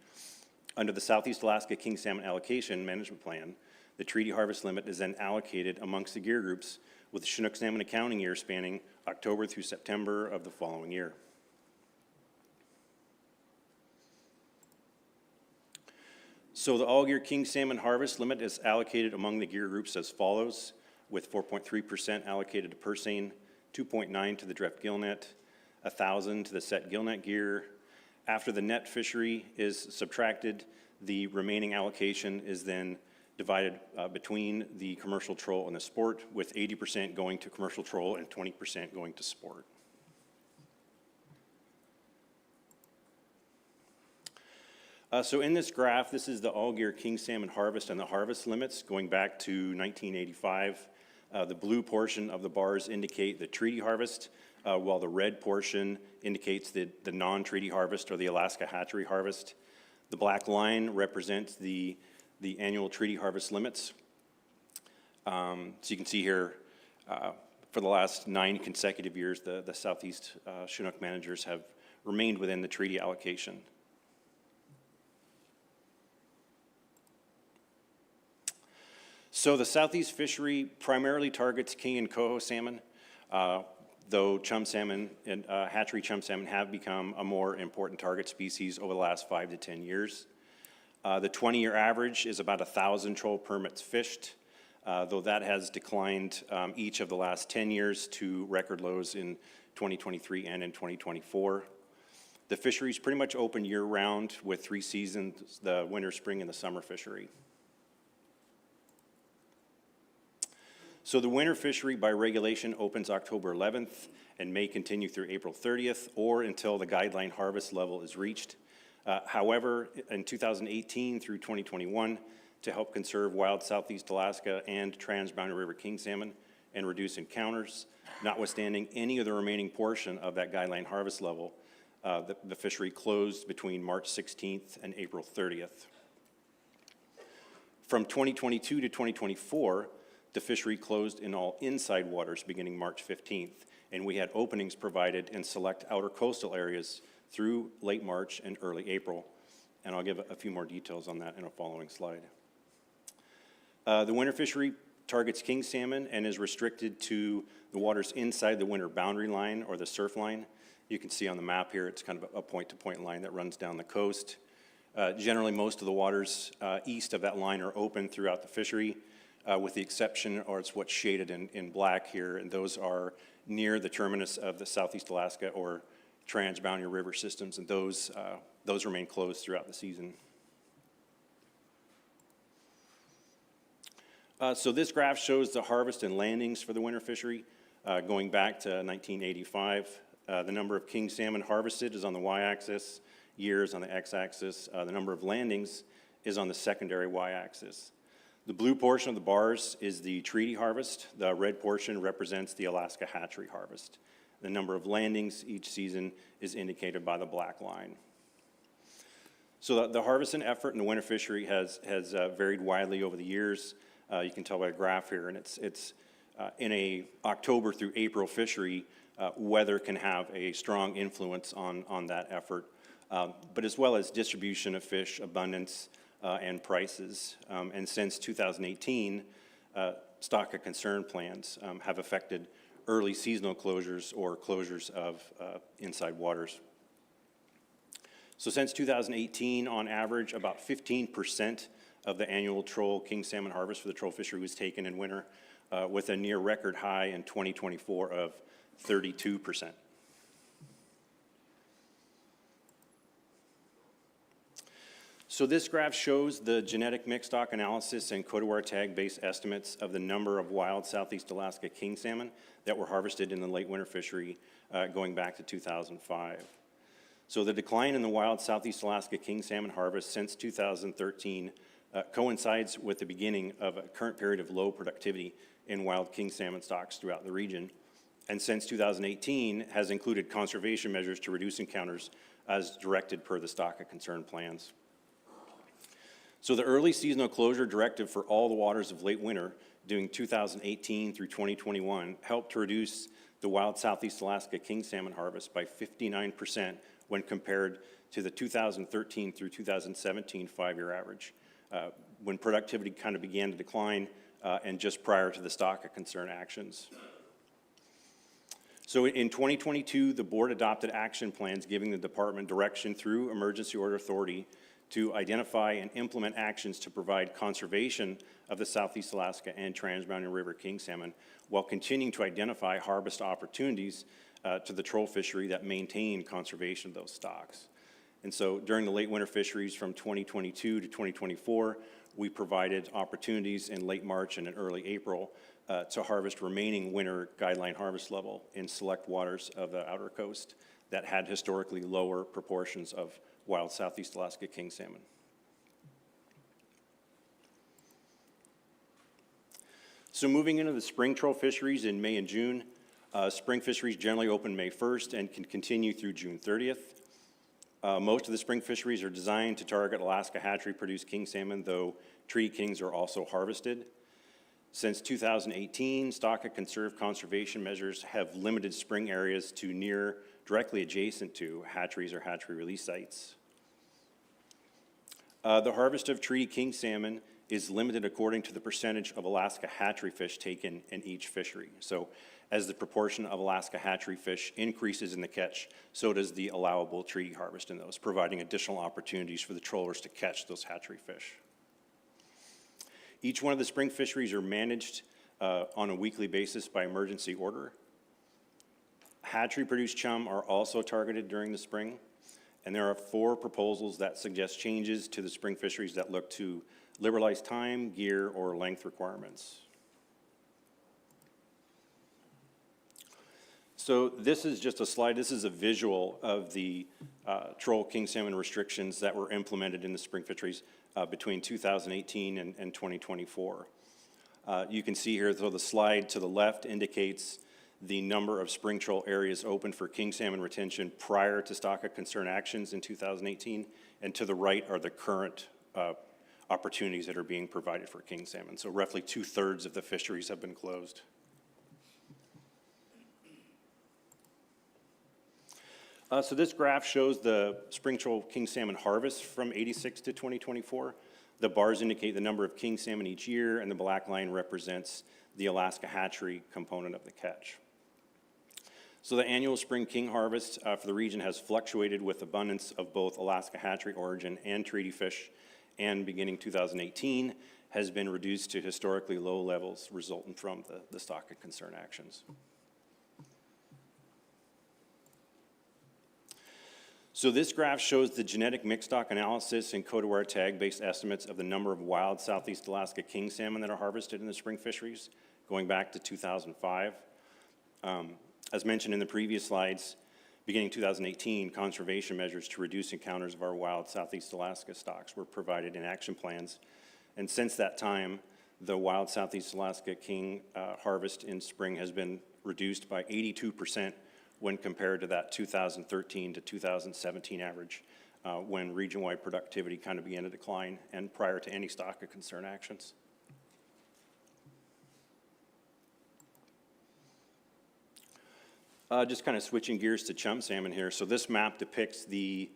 Under the Southeast Alaska King Salmon Allocation Management Plan, The treaty harvest limit is then allocated amongst the gear groups with the Chinook salmon accounting year spanning October through September of the following year. So the all-year king salmon harvest limit is allocated among the gear groups as follows, with 4.3% allocated to purse seine, 2.9 to the drift gillnet, 1,000 to the set gillnet gear. After the net fishery is subtracted, the remaining allocation is then divided between the commercial troll and the sport, with 80% going to commercial troll and 20% going to sport. So in this graph, this is the all-year king salmon harvest and the harvest limits going back to 1985. The blue portion of the bars indicate the treaty harvest, while the red portion indicates the non-treaty harvest or the Alaska hatchery harvest. The black line represents the annual treaty harvest limits. So you can see here, for the last 9 consecutive years, the Southeast Chinook managers have remained within the treaty allocation. So the Southeast fishery primarily targets king and coho salmon, though chum salmon and hatchery chum salmon have become a more important target species over the last 5 to 10 years. The 20-year average is about 1,000 troll permits fished, though that has declined each of the last 10 years to record lows in 2023 and in 2024. The fishery is pretty much open year-round with 3 seasons, the winter, spring, and the summer fishery. So the winter fishery by regulation opens October 11th and may continue through April 30th or until the guideline harvest level is reached. However, in 2018 through 2021, to help conserve wild Southeast Alaska and trans-Boundary River king salmon and reduce encounters, notwithstanding any of the remaining portion of that guideline harvest level, the fishery closed between March 16th and April 30th. From 2022 to 2024, the fishery closed in all inside waters beginning March 15th, and we had openings provided in select outer coastal areas through late March and early April. And I'll give a few more details on that in a following slide. The winter fishery targets king salmon and is restricted to the waters inside the winter boundary line or the surf line. You can see on the map here, it's kind of a point-to-point line that runs down the coast. Generally, most of the waters east of that line are open throughout the fishery, with the exception, or it's what's shaded in black here, and those are near the terminus of the Southeast Alaska or trans-Boundary River systems, and those remain closed throughout the season. So this graph shows the harvest and landings for the winter fishery going back to 1985. The number of king salmon harvested is on the y-axis, years on the x-axis. The number of landings is on the secondary y-axis. The blue portion of the bars is the treaty harvest. The red portion represents the Alaska hatchery harvest. The number of landings each season is indicated by the black line. So the harvest and effort in the winter fishery has varied widely over the years. You can tell by the graph here, and it's in a October through April fishery, weather can have a strong influence on that effort, but as well as distribution of fish, abundance, and prices. And since 2018, stock of concern plans have affected early seasonal closures or closures of inside waters. So since 2018, on average, about 15% of the annual troll king salmon harvest for the troll fishery was taken in winter, with a near record high in 2024 of 32%. So this graph shows the genetic mix stock analysis and Codewar tag-based estimates of the number of wild Southeast Alaska king salmon that were harvested in the late winter fishery going back to 2005. So the decline in the wild Southeast Alaska king salmon harvest since 2013 coincides with the beginning of a current period of low productivity in wild king salmon stocks throughout the region. And since 2018 has included conservation measures to reduce encounters as directed per the stock of concern plans. So the early seasonal closure directive for all the waters of late winter during 2018 through 2021 helped to reduce the wild Southeast Alaska king salmon harvest by 59% when compared to the 2013 through 2017 5-year average. when productivity kind of began to decline and just prior to the stock of concern actions. So in 2022, the board adopted action plans giving the department direction through emergency order authority to identify and implement actions to provide conservation of the Southeast Alaska and Trans-Mountain River king salmon while continuing to identify harvest opportunities to the troll fishery that maintain conservation of those stocks. And so during the late winter fisheries from 2022 to 2024, we provided opportunities in late March and in early April to harvest remaining winter guideline harvest level in select waters of the outer coast that had historically lower proportions of wild Southeast Alaska king salmon. So moving into the spring troll fisheries in May and June, spring fisheries generally open May 1st and can continue through June 30th. Most of the spring fisheries are designed to target Alaska hatchery-produced king salmon, though treaty kings are also harvested. Since 2018, stock of conserved conservation measures have limited spring areas to near, directly adjacent to hatcheries or hatchery release sites. The harvest of treaty king salmon is limited according to the percentage of Alaska hatchery fish taken in each fishery. So as the proportion of Alaska hatchery fish increases in the catch, so does the allowable treaty harvest in those, providing additional opportunities for the trollers to catch those hatchery fish. Each one of the spring fisheries are managed on a weekly basis by emergency order. Hatchery-produced chum are also targeted during the spring, and there are 4 proposals that suggest changes to the spring fisheries that look to liberalize time, gear, or length requirements. So this is just a slide. This is a visual of the troll king salmon restrictions that were implemented in the spring fisheries between 2018 and 2024. You can see here, though, the slide to the left indicates the number of spring troll areas open for king salmon retention prior to stock of concern actions in 2018, and to the right are the current opportunities that are being provided for king salmon. So roughly 2/3 of the fisheries have been closed. So this graph shows the spring troll king salmon harvest from '86 to 2024. The bars indicate the number of king salmon each year, and the black line represents the Alaska hatchery component of the catch. So the annual spring king harvest for the region has fluctuated with abundance of both Alaska hatchery origin and treaty fish, and beginning 2018 has been reduced to historically low levels resulting from the stock of concern actions. So this graph shows the genetic mix stock analysis and codeware tag-based estimates of the number of wild Southeast Alaska king salmon that are harvested in the spring fisheries, going back to 2005. As mentioned in the previous slides, beginning 2018, conservation measures to reduce encounters of our wild Southeast Alaska stocks were provided in action plans. And since that time, the wild Southeast Alaska king harvest in spring has been reduced by 82% when compared to that 2013 to 2017 average, when region-wide productivity kind of began to decline and prior to any stock of concern actions. Just kind of switching gears to chum salmon here. So this map depicts the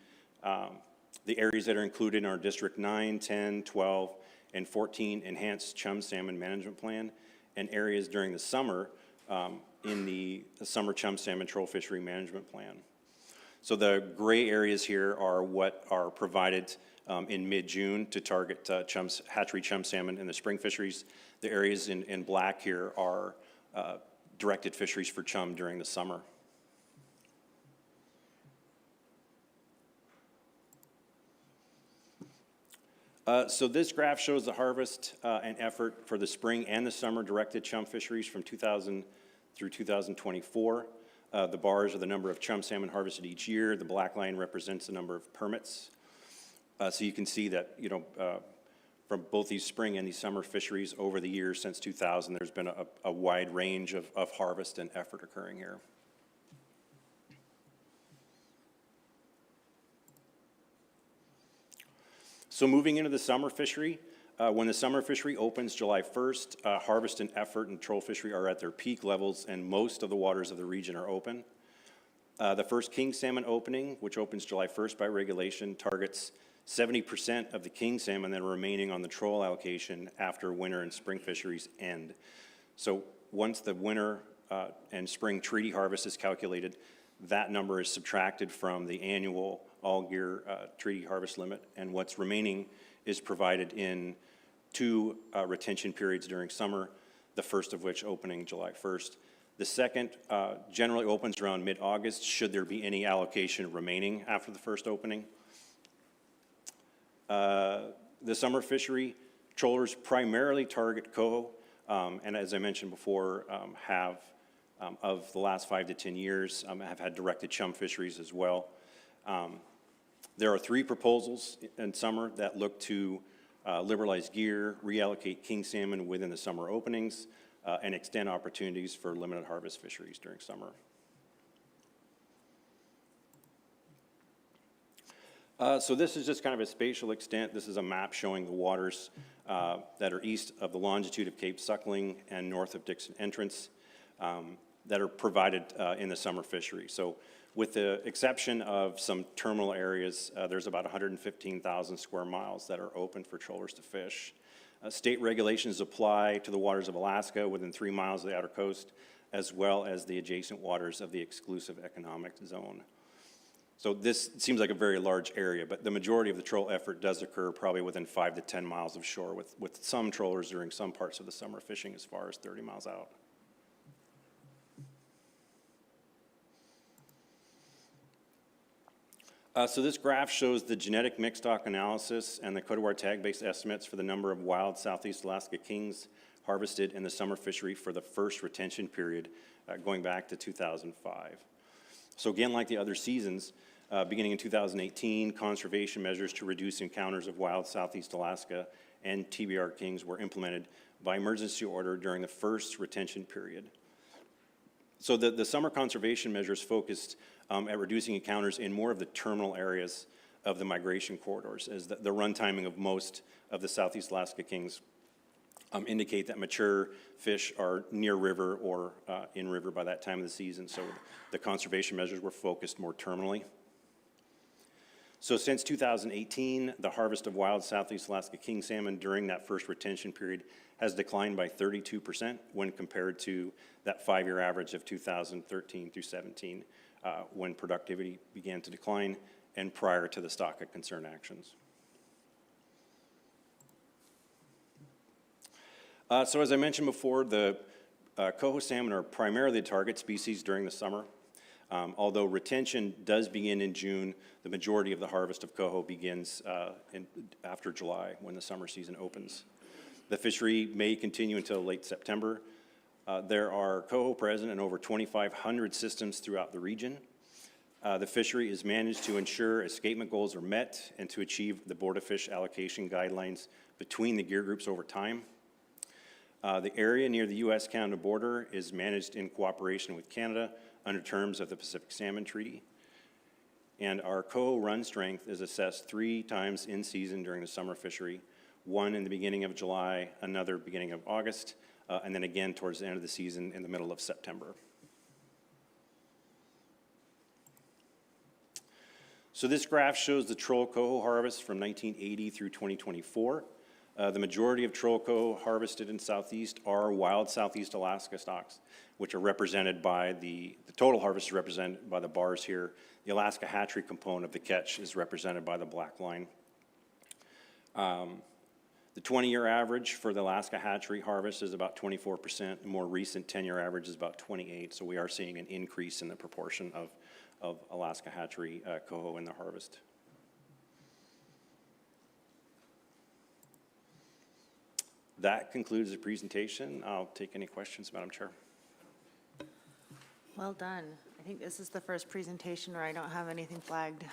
areas that are included in our District 9, 10, 12, and 14 Enhanced Chum Salmon Management Plan, and areas during the summer in the Summer Chum Salmon Troll Fishery Management Plan. So the gray areas here are what are provided in mid-June to target hatchery chum salmon in the spring fisheries. The areas in black here are directed fisheries for chum during the summer. So this graph shows the harvest and effort for the spring and the summer directed chum fisheries from 2000 through 2024. The bars are the number of chum salmon harvested each year. The black line represents the number of permits. So you can see that, from both these spring and these summer fisheries over the years since 2000, there's been a wide range of harvest and effort occurring here. So moving into the summer fishery, when the summer fishery opens July 1st, harvest and effort and troll fishery are at their peak levels, and most of the waters of the region are open. The first king salmon opening, which opens July 1st by regulation, targets 70% of the king salmon that are remaining on the troll allocation after winter and spring fisheries end. So once the winter and spring treaty harvest is calculated, that number is subtracted from the annual all-year treaty harvest limit, and what's remaining is provided in 2 retention periods during summer, the first of which opening July 1st. The second generally opens around mid-August, should there be any allocation remaining after the first opening. The summer fishery, trollers primarily target coho, and as I mentioned before, have, of the last 5 to 10 years, have had directed chum fisheries as well. There are 3 proposals in summer that look to liberalize gear, reallocate king salmon within the summer openings, and extend opportunities for limited harvest fisheries during summer. So this is just kind of a spatial extent. This is a map showing the waters that are east of the longitude of Cape Suckling and north of Dixon Entrance that are provided in the summer fishery. So with the exception of some terminal areas, there's about 115,000 square miles that are open for trollers to fish. State regulations apply to the waters of Alaska within 3 miles of the outer coast, as well as the adjacent waters of the exclusive economic zone. So this seems like a very large area, but the majority of the troll effort does occur probably within 5 to 10 miles of shore, with some trollers during some parts of the summer fishing as far as 30 miles out. So this graph shows the genetic mix stock analysis and the Cote d'Ivoire tag-based estimates for the number of wild Southeast Alaska kings harvested in the summer fishery for the first retention period going back to 2005. So again, like the other seasons, beginning in 2018, conservation measures to reduce encounters of wild Southeast Alaska and TBR kings were implemented by emergency order during the first retention period. So the summer conservation measures focused at reducing encounters in more of the terminal areas of the migration corridors, as the run timing of most of the Southeast Alaska kings indicate that mature fish are near river or in river by that time of the season. So the conservation measures were focused more terminally. So since 2018, the harvest of wild Southeast Alaska king salmon during that first retention period has declined by 32% when compared to that 5-year average of 2013 through 17, when productivity began to decline and prior to the stock of concern actions. So as I mentioned before, the coho salmon are primarily the target species during the summer. Although retention does begin in June, the majority of the harvest of coho begins after July when the summer season opens. The fishery may continue until late September. There are coho present in over 2,500 systems throughout the region. The fishery is managed to ensure escapement goals are met and to achieve the Board of Fish allocation guidelines between the gear groups over time. The area near the U.S.-Canada border is managed in cooperation with Canada under terms of the Pacific Salmon Treaty. And our coho run strength is assessed 3 times in season during the summer fishery, one in the beginning of July, another beginning of August, and then again towards the end of the season in the middle of September. So this graph shows the troll coho harvest from 1980 through 2024. The majority of troll coho harvested in Southeast are wild Southeast Alaska stocks, which are represented by the total harvest is represented by the bars here. The Alaska hatchery component of the catch is represented by the black line. The 20-year average for the Alaska hatchery harvest is about 24%. The more recent 10-year average is about 28%. So we are seeing an increase in the proportion of Alaska hatchery coho in the harvest. That concludes the presentation. I'll take any questions, Madam Chair. Well done. I think this is the first presentation where I don't have anything flagged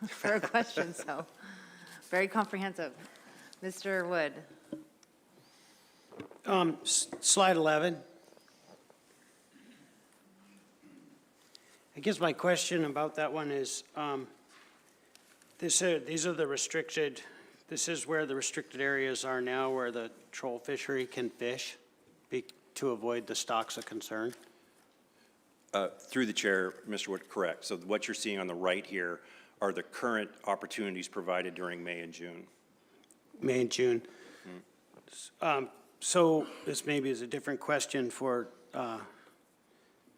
for a question, so very comprehensive. Mr. Wood. Slide 11. I guess my question about that one is, these are the restricted, this is where the restricted areas are now where the troll fishery can fish to avoid the stocks of concern? Through the chair, Mr. Wood, correct. So what you're seeing on the right here are the current opportunities provided during May and June. May and June. So this maybe is a different question for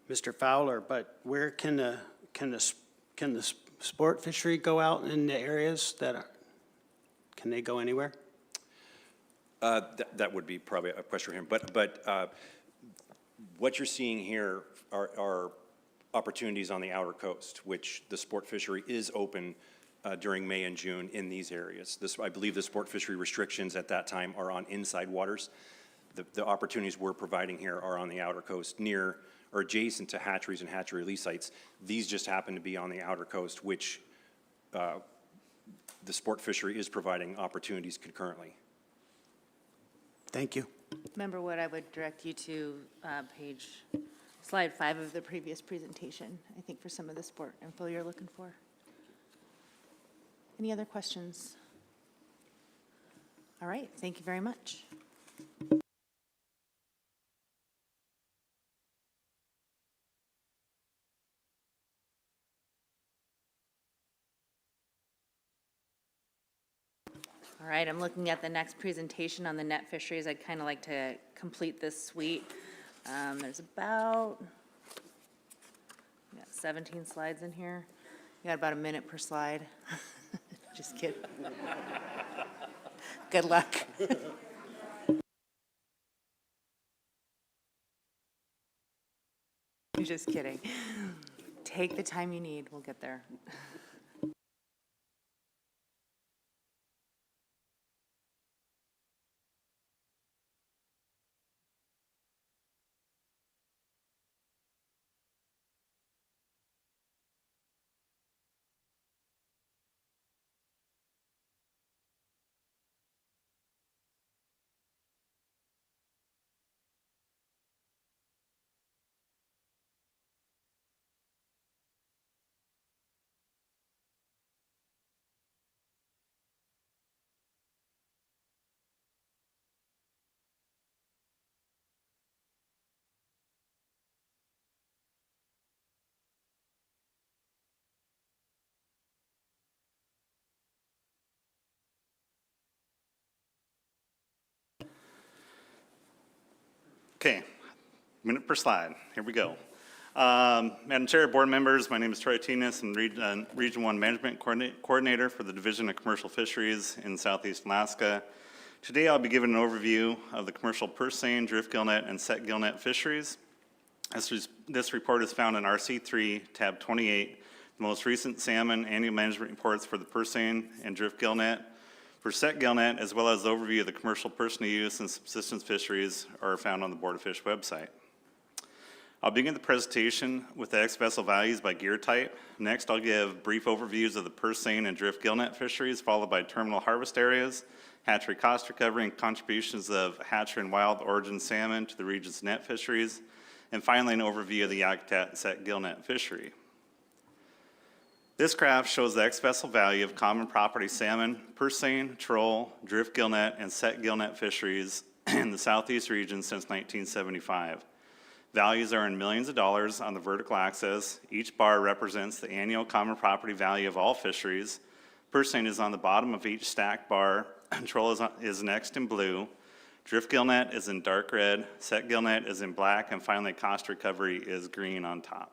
Mr. Fowler, but where can the sport fishery go out in the areas that are, can they go anywhere? That would be probably a question for him, but what you're seeing here are opportunities on the outer coast, which the sport fishery is open during May and June in these areas. I believe the sport fishery restrictions at that time are on inside waters. The opportunities we're providing here are on the outer coast near or adjacent to hatcheries and hatchery release sites. These just happen to be on the outer coast, which the sport fishery is providing opportunities concurrently. Thank you. Member Wood, I would direct you to slide 5 of the previous presentation, I think, for some of the sport info you're looking for. Any other questions? All right, thank you very much. All right, I'm looking at the next presentation on the net fisheries. I'd kind of like to complete this suite. There's about 17 slides in here. You got about a minute per slide. Just kidding. Good luck. Just kidding. Take the time you need. We'll get there. Okay, minute per slide. Here we go. Madam Chair, board members, my name is Troy Tinas. I'm Region 1 Management Coordinator for the Division of Commercial Fisheries in Southeast Alaska. Today I'll be giving an overview of the commercial purse seine, drift gillnet, and set gillnet fisheries. This report is found in RC3, tab 28, the most recent salmon annual management reports for the purse seine and drift gillnet. For set gillnet, as well as the overview of the commercial personal use and subsistence fisheries are found on the Board of Fish website. I'll begin the presentation with the ex-vessel values by gear type. Next, I'll give brief overviews of the purse seine and drift gillnet fisheries, followed by terminal harvest areas, hatchery cost recovery, and contributions of hatchery and wild origin salmon to the region's net fisheries, and finally an overview of the Yakutat set gillnet fishery. This graph shows the ex-vessel value of common property salmon, purse seine, troll, drift gillnet, and set gillnet fisheries in the southeast region since 1975. Values are in millions of dollars on the vertical axis. Each bar represents the annual common property value of all fisheries. Purse seine is on the bottom of each stacked bar. Troll is next in blue. Drift gillnet is in dark red. Set gillnet is in black. And finally, cost recovery is green on top.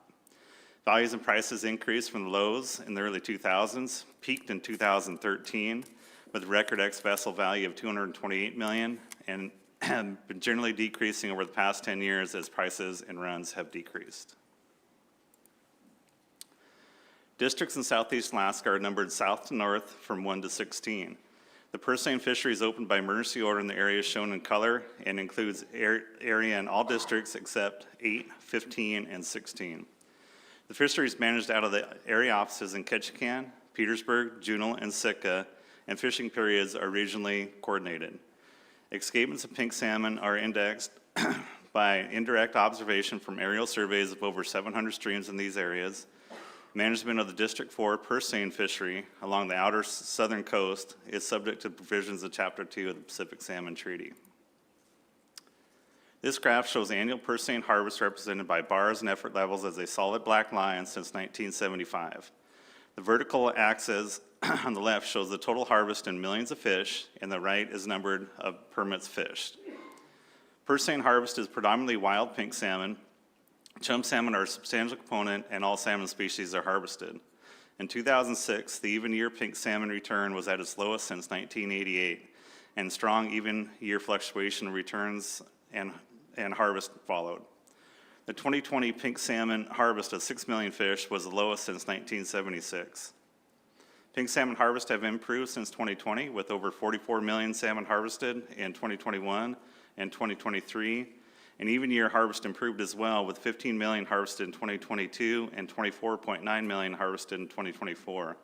Values and prices increased from the lows in the early 2000s, peaked in 2013 with a record ex-vessel value of $228 million, and have been generally decreasing over the past 10 years as prices and runs have decreased. Districts in Southeast Alaska are numbered south to north from 1 to 16. The purse seine fishery is opened by emergency order in the areas shown in color and includes area in all districts except 8, 15, and 16. The fishery is managed out of the area offices in Ketchikan, Petersburg, Juneau, and Sitka, and fishing periods are regionally coordinated. Escapements of pink salmon are indexed by indirect observation from aerial surveys of over 700 streams in these areas. Management of the District 4 purse seine fishery along the outer southern coast is subject to provisions of Chapter 2 of the Pacific Salmon Treaty. This graph shows annual purse seine harvest represented by bars and effort levels as a solid black line since 1975. The vertical axis on the left shows the total harvest in millions of fish, and the right is numbered of permits fished. Purse seine harvest is predominantly wild pink salmon. Chum salmon are a substantial component, and all salmon species are harvested. In 2006, the even year pink salmon return was at its lowest since 1988, and strong even year fluctuation returns and harvest followed. The 2020 pink salmon harvest of 6 million fish was the lowest since 1976. Pink salmon harvest have improved since 2020, with over 44 million salmon harvested in 2021 and 2023. An even year harvest improved as well, with 15 million harvested in 2022 and 24.9 million harvested in 2024.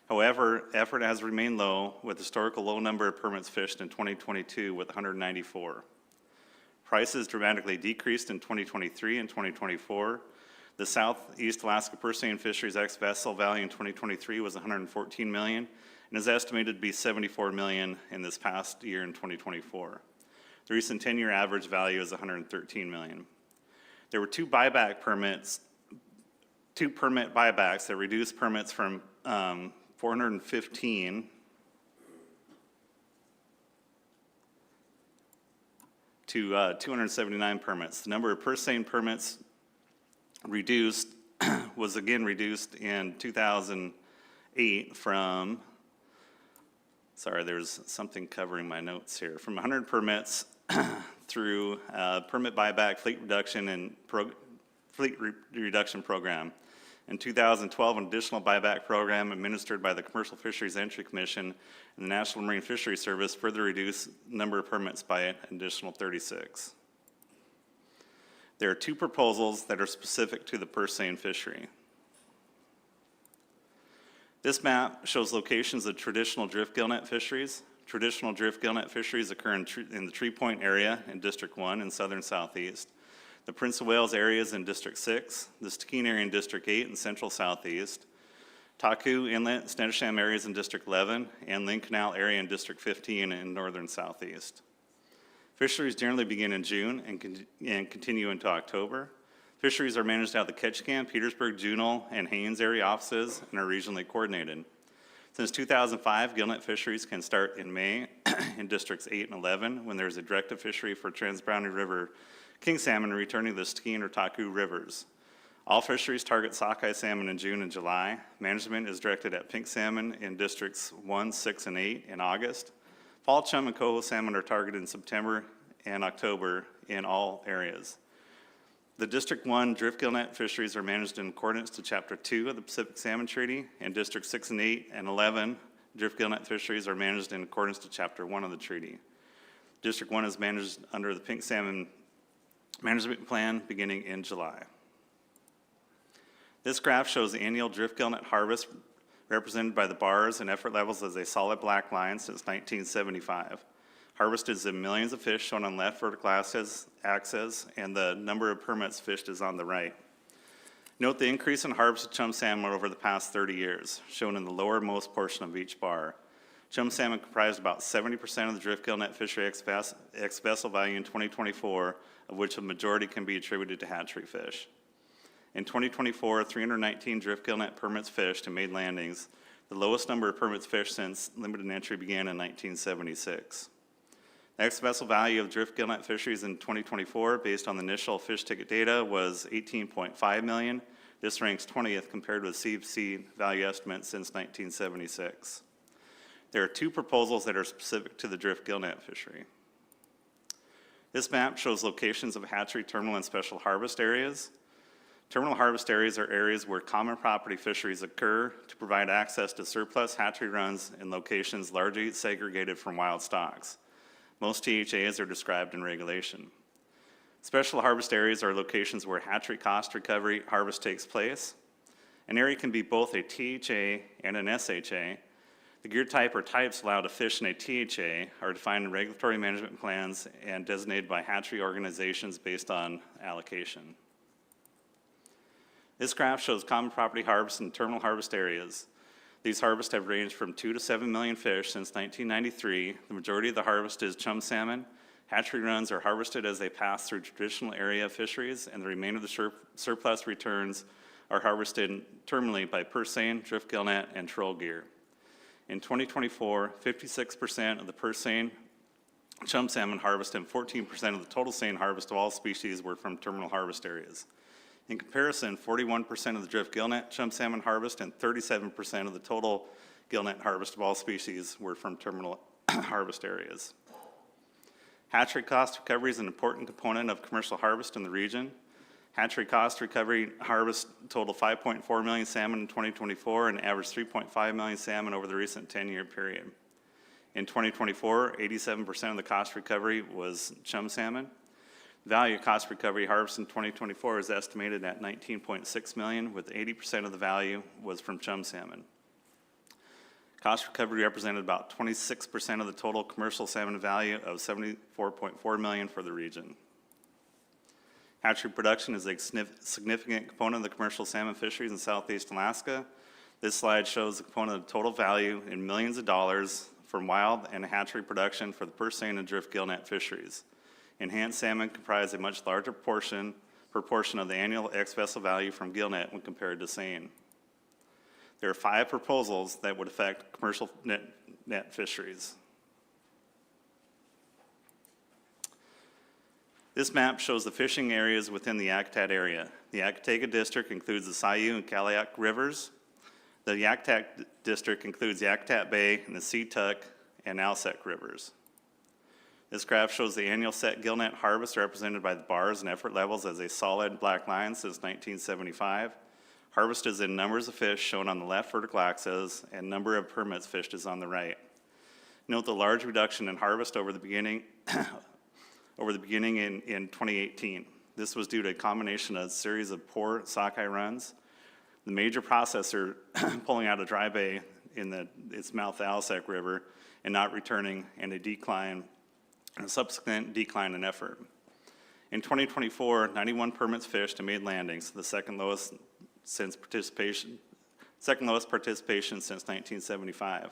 However, effort has remained low, with historical low number of permits fished in 2022 with 194. Prices dramatically decreased in 2023 and 2024. The Southeast Alaska purse seine fisheries ex-vessel value in 2023 was $114 million and is estimated to be $74 million in this past year in 2024. The recent 10-year average value is $113 million. There were two permit buybacks that reduced permits from 415 to 279 permits. The number of purse seine permits was again reduced in 2008 from, sorry, there's something covering my notes here, from 100 permits through permit buyback, fleet reduction program. In 2012, an additional buyback program administered by the Commercial Fisheries Entry Commission and the National Marine Fisheries Service further reduced the number of permits by an additional 36. There are two proposals that are specific to the purse seine fishery. This map shows locations of traditional drift gillnet fisheries. Traditional drift gillnet fisheries occur in the Tree Point area in District 1 in southern southeast. The Prince of Wales area is in District 6, the Stikine area in District 8 in central southeast, Taku Inlet, Snettisham areas in District 11, and Lynn Canal area in District 15 in northern southeast. Fisheries generally begin in June and continue into October. Fisheries are managed out of the Ketchikan, Petersburg, Juneau, and Haines area offices and are regionally coordinated. Since 2005, gillnet fisheries can start in May in Districts 8 and 11 when there's a directive fishery for Trans-Boundary River king salmon returning to the Stikine or Taku rivers. All fisheries target sockeye salmon in June and July. Management is directed at pink salmon in Districts 1, 6, and 8 in August. Fall chum and coho salmon are targeted in September and October in all areas. The District 1 drift gillnet fisheries are managed in accordance to Chapter 2 of the Pacific Salmon Treaty, and Districts 6 and 8 and 11 drift gillnet fisheries are managed in accordance to Chapter 1 of the treaty. District 1 is managed under the pink salmon management plan beginning in July. This graph shows the annual drift gillnet harvest represented by the bars and effort levels as a solid black line since 1975. Harvest is in millions of fish shown on left vertical axis, and the number of permits fished is on the right. Note the increase in harvest of chum salmon over the past 30 years, shown in the lowermost portion of each bar. Chum salmon comprised about 70% of the drift gillnet fishery ex-vessel value in 2024, of which a majority can be attributed to hatchery fish. In 2024, 319 drift gillnet permits fished and made landings, the lowest number of permits fished since limited entry began in 1976. The ex-vessel value of drift gillnet fisheries in 2024, based on the initial fish ticket data, was $18.5 million. This ranks 20th compared with CFC value estimates since 1976. There are two proposals that are specific to the drift gillnet fishery. This map shows locations of hatchery, terminal, and special harvest areas. Terminal harvest areas are areas where common property fisheries occur to provide access to surplus hatchery runs in locations largely segregated from wild stocks. Most THAs are described in regulation. Special harvest areas are locations where hatchery cost recovery harvest takes place. An area can be both a THA and an SHA. The gear type or types allowed to fish in a THA are defined in regulatory management plans and designated by hatchery organizations based on allocation. This graph shows common property harvest in terminal harvest areas. These harvests have ranged from 2 to 7 million fish since 1993. The majority of the harvest is chum salmon. Hatchery runs are harvested as they pass through traditional area fisheries, and the remainder of the surplus returns are harvested terminally by purse seine, drift gillnet, and troll gear. In 2024, 56% of the purse seine chum salmon harvest and 14% of the total seine harvest of all species were from terminal harvest areas. In comparison, 41% of the drift gillnet chum salmon harvest and 37% of the total gillnet harvest of all species were from terminal harvest areas. Hatchery cost recovery is an important component of commercial harvest in the region. Hatchery cost recovery harvest totaled 5.4 million salmon in 2024 and averaged 3.5 million salmon over the recent 10-year period. In 2024, 87% of the cost recovery was chum salmon. Value of cost recovery harvest in 2024 is estimated at $19.6 million, with 80% of the value was from chum salmon. Cost recovery represented about 26% of the total commercial salmon value of $74.4 million for the region. Hatchery production is a significant component of the commercial salmon fisheries in Southeast Alaska. This slide shows the component of total value in millions of dollars from wild and hatchery production for the purse seine and drift gillnet fisheries. Enhanced salmon comprise a much larger proportion of the annual ex-vessel value from gillnet when compared to seine. There are 5 proposals that would affect commercial net fisheries. This map shows the fishing areas within the Yakutat area. The Yakutat district includes the Sayu and Kaliak rivers. The Yakutat district includes Yakutat Bay and the Seatuck and Alsek rivers. This graph shows the annual set gillnet harvest represented by the bars and effort levels as a solid black line since 1975. Harvest is in numbers of fish shown on the left vertical axis, and number of permits fished is on the right. Note the large reduction in harvest over the beginning in 2018. This was due to a combination of a series of poor sockeye runs, the major processor pulling out of dry bay in its mouth, the Alsek River, and not returning, and a subsequent decline in effort. In 2024, 91 permits fished and made landings, the second lowest participation since 1975.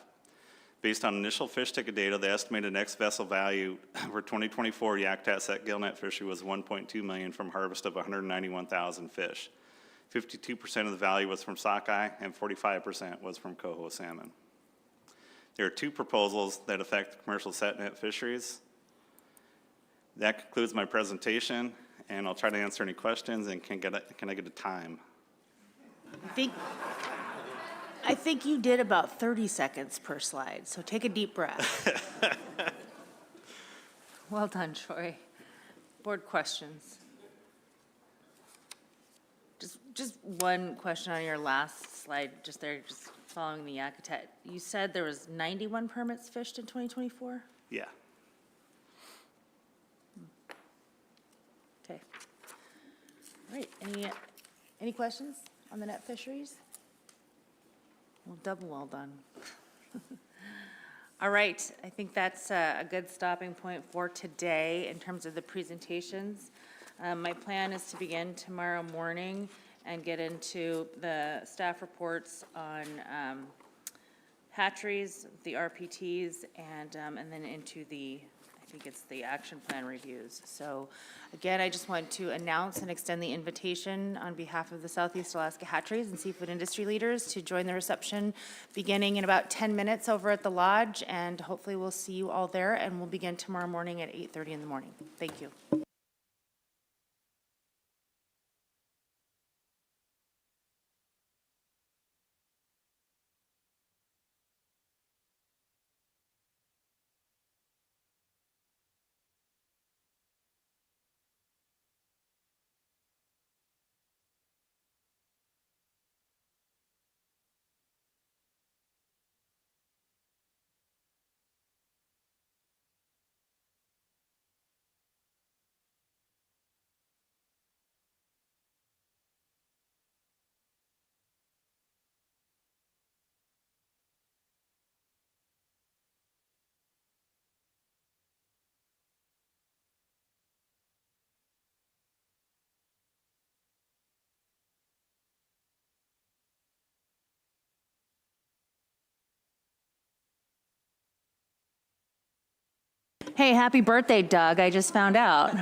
Based on initial fish ticket data, the estimated next vessel value for 2024 Yakutat set gillnet fishery was $1.2 million from harvest of 191,000 fish. 52% of the value was from sockeye and 45% was from coho salmon. There are 2 proposals that affect the commercial set net fisheries. That concludes my presentation, and I'll try to answer any questions, and can I get a time? I think you did about 30 seconds per slide, so take a deep breath. Well done, Troy. Board questions? Just one question on your last slide, just following the Yakutat. You said there was 91 permits fished in 2024? Yeah. Okay. All right, any questions on the net fisheries? Well, double well done. All right, I think that's a good stopping point for today in terms of the presentations. My plan is to begin tomorrow morning and get into the staff reports on hatcheries, the RPTs, and then into I think it's the action plan reviews. So again, I just want to announce and extend the invitation on behalf of the Southeast Alaska hatcheries and seafood industry leaders to join the reception beginning in about 10 minutes over at the lodge, and hopefully we'll see you all there, and we'll begin tomorrow morning at 8:30 in the morning. Thank you. Hey, happy birthday, Doug. I just found out.